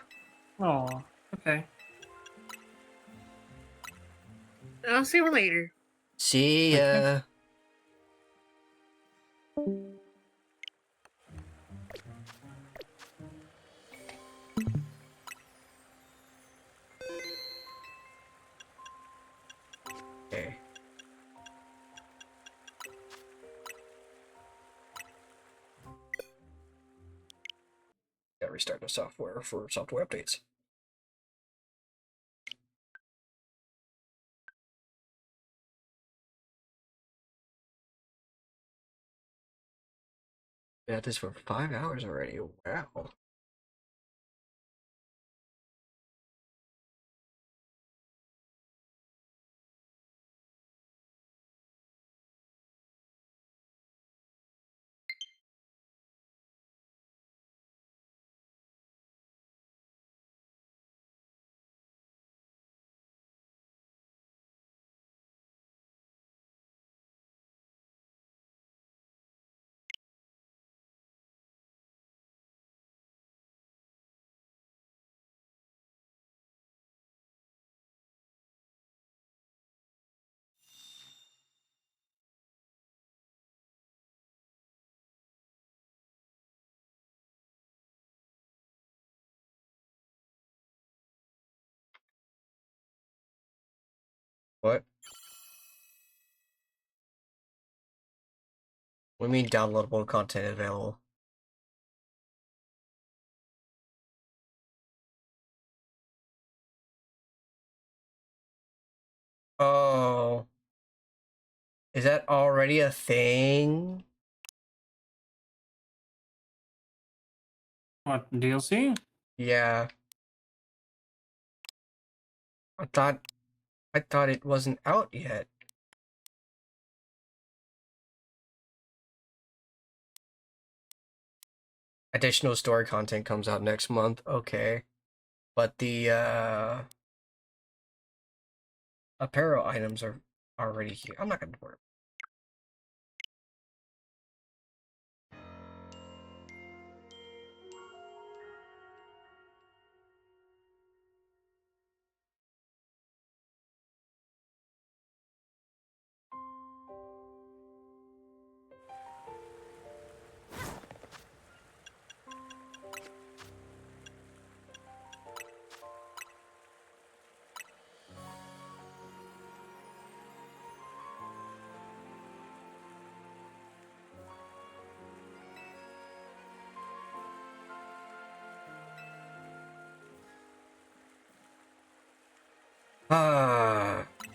Oh, okay. I'll see you later. See ya. Okay. Gotta restart the software for software updates. Been at this for 5 hours already. Wow. What? What do you mean downloadable content available? Oh. Is that already a thing? What, DLC? Yeah. I thought it wasn't out yet. Additional story content comes out next month. Okay. But the apparel items are already here. I'm not gonna worry.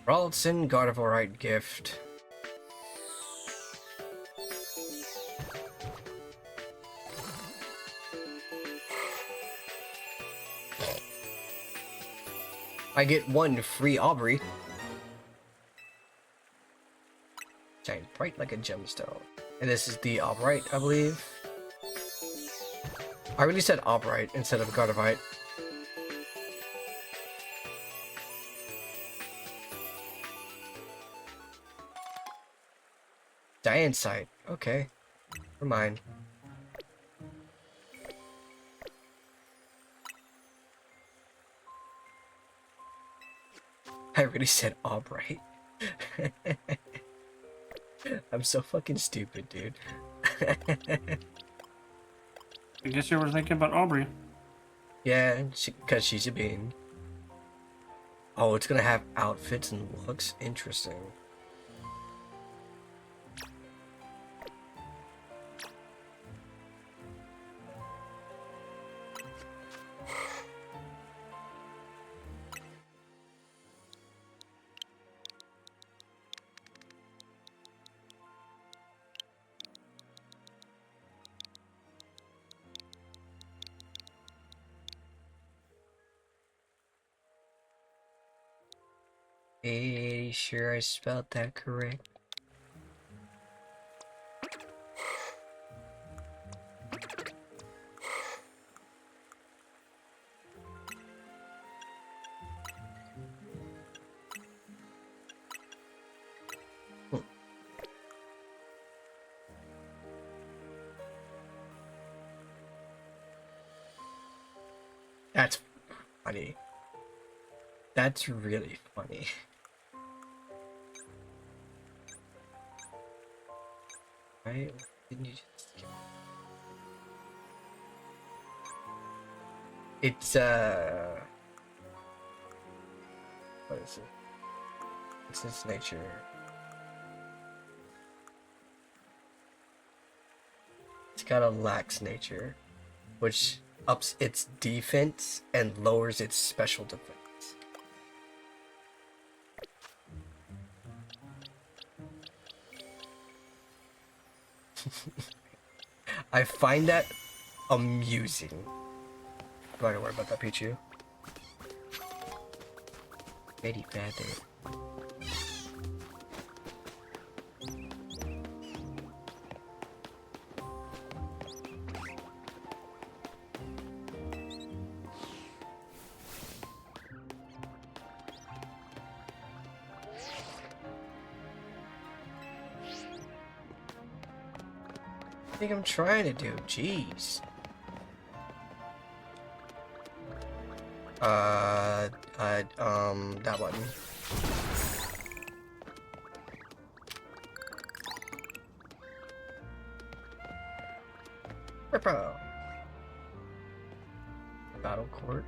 Rawlson, God of Alright gift. I get one free Aubrey. Shine bright like a gemstone. And this is the Aubrite, I believe. I really said Aubrite instead of Gardavite. Diane site. Okay. Never mind. I really said Aubrite. I'm so fucking stupid, dude. I guess you were thinking about Aubrey. Yeah, because she's a bean. Oh, it's gonna have outfits and looks. Interesting. Pretty sure I spelled that correct. That's funny. That's really funny. Right? Didn't you just skip? It's what is it? It's its nature. It's got a lax nature, which ups its defense and lowers its special defense. I find that amusing. I'm not gonna worry about that, Pichu. Very bad there. I think I'm trying to do? Jeez. That button. Rippo. Battle court.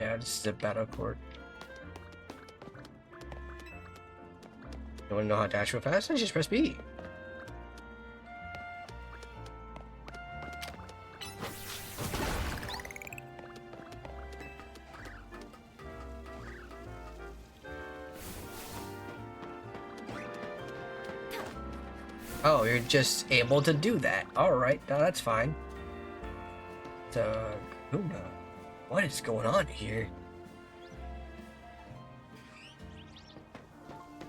Yeah, this is a battle court. You wanna know how to dash real fast? I just press B. Oh, you're just able to do that. Alright, now that's fine. Guna. What is going on here?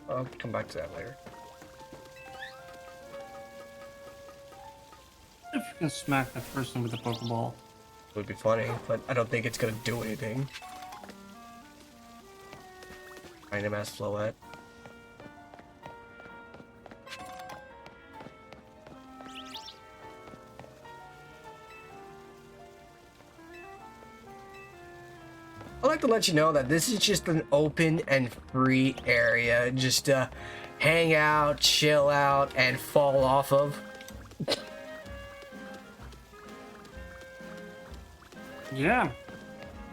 I'll come back to that later. If you can smack that person with a Pokeball. It would be funny, but I don't think it's gonna do anything. Find him as Floette. I'd like to let you know that this is just an open and free area just to hang out, chill out, and fall off of. Yeah.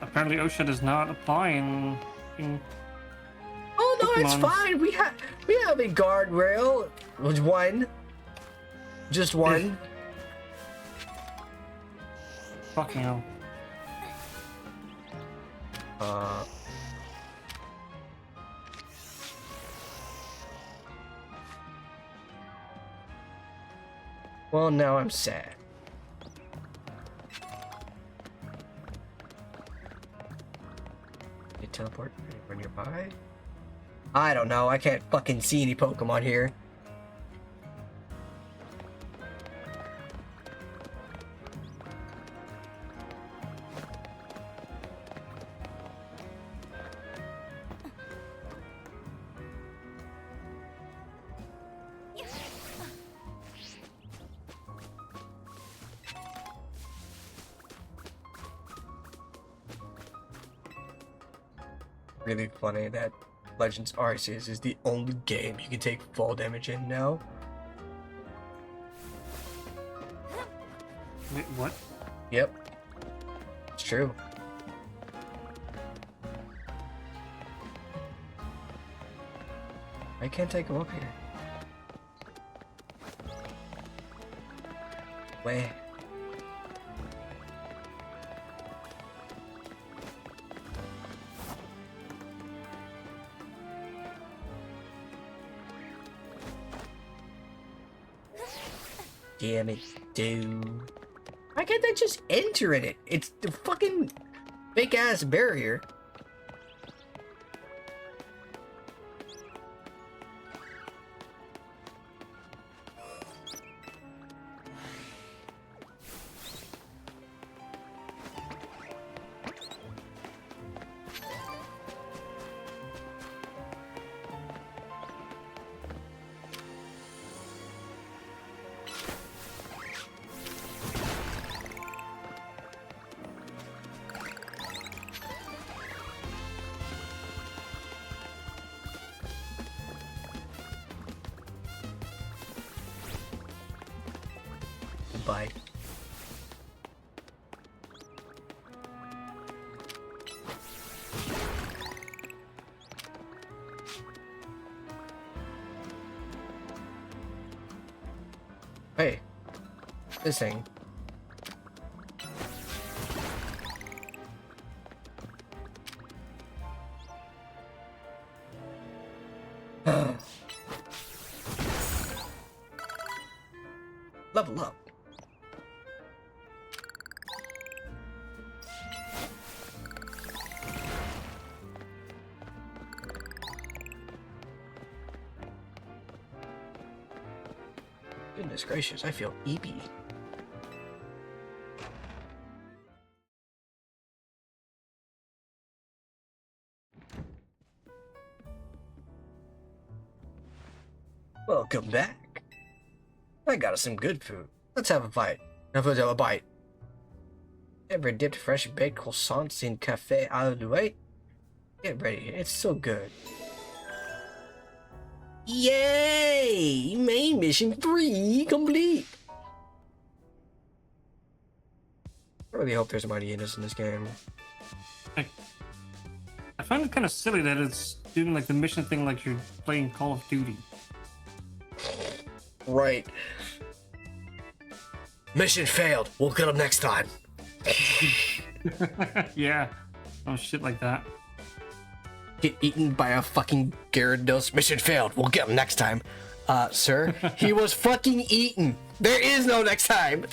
Apparently OSHA does not apply in Oh no, it's Pokemon. fine. We have a guardrail. With one. Just one. fucking hell. Well, now I'm sad. You teleport anywhere nearby? I don't know. I can't fucking see any Pokemon here. Really funny that Legends Arceus is the only game you can take fall damage in now. Wait, what? Yep. It's true. Why can't I go up here? Where? Damn it, dude. Why can't I just enter in it? It's the fucking fake ass barrier. Bye. Hey, this thing. Level up. Goodness gracious, I feel eepy. Welcome back. I got us some good food. Let's have a bite. Let's have a bite. Ever dipped fresh baked croissants in cafe à l'ouate? Get ready, it's so good. Yay! Main mission 3 complete! I really hope there's mighty hyenas in this game. find it kind of silly that it's doing like the mission thing like you're playing Call of Duty. Right. Mission failed. We'll get them next time. Yeah. Oh, shit like that. Get eaten by a fucking Gyarados. Mission failed. We'll get him next time. Sir, he was fucking eaten. There is no next time.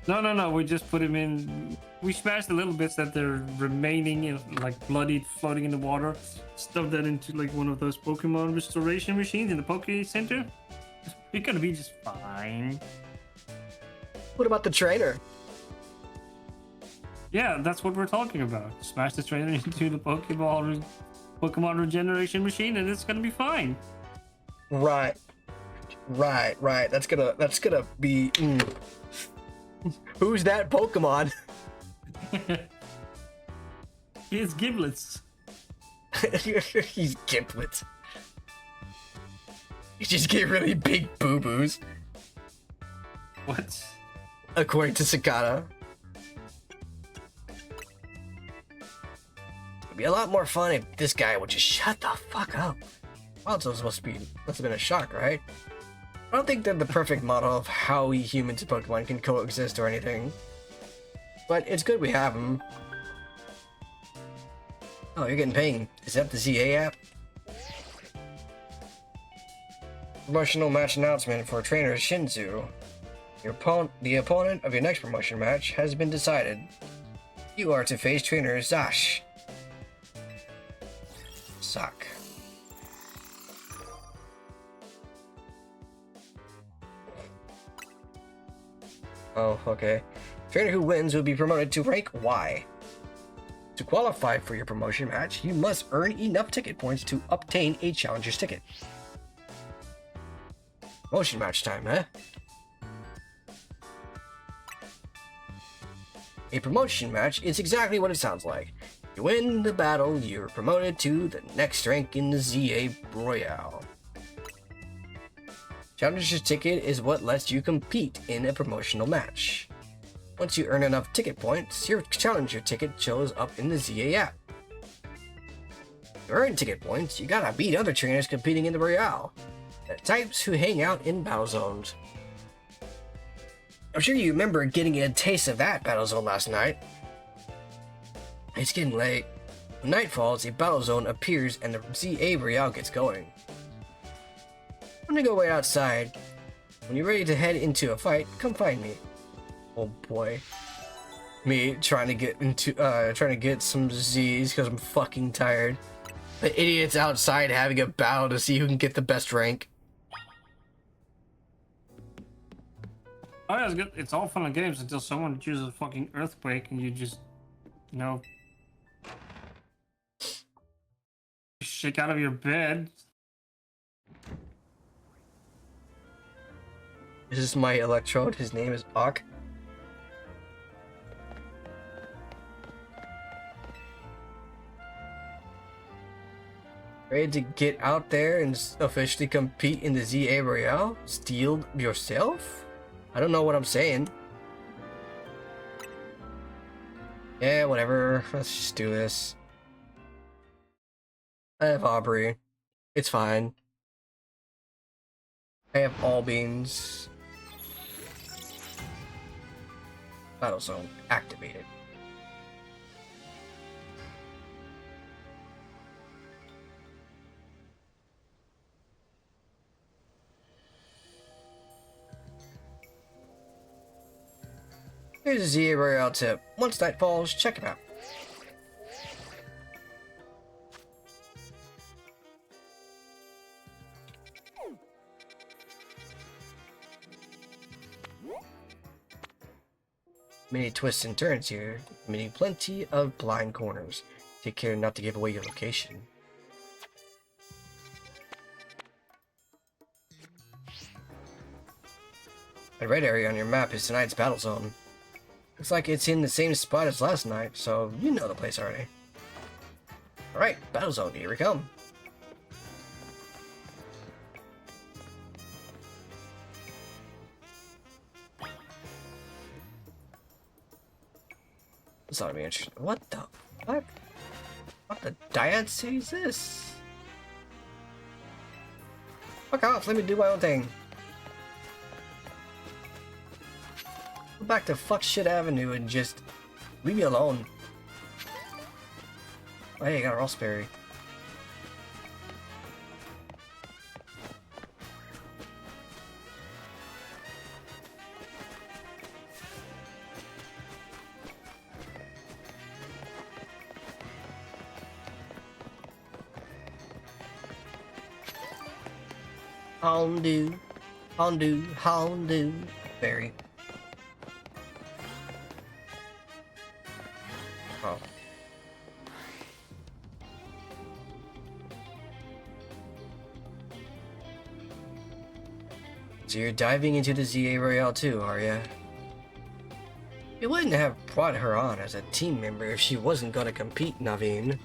No. We just put him in. We smashed the little bits that they're remaining, in, like bloodied, floating in the water. Stuffed that into like one of those Pokemon restoration machines in the Poke Center. You're gonna be just fine. What about the trainer? Yeah, that's what we're talking about. Smash the trainer into the Pokemon regeneration machine, and it's gonna be fine. Right. That's gonna be. Who's that Pokemon? It's Giblets. He's Gimlet. You just get really big boo-boos, What? according to Sakata. It'd be a lot more fun if this guy would just shut the fuck up. Must have been a shock, right? I don't think they're the perfect model of how we humans and Pokemon can coexist or anything. But it's good we have them. Oh, you're getting pinged. Is that the ZA app? Promotional match announcement for trainer Shinzu. The opponent of your next promotion match has been decided. You are to face trainer Zash. Suck. Oh, okay. Trainer who wins will be promoted to rank Y. To qualify for your promotion match, you must earn enough ticket points to obtain a challenger's ticket. Promotion match time, huh? A promotion match is exactly what it sounds like. You win the battle, you're promoted to the next rank in the ZA Royale. Challenger's ticket is what lets you compete in a promotional match. Once you earn enough ticket points, your challenger ticket shows up in the ZA app. To earn ticket points, you gotta beat other trainers competing in the Royale, the types who hang out in battle zones. I'm sure you remember getting a taste of that battle zone last night. It's getting late. When night falls, a battle zone appears and the ZA Royale gets going. I'm gonna go wait outside. When you're ready to head into a fight, come find me. Oh boy. Me trying to get some Z's because I'm fucking tired. The idiots outside having a battle to see who can get the best rank. Oh yeah, it's good. It's all fun and games until someone chooses a fucking earthquake and you just, you know, shake out of your bed. This is my Electrode. His name is Ak. Ready to get out there and officially compete in the ZA Royale? Steal yourself? I don't know what I'm saying. Yeah, whatever. Let's just do this. I have Aubrey. It's fine. I have all beans. Battle zone activated. Here's a ZA Royale tip. Once night falls, check it out. Many twists and turns here, meaning plenty of blind corners. Take care not to give away your location. The red area on your map is tonight's battle zone. Looks like it's in the same spot as last night, so you know the place already. Alright, battle zone, here we come. This ought to be interesting. What the fuck? Diane says this? Fuck off, let me do my own thing. Go back to fuck shit Avenue and just leave me alone. Oh, hey, I got a raspberry. Houndu, houndu, houndu. Berry. Oh. So you're diving into the ZA Royale too, are ya? You wouldn't have brought her on as a team member if she wasn't gonna compete, Naveen.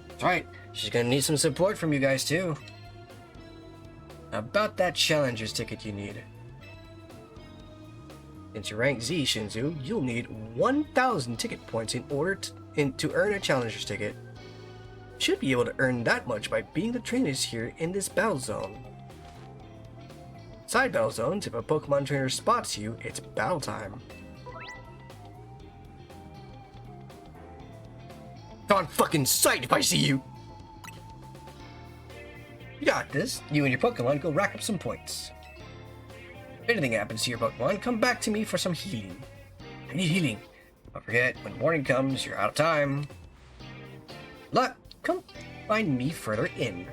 That's right, she's gonna need some support from you guys too. About that Challenger's ticket you need. Since you rank Z, Shinzu, you'll need 1,000 ticket points in order to earn a Challenger's ticket. You should be able to earn that much by beating the trainers here in this battle zone. Side battle zones, if a Pokemon trainer spots you, it's battle time. On fucking sight if I see you! You got this. You and your Pokemon go rack up some points. If anything happens to your Pokemon, come back to me for some healing. I need healing. Don't forget, when morning comes, you're out of time. Luck, come find me further in.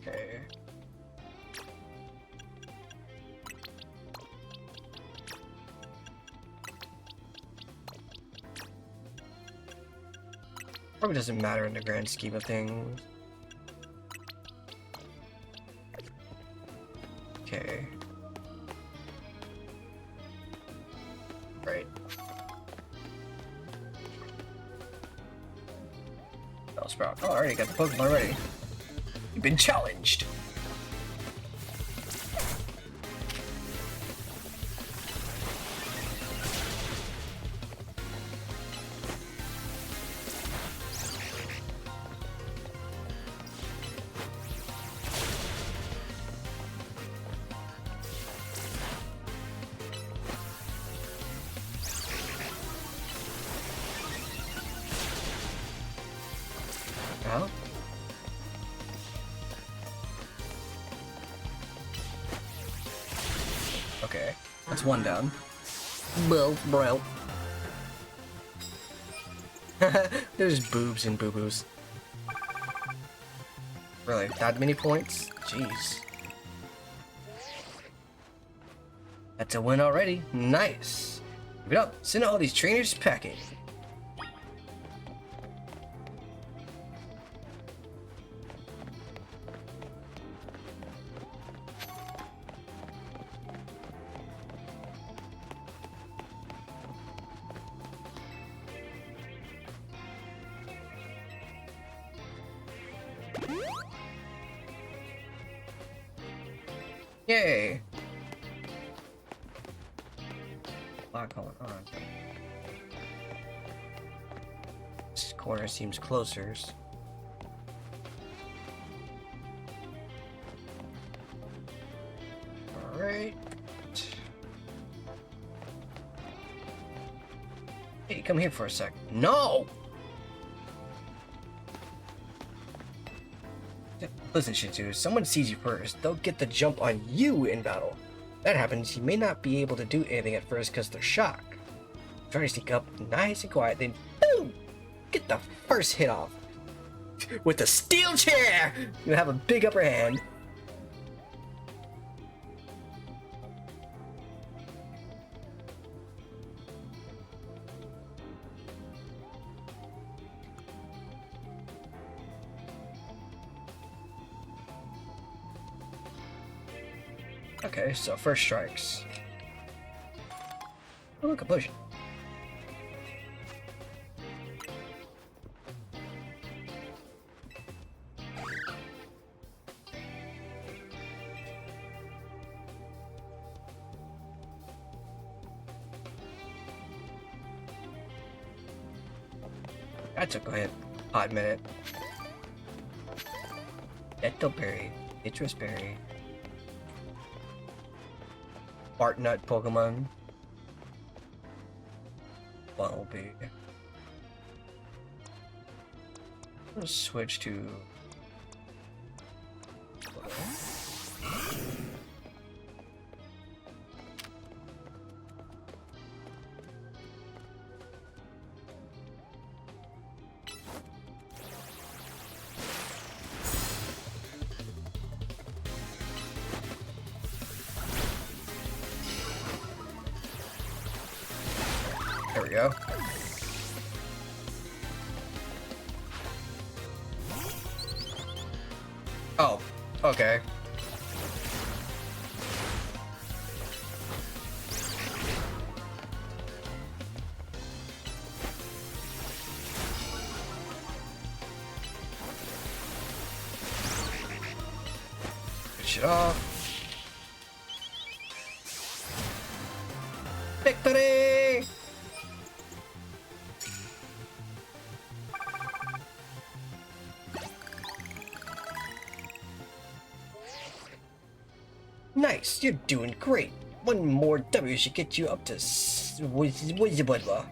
Okay. Probably doesn't matter in the grand scheme of things. Okay. Right. Bellsprout. Oh, I already got the Pokemon ready. You've been challenged. Well. Okay, that's one down. Well, bro. There's boobs and boo-boos. Really, that many points? Jeez. That's a win already. Nice. Give it up. Send all these trainers packing. Yay! Lot going on. This corner seems closer. Alright. Hey, come here for a sec. No! Listen, Shinzu, if someone sees you first, they'll get the jump on you in battle. If that happens, you may not be able to do anything at first because they're shocked. Try to sneak up nice and quiet, then boom! Get the first hit off. With the steel chair! You'll have a big upper hand. Okay, so first strikes. Oh, look, a potion. That took a hot minute. Berry, Citrus Berry, Bartnut Pokemon, Bumblebee. Let's switch to. There we go. Oh, okay. Finish it off. Victory! Nice, you're doing great. One more W should get you up to Wizibudwa.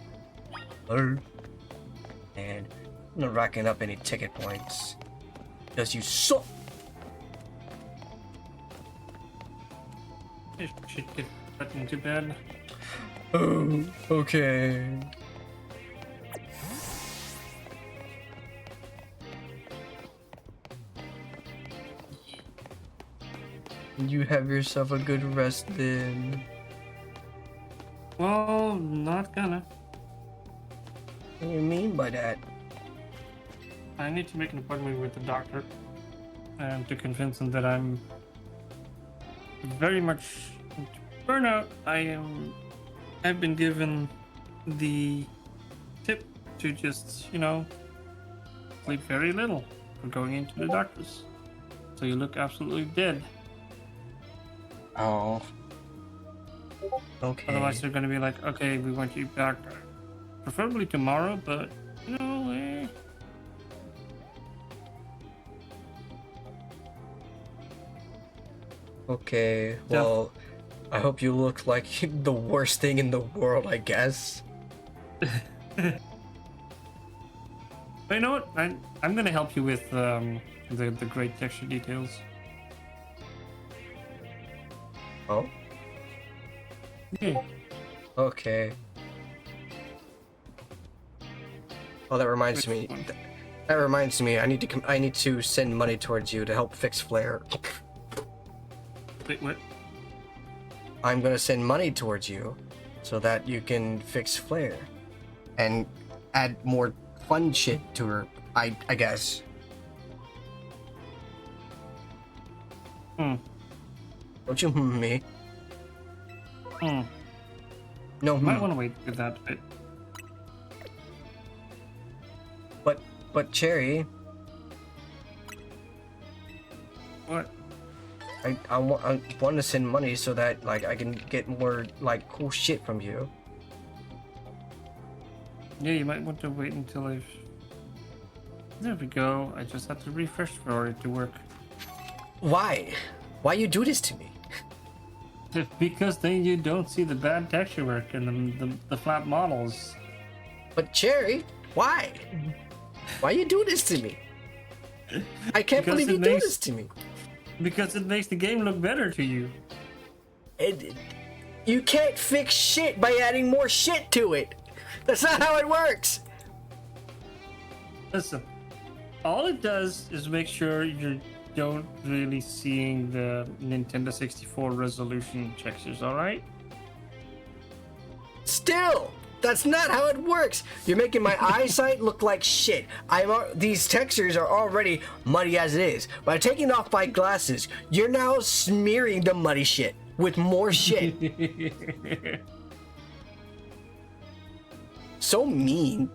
And I'm not racking up any ticket points. Because you suck. I should get put into bed. Oh, okay. You have yourself a good rest then. Well, not gonna. What do you mean by that? I need to make an appointment with the doctor and to convince him that I'm very much into burnout. I've been given the tip to just, sleep very little for going into the doctors. So you look absolutely dead. Oh. Okay. Otherwise they're gonna be like, okay, we want you back preferably tomorrow, but Okay, well, I hope you look like the worst thing in the world, I guess. But you know what? I'm gonna help you with the great texture details. Oh? Yeah. Okay. Oh, that reminds me. That reminds me. I need to send money towards you to help fix Flare. Wait, what? I'm gonna send money towards you, so that you can fix Flare, and add more fun shit to her. I guess. Don't you me? No. Might want to wait with that bit. But Cherry, What? I want to send money so that I can get more cool shit from you. Yeah, you might want to wait until I've. There we go. I just had to refresh for it to work. Why? Why you do this to me? Because then you don't see the bad texture work and the flat models. But Cherry, why? Why you do this to me? I can't Because believe it you do makes- this to me. Because it makes the game look better to you. You can't fix shit by adding more shit to it. That's not how it works. Listen, all it does is make sure you don't really seeing the Nintendo 64 resolution textures, alright? Still, that's not how it works. You're making my eyesight look like shit. These textures are already muddy as it is. By taking off my glasses, you're now smearing the muddy shit with more shit. So mean.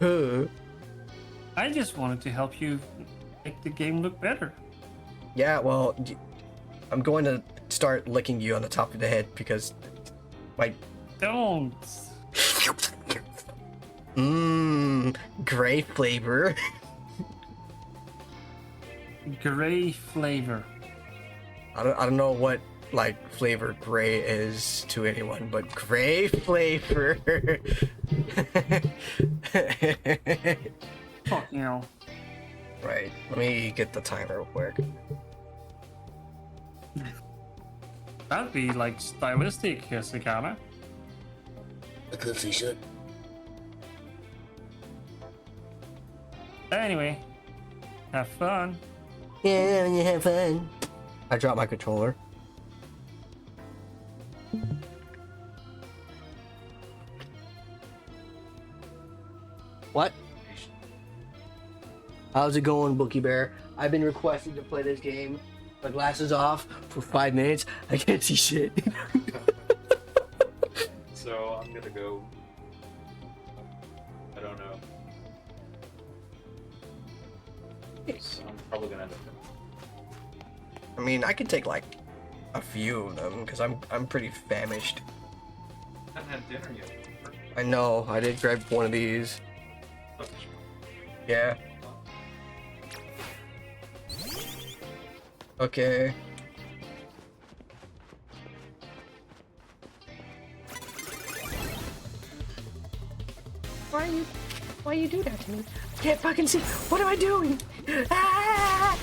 I just wanted to help you make the game look better. Yeah, well, I'm going to start licking you on the top of the head because my Don't. Gray flavor. Gray flavor. I don't know what like flavor gray is to anyone, but gray flavor. Fuck you know. Right. Let me get the timer real quick. That'd be like stylistic, Sakana. I could say shit. Anyway, have fun. Yeah, you have fun. I dropped my controller. What? How's it going, Bookie Bear? I've been requested to play this game. My glasses off for 5 minutes. I can't see shit. So I'm gonna go. I don't know. So I'm probably gonna end up. I mean, I could take like a few of them because I'm pretty famished. I haven't had dinner yet. I know. I did grab one of these. Yeah. Okay. Why you do that to me? I can't fucking see. What am I doing? Ah!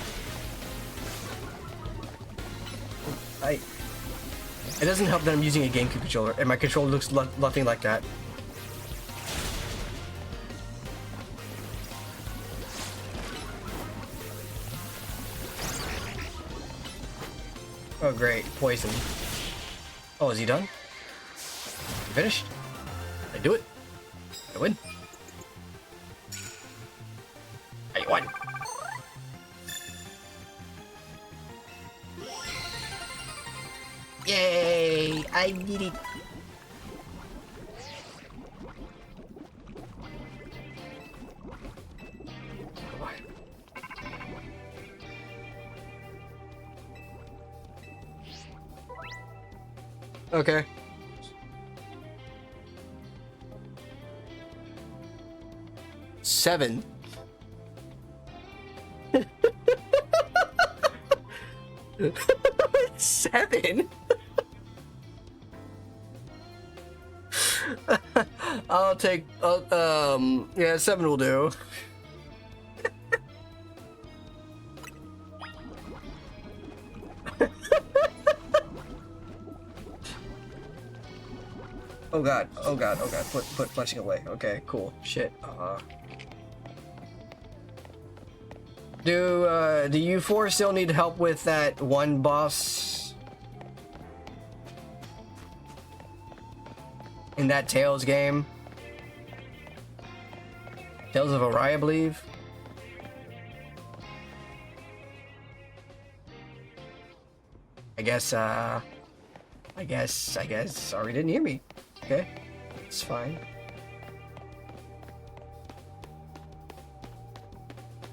It doesn't help that I'm using a GameCube controller, and my controller looks nothing like that. Oh great, poison. Oh, is he done? Finished? I do it. I win. I won. Yay! I did it. Okay. Seven. Seven? I'll take, yeah, 7 will do. Oh god, oh god, oh god, put punching away. Okay, cool. Shit. Do you four still need help with that one boss? In that Tales game? Tales of Arise, I believe? I guess, sorry, didn't hear me. Okay, it's fine.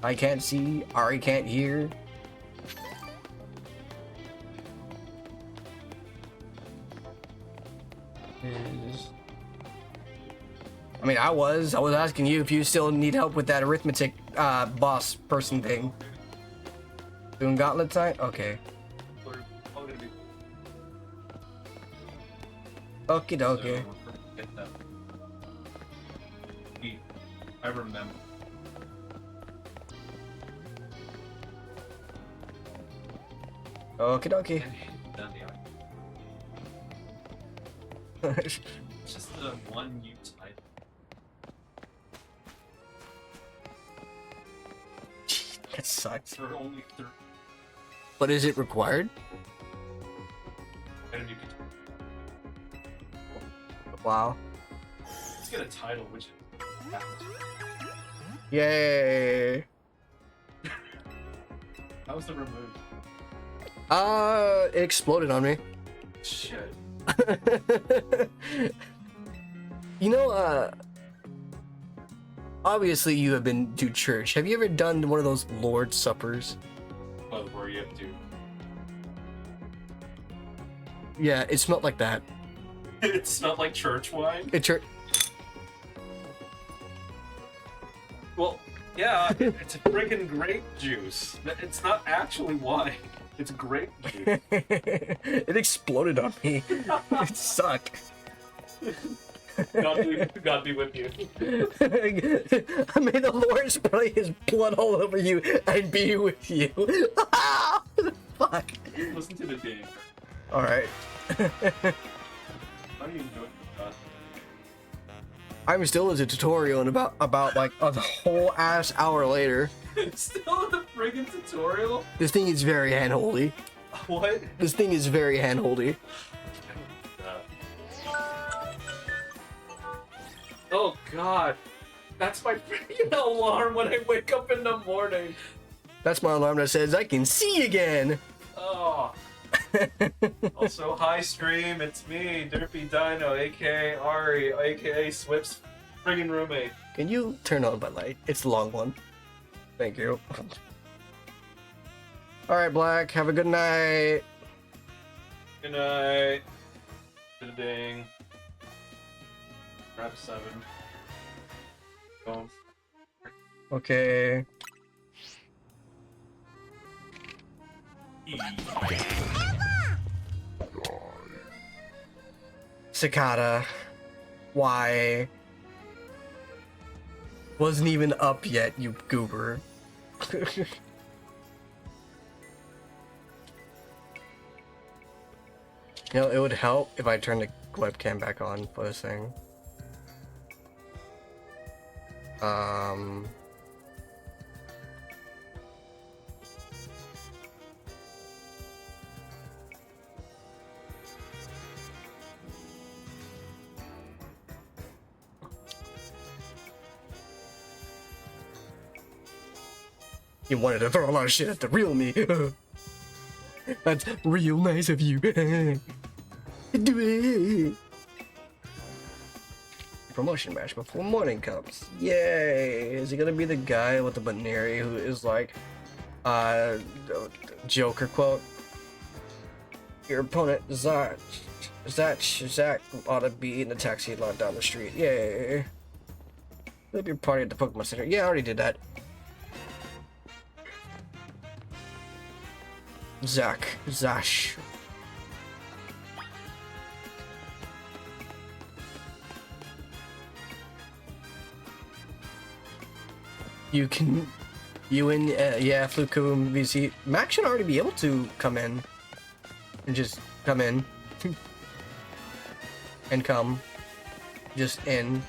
I can't see, Ari can't hear. I mean, I was asking you if you still need help with that arithmetic, boss person thing. Doing gauntlet time? Okay. We're all gonna be. Okie dokie. So, get that. I remember. Okie dokie. Done the eye. It's just the one you type. That sucks. There are only 3. But is it required? And you can Wow. let's get a title, which is Yay. how was the remove? It exploded on me. Shit. You know, obviously you have been to church. Have you ever done one of those Lord's Suppers? Oh, where you have to. Yeah, it smelled like that. It smelled like church wine. It church. Well, yeah, it's a freaking grape juice. It's not actually wine. It's grape juice. It exploded on me. It sucked. God be with you. I made the Lord spray his blood all over you and be with you. Fuck. Listen to the game. Alright. How do you enjoy that? I'm still in the tutorial and about like a whole ass hour later. It's still in the friggin' tutorial? This thing is very handholdy. What? This thing is very handholdy. Oh god. That's my freaking alarm when I wake up in the morning. That's my alarm that says I can see again. Oh. Also, hi stream, it's me, Derpy Dino, aka Ari, aka Swift's friggin' roommate. Can you turn on my light? It's the long one. Thank you. Alright, Black, have a good night. Good night. Ding. Grab 7. Boom. Okay. Cicada. Why? Wasn't even up yet, you goober. You know, it would help if I turned the webcam back on for this thing. You wanted to throw a lot of shit at the real me. That's real nice of you. Do it. Promotion match before morning comes. Yay! Is he gonna be the guy with the Baneri who is like, Joker quote? Your opponent, Zach ought to be in the taxi lot down the street. Yay! Flip your party at the Pokemon Center. Yeah, I already did that. Zash. You and Fluku and VC. Max should already be able to come in. And just come in. And come. Just in.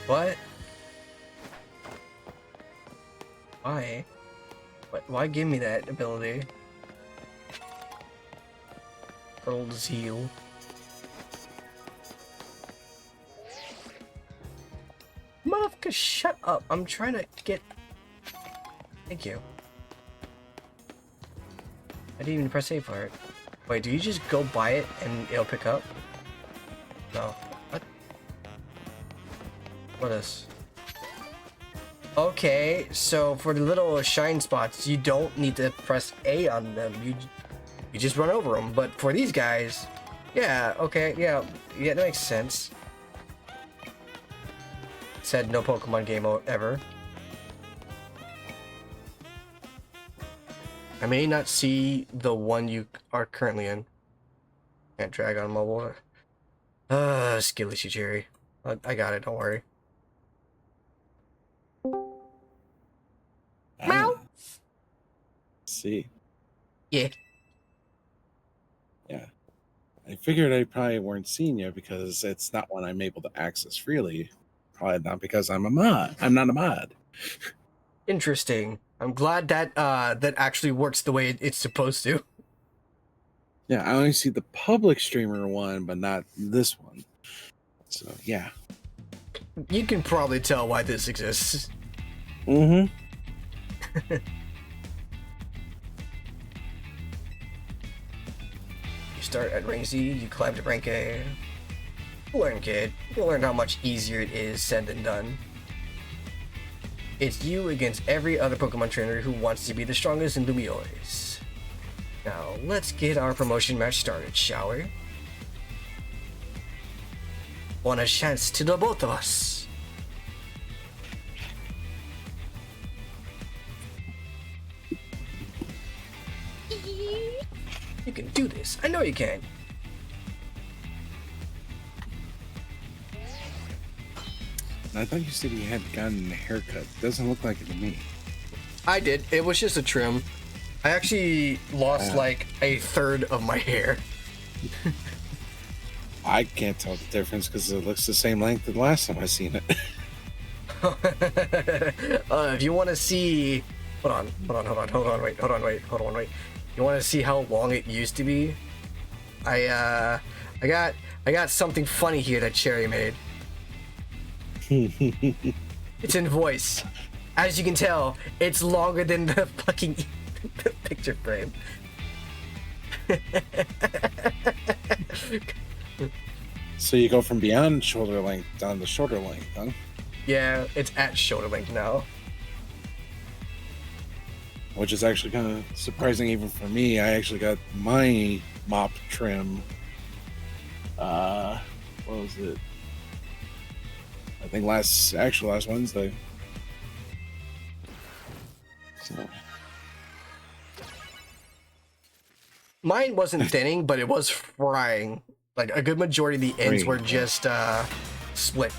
What? Why? Why give me that ability? Old zeal. Motherfucker, shut up. I'm trying to get... Thank you. I didn't even press A for it. Wait, do you just go buy it and it'll pick up? No. What? What is? Okay, so for the little shine spots, you don't need to press A on them. You just run over them. But for these guys, yeah, okay, yeah, that makes sense. Said no Pokemon game ever. I may not see the one you are currently in. Can't drag on mobile. Skill issue, Jerry. I got it, don't worry. Meow. See. Yeah. Yeah. I figured I probably weren't seeing you because it's not one I'm able to access freely. Probably not because I'm a mod. I'm not a mod. Interesting. I'm glad that that actually works the way it's supposed to. Yeah, I only see the public streamer one, but not this one. So yeah. You can probably tell why this exists. Mm-hmm. You start at rank Z, you climb to rank A. You'll learn, kid. You'll learn how much easier it is said than done. It's you against every other Pokemon trainer who wants to be the strongest in Lumiose. Now, let's get our promotion match started, shall we? Want a chance to the both of us. You can do this. I know you can. I thought you said you had gotten a haircut. Doesn't look like it to me. I did. It was just a trim. I actually lost like a third of my hair. I can't tell the difference because it looks the same length as the last time I seen it. If you want to see, hold on, wait. You want to see how long it used to be? I got something funny here that Cherry made. It's in voice. As you can tell, it's longer than the fucking picture frame. So you go from beyond shoulder length down to shoulder length, huh? Yeah, it's at shoulder length now. Which is actually kind of surprising even for me. I actually got my mop trim. What was it? I think last Wednesday. So. Mine wasn't thinning, but it was frying. Like a good majority of the ends were just split.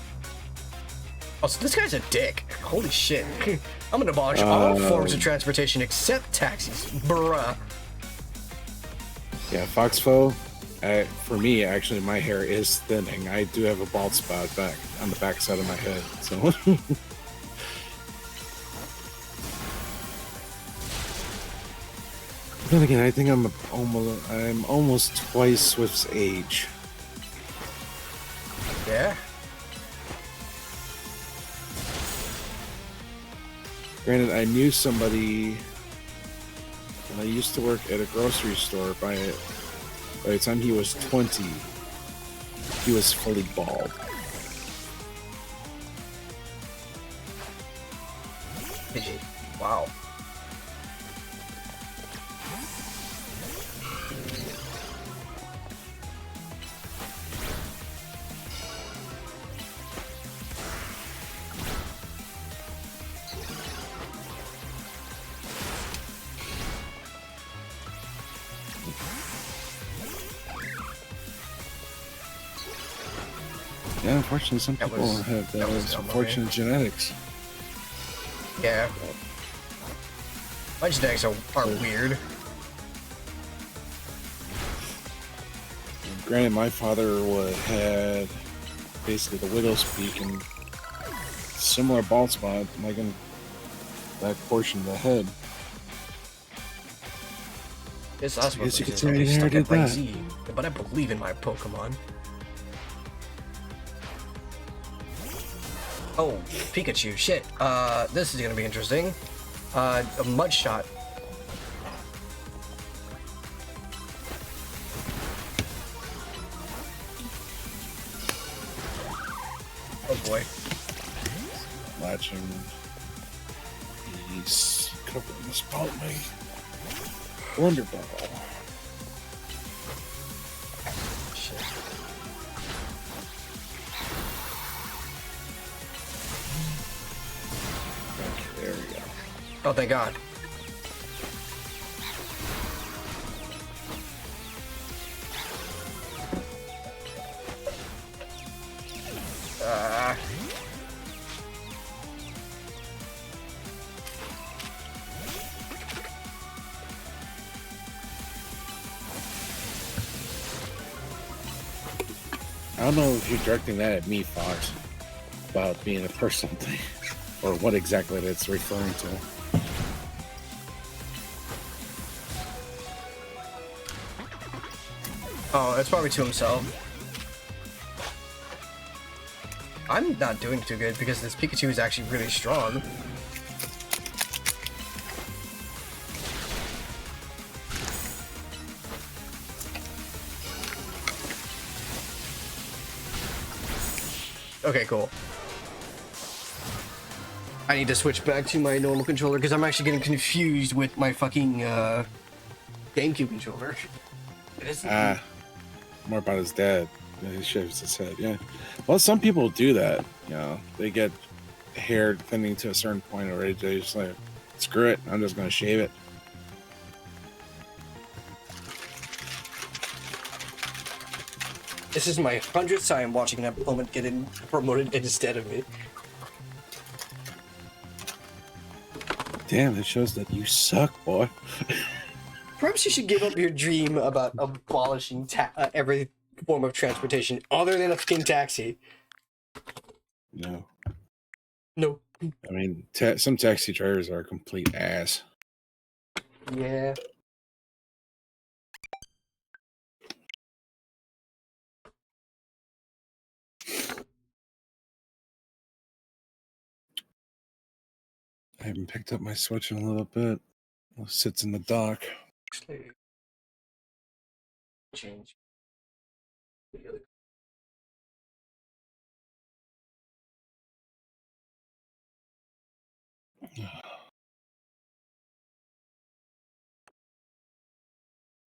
Oh, so this guy's a dick. Holy shit. I'm gonna abolish all forms of transportation except taxis. Bruh. Yeah, Foxfo, for me, actually, my hair is thinning. I do have a bald spot back on the back side of my head. So. Then again, I think I'm almost twice Swift's age. Yeah. Granted, I knew somebody when I used to work at a grocery store. By the time he was 20, he was fully bald. Wow. Yeah, unfortunately, some people have those unfortunate genetics. Yeah. My genetics are weird. Granted, my father had basically the widow's peak and similar bald spot, like in that portion of the head. This last one Guess you could is say I stuck at inherited my that. Z, but I believe in my Pokemon. Oh, Pikachu, shit. This is gonna be interesting. A mud shot. Oh boy. Latching. He's covering the spot with my Wonder Ball. Shit. Okay, there we go. Oh, thank God. I don't know if you're directing that at me, Fox, about being a personal thing, or what exactly that's referring to. Oh, it's probably to himself. I'm not doing too good because this Pikachu is actually really strong. Okay, cool. I need to switch back to my normal controller because I'm actually getting confused with my fucking GameCube controller. It isn't. More about his dad. He shaves his head. Yeah. Well, some people do that. You know, they get hair thinning to a certain point already. They just like, screw it. I'm just gonna shave it. This is my 100th time watching an opponent get promoted instead of me. Damn, it shows that you suck, boy. Perhaps you should give up your dream about abolishing every form of transportation other than a fucking taxi. No. No. I mean, some taxi drivers are a complete ass. Yeah. I haven't picked up my Switch in a little bit. It sits in the dock. Actually, change.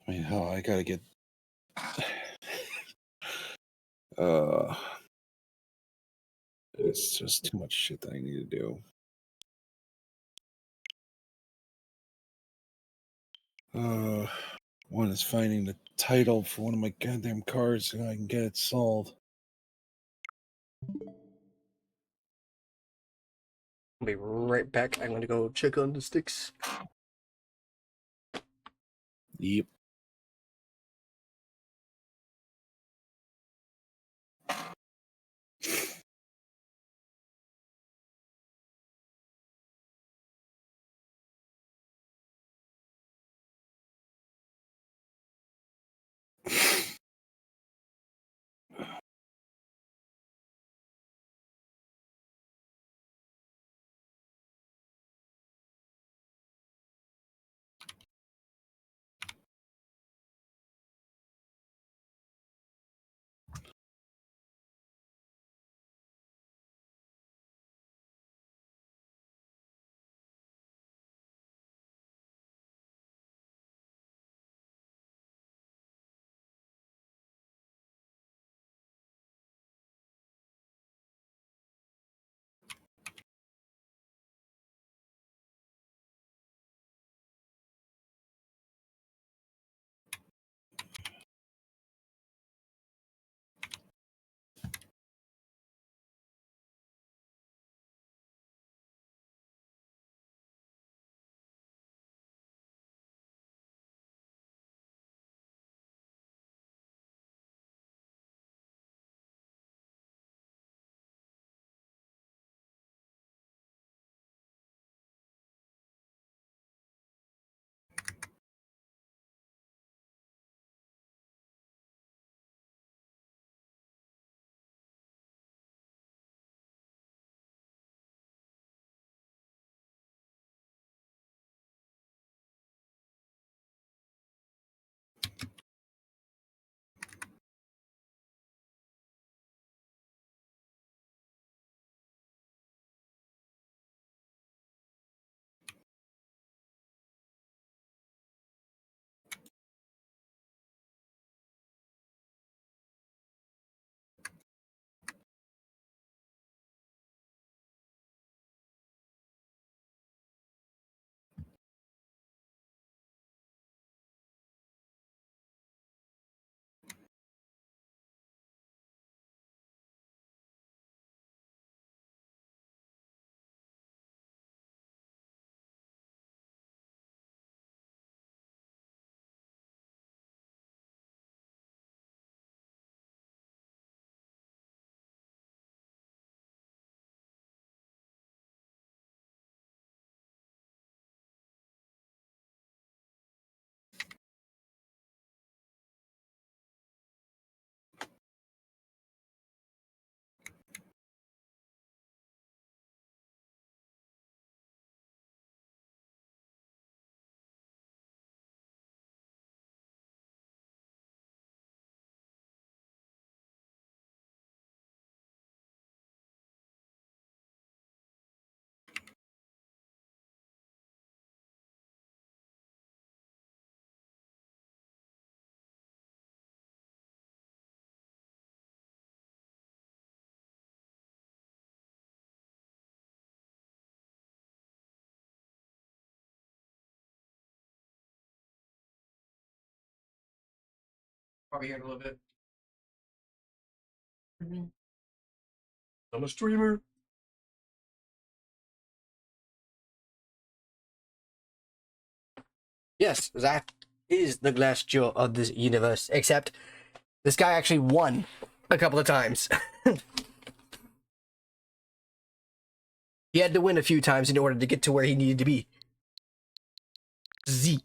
I mean, hell, I gotta get. uh, it's just too much shit that I need to do. One is finding the title for one of my goddamn cards so I can get it solved. I'll be right back. I'm gonna go check on the sticks. Yep. Probably here in a little bit. I'm a streamer. Yes, that is the glass jewel of this universe. Except this guy actually won a couple of times. He had to win a few times in order to get to where he needed to be. Z.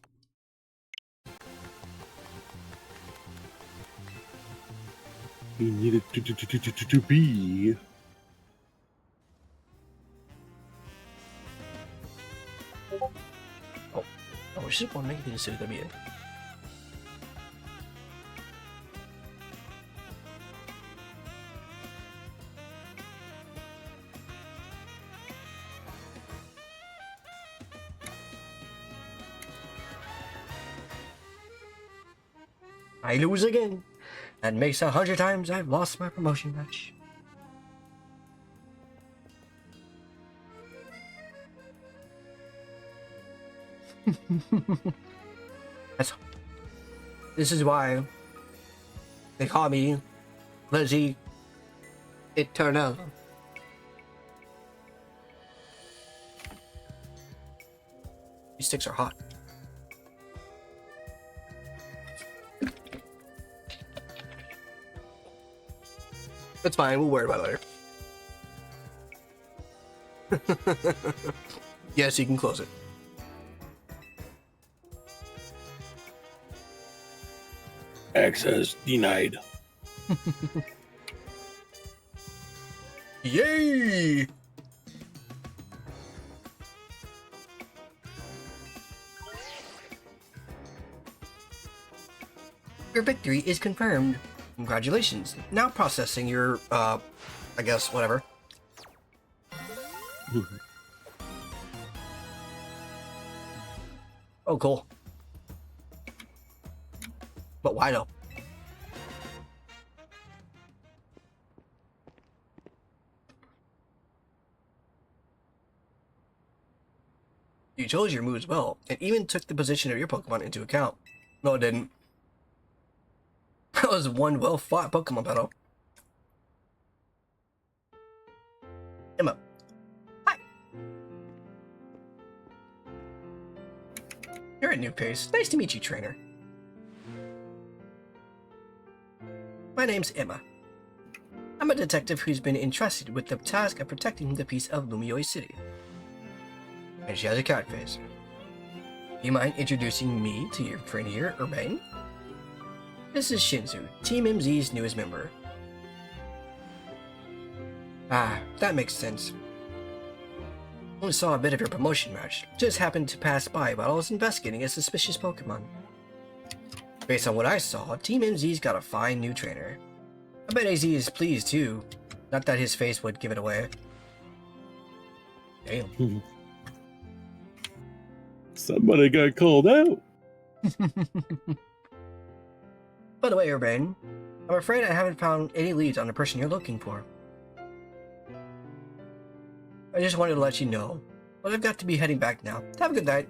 He needed to be. Oh, je sais pas, mec, il est bien. I lose again. That makes 100 times I've lost my promotion match. This is why they call me Lizzie Eternal. These sticks are hot. That's fine, we'll worry about it later. Yes, you can close it. Access denied. Yay! Your victory is confirmed. Congratulations. Now processing your, I guess, whatever. Oh, cool. But why though? You chose your moves well, and even took the position of your Pokemon into account. No, it didn't. That was one well-fought Pokemon battle. Emma. Hi! You're at New Pace. Nice to meet you, trainer. My name's Emma. I'm a detective who's been entrusted with the task of protecting the peace of Lumiose City. And she has a cat face. You mind introducing me to your friend here, Urbane? This is Shinzu, Team MZ's newest member. Ah, that makes sense. Only saw a bit of your promotion match. Just happened to pass by while I was investigating a suspicious Pokemon. Based on what I saw, Team MZ's got a fine new trainer. I bet AZ is pleased too. Not that his face would give it away. Damn. Somebody got called out. By the way, Urbane, I'm afraid I haven't found any leads on the person you're looking for. I just wanted to let you know, but I've got to be heading back now. Have a good night.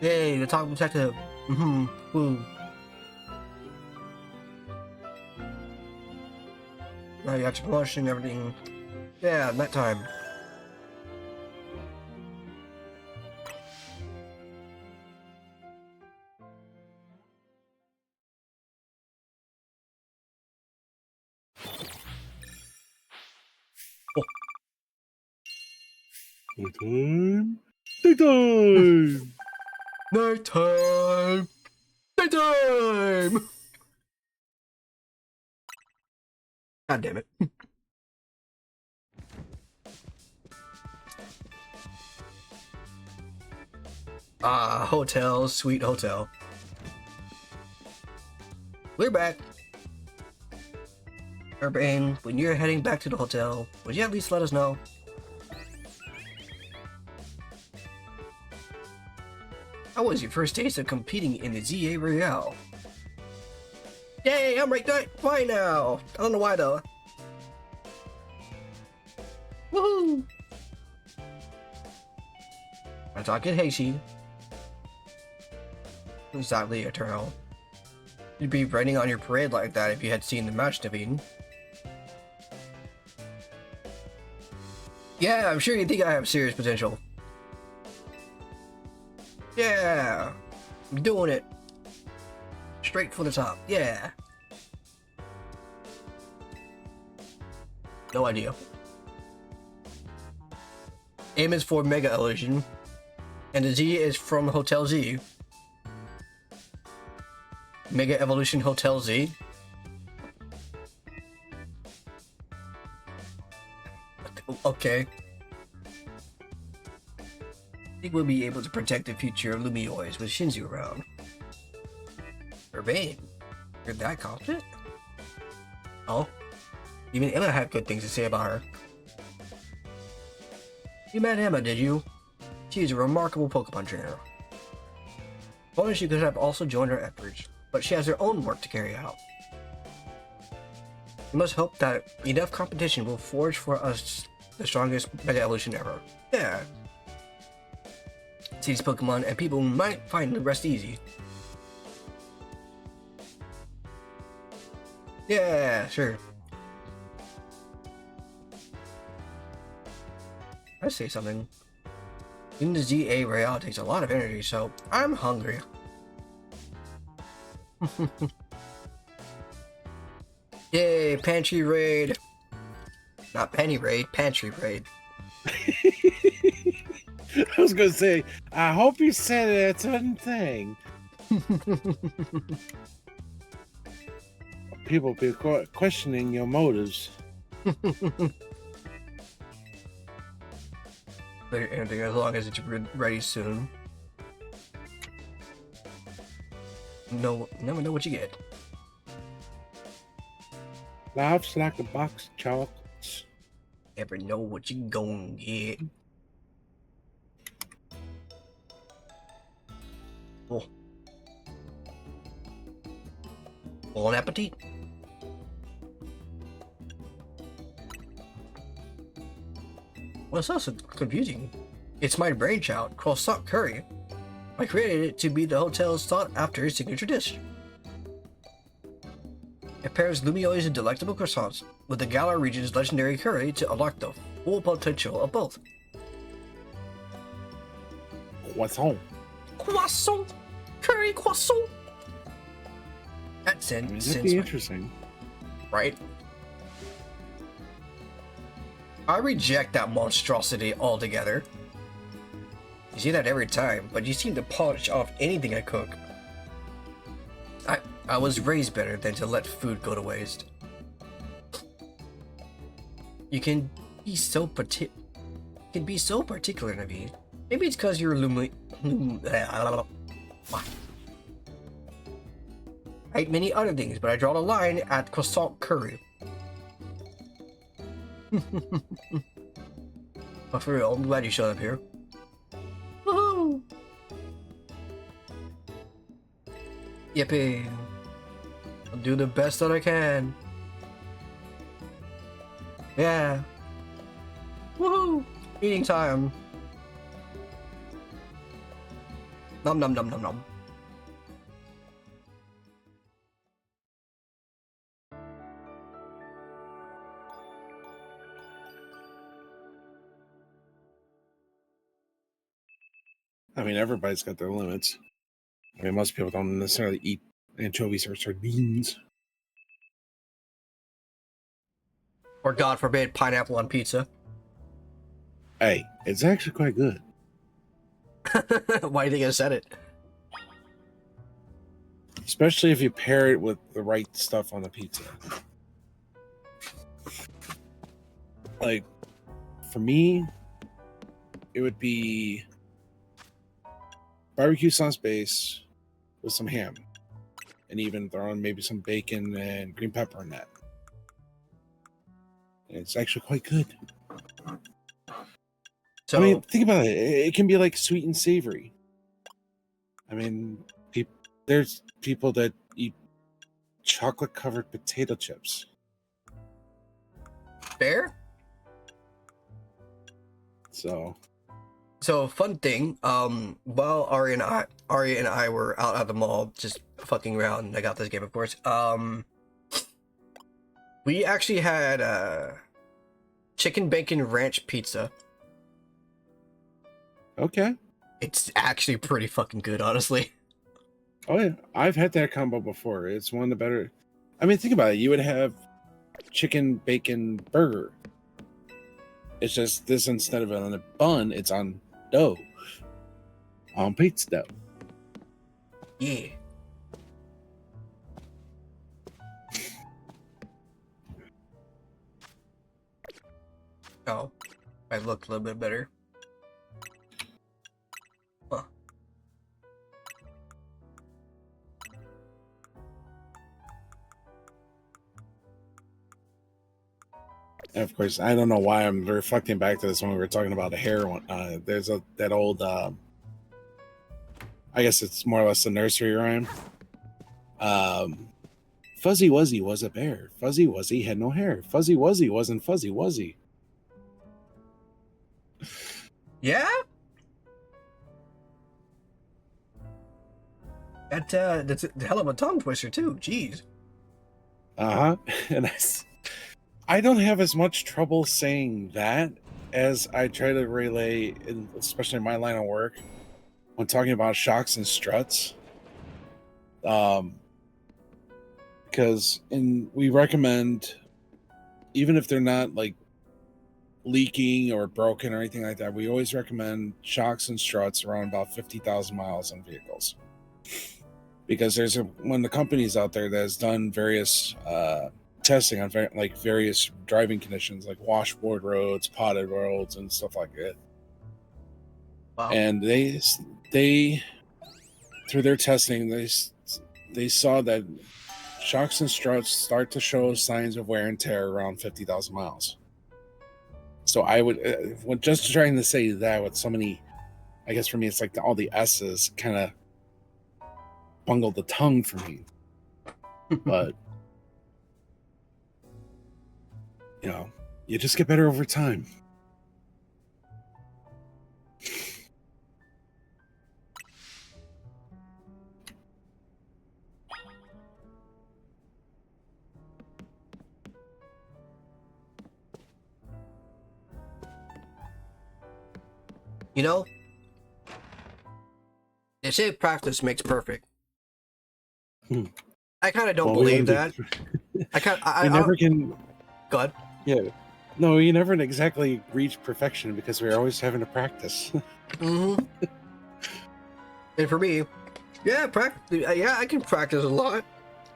Yay, the talk detective. Woo. Now you got your promotion, everything. Yeah, night time. Daytime. Daytime. Nighttime! Nighttime! God damn it. Ah, hotel, sweet hotel. We're back. Urbane, when you're heading back to the hotel, would you at least let us know? How was your first taste of competing in the ZA Royale? Yay, I'm right there. Why now? I don't know why though. Woohoo! I talk it Hasty. Exactly, Eternal. You'd be raining on your parade like that if you had seen the match, Naveen. Yeah, I'm sure you think I have serious potential. Yeah, I'm doing it. Straight for the top, yeah. No idea. M is for Mega Illusion, and the Z is from Hotel Z. Mega Evolution Hotel Z. Okay. I think we'll be able to protect the future of Lumioids with Shinzu around. Urbane, you're that confident? Oh? Even Emma had good things to say about her. You met Emma, did you? She's a remarkable Pokemon trainer. Bonus, you could have also joined her efforts, but she has her own work to carry out. We must hope that enough competition will forge for us the strongest Mega Evolution ever. Yeah. See these Pokemon, and people might find the rest easy. Yeah, sure. I say something. Even the ZA Real takes a lot of energy, so I'm hungry. Yay, pantry raid. Not penny raid, pantry raid. I was gonna say, I hope you said a certain thing. People be questioning your motives. Anything as long as it's ready soon. No, never know what you get. Life's like a box of chocolates. Never know what you gon' get. Oh. Bon appetit. What's so confusing? It's my brainchild, croissant curry. I created it to be the hotel's sought-after signature dish. It pairs Lumioids and delectable croissants with the Galar region's legendary curry to unlock the full potential of both. Croissant. Croissant! Curry croissant! That's That'd be interesting. Right? I reject that monstrosity altogether. You see that every time, but you seem to polish off anything I cook. I was raised better than to let food go to waste. You can be so particular, Naveed. Maybe it's because you're I eat many other things, but I draw the line at croissant curry. But for real, I'm glad you showed up here. Woohoo! Yippee! I'll do the best that I can. Yeah. Woohoo! Eating time. Nom nom nom nom nom. I mean, everybody's got their limits. I mean, most people don't necessarily eat anchovies or sardines. Or God forbid, pineapple on pizza. Hey, it's actually quite good. Why do you think I said it? Especially if you pair it with the right stuff on the pizza. Like, for me, it would be barbecue sauce base with some ham. And even throw in maybe some bacon and green pepper in that. And it's actually quite good. So, I mean, think about it. It can be like sweet and savory. I mean, there's people that eat chocolate-covered potato chips. fair? So, So fun thing, while Ari and I were out at the mall just fucking around, I got this game of course. We actually had chicken bacon ranch pizza. Okay. It's actually pretty fucking good, honestly. Oh yeah, I've had that combo before. It's one of the better. I mean, think about it. You would have chicken bacon burger. It's just this, instead of it on a bun, it's on dough, on pizza dough. Yeah. Oh, I look a little bit better. Huh. And of course, I don't know why I'm reflecting back to this when we were talking about the hair one. There's that old, I guess it's more or less a nursery rhyme. Fuzzy Wuzzy was a bear. Fuzzy Wuzzy had no hair. Fuzzy Wuzzy wasn't Fuzzy Wuzzy. Yeah? That's a hell of a tongue twister too. Jeez. And I don't have as much trouble saying that as I try to relay, especially in my line of work, when talking about shocks and struts. Because we recommend, even if they're not like leaking or broken or anything like that, we always recommend shocks and struts around about 50,000 miles on vehicles. Because there's one of the companies out there that has done various testing on various driving conditions, like washboard roads, potted roads, and stuff like that. Wow. And they through their testing, they saw that shocks and struts start to show signs of wear and tear around 50,000 miles. So I would, just trying to say that with so many, I guess for me, it's like all the S's kind of bungled the tongue for me. But, you know, you just get better over time. You know, they say practice makes perfect. I kind of don't believe that. I never can. Go ahead. Yeah. No, you never exactly reach perfection because we're always having to practice. Mm-hmm. And for me, yeah, I can practice a lot.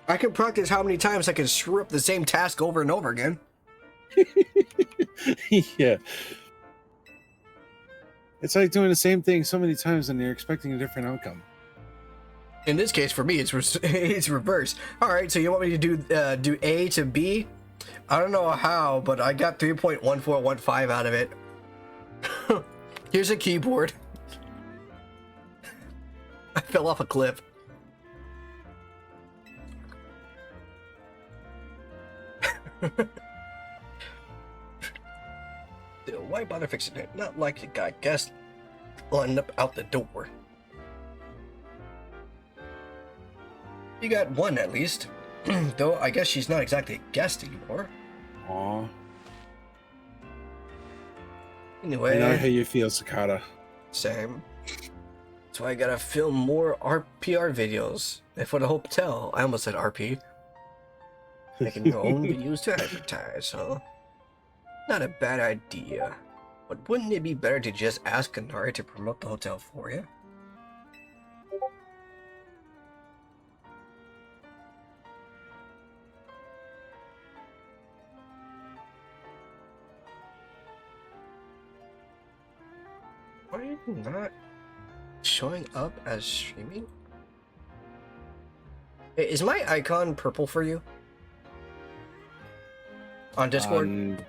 I can practice how many times I can screw up the same task over and over again. Yeah. It's like doing the same thing so many times and you're expecting a different outcome. In this case, for me, it's it's reverse. All right, so you want me to do A to B? I don't know how, but I got 3.1415 out of it. Here's a keyboard. I fell off a cliff. Why bother fixing it? Not like the guy guessed lining up out the door. You got one at least. Though I guess she's not exactly a guest anymore. Aw. Anyway. I know how you feel, Cicada. Same. That's why I gotta film more RPR videos. And for the hotel, I almost said RP. Making your own videos to advertise, huh? Not a bad idea. But wouldn't it be better to just ask Kanari to promote the hotel for you? Why are you not showing up as streaming? Hey, is my icon purple for you? On Discord?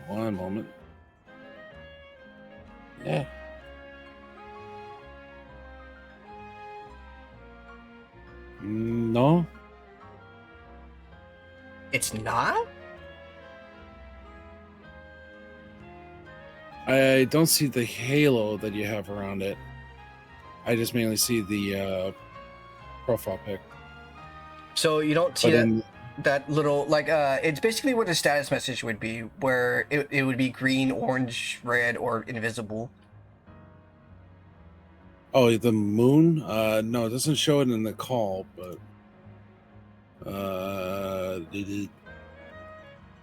One moment. Yeah. No. It's not? I don't see the halo that you have around it. I just mainly see the profile pic. So you don't see But that, in, that little, like, it's basically what the status message would be, where it would be green, orange, red, or invisible. oh, the moon? No, it doesn't show it in the call, but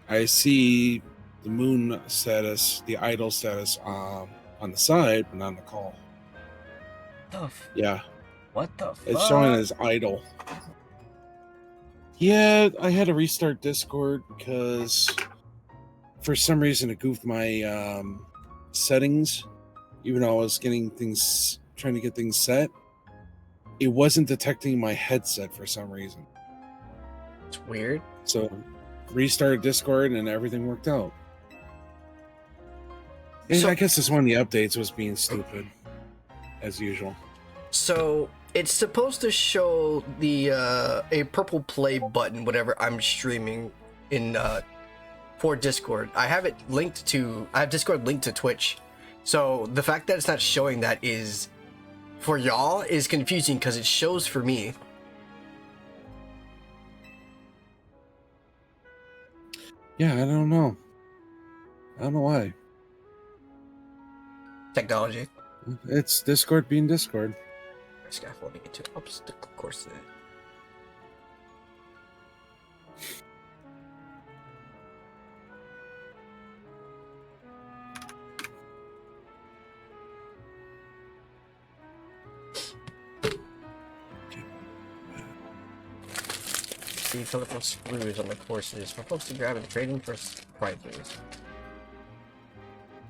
I see the moon status, the idle status on the side, but not on the call. Yeah, What the fuck? it's showing as idle. Yeah, I had to restart Discord because for some reason it goofed my settings. Even though I was getting things, trying to get things set, it wasn't detecting my headset for some reason. It's weird. So restarted Discord and everything worked out. And So- I guess it's one of the updates was being stupid, as usual. So it's supposed to show the a purple play button whenever I'm streaming in for Discord. I have Discord linked to Twitch. So the fact that it's not showing that is for y'all is confusing because it shows for me. Yeah, I don't know. I don't know why. Technology. It's Discord being Discord. Scaffolding into obstacle courses. The colorful screws on the courses for folks to grab and trade in for prizes.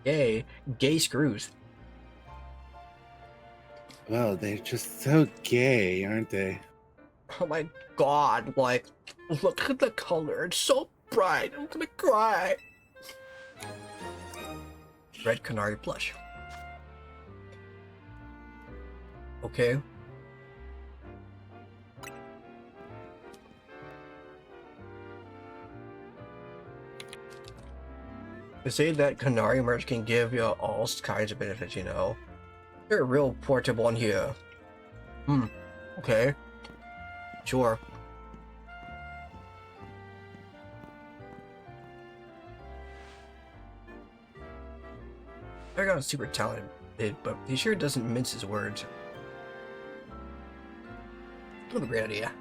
Yay, gay screws. Well, they're just so gay, aren't they? Oh my god, like, look at the color, it's so bright, I'm gonna cry. Red Canary plush. Okay. They say that Canary merch can give you all kinds of benefits, you know. They're real portable in here. Okay. Sure. I got a super talented bid, but he sure doesn't mince his words. What a great idea.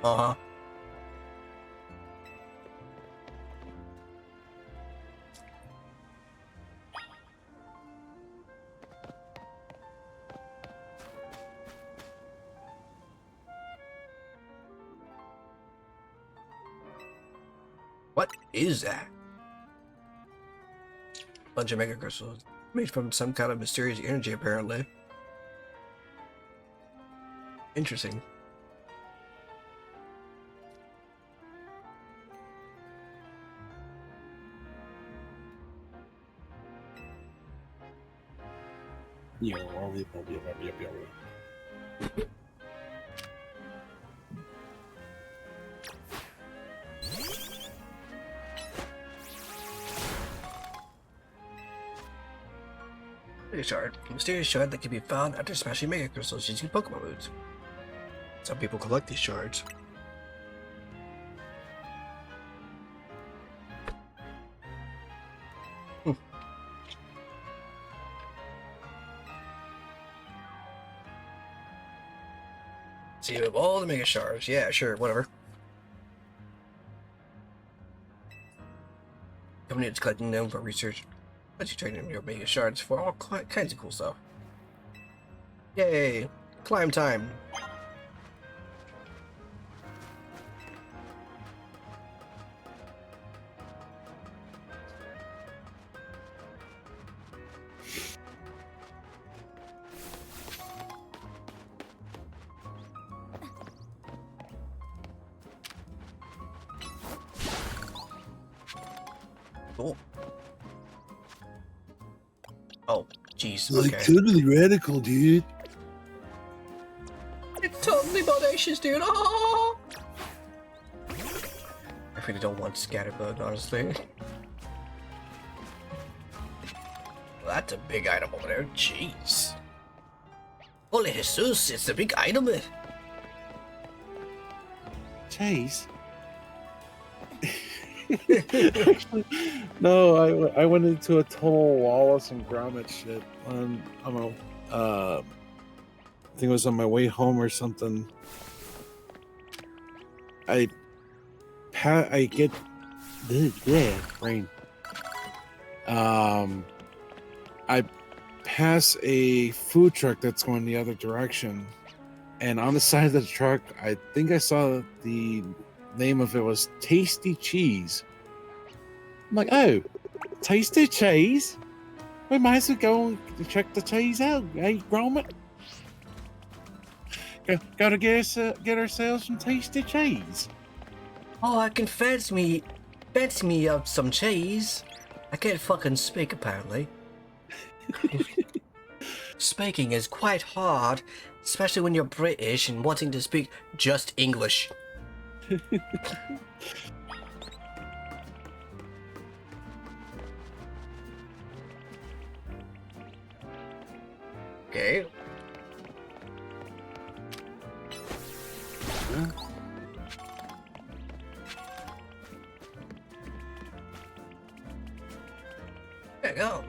Uh-huh. What is that? Bunch of mega crystals made from some kind of mysterious energy, apparently. Interesting. Mega Shard. A mysterious shard that can be found after smashing mega crystals using Pokemon moves. Some people collect these shards. See, you have all the mega shards. Yeah, sure, whatever. Company that's collecting them for research. Let you trade in your mega shards for all kinds of cool stuff. Yay! Climb time! Cool. Oh, jeez. Like Okay. totally radical, dude. It's totally bodacious, dude. Oh! I really don't want Scatterbug, honestly. That's a big item over there. Jeez. Holy Jesus, it's a big item. Cheese. No, I went into a total Wallace and Gromit shit. I think it was on my way home or something. I get brain. I pass a food truck that's going the other direction, and on the side of the truck, I think I saw the name of it was Tasty Cheese. I'm like, oh, Tasty Cheese? We might as well go and check the cheese out, hey, Gromit. Gotta get ourselves some Tasty Cheese. Oh, I can fancy me up some cheese. I can't fucking speak apparently. Speaking is quite hard, especially when you're British and wanting to speak just English. Okay. There you go.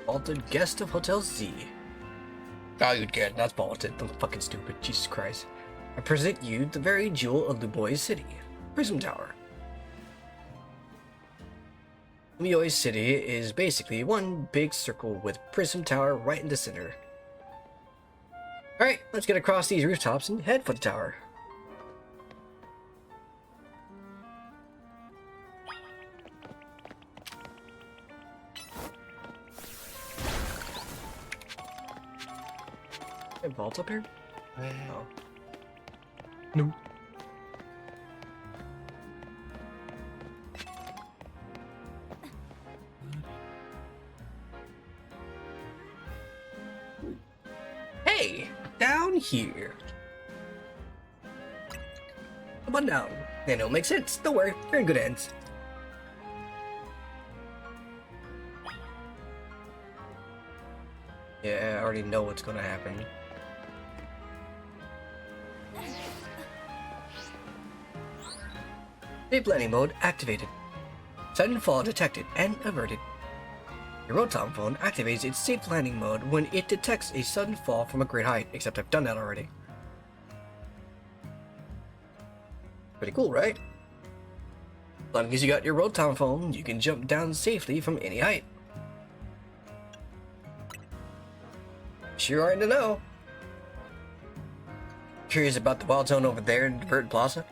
Vaulted guest of Hotel Z. Valued guest, not vaulted. I'm fucking stupid. Jesus Christ. I present you the very jewel of Lumoy City, Prism Tower. Lumoy City is basically one big circle with Prism Tower right in the center. Alright, let's get across these rooftops and head for the tower. A vault up here? Oh. No. Hey, down here. Come on down. They don't make sense. Don't worry, you're in good hands. Yeah, I already know what's gonna happen. Safe landing mode activated. Sudden fall detected and averted. Your Rotom phone activates its safe landing mode when it detects a sudden fall from a great height, except I've done that already. Pretty cool, right? As long as you got your Rotom phone, you can jump down safely from any height. Sure are in the know. Curious about the wild zone over there in Vert Plaza?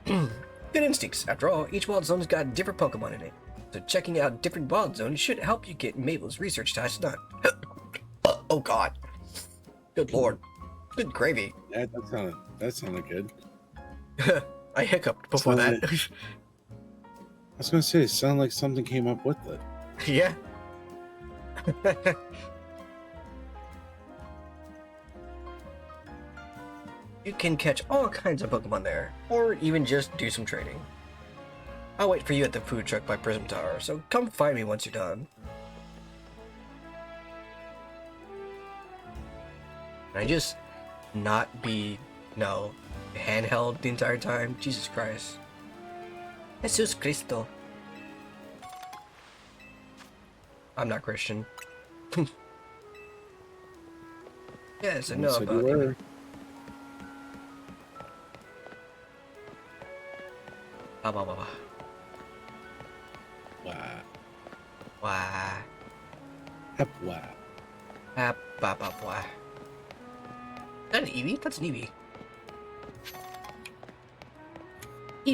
Good instincts. After all, each wild zone's got different Pokemon in it. So checking out different wild zones should help you get Mabel's research task done. Oh god. Good lord. Good gravy. Yeah, that sounded good. I hiccuped before that. I was gonna say, it sounded like something came up with it. Yeah. You can catch all kinds of Pokemon there, or even just do some trading. I'll wait for you at the food truck by Prism Tower, so come find me once you're done. Can I just not be, handheld the entire time? Jesus Christ. Jesus Cristo. I'm not Christian. Yes, I know Said about you it. were. Wah. Wow. Wah. Wow. Wah. Is that an Eevee? That's an Eevee.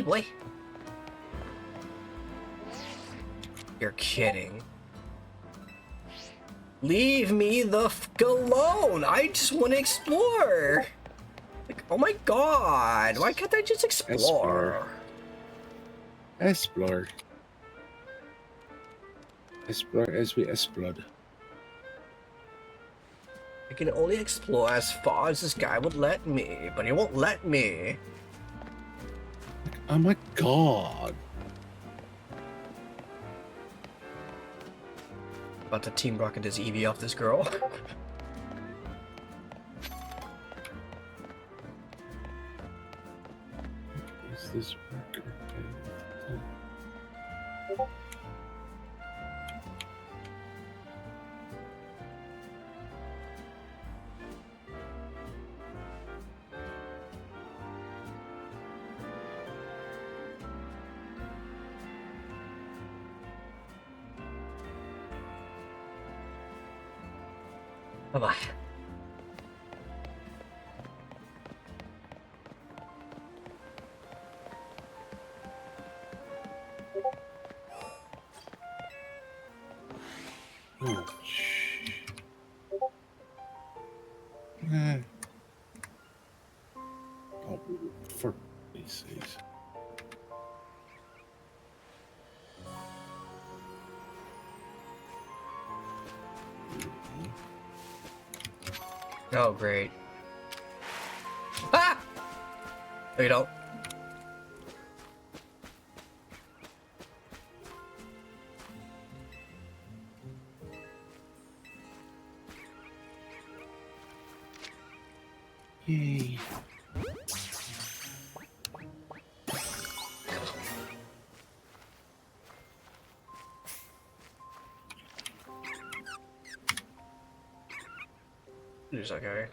Boy. You're kidding. Leave me the fuck alone! I just want to explore! Like, oh my god! Why can't I just explore? Explore. As bright as we blood. I can only explore as far as this guy would let me, but he won't let me. Oh my god. About to team rocket his Eevee off this girl. Is this work? Okay. Bye-bye. Oh, shh. Oh, for Christ's sakes. Oh, great. Ah! No, you don't. Yay. It's okay.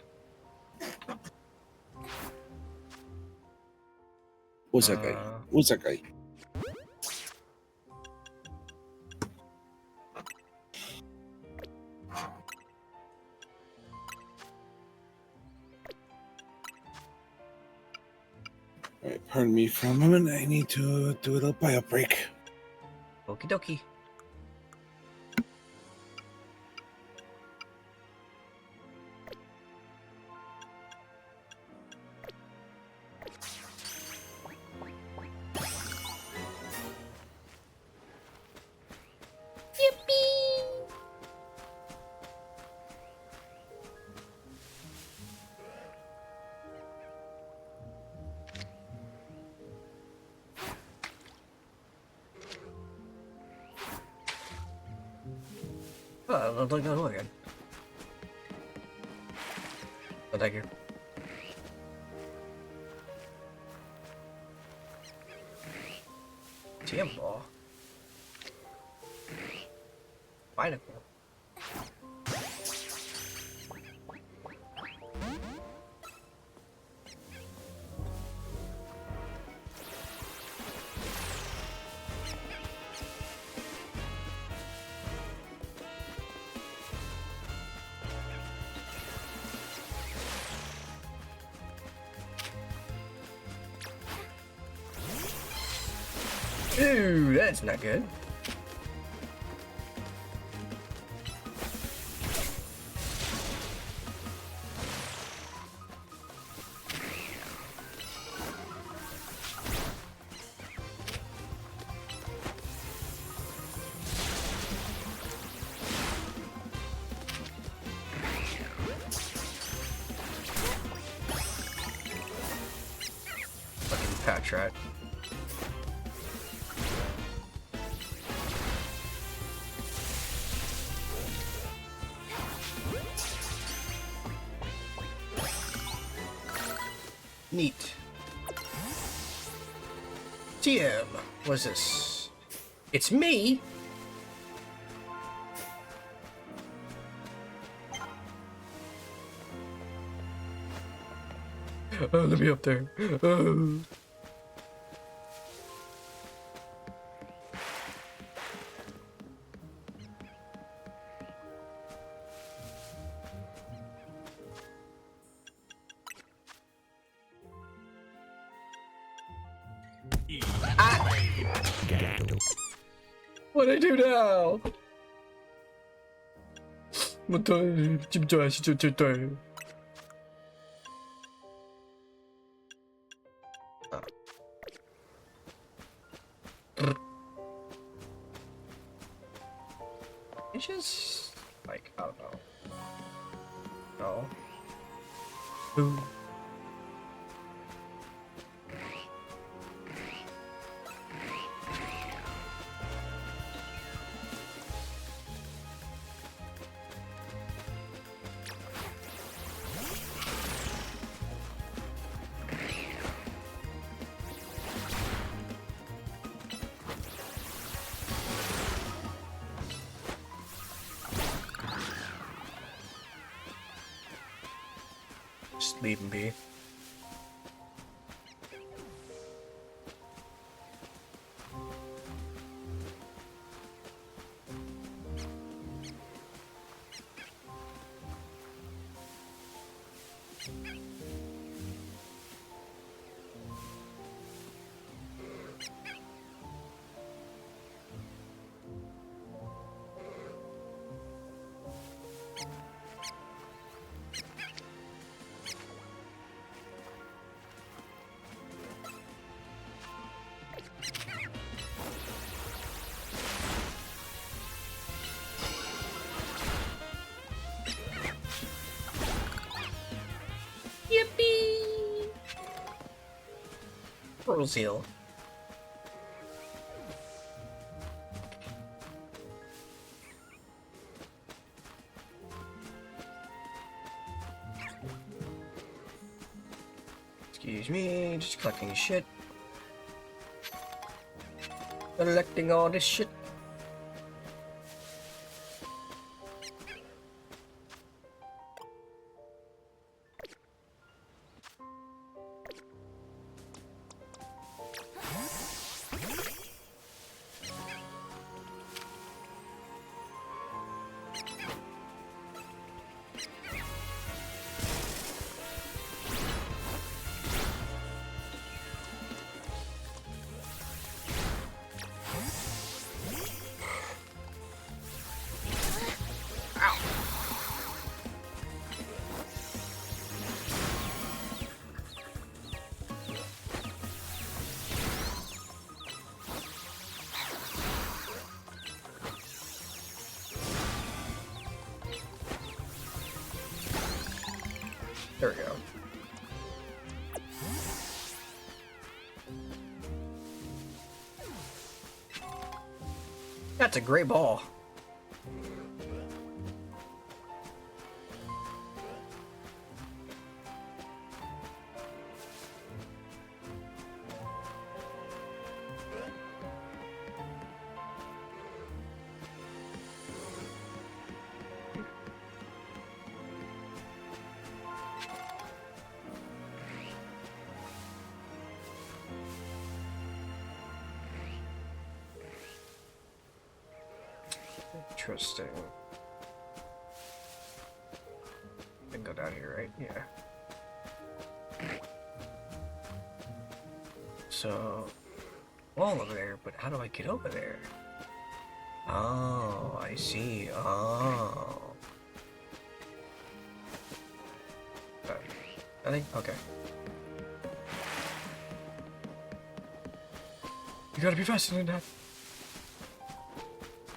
What's that guy? What's that guy? Alright, pardon me for a moment. I need to do a little bio break. Okie dokie. Oh, look again. Oh, thank you. TM ball. Binnacle. Ooh, that's not good. Fucking patch rat. Neat. TM, what's this? It's me? Oh, let me up there. Oh. What I do now? What the? inches? Like, I don't know. No. Ooh. Just leave him be. Yippee! Rosiel. Excuse me, just collecting shit. Collecting all this shit. There we go. That's a great ball. Interesting. I can go down here, right? Yeah. So, wall over there, but how do I get over there? Oh, I see. Oh. I think, okay. You gotta be faster than that.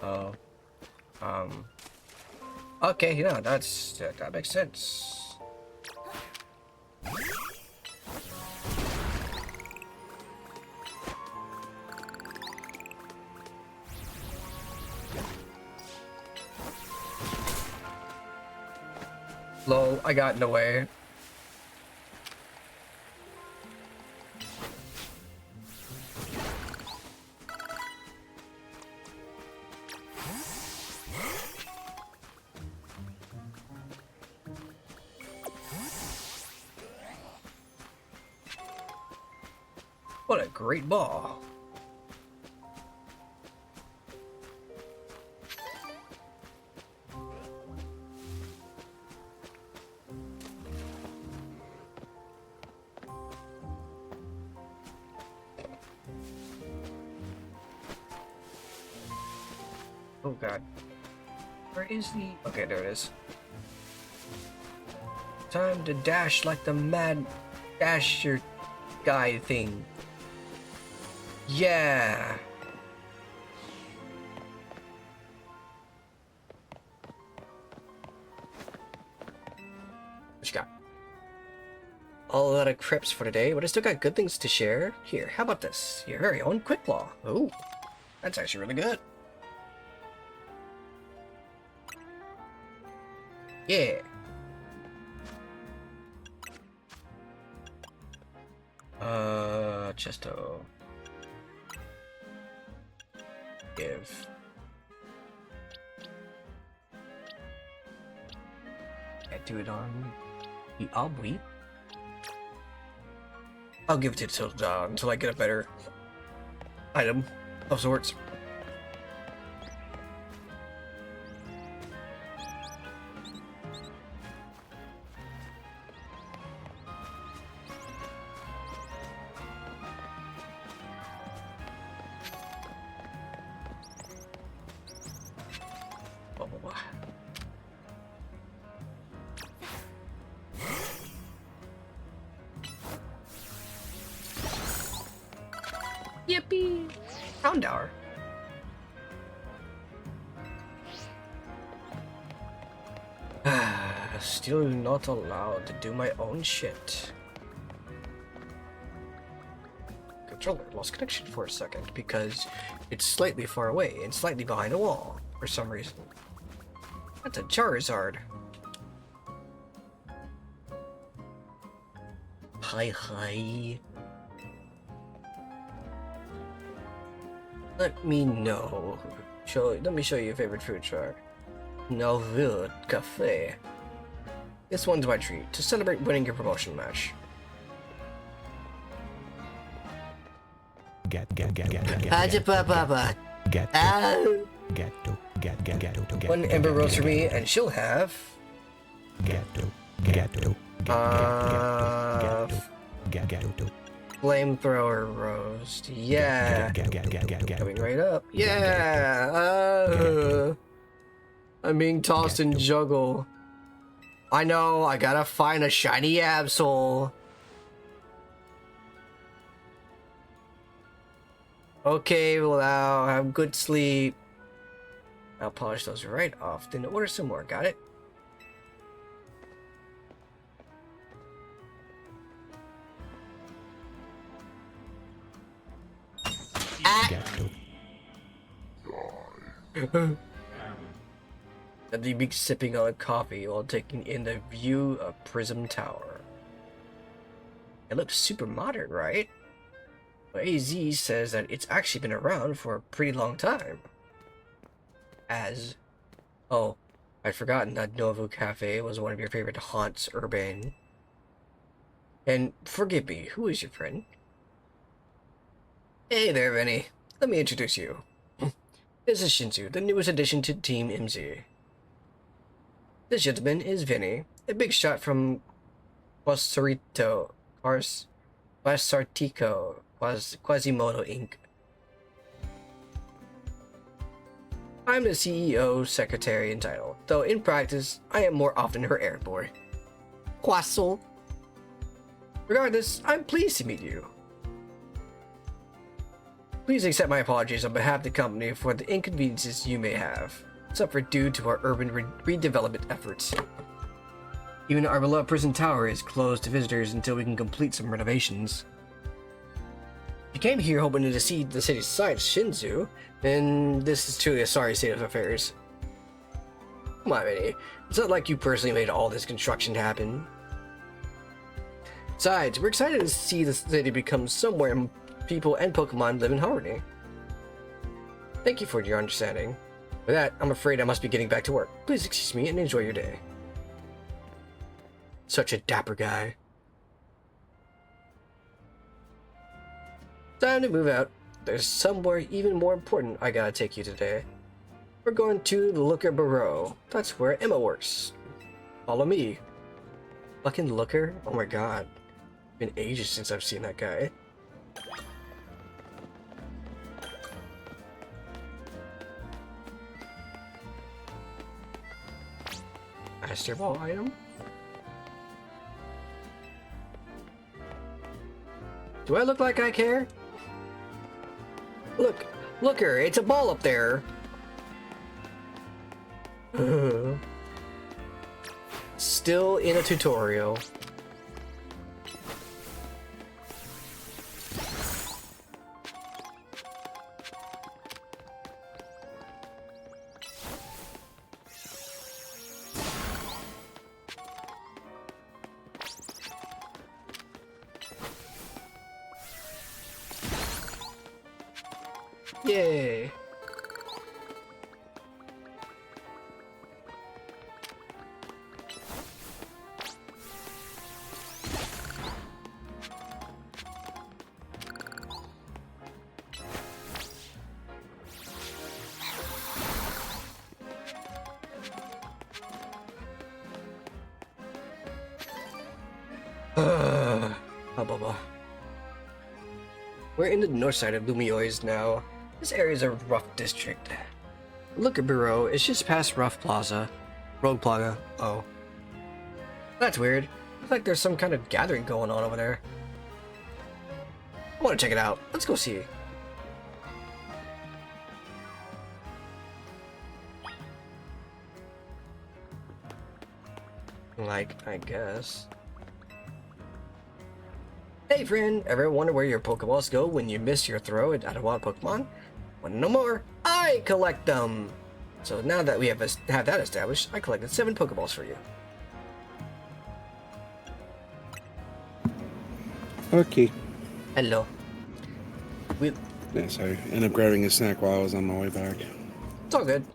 Oh. Okay, yeah, that makes sense. Lol, I got in the way. What a great ball. Oh god. Where is the... Okay, there it is. Time to dash like the mad dasher guy thing. Yeah. all out of crypts for today, but I still got good things to share. Here, how about this? Your very own Quick Claw. Ooh, that's actually really good. Yeah. Chesto. Give. I do it on the obweep. I'll give it to until I get a better item of sorts. Yippee! Houndour. Still not allowed to do my own shit. Controller lost connection for a second because it's slightly far away and slightly behind a wall for some reason. That's a Charizard. Hi. Let me know. Let me show you your favorite food truck. Nouvelle Cafe. This one's my treat to celebrate winning your promotion match. Get. One Ember Rose for me, and she'll have. Flamethrower roast. Yeah. Coming right up. Yeah. I'm being tossed in juggle. I know. I gotta find a shiny Absol. Okay, well, now have good sleep. I'll polish those right off. Then order some more. Got it? And you be sipping on a coffee while taking in the view of Prism Tower. It looks super modern, right? Well, AZ says that it's actually been around for a pretty long time. Oh, I'd forgotten that Novu Cafe was one of your favorite haunts, Urban. And forgive me, who is your friend? Hey there, Vinny. Let me introduce you. This is Shinzu, the newest addition to Team MZ. This gentleman is Vinny, a big shot from Quasartico, Quasimodo Inc. I'm the CEO, secretary, and title, though in practice, I am more often her errand boy. Quassel. Regardless, I'm pleased to meet you. Please accept my apologies on behalf of the company for the inconveniences you may have suffered due to our urban redevelopment efforts. Even our beloved prison tower is closed to visitors until we can complete some renovations. If you came here hoping to see the city's sights, Shinzu, then this is truly a sorry state of affairs. Come on, Vinny. It's not like you personally made all this construction happen. Besides, we're excited to see the city become somewhere people and Pokemon live in harmony. Thank you for your understanding. With that, I'm afraid I must be getting back to work. Please excuse me and enjoy your day. Such a dapper guy. Time to move out. There's somewhere even more important I gotta take you today. We're going to the Looker Bureau. That's where Emma works. Follow me. Fucking Looker? Oh my god. Been ages since I've seen that guy. Master Ball item? Do I look like I care? Looker, it's a ball up there. Still in a tutorial. Yay! Blah, blah. We're in the north side of Lumiois now. This area is a rough district. Liquor Bureau is just past Rough Plaza. Rogue Plaza. Oh. That's weird. Looks like there's some kind of gathering going on over there. I want to check it out. Let's go see. Like, I guess. Hey friend, ever wonder where your Pokeballs go when you miss your throw at a wild Pokemon? Want to know more? I collect them! So now that we have that established, I collected 7 Pokeballs for you. Okay. Hello. Yes, I ended up grabbing a snack while I was on my way back. It's all good.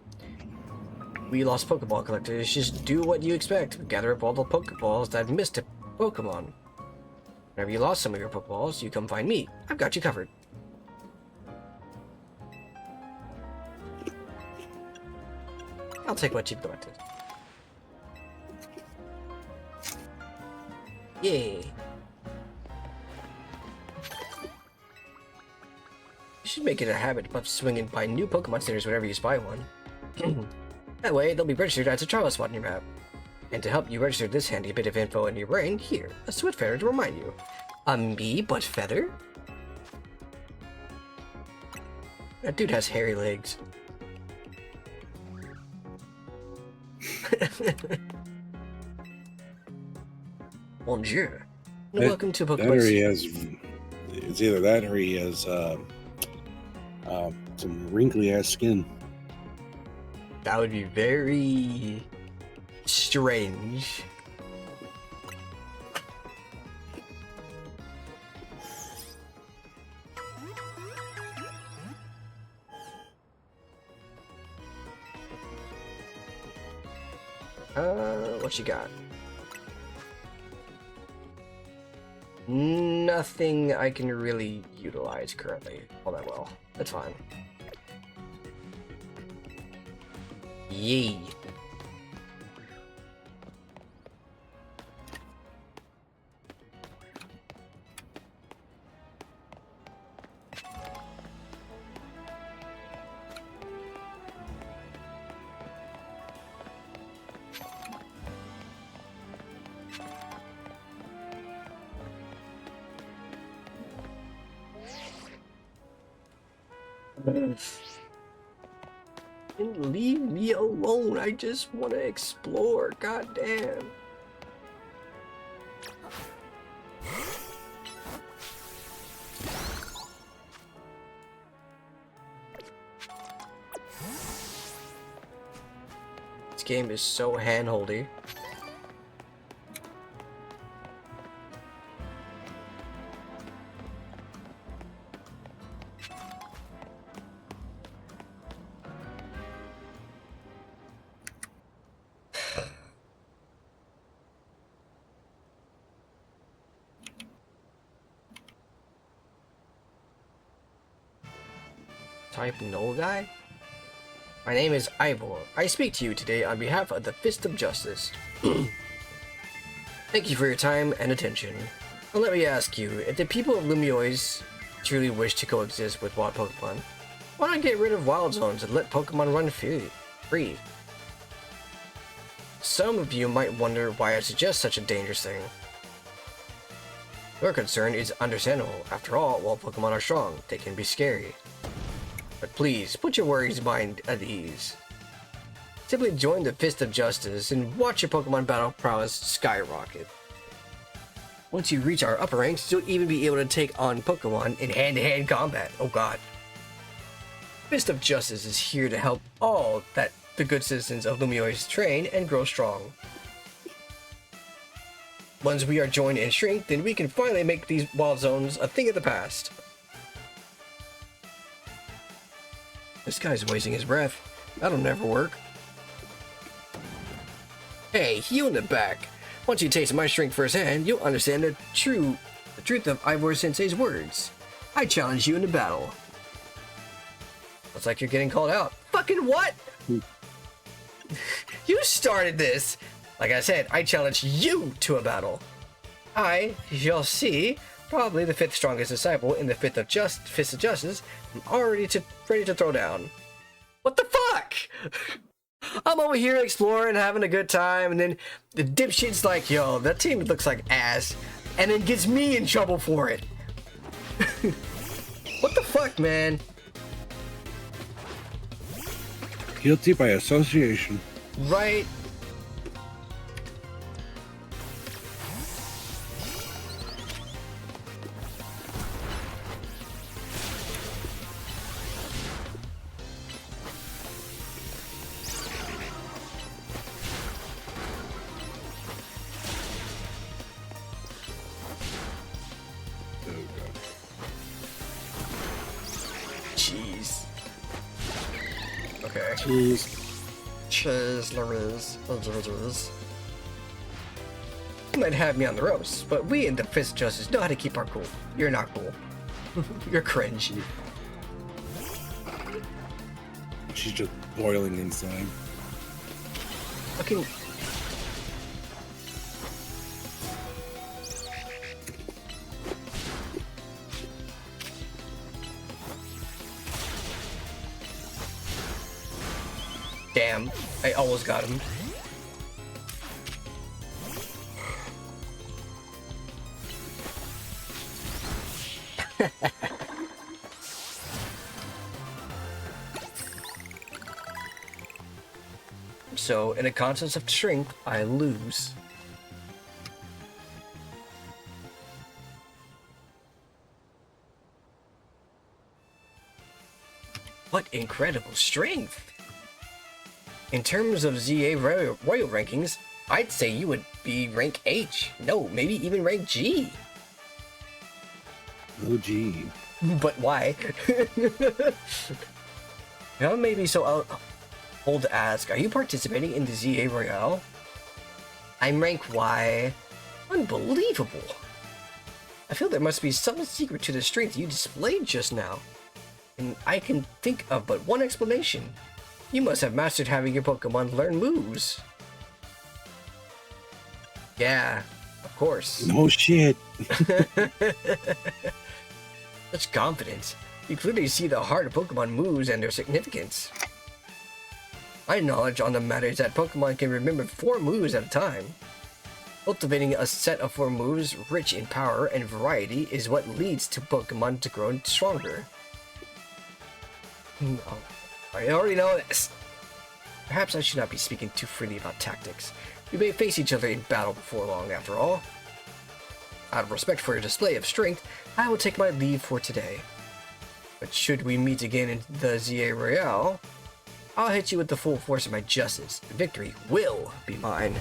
We lost Pokeball collectors. Just do what you expect. Gather up all the Pokeballs that missed a Pokemon. Whenever you lost some of your Pokeballs, you come find me. I've got you covered. I'll take what you've collected. Yay. You should make it a habit of swinging by new Pokemon centers whenever you spy one. That way, they'll be registered as a trial spot on your map. And to help you register this handy bit of info in your brain, here, a Swift Feather to remind you. A me, but feather? That dude has hairy legs. Bonjour. And welcome to That or Pokemon. he has... It's either that or he has some wrinkly-ass skin. That would be very strange. What you got? Nothing I can really utilize currently all that well. That's fine. Yay. Leave me alone. I just want to explore. God damn. This game is so handholdy. Type null guy? My name is Ivor. I speak to you today on behalf of the Fist of Justice. Thank you for your time and attention. And let me ask you, if the people of Lumiois truly wish to coexist with wild Pokemon, why not get rid of wild zones and let Pokemon run free? Some of you might wonder why I suggest such a dangerous thing. Your concern is understandable. After all, while Pokemon are strong, they can be scary. But please, put your worries mind at ease. Simply join the Fist of Justice and watch your Pokemon battle prowess skyrocket. Once you reach our upper ranks, you'll even be able to take on Pokemon in hand-to-hand combat. Oh god. Fist of Justice is here to help all that the good citizens of Lumiois train and grow strong. Once we are joined in strength, then we can finally make these wild zones a thing of the past. This guy's wasting his breath. That'll never work. Hey, you in the back. Once you taste my strength firsthand, you'll understand the truth of Ivor Sensei's words. I challenge you into battle. Looks like you're getting called out. Fucking what? You started this! Like I said, I challenge you to a battle. I shall see, probably the 5th strongest disciple in the Fist of Justice, I'm already ready to throw down. What the fuck? I'm over here exploring, having a good time, and then the dipshit's like, yo, that team looks like ass, and then gets me in trouble for it. What the fuck, man? Guilty by association. Right? Jeez. Okay. Jeez. Cheers, Louise. You might have me on the ropes, but we in the Fist of Justice know how to keep our cool. You're not cool. You're cringe. She's just boiling inside. Fucking. Damn, I almost got him. So, in a contest of strength, I lose. What incredible strength! In terms of ZA Royal rankings, I'd say you would be rank H. No, maybe even rank G. Oh, gee. But why? Now maybe so old to ask, are you participating in the ZA Royale? I'm rank Y. Unbelievable. I feel there must be some secret to the strength you displayed just now. And I can think of but one explanation. You must have mastered having your Pokemon learn moves. Yeah, of course. No shit. Such confidence. You clearly see the heart of Pokemon moves and their significance. My knowledge on the matter is that Pokemon can remember 4 moves at a time. Cultivating a set of 4 moves rich in power and variety is what leads to Pokemon to grow stronger. No, I already know this. Perhaps I should not be speaking too freely about tactics. We may face each other in battle before long, after all. Out of respect for your display of strength, I will take my leave for today. But should we meet again in the ZA Royale, I'll hit you with the full force of my justice. Victory will be mine.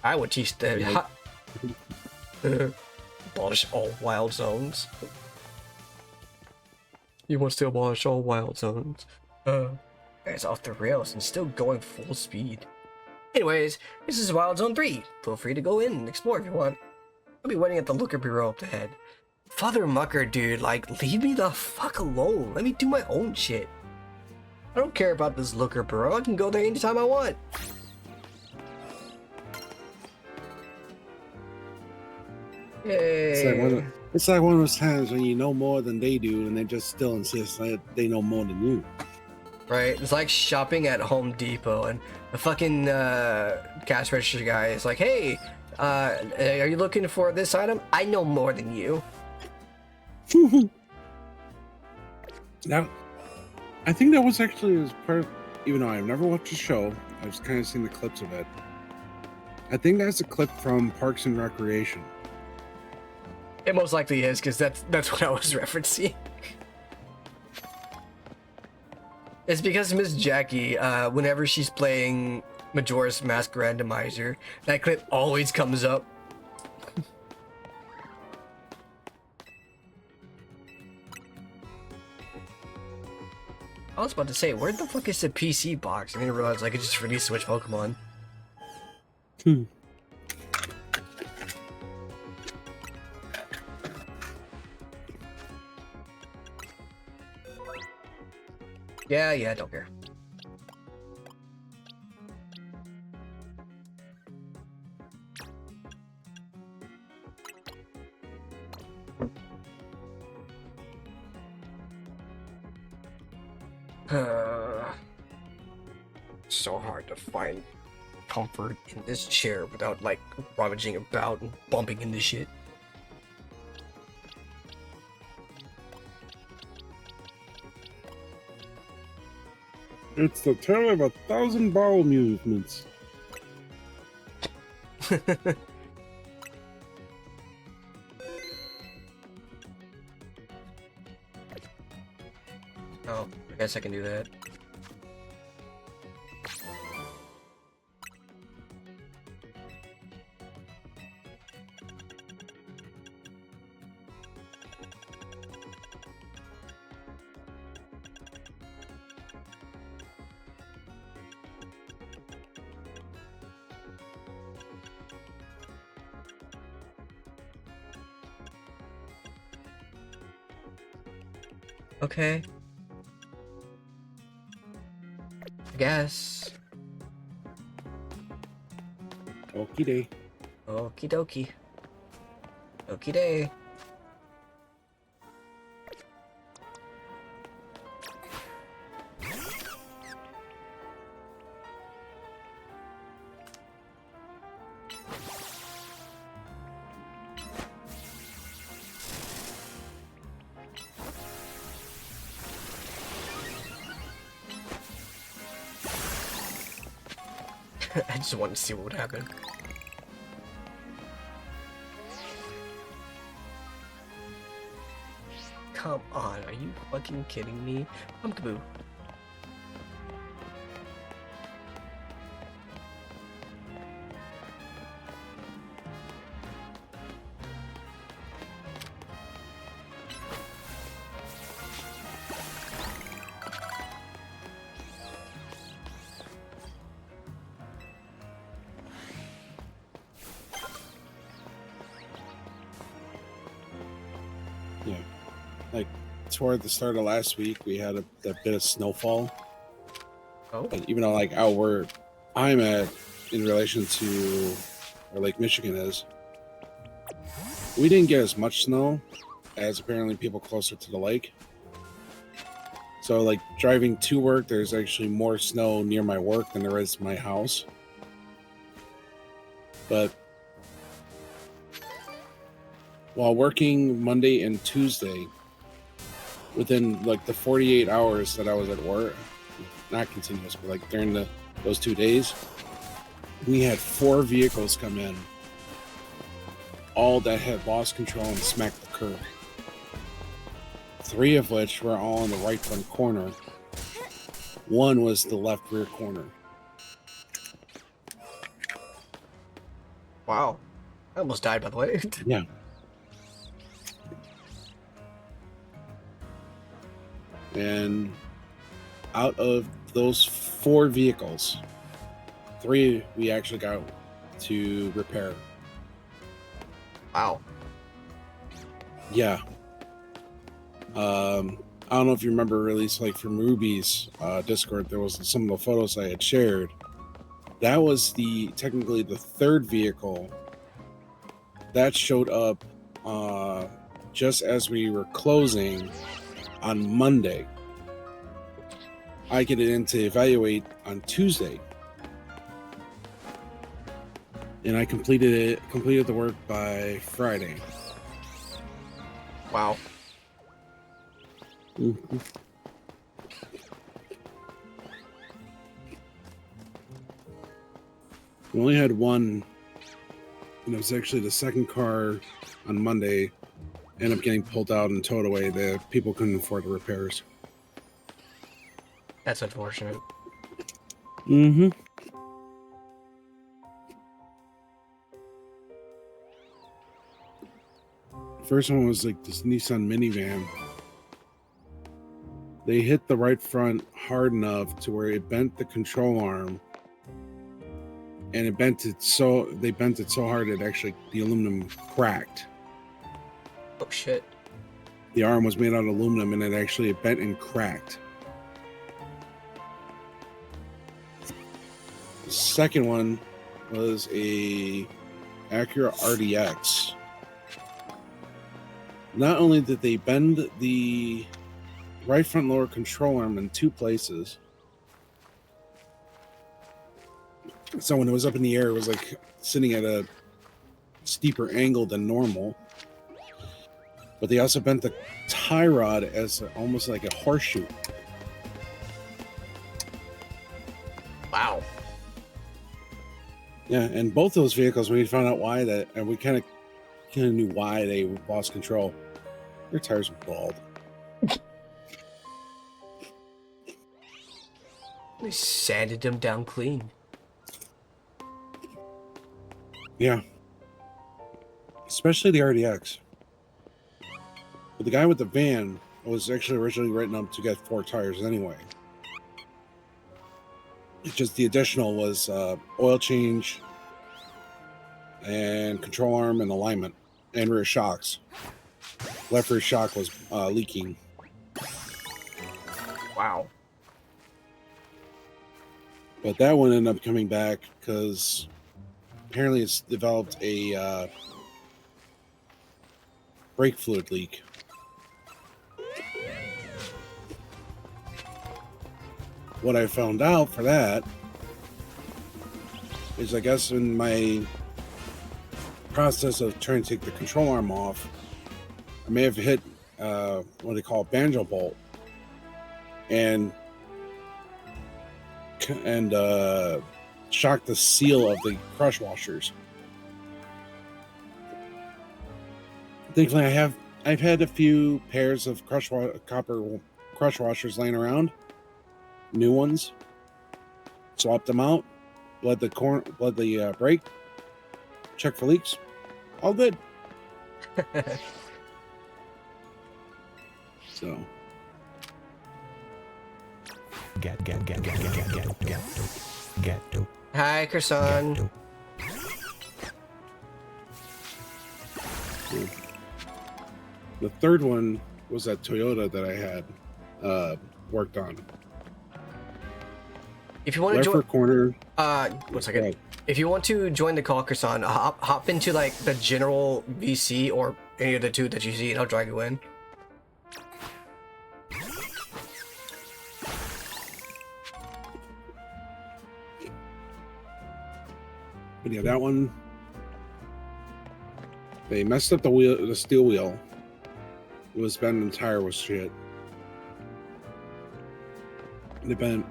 I will teach the abolish all wild zones. He wants to abolish all wild zones. Guys off the rails and still going full speed. Anyways, this is Wild Zone 3. Feel free to go in and explore if you want. I'll be waiting at the Looker Bureau up ahead. Father Mucker, dude, like, leave me the fuck alone. Let me do my own shit. I don't care about this Looker Bureau. I can go there anytime I want. Yay. It's like one of those times when you know more than they do and they just still insist that they know more than you. Right? It's like shopping at Home Depot and the fucking cash register guy is like, hey, are you looking for this item? I know more than you. Now, I think that was actually as part, even though I've never watched the show, I've just kind of seen the clips of it. I think that's a clip from Parks and Recreation. It most likely is, because that's what I was referencing. It's because Miss Jackie, whenever she's playing Majora's Mask Randomizer, that clip always comes up. I was about to say, where the fuck is the PC box? I didn't realize I could just really switch Pokemon. Yeah, I don't care. So hard to find comfort in this chair without like rummaging about and bumping into shit. It's the tale of 1,000 bowel movements. Oh, I guess I can do that. Okay. I guess. Okie day. Okie dokie. Okie day. I just wanted to see what would happen. Come on, are you fucking kidding me? Pumpkaboo. Yeah. Like, toward the start of last week, we had a bit of snowfall. Oh. But even though, like, out where I'm at in relation to where Lake Michigan is, we didn't get as much snow as apparently people closer to the lake. So, like, driving to work, there's actually more snow near my work than there is my house. But while working Monday and Tuesday, within like the 48 hours that I was at work, not continuous, but like during those 2 days, we had 4 vehicles come in, all that had lost control and smacked the curb. 3 of which were all in the right front corner. 1 was the left rear corner. Wow. I almost died, by the way. Yeah. And out of those 4 vehicles, 3 we actually got to repair. Wow. Yeah. I don't know if you remember, release like from Ruby's Discord, there was some of the photos I had shared. That was technically the 3rd vehicle that showed up just as we were closing on Monday. I get it in to evaluate on Tuesday, and I completed the work by Friday. Wow. Mm-hmm. We only had one, and it was actually the second car on Monday. Ended up getting pulled out and towed away. The people couldn't afford the repairs. That's unfortunate. Mm-hmm. First one was like this Nissan minivan. They hit the right front hard enough to where it bent the control arm, and they bent it so hard it actually the aluminum cracked. Oh shit. The arm was made out of aluminum, and it bent and cracked. The second one was a Acura RDX. Not only did they bend the right front lower control arm in 2 places, so when it was up in the air, it was like sitting at a steeper angle than normal. But they also bent the tie rod as almost like a horseshoe. Wow. Yeah, and both those vehicles, when we found out why that, and we kind of knew why they lost control. Their tires were bald. They sanded them down clean. Yeah. Especially the RDX. But the guy with the van was actually originally written up to get 4 tires anyway. It's just the additional was oil change and control arm and alignment and rear shocks. Left rear shock was leaking. Wow. But that one ended up coming back because apparently it's developed a brake fluid leak. What I found out for that is, I guess, in my process of trying to take the control arm off, I may have hit what they call a banjo bolt and shocked the seal of the crush washers. Thankfully, I've had a few pairs of copper crush washers laying around. New ones, swapped them out, bled the brake, check for leaks, all good. So Ghetto. Hi, Kersan. Ghetto. the third one was that Toyota that I had worked on. If you want to Left join, rear corner. 1 second. Right. If you want to join the call, Kersan, hop into like the general VC or any of the 2 that you see, and I'll drag you in. But yeah, that one, they messed up the steel wheel. It was bent, the tire was shit. They bent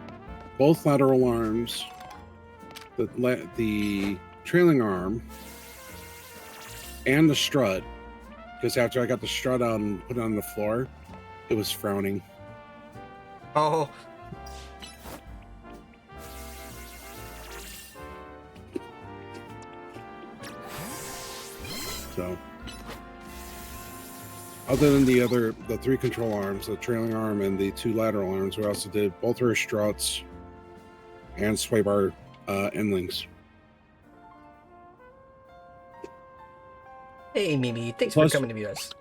both lateral arms, the trailing arm, and the strut. Because after I got the strut out and put it on the floor, it was frowning. Oh, So, other than the 3 control arms, the trailing arm and the 2 lateral arms, we also did both rear struts and sway bar end links. hey Mimi, thanks Plus- for coming to meet us.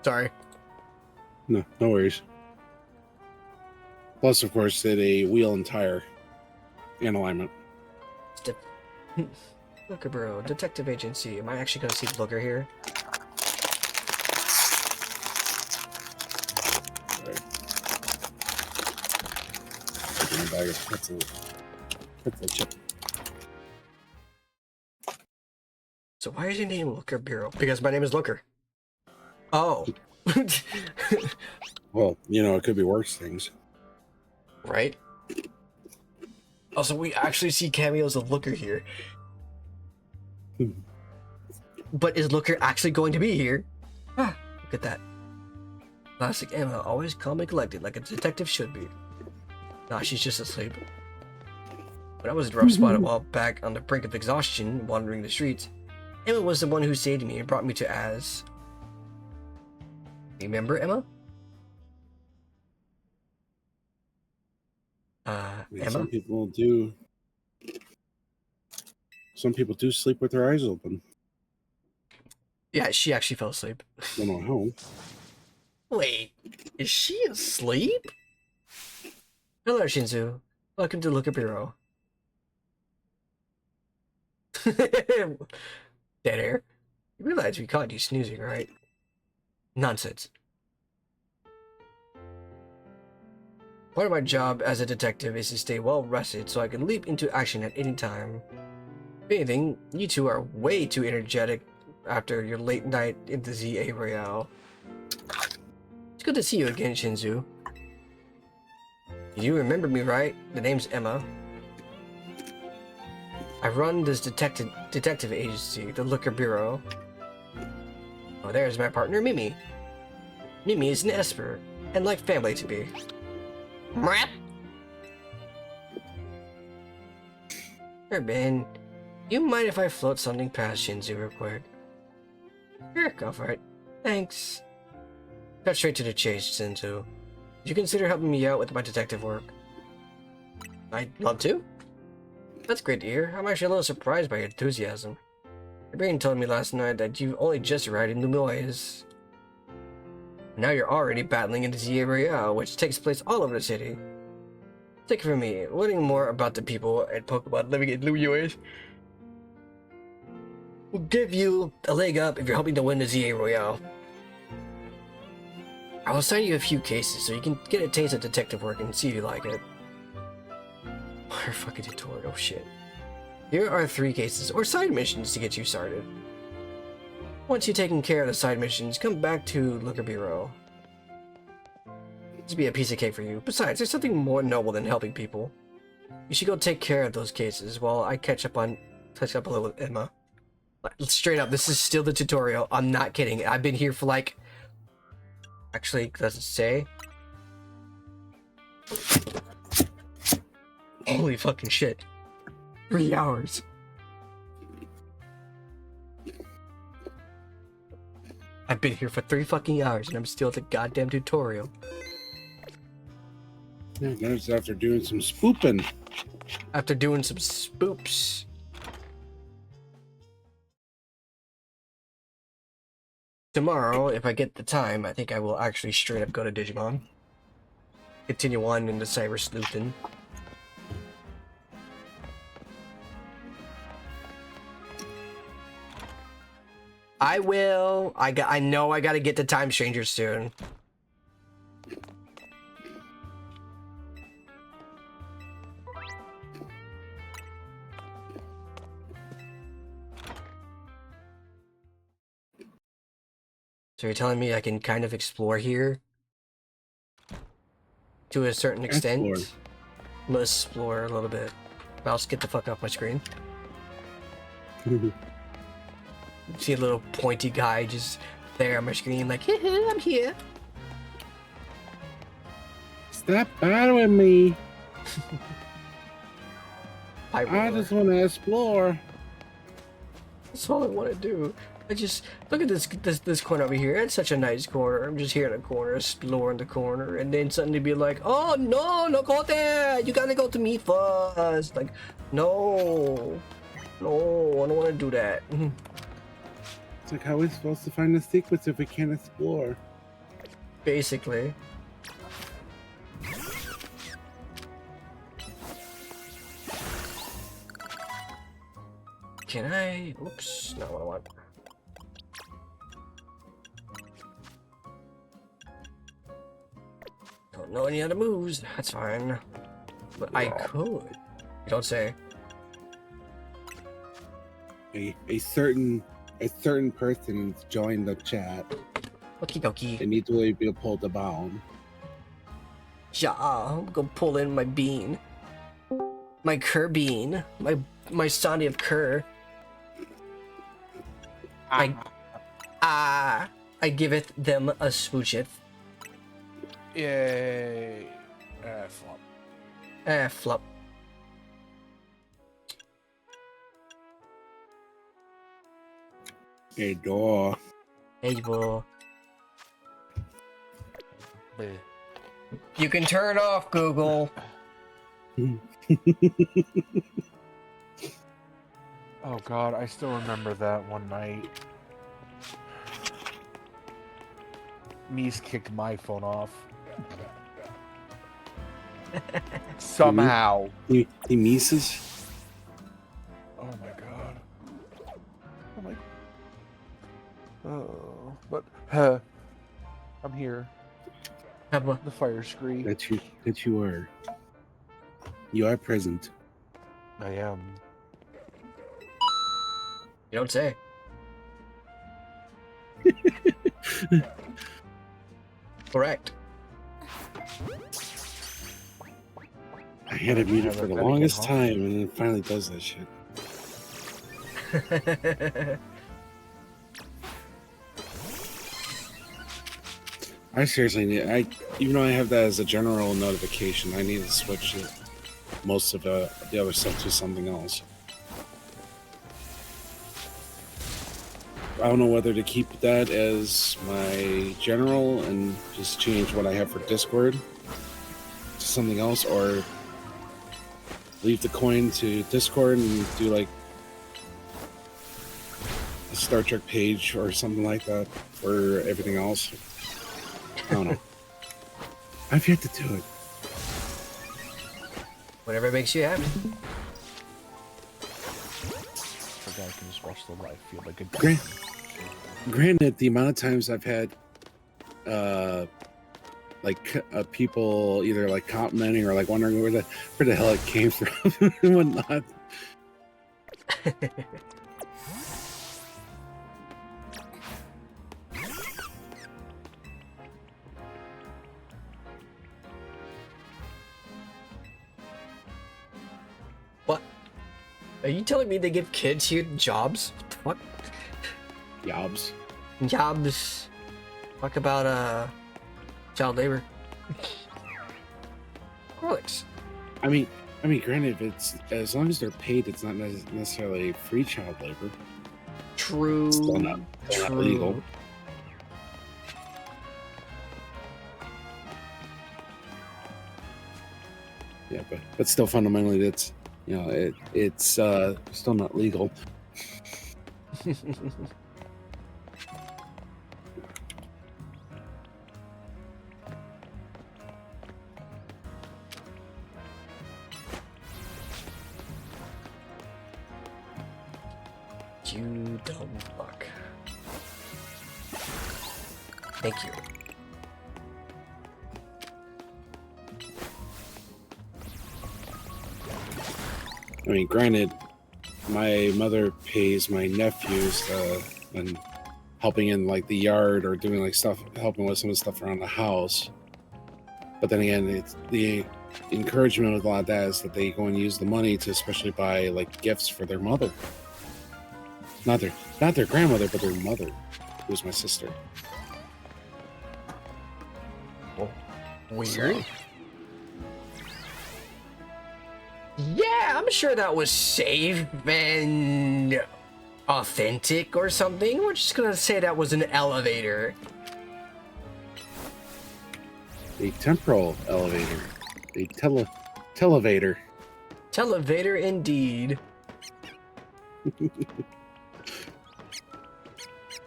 Sorry. No worries. Plus, of course, did a wheel and tire and alignment. Looker Bro, Detective Agency. Am I actually going to see Looker here? Right. Bag of pretzel chip. So why is your name Looker Bureau? Because my name is Looker. Oh. Well, it could be worse things. Right? Also, we actually see cameos of Looker here. But is Looker actually going to be here? Ah, look at that. Classic Emma, always calm and collected, like a detective should be. Nah, she's just asleep. When I was in a rough spot a while back on the brink of exhaustion, wandering the streets, Emma was the one who saved me and brought me to Az. Remember, Emma? I mean, Emma? some people do. Some people do sleep with their eyes open. Yeah, she actually fell asleep. Don't know how. Wait, is she asleep? Hello, Shinzu. Welcome to Looker Bureau. Dead air. You realize we caught you snoozing, right? Nonsense. Part of my job as a detective is to stay well rested so I can leap into action at any time. If anything, you two are way too energetic after your late night in the ZA Royale. It's good to see you again, Shinzu. You remember me, right? The name's Emma. I run this detective agency, the Looker Bureau. Oh, there's my partner, Mimi. Mimi is an Esper, and like family to me. Mwah. Ben, you mind if I float something past Shinzu real quick? Sure, go for it. Thanks. Cut straight to the chase, Shinzu. Would you consider helping me out with my detective work? I'd love to. That's great to hear. I'm actually a little surprised by your enthusiasm. Your brain told me last night that you only just arrived in Lumoyes. Now you're already battling in the ZA Royale, which takes place all over the city. Take it from me, learning more about the people and Pokemon living in Lumoyes will give you a leg up if you're hoping to win the ZA Royale. I will assign you a few cases so you can get a taste of detective work and see if you like it. More fucking tutorial shit. Here are 3 cases, or side missions, to get you started. Once you've taken care of the side missions, come back to Looker Bureau. This will be a piece of cake for you. Besides, there's something more noble than helping people. You should go take care of those cases while I catch up a little with Emma. Straight up, this is still the tutorial. I'm not kidding. I've been here for like... Actually, it doesn't say. Holy fucking shit. 3 hours. I've been here for 3 fucking hours and I'm still at the goddamn tutorial. Yeah, that's after doing some spooping. After doing some spoops. Tomorrow, if I get the time, I think I will actually straight up go to Digimon. Continue on into cyber sleuthing. I will. I know I gotta get to Time Stranger soon. So you're telling me I can kind of explore here? To a certain extent? Explore. I'm gonna explore a little bit. Mouse, get the fuck off my screen. See a little pointy guy just there on my screen like, hee I'm here. Stop bothering me. I roar. just want to explore. That's all I want to do. I just look at this corner over here. It's such a nice corner. I'm just here in the corner, exploring the corner, and then suddenly be like, "Oh no, go there! You gotta go to me first." Like, no, I don't want to do that. It's like, how are we supposed to find the secrets if we can't explore? Basically. Can I? Oops, not what I want. Don't know any other moves. That's fine. But I could. You don't say. A certain person joined the chat. Okie dokie. They need to be pulled down. Yeah, I'm gonna pull in my bean. My Kerr bean. My Sonny of Kerr. I giveth them a smoocheth. Yay. Flop. Flop. A door. Hey, boy. Bleh. You can turn off Google. Oh god, I still remember that one night. Mies kicked my phone off. Somehow. He Mises? Oh my god. I'm like, oh, but I'm here. The fire screen. That you are. You are present. I am. You don't say. Correct. I had it muted for the longest time, and it finally does that shit. I seriously need. Even though I have that as a general notification, I need to switch it, most of the other stuff to something else. I don't know whether to keep that as my general and just change what I have for Discord to something else, or leave the coin to Discord and do like a Star Trek page or something like that for everything else. I don't know. I've yet to do it. Whatever makes you happy. The guy can just watch the live feed like a Granted, the amount of times I've had people either like commenting or like wondering where the hell it came from and whatnot. What? Are you telling me they give kids here jobs? What the fuck? Jobs. Jobs. Talk about child labor. Alex. I mean, granted, if it's as long as they're paid, it's not necessarily free child labor. True. It's still not legal. Yeah, but still, fundamentally, it's it's still not legal. You dumb fuck. Thank you. I mean, granted, my mother pays my nephews and helping in like the yard or doing like stuff, helping with some of the stuff around the house. But then again, it's the encouragement with a lot of that is that they go and use the money to especially buy like gifts for their mother. Not their grandmother, but their mother, who's my sister. Weird. Yeah, I'm sure that was safe and authentic or something. We're just gonna say that was an elevator. A temporal elevator. A televator. Televator indeed.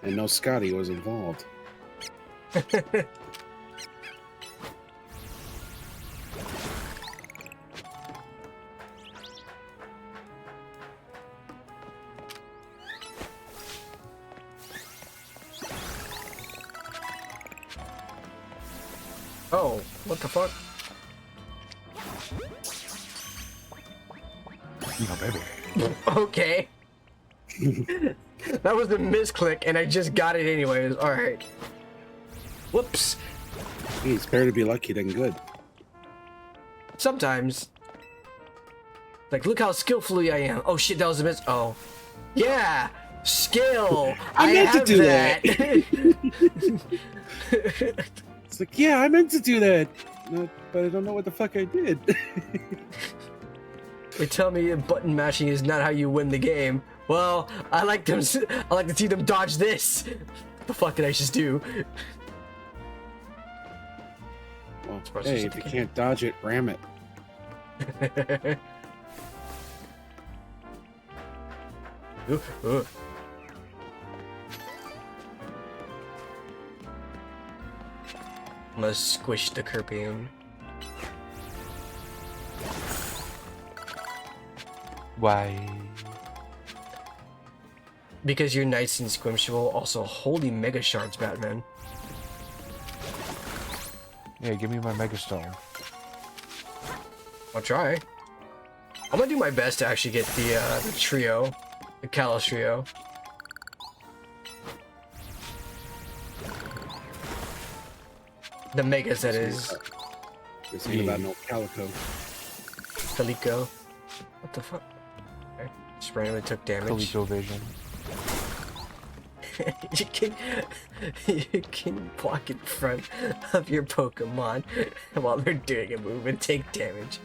And no Scotty was involved. Oh, what the fuck? No, baby. Okay. That was a misclick, and I just got it anyways. Alright. Whoops. Hey, it's better to be lucky than good. Sometimes. Like, look how skillfully I am. Oh shit, that was a miss. Oh. Yeah! Skill! I meant to have do that. It's like, yeah, I meant to do that. But I don't know what the fuck I did. They tell me button mashing is not how you win the game. Well, I like to see them dodge this. What the fuck did I just do? Well, Supposed to hey, sit if you the can't dodge it, ram it. Ooh, ooh. I'm gonna squish the Kirpian. Why? Because you're nice and squishable. Also, holy mega shards, Batman. Yeah, give me my Megastone. I'll try. I'm gonna do my best to actually get the trio, the Kalos trio. The megas, that is. This ain't about no calico. Calico. What the fuck? Okay. Just randomly took damage. ColecoVision. you can walk in front of your Pokemon while they're doing a move and take damage.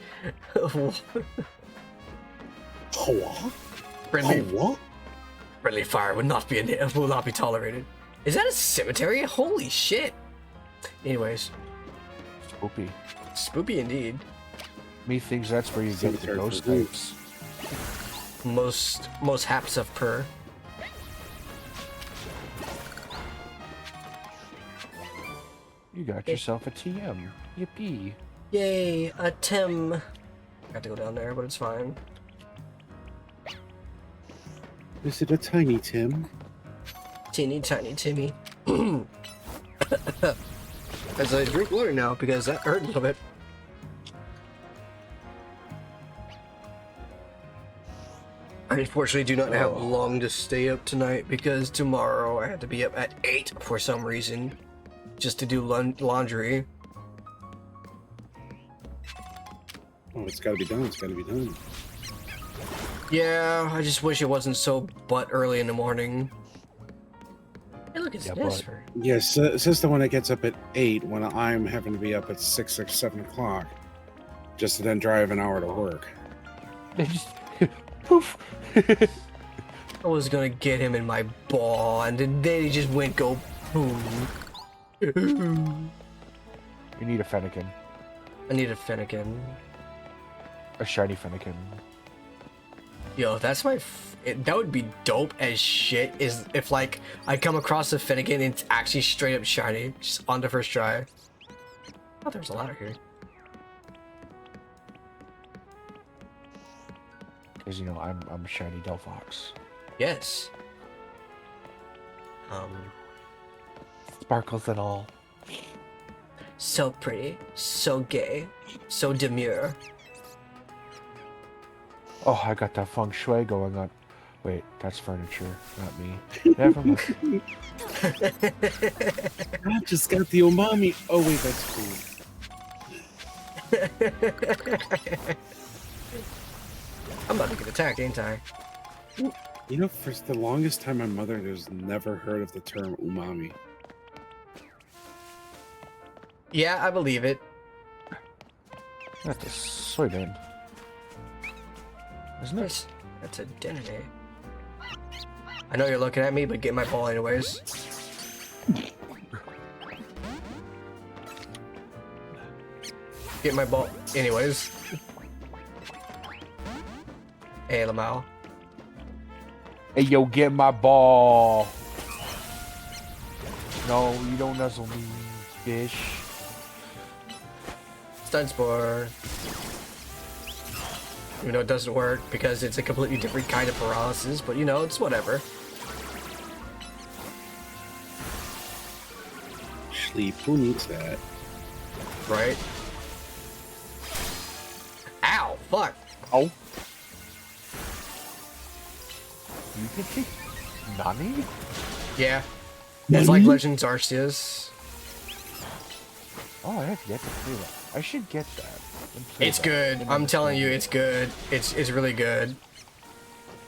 What? Friendly, friendly fire will not be tolerated. Is that a cemetery? Holy shit! Anyways, Spoopy. spoopy indeed. Methinks that's where you get the Cemetery ghost for who? types. Most haps of purr. You got yourself a TM. Yippee. Yay, a Tim. Got to go down there, but it's fine. Is it a tiny Tim? Teeny tiny Timmy. As I drink water now because that hurt a little bit. I unfortunately do not have long to stay up tonight because tomorrow I had to be up at 8 for some reason just to do laundry. Oh, it's gotta be done. It's gotta be done. Yeah, I just wish it wasn't so butt early in the morning. Hey, look, it's Yeah, Nisper. Yes, says the one that gets up at 8 when I'm having to be up at 6 or 7 o'clock just to then drive an hour to work. They just poof. I was gonna get him in my ball, and then he just went go boom. You need a Fennekin. I need a Fennekin. A shiny Fennekin. Yo, that's my. That would be dope as shit. Is if like I come across a Fennekin and it's actually straight up shiny, just on the first try. Oh, there's a ladder here. Because you know I'm a shiny Delphox. Yes. Sparkles and all. So pretty, so gay, so demure. Oh, I got that feng shui going on. Wait, that's furniture, not me. Never mind. I just got the umami. Oh wait, that's food. I'm about to get attacked, ain't I? You know, for the longest time, my mother has never heard of the term umami. Yeah, I believe it. That's a soybean. Isn't it? That's a Denone. I know you're looking at me, but get my ball anyways. Get my ball anyways. Hey, Lamau. Hey, yo, get my ball. No, you don't nuzzle me, fish. Stun Spore. Even though it doesn't work because it's a completely different kind of paralysis, but you know, it's whatever. Sleep, who needs that? Right? Ow! Fuck! Oh. You can take Nani? Yeah. It's like Legends Arceus. Oh, I have yet to play that. I should get that. and play It's that. good. I'm telling you, it's good. It's really good.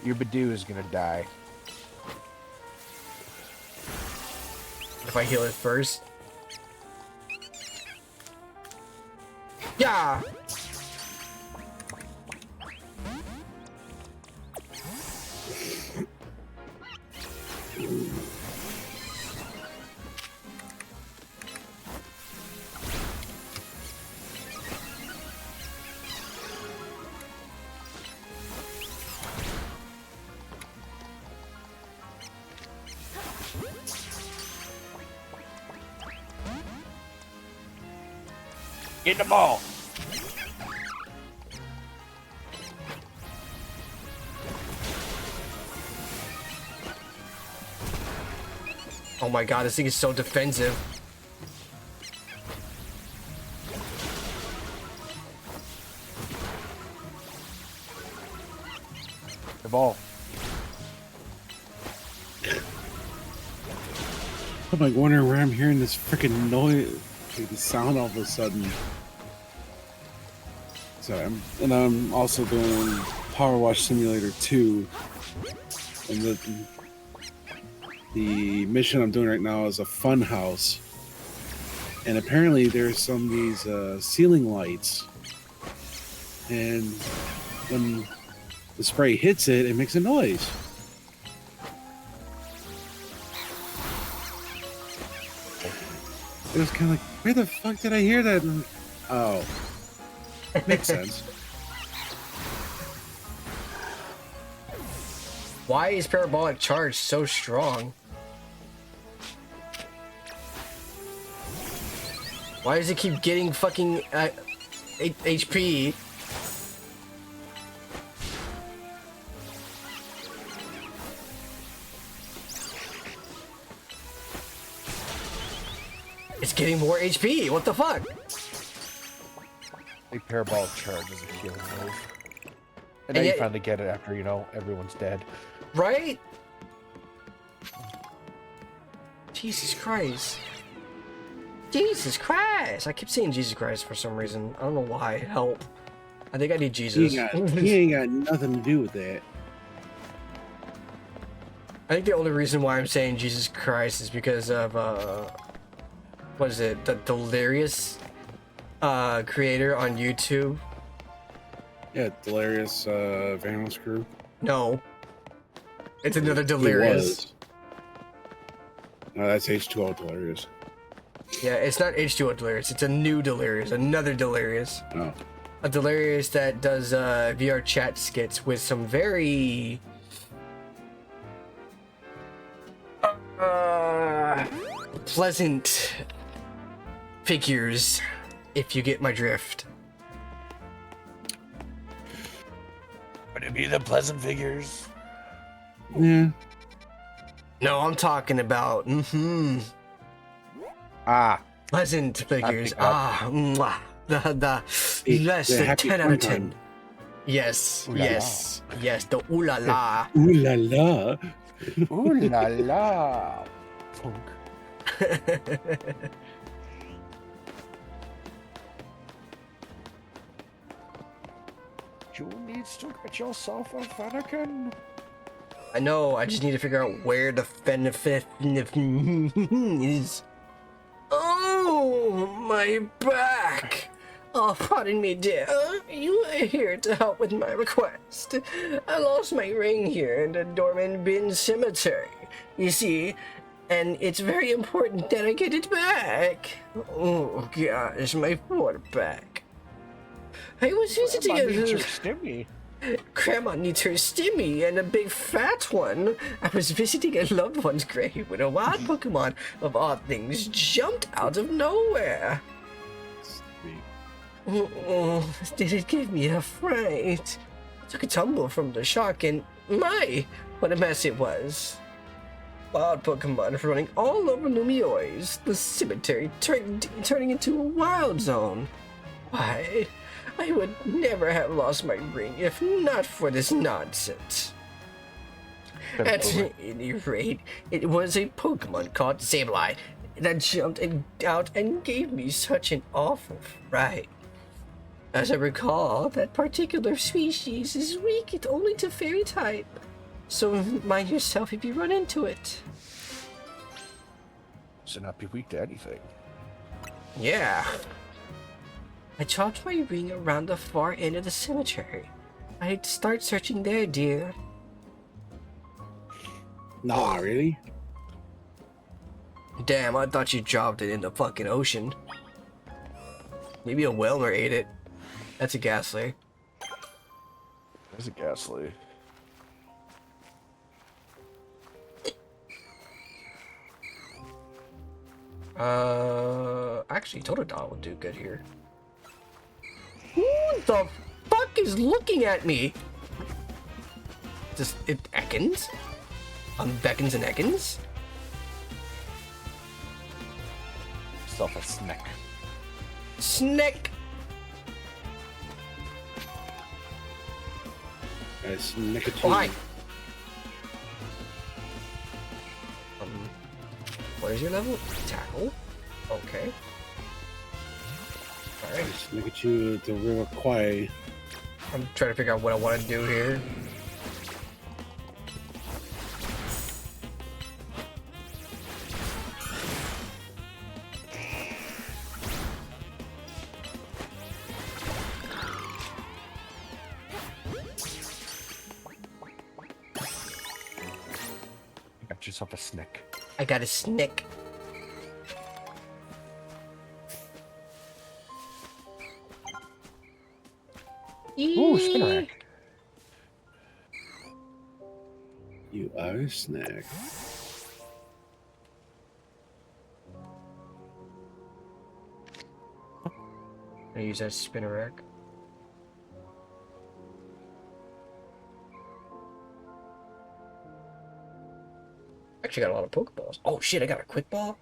Your Badoo is gonna die. If I heal it first. Yeah! Get the ball. Oh my god, this thing is so defensive. The ball. I'm like wondering where I'm hearing this freaking noise, like the sound all of a sudden. So I'm also doing Power Wash Simulator 2, and the mission I'm doing right now is a fun house, and apparently there's some of these ceiling lights, and when the spray hits it, it makes a noise. It was kind of like, where the fuck did I hear that? And, oh, makes sense. Why is Parabolic Charge so strong? Why does it keep getting fucking HP? It's getting more HP. What the fuck? A parabolic charge is a healing move. And And now you yet- finally get it after, everyone's dead. Right? Jesus Christ. Jesus Christ. I keep saying Jesus Christ for some reason. I don't know why. Help. I think I need Jesus. He ain't got nothing to do with that. I think the only reason why I'm saying Jesus Christ is because of, what is it? The Delirious creator on YouTube. Yeah, Delirious Vandals Crew. No. It's another He Delirious. was. No, that's H2O Delirious. Yeah, it's not H2O Delirious. It's a new Delirious. Another Delirious. Oh. A Delirious that does VR chat skits with some very pleasant figures, if you get my drift. Would it be the pleasant figures? Yeah. No, I'm talking about Ah, pleasant figures. pick up. Ah, mwah. The The- less the than happy 10 out of fun 10. time. Yes, Ooh la la. yes, yes, the ooh la la. Ooh la la. ooh la la. Punk. You need to get yourself a Fennekin. I know, I just need to figure out where the benefit is. Oh, my back! Oh, pardon me, dear. You are here to help with my request. I lost my ring here in the Dorman Bin Cemetery, you see, and it's very important that I get it back. Oh, gosh, my poor back. I was visiting Stimmy. Grandma needs her stimmy and a big fat one. I was visiting a loved one's grave when a wild Pokemon of odd things jumped out of nowhere. Did it give me a fright? I took a tumble from the shock and my, what a mess it was. Wild Pokemon running all over Lumiois, the cemetery turning into a wild zone. Why? I would never have lost my ring if not for this nonsense. At any rate, it was a Pokemon called Sableye that jumped out and gave me such an awful fright. As I recall, that particular species is weak only to fairy type, so mind yourself if you run into it. Should not be weak to anything. Yeah. I chopped my ring around the far end of the cemetery. I'd start searching there, dear. Nah, really? Damn, I thought you dropped it in the fucking ocean. Maybe a whaler ate it. That's a Ghastly. There's a Ghastly. Actually, Totodile would do good here. the fuck is looking at me? Just it Ekans? Beckons and Ekans? Yourself a snack. Snick! Guys, make it Oh, hi. What is your level? Tackle? Okay. Alright. Look at you, the River Kwai. I'm trying to figure out what I want to do here. Got yourself a snack. I got a snick. Ooh, spinner rack. You are a snack. I use that spinner rack. Actually got a lot of Pokeballs. Oh shit, I got a quick ball?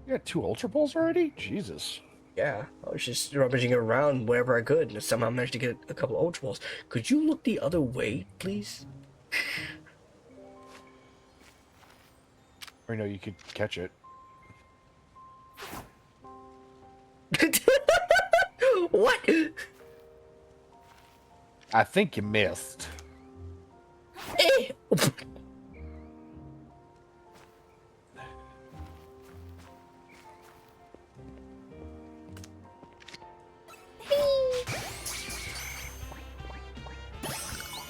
You got 2 Ultra Balls already? Jesus. Yeah, I was just rummaging around wherever I could and somehow managed to get a couple of Ultra Balls. Could you look the other way, please? Or no, you could catch it. What? I think you missed. Eh.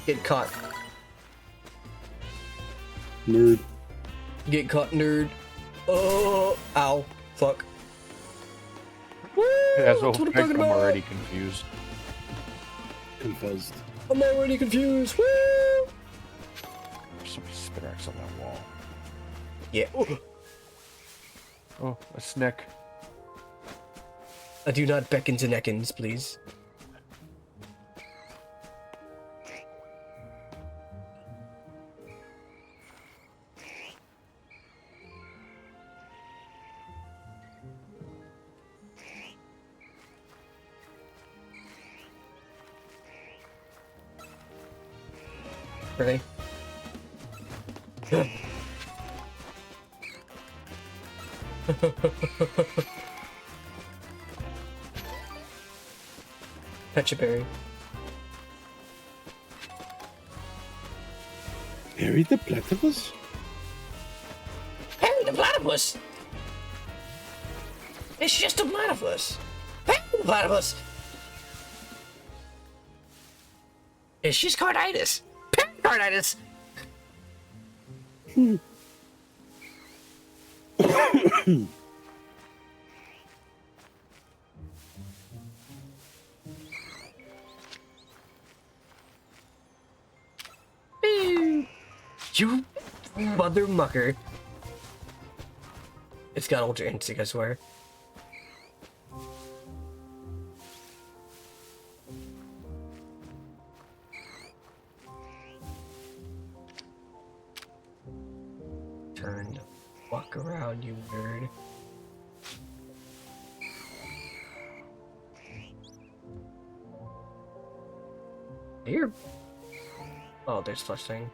Get caught. Nerd. Get caught, nerd. Oh, ow. Fuck. Woo! As well, That's what I'm I'm talking about. already confused. Confuzzed. I'm already confused. Woo! There's so many spin racks on that wall. Yeah. Oh, a snack. I do not beckon to neckins, please. Really? Fetch a berry. Harry the Platypus? Harry the Platypus! It's just a platypus. Harry the Platypus! It's just carditis. Pericarditis! You mother mucker. It's got ultra instinct, I swear. Turn the fuck around, you nerd. Here. Oh, there's flush thing.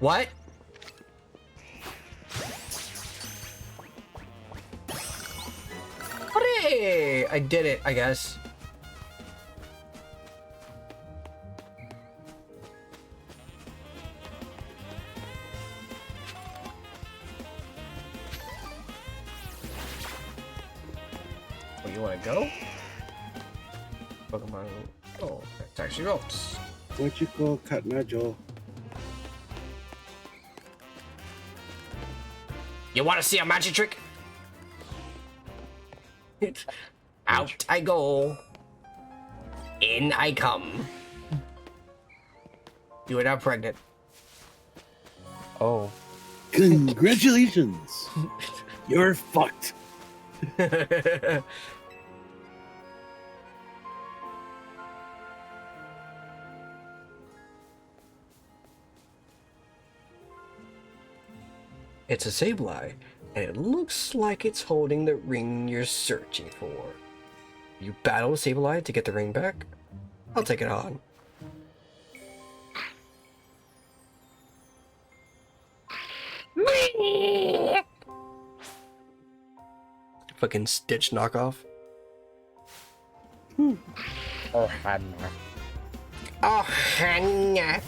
What? Hooray! I did it, I guess. Oh, you wanna go? Pokemon. Oh, that's actually ropes. What you call Katnajo? You want to see a magic trick? Out I go. In I come. You are now pregnant. Oh. Congratulations. You're fucked. It's a Sableye, and it looks like it's holding the ring you're searching for. You battle a Sableye to get the ring back? I'll take it on. Fucking Stitch knockoff. Oh, Hannah. Oh, Hannah.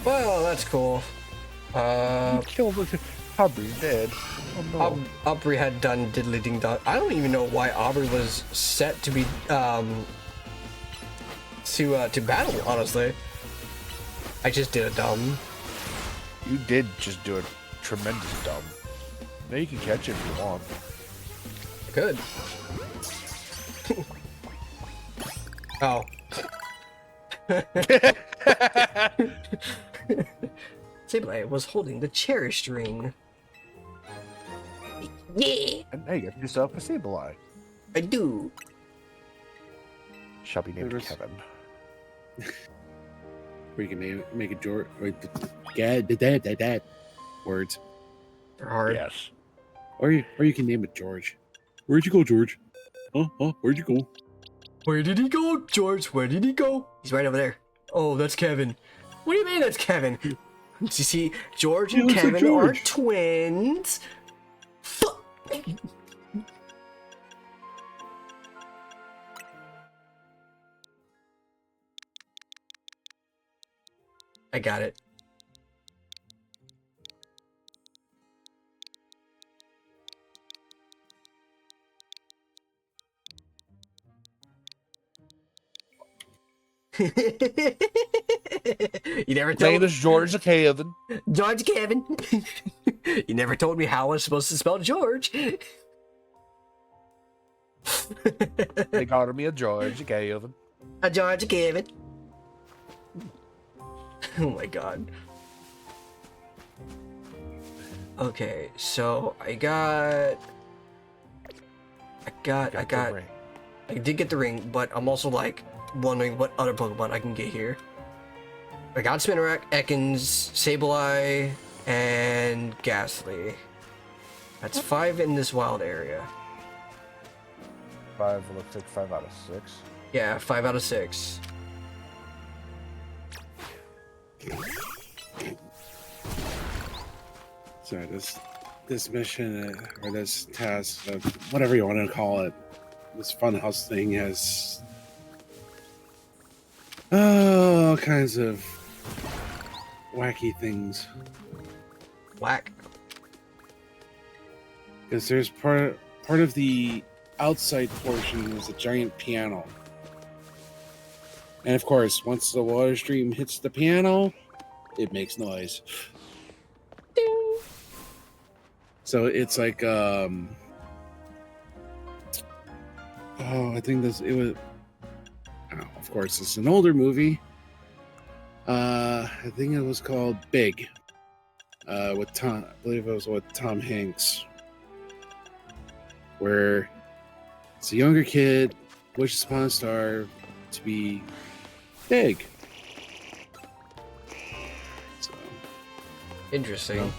Well, that's cool. Killed the Aubrey's dead. Oh no. Aubrey had done diddly ding dong. I don't even know why Aubrey was set to be to battle. Honestly, I just did a dumb. You did just do a tremendous dumb. Now you can catch it if you want. Good. Oh. Sableye was holding the cherished ring. Yeah. And now you got yourself a Sableye. I do. Shall be named There's- Kevin. Or you can make it George. Wait, dad. Words. They're hard. Yes. Or you can name it George. Where'd you go, George? Huh? Where'd you go? Where did he go, George? Where did he go? He's right over there. Oh, that's Kevin. What do you mean that's Kevin? You see, George and looks like Kevin are George. twins. Fuck. I got it. You never Name told is George Kevin. George Kevin. You never told me how I was supposed to spell George. They called me a George Kevin. A George Kevin. Oh my god. Okay, so I did get the ring, but I'm also like wondering what other Pokemon I can get here. I got Spinarak, Ekans, Sableye, and Ghastly. That's 5 in this wild area. 5 looks like 5 out of 6. Yeah, 5 out of 6. Sorry, this mission or this task, whatever you want to call it, this funhouse thing has all kinds of wacky things. Whack. Because there's part of the outside portion is a giant piano, and of course, once the water stream hits the piano, it makes noise. Ding. So it's like I think it was. Oh, of course, it's an older movie. I think it was called Big. With Tom, I believe it was with Tom Hanks, where it's a younger kid wishes upon a star to be big. So, Interesting. No.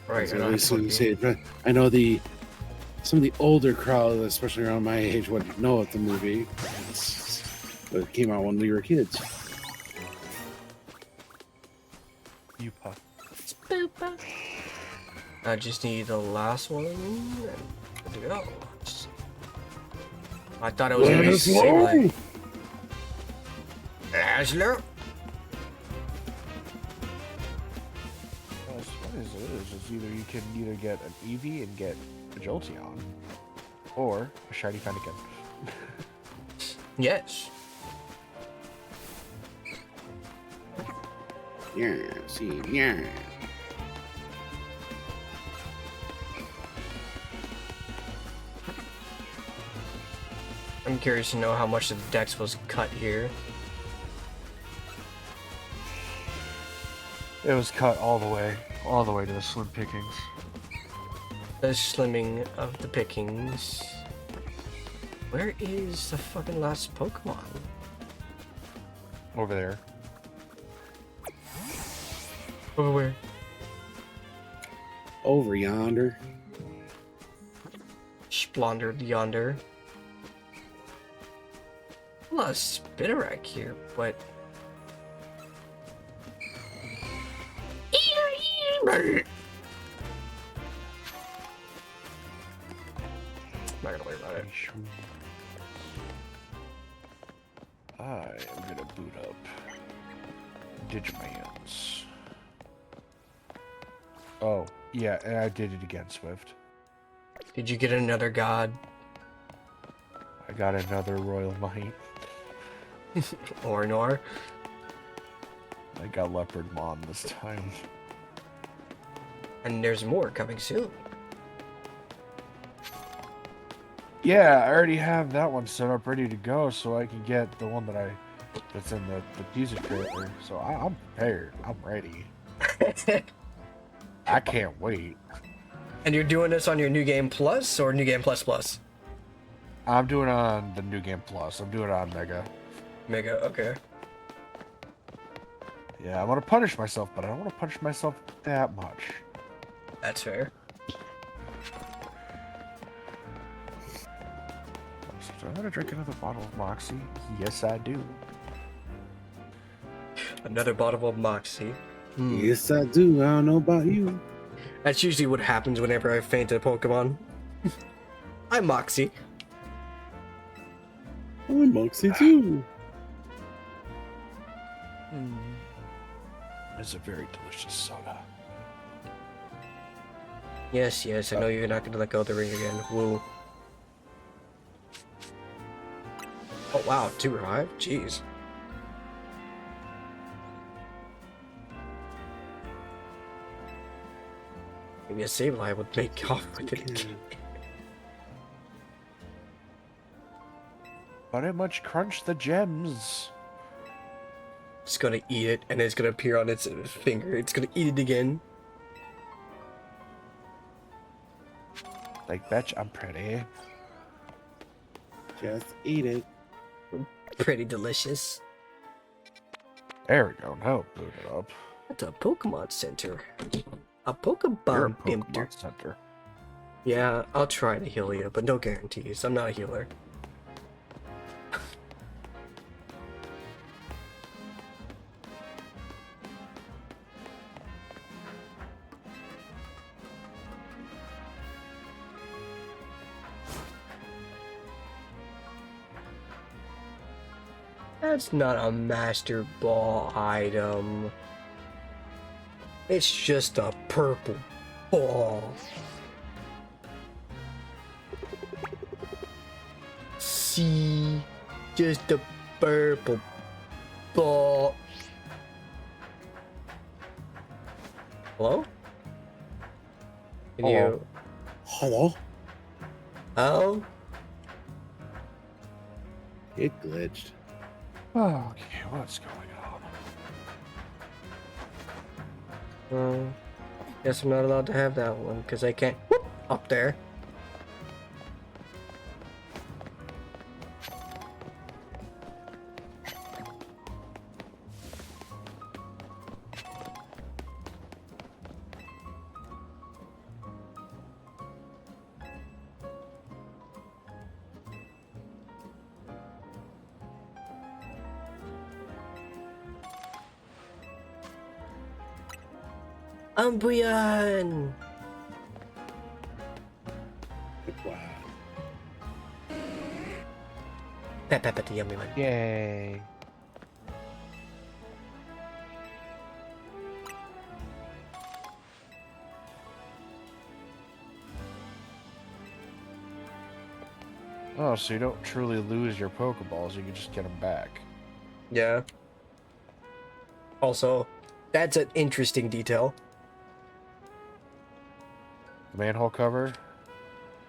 Right, so at least when you say it, but I know some of the older crowd, especially around my age, wouldn't know of the movie. But it came out when we were kids. You puck. I just need the last one and good to go. I thought it was gonna be Sableye. Asler? That's fine. is either you can either get an Eevee and get a Jolteon, or a shiny Fennekin. Yes. Yeah, see, yeah. I'm curious to know how much of the dex was cut here. It was cut all the way to the slim pickings. The slimming of the pickings. Where is the fucking last Pokemon? Over there. Over where? Over yonder. Splondered yonder. A lot of Spinarak here, but... I'm not gonna worry about it. I am gonna boot up Digimons. Oh, yeah, and I did it again, Swift. Did you get another god? I got another Royal Might. Ornor? I got Leopardmon this time. And there's more coming soon. Yeah, I already have that one set up ready to go, so I can get the one that's in the teaser trailer. So I'm prepared. I'm ready. I can't wait. And you're doing this on your New Game Plus or New Game Plus Plus? I'm doing it on the New Game Plus. I'm doing it on Mega. Mega, okay. Yeah, I want to punish myself, but I don't want to punish myself that much. That's fair. So do I want to drink another bottle of Moxie? Yes, I do. Another bottle of Moxie. Yes, I do. I don't know about you. That's usually what happens whenever I faint a Pokemon. I'm Moxie. I'm Moxie too. It's a very delicious soda. Yes, yes, I know you're not gonna let go of the ring again. Woo. Oh wow, 2 revive? Jeez. Maybe a Sableye would make off with it again. But I much crunch the gems. It's gonna eat it, and it's gonna appear on its finger. It's gonna eat it again. Like, bitch, I'm pretty. Just eat it. Pretty delicious. There we go. Now boot it up. That's a Pokemon Center. A You're a Pokebomb Pokemon Pimpter. Center. Yeah, I'll try to heal you, but no guarantees. I'm not a healer. That's not a Master Ball item. It's just a purple ball. See? Just a purple ball. Hello? Can Hello. you... Hello? Oh? It glitched. Oh, okay, what's going on? Guess I'm not allowed to have that one, because I can't... Whoop, up there. Umbreon! Wow. Pet the yummy one. Yay. Oh, so you don't truly lose your Pokeballs, you can just get them back. Yeah. Also, that's an interesting detail. The manhole cover.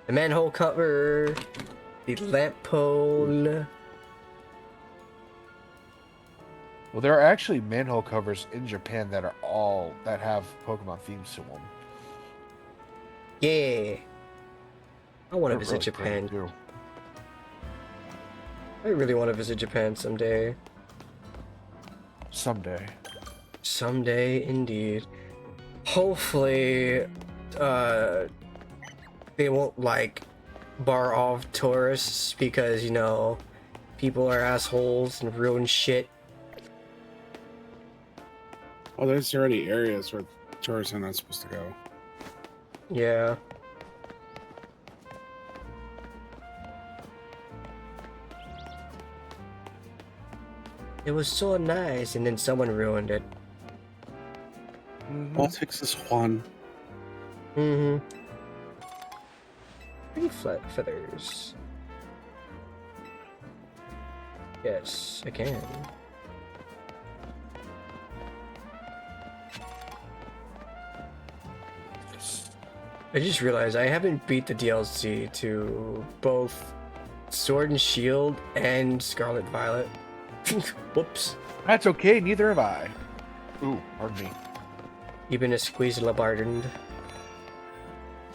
The manhole cover, the lamp pole. Well, there are actually manhole covers in Japan that have Pokemon themes to them. Yeah. I want to They're visit really Japan. pretty, too. I really want to visit Japan someday. Someday. Someday, indeed. Hopefully, they won't, like, bar off tourists because, you know, people are assholes and ruin shit. Oh, there's already areas where tourists are not supposed to go. Yeah. It was so nice, and then someone ruined it. All Texas Juan. Mm-hmm. Pretty flat feathers. Yes, I can. I just realized I haven't beat the DLC to both Sword and Shield and Scarlet Violet. Whoops. That's okay, neither have I. Ooh, pardon me. Even a squeeze labardand.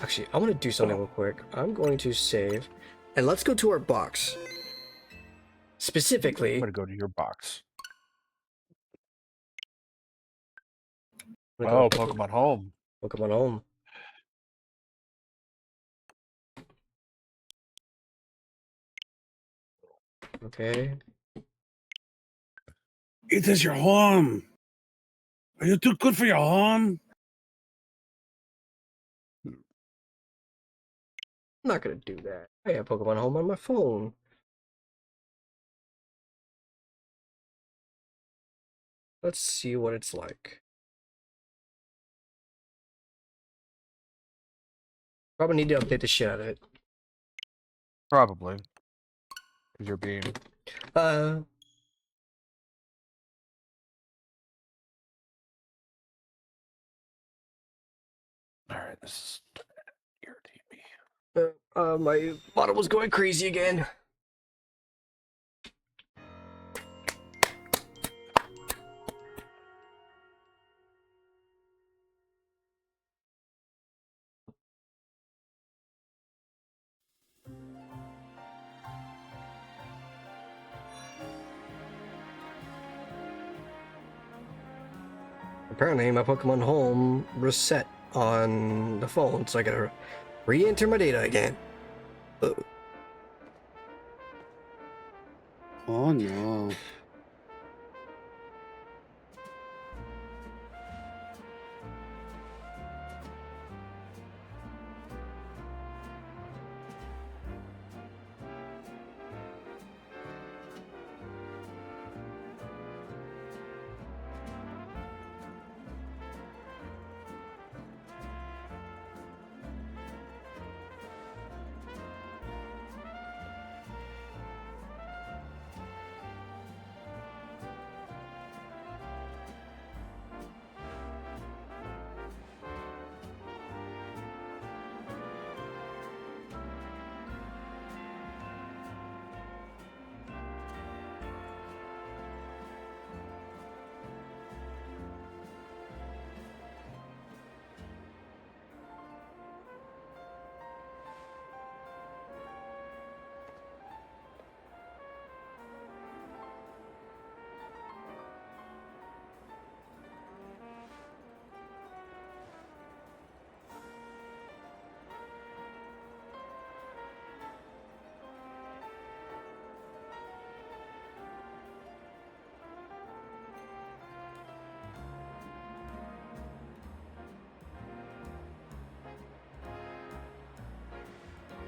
Actually, I want to do something real quick. I'm going to save. And let's go to our box. I'm Specifically, gonna go to your box. I'm gonna Oh, go Pokemon Home. Pokemon Home. Okay. It is your home. Are you too good for your home? I'm not gonna do that. I have Pokemon Home on my phone. Let's see what it's like. Probably need to update the shit out of it. Probably. Because you're being. Alright, this is irritating me. My bottle was going crazy again. Apparently, my Pokemon Home reset on the phone, so I gotta re-enter my data again. Oh no.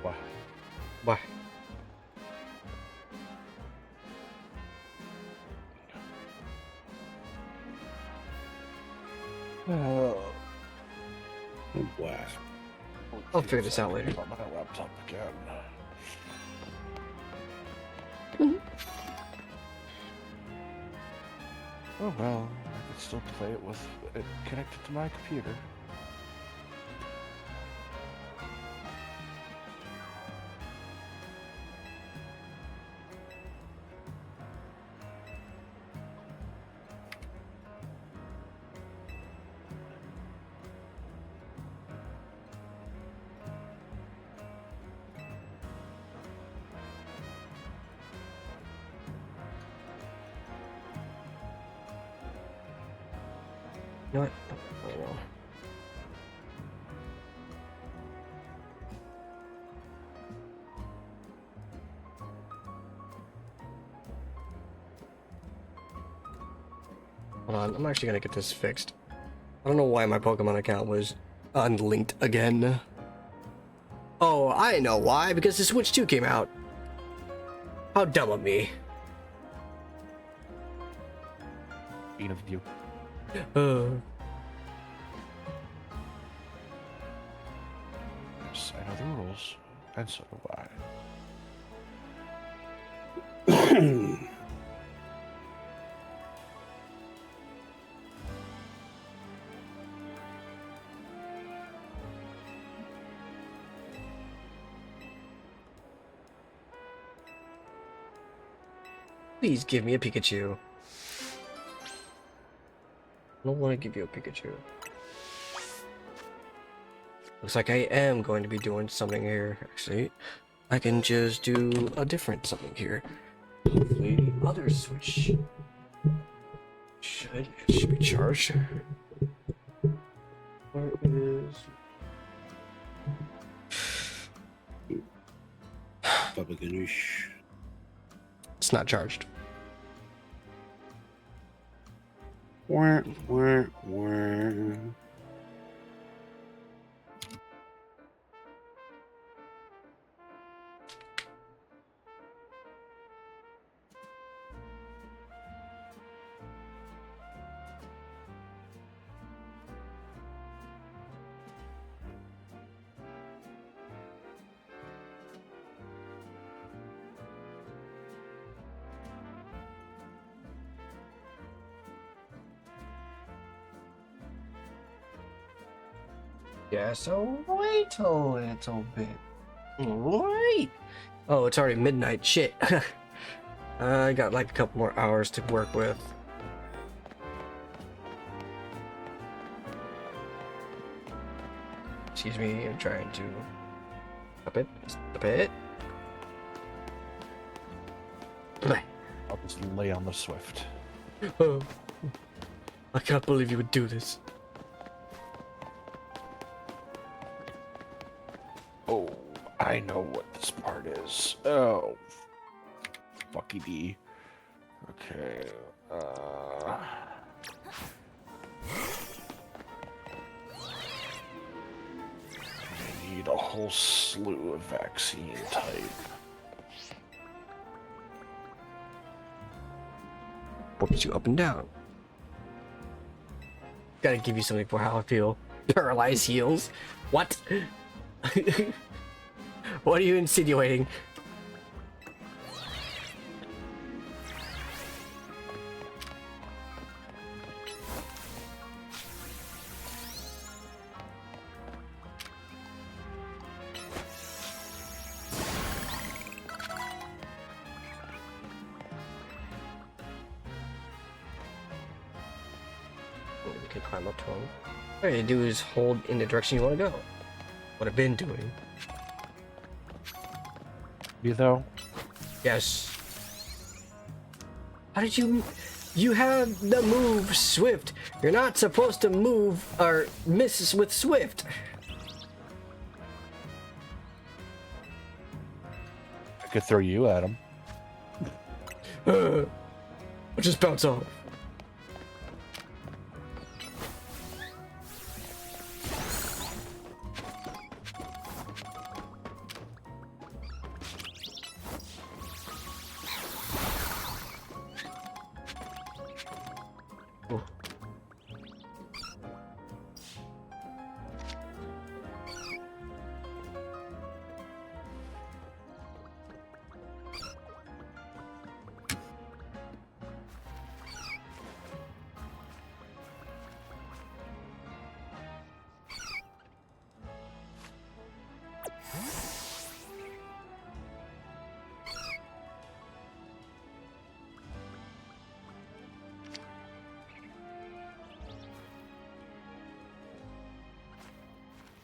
Why? Why? Oh, Wow. I'll figure this out later. On my laptop again. Oh well, I could still play it with it connected to my computer. You know what? I know. Hold on, I'm actually gonna get this fixed. I don't know why my Pokemon account was unlinked again. Oh, I know why, because the Switch 2 came out. How dumb of me. Being of you. Yes, I know the rules, and so do I. Please give me a Pikachu. I don't want to give you a Pikachu. Looks like I am going to be doing something here, actually. I can just do a different something here. Hopefully the other Switch should be charged. Where is... Baba Ganoush. It's not charged. Wah, wah, wah. Yeah, so wait a little bit. Wait! Oh, it's already midnight. Shit. I got like a couple more hours to work with. Excuse me, I'm trying to... Stop it. Stop it. I'll just lay on the Swift. Oh, I can't believe you would do this. Oh, I know what this part is. Oh, fucky D. Okay. I need a whole slew of vaccine type. Whoops you up and down. Gotta give you something for how I feel. Paralyzed heals? What? What are you insinuating? We can climb up to him. All you do is hold in the direction you want to go. What I've been doing. You though? Yes. How did you... You have the move Swift. You're not supposed to move or miss with Swift. I could throw you at him. I'll just bounce off.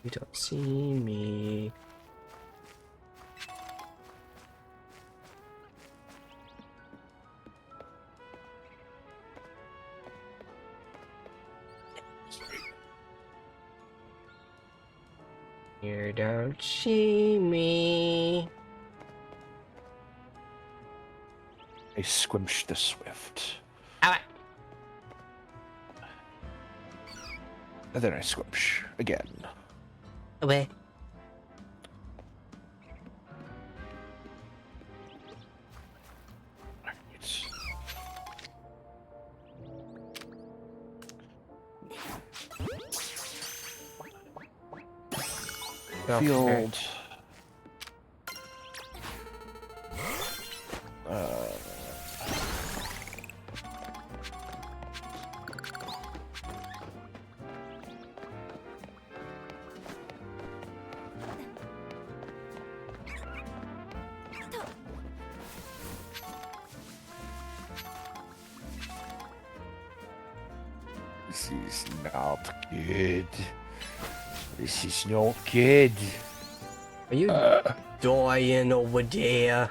You don't see me. You don't see me. I squished the swift. Alright. And then I squish again. Away. Right. Okay. Field. This is not good. This is not good. Are you dying over there?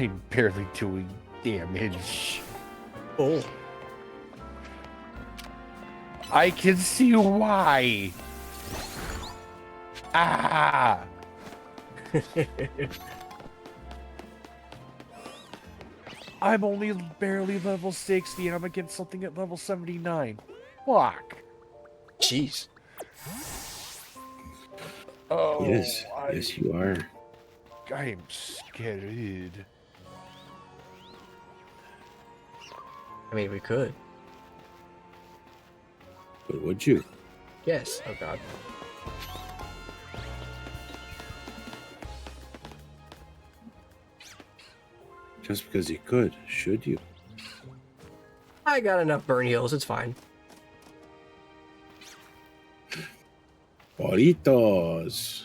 I'm barely doing damage. Oh. I can see why. Ah! I'm only barely level 60 and I'm against something at level 79. Fuck. Jeez. Oh, Yes, yes, you are. I am scared. I mean, we could. But would you? Yes. Oh god. Just because you could, should you? I got enough burn heals. It's fine. Boritos.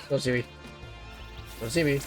Don't see me. Don't see me.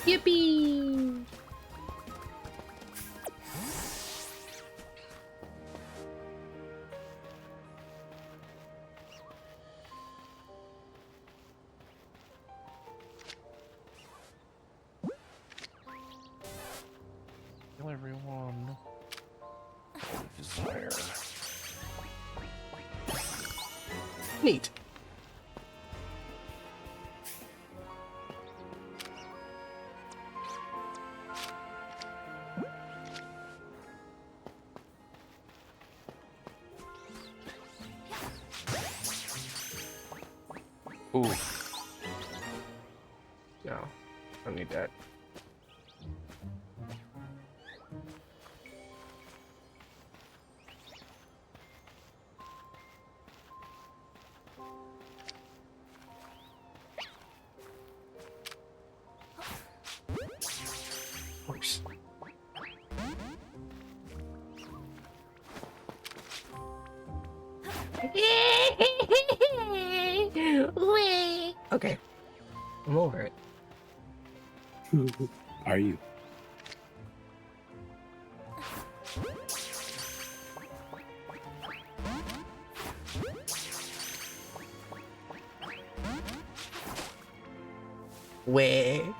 Yippee! Kill everyone. Desire. Neat. Ooh. No, I don't need that. Oops. Okay. I'm over it. Are you? Where?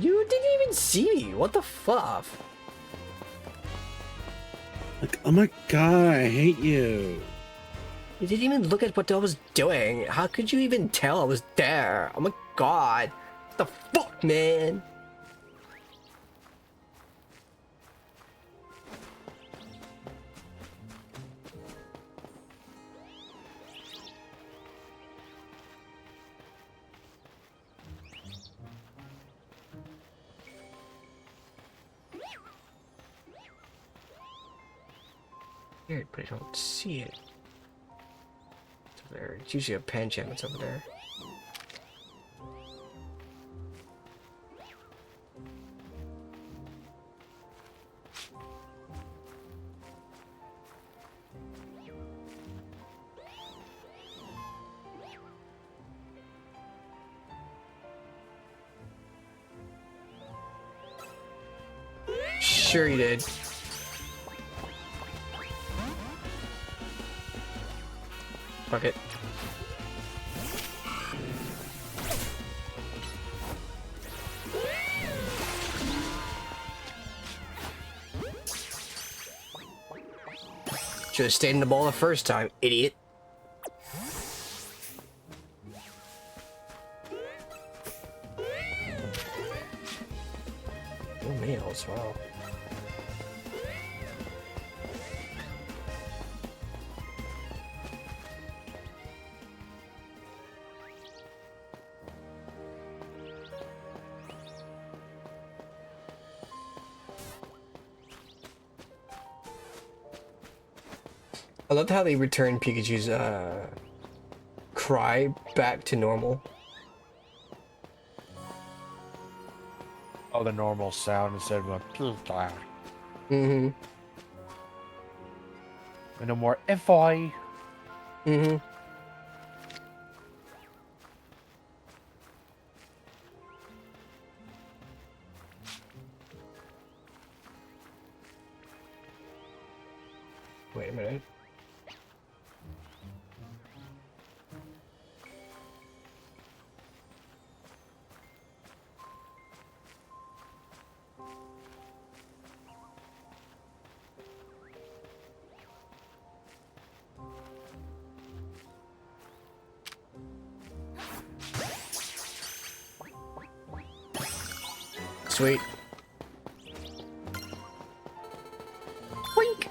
You didn't even see me. What the fuck? Like, oh my god, I hate you. You didn't even look at what I was doing. How could you even tell I was there? Oh my god. What the fuck, man? Weird, but I don't see it. It's over there. It's usually a Pancham. Over there. Sure you did. Fuck it. Should have stayed in the ball the first time, idiot. Oh, males, wow. I love how they returned Pikachu's cry back to normal. Oh, the normal sound instead of like. Mm-hmm. And no more FI. Mm-hmm. Wait a minute. Sweet. Wink.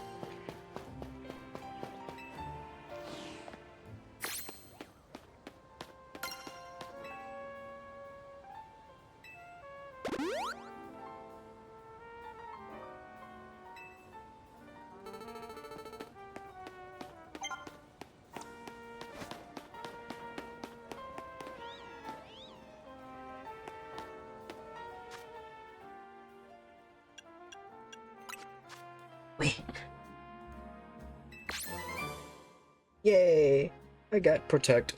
Yay! I got Protect.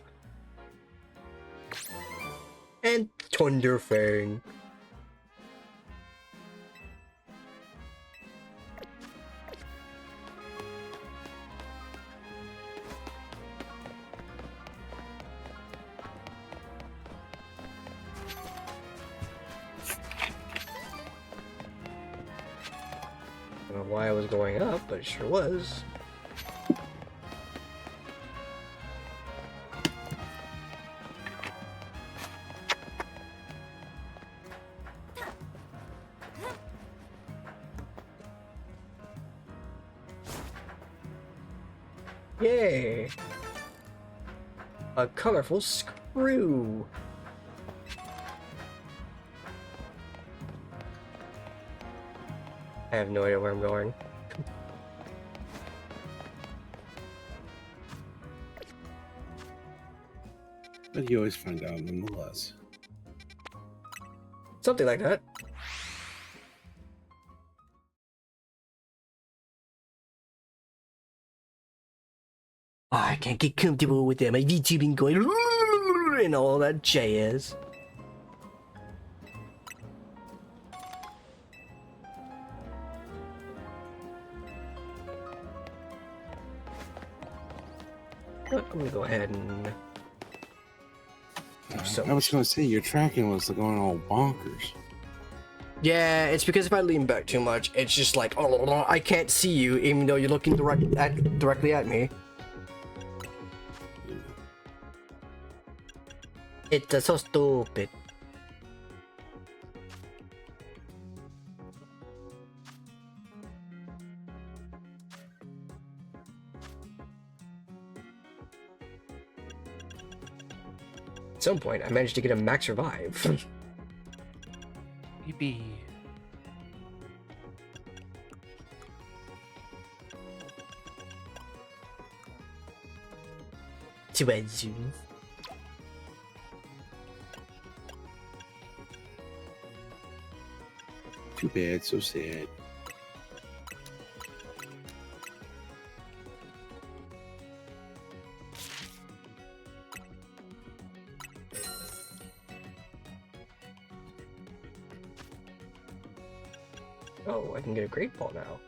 And Thunderfang. I don't know why I was going up, but it sure was. Yay! A colorful screw! I have no idea where I'm going. But you always find out nonetheless. Something like that. Oh, I can't get comfortable with that. My VTubing going and all that jazz. I'm gonna go ahead and. I was gonna say your tracking was going all bonkers. Yeah, it's because if I lean back too much, it's just like, oh, I can't see you, even though you're looking directly at me. It's so stupid. At some point, I managed to get a max revive. Yippee. Too bad, Zoom. Too bad, so sad. Oh, I can get a great ball now.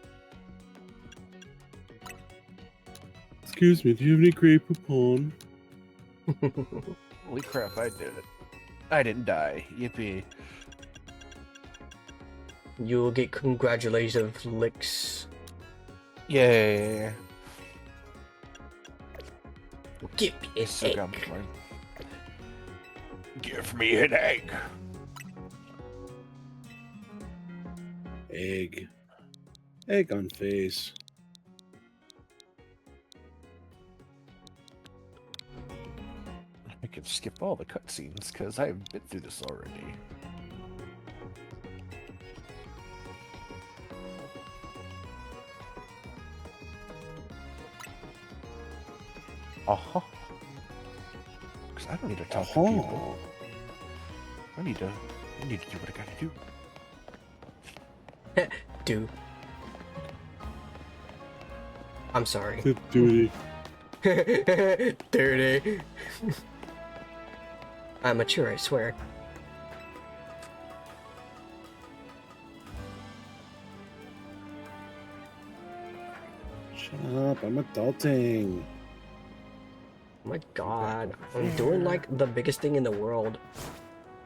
Excuse me, do you have any grape upon? Holy crap, I did it. I didn't die. Yippee. You'll get congratulations licks. Yay. Give me an So egg. comforting. Give me an egg. Egg. Egg on face. I can skip all the cutscenes because I've been through this already. Uh-huh. Because I don't need to talk to people. I need to do what I gotta do. Dude. I'm sorry. Duty. Dirty. I'm mature, I swear. Shut up, I'm adulting. Oh my god. I'm doing like the biggest thing in the world.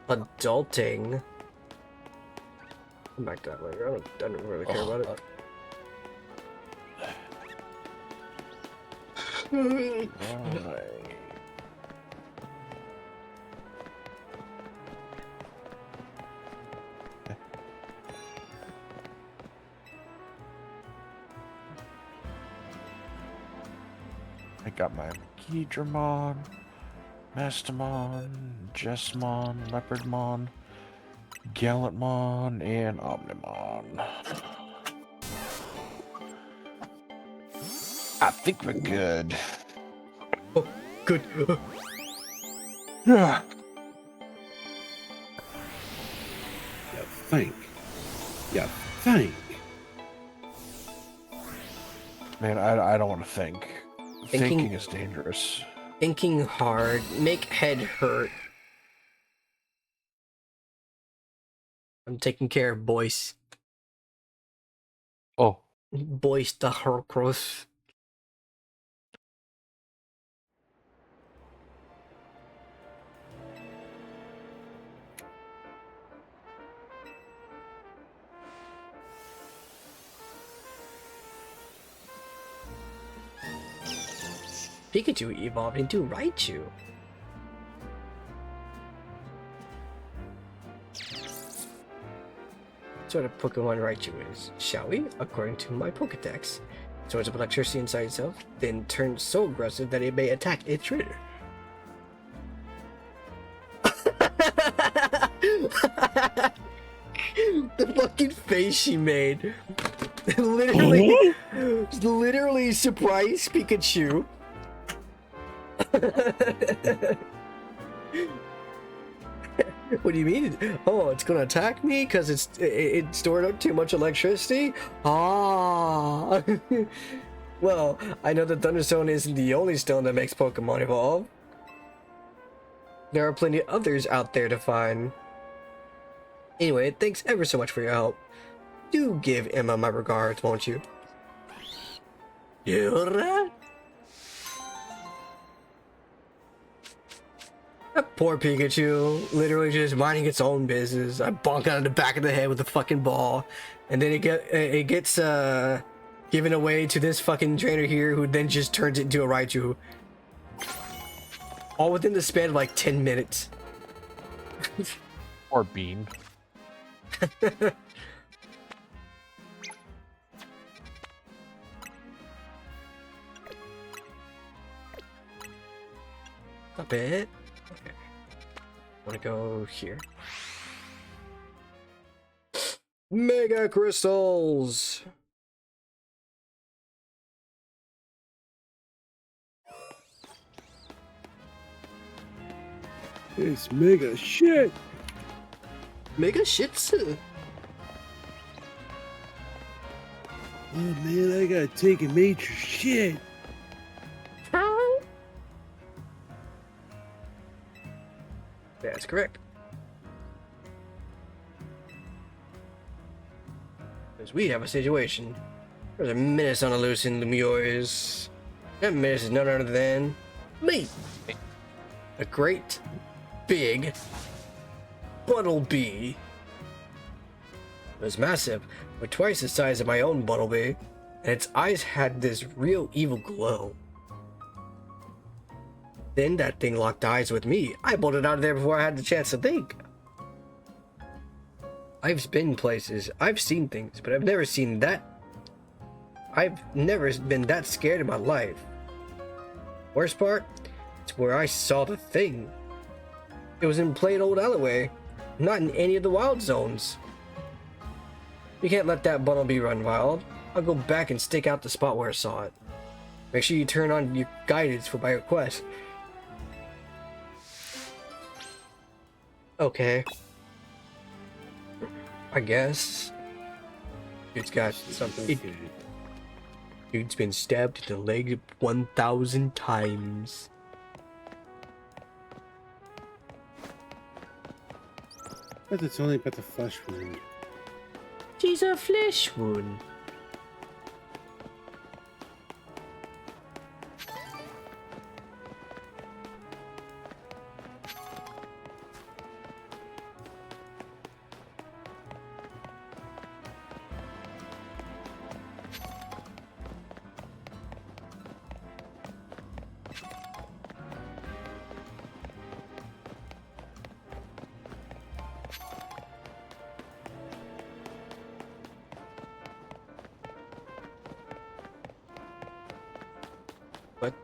Adulting. Oh my god, like, I don't really care about it. Right. I got my Ghidramon, Mastamon, Jessmon, Leopardmon, Gallantmon, and Omnimon. I think we're good. Oh, good. Yeah. You think. You think. Man, I don't want to think. Thinking- Thinking is dangerous. Thinking hard, make head hurt. I'm taking care of boys. Oh. Boys the Horcrux. Pikachu evolved into Raichu. What sort of Pokemon Raichu is, shall we? According to my Pokedex. Source of electricity inside itself, then turns so aggressive that it may attack its trainer. The fucking face she made. literally surprise Pikachu. What do you mean? Oh, it's gonna attack me because it stored up too much electricity? Ah. Well, I know that Thunderstone isn't the only stone that makes Pokemon evolve. There are plenty of others out there to find. Anyway, thanks ever so much for your help. Do give Emma my regards, won't you? Yura? That poor Pikachu, literally just minding its own business. I bonk out of the back of the head with a fucking ball, and then it gets given away to this fucking trainer here, who then just turns it into a Raichu. All within the span of like 10 minutes. Or Bean. A bit. Okay. Wanna go here. Mega crystals. It's mega shit. Mega shitsu. Oh man, I gotta take a major shit. That's correct. Because we have a situation. There's a menace on the loose in Lumio's. That menace is none other than me. A great, big Buttlebee. It was massive, but twice the size of my own Buttlebee, and its eyes had this real evil glow. Then that thing locked eyes with me. I bolted out of there before I had the chance to think. I've been places, I've seen things, but I've never seen that. I've never been that scared in my life. Worst part, it's where I saw the thing. It was in plain old alleyway, not in any of the wild zones. You can't let that Buttlebee run wild. I'll go back and stake out the spot where I saw it. Make sure you turn on your guidance for my request. Okay. I guess. It's got something. Dude's been stabbed in the leg 1,000 times. But it's only about the flesh wound. She's a flesh wound. What?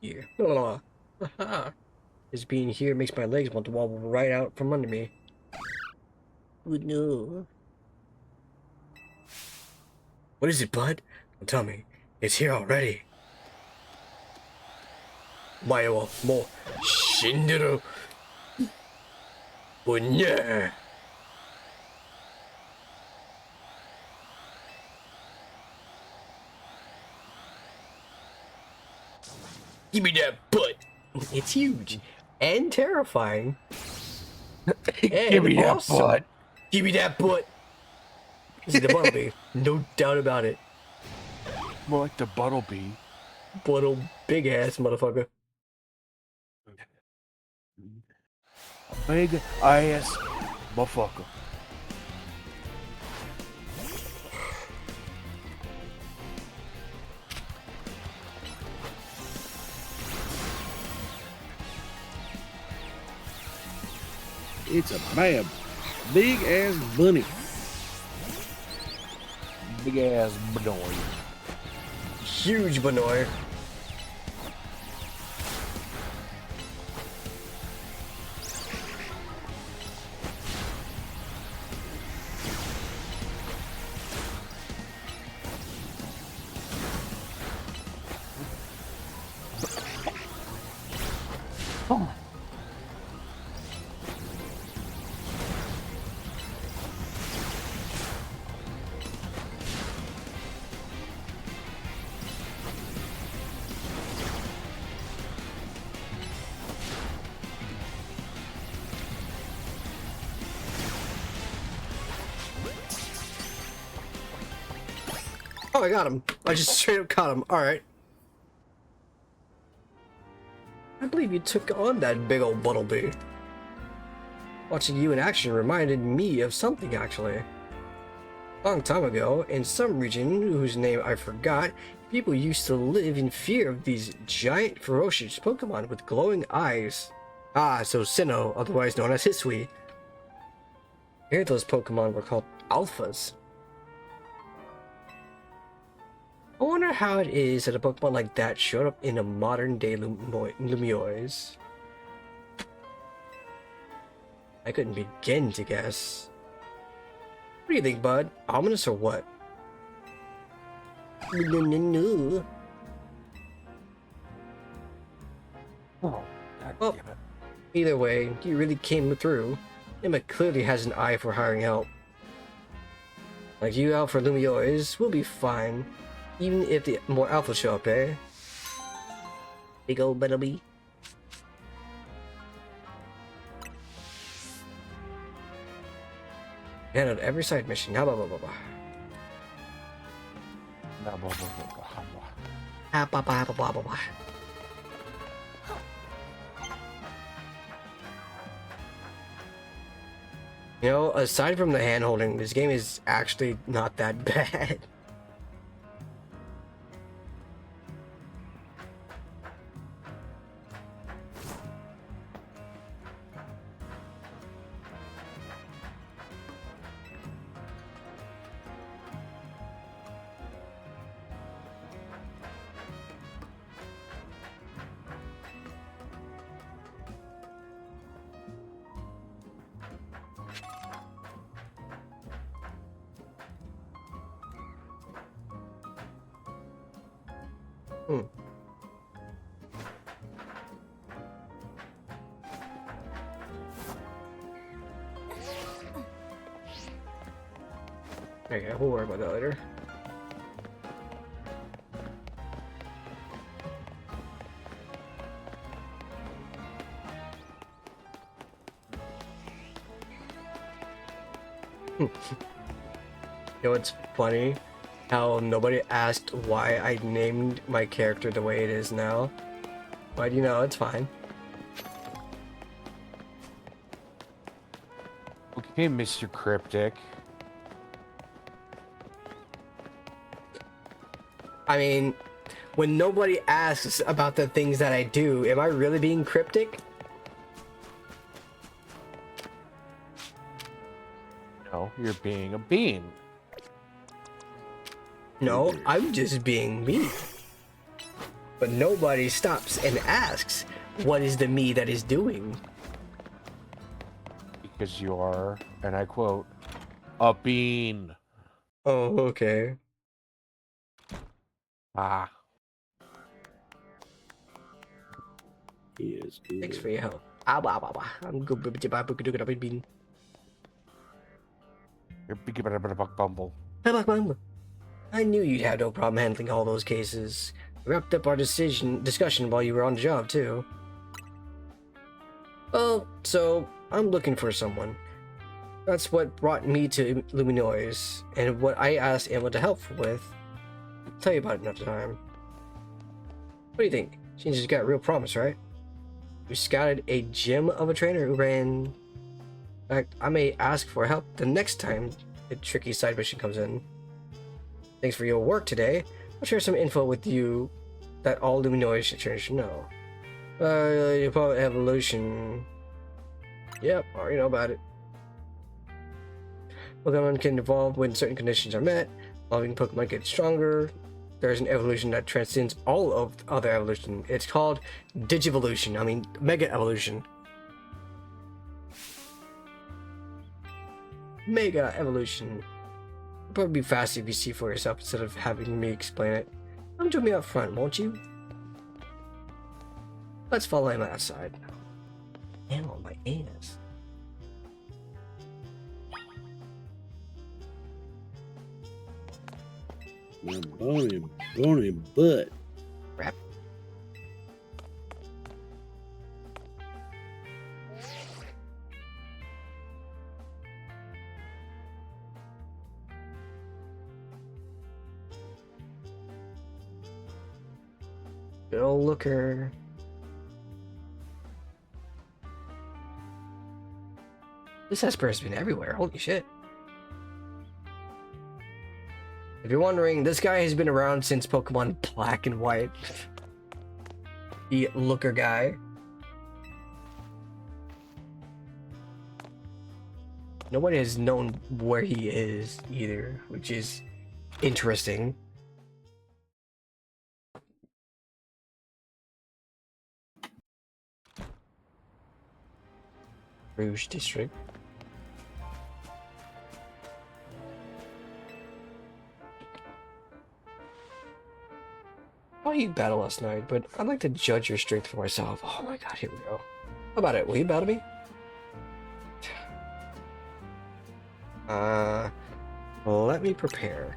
Here. This being here makes my legs want to wobble right out from under me. Oh no. What is it, bud? Don't tell me. It's here already. Mae wa mo shinderu. Bunya. Give me that butt. It's huge and terrifying. Give me that butt. Give me that butt. This is the Buttlebee. No doubt about it. More like the Buttlebee. Buttle big ass motherfucker. Big ass motherfucker. It's a bad, big ass bunny. Big ass Benoy. Huge Benoy. Oh, I got him. I just straight up caught him. Alright. I believe you took on that big old Buttlebee. Watching you in action reminded me of something, actually. A long time ago, in some region whose name I forgot, people used to live in fear of these giant, ferocious Pokemon with glowing eyes. Ah, so Sinnoh, otherwise known as Hisui. Here those Pokemon were called Alphas. I wonder how it is that a Pokemon like that showed up in a modern-day Lumiois. I couldn't begin to guess. What do you think, bud? Ominous or what? No. Oh, God Well, damn it. either way, you really came through. Emma clearly has an eye for hiring help. Like you out for Lumiois, we'll be fine. Even if the more alpha show up, eh? Big old Buttlebee. Handled every side mission. How about blah. Blah, blah, blah, blah, blah, blah. Ah, blah. You know, aside from the hand holding, this game is actually not that bad. Okay, we'll worry about that later. You know what's funny? How nobody asked why I named my character the way it is now. But you know, it's fine. Okay, Mr. Cryptic. I mean, when nobody asks about the things that I do, am I really being cryptic? No, you're being a bean. No, I'm just being me. But nobody stops and asks, what is the me that is doing? Because you are, and I quote, a bean. Oh, okay. Ah. Yes, good. Thanks for your help. Ah, blah, blah, blah. I'm good. Bumble. You're big bumble. I knew you'd have no problem handling all those cases. We wrapped up our discussion while you were on the job, too. Well, so, I'm looking for someone. That's what brought me to Luminois, and what I asked Emma to help with. I'll tell you about it another time. What do you think? She's got real promise, right? We scouted a gem of a trainer who ran... In fact, I may ask for help the next time a tricky side mission comes in. Thanks for your work today. I'll share some info with you that all Luminois trainers should know. About evolution. Yep, already know about it. Pokemon can evolve when certain conditions are met. Evolving Pokemon get stronger. There's an evolution that transcends all of other evolution. It's called Digivolution. I mean, Mega Evolution. Mega Evolution. It'd probably be faster if you see for yourself instead of having me explain it. Come join me up front, won't you? Let's follow him outside. And on my ass. My bony butt. Crap. Bill Looker. This Esper's been everywhere. Holy shit. If you're wondering, this guy has been around since Pokemon Black and White. The Looker guy. Nobody has known where he is either, which is interesting. Rouge District. How you battle last night, but I'd like to judge your strength for myself. Oh my god, here we go. How about it? Will you battle me? Let me prepare.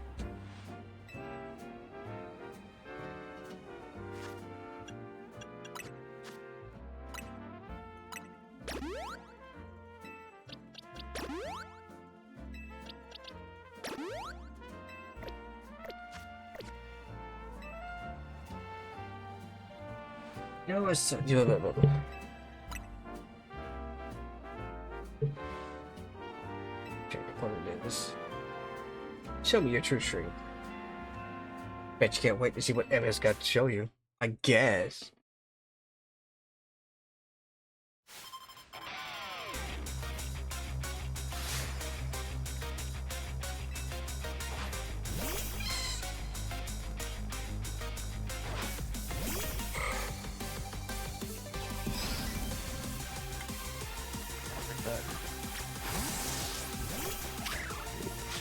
You know what's what it is. Show me your true strength. Bet you can't wait to see what Emma's got to show you. I guess.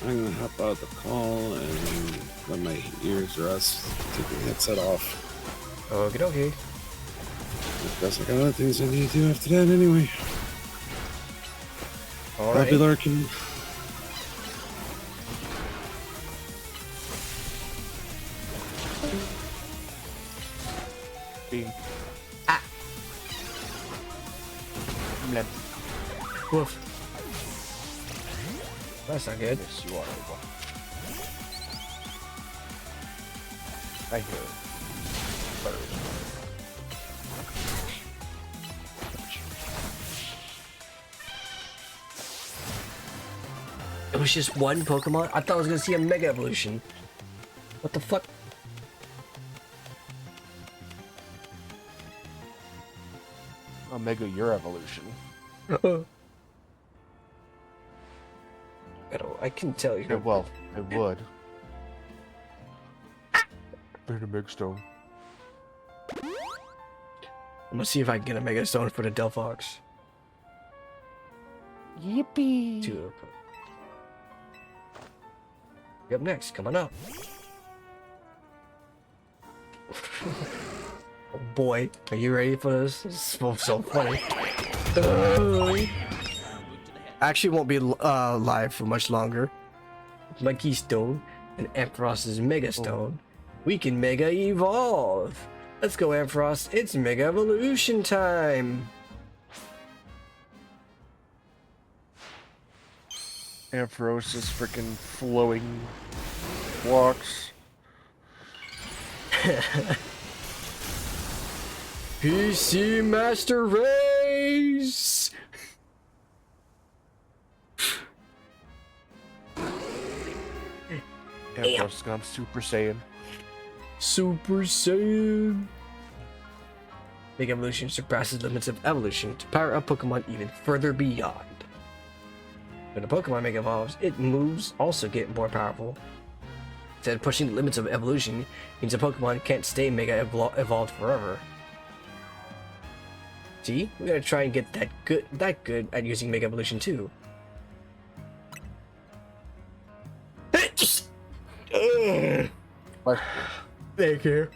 I'm gonna hop out the call and let my ears rest. Take the headset off. Okie dokie. I guess I got other things I need to do after that anyway. Alright. Happy Larkin. Being blem. Woof. That's not good. Yes, you are. I hear it. It was just one Pokemon? I thought I was gonna see a Mega Evolution. What the fuck? Omega, your evolution. I can tell you. Yeah, well, I would. Been a Mega Stone. I'm gonna see if I can get a Mega Stone for the Delphox. Yippee! Two. You up next? Come on up. Oh boy, are you ready for this? This is so funny. Actually, won't be live for much longer. Monkey Stone and Amphiros's Mega Stone. We can Mega Evolve. Let's go, Ampharos. It's Mega Evolution time. Ampharos' freaking flowing walks. PC Master Race. Ampharos gone Super Saiyan. Super Saiyan. Mega Evolution surpasses limits of evolution to power up Pokemon even further beyond. When a Pokemon Mega Evolves, its moves also get more powerful. Instead, pushing the limits of evolution means a Pokemon can't stay Mega Evolved forever. See, we gotta try and get that good at using Mega Evolution too. What? Thank you.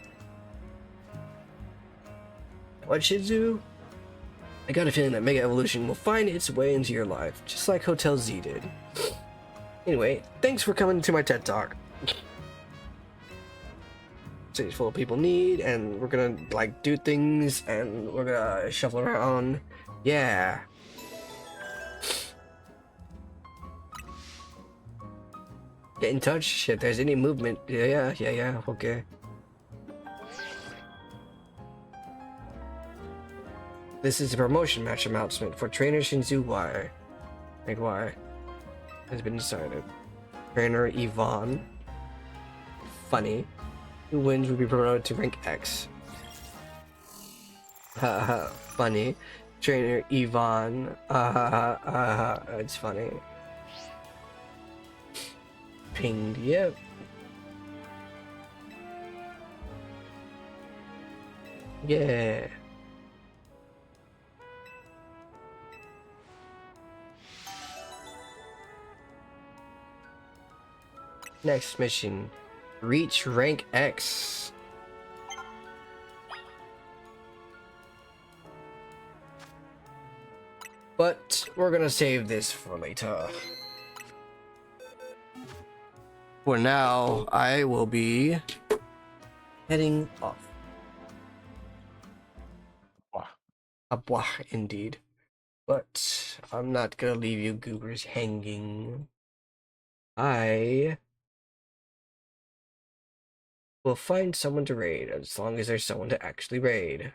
What Shizu? I got a feeling that Mega Evolution will find its way into your life, just like Hotel Z did. Anyway, thanks for coming to my TED Talk. City's full of people need, and we're gonna like do things, and we're gonna shuffle around. Yeah. Get in touch if there's any movement. Yeah, okay. This is a promotion match announcement for trainer Shinzu Y. Like Y. Has been decided. Trainer Yvonne. Funny. Who wins will be promoted to rank X. Haha, funny. Trainer Yvonne. It's funny. Pinged, yep. Yeah. Next mission. Reach rank X. But we're gonna save this for later. For now, I will be heading off. Wah. Abwah, indeed. But I'm not gonna leave you goobers hanging. I will find someone to raid, as long as there's someone to actually raid.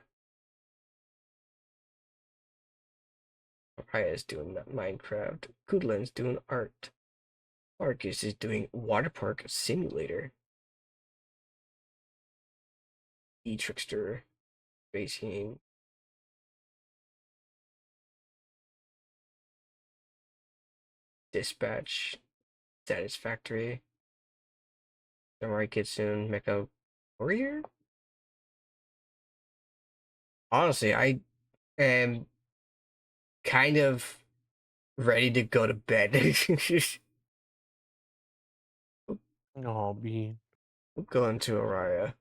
Raya's doing Minecraft. Kudlin's doing art. Marcus is doing Water Park Simulator. E-Trickster. Racing. Dispatch. Satisfactory. Samurai Kitsune. Mecha Warrior? Honestly, I am kind of ready to go to bed. Oh, Bean. I'm going to Araya.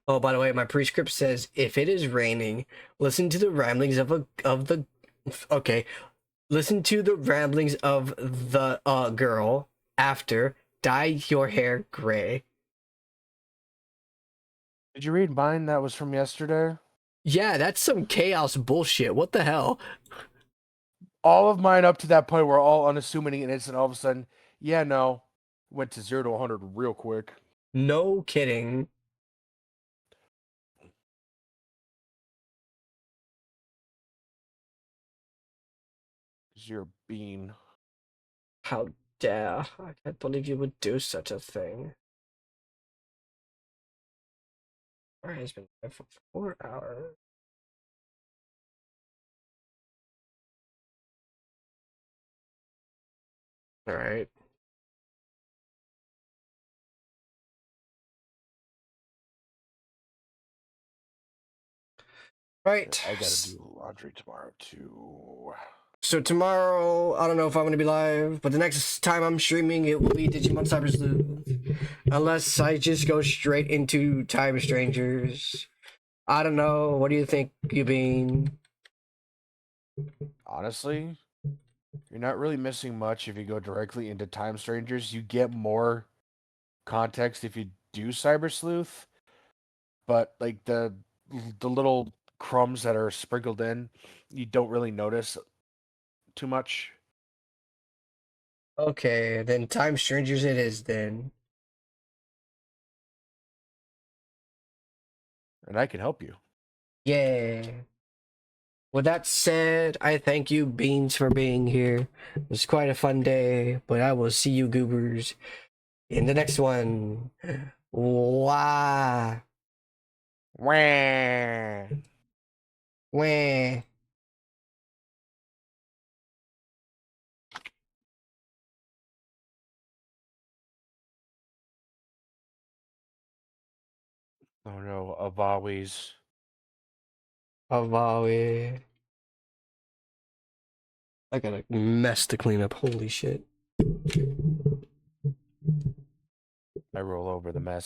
Oh, by the way, my prescript says if it is raining, listen to the ramblings of the listen to the ramblings of the girl after dye your hair gray. Did you read mine that was from yesterday? Yeah, that's some chaos bullshit. What the hell? All of mine up to that point were all unassuming, and it's all of a sudden, yeah, no, went to 0 to 100 real quick. No kidding. You're a bean. How dare. I can't believe you would do such a thing. Alright, it's been there for 4 hours. Alright. Right. I gotta do laundry tomorrow too. So tomorrow, I don't know if I'm gonna be live, but the next time I'm streaming, it will be Digimon Cyber Sleuth. Unless I just go straight into Time Strangers. I don't know. What do you think, Yubin? Honestly, you're not really missing much if you go directly into Time Strangers. You get more context if you do Cyber Sleuth, but like the little crumbs that are sprinkled in, you don't really notice too much. Okay, then Time Strangers it is then. And I can help you. Yeah. With that said, I thank you, Beans, for being here. It was quite a fun day, but I will see you goobers in the next one. Wah. Wah. Wah. Oh no, Avawi's. Avawi. I got a mess to clean up. Holy shit. I roll over the mess.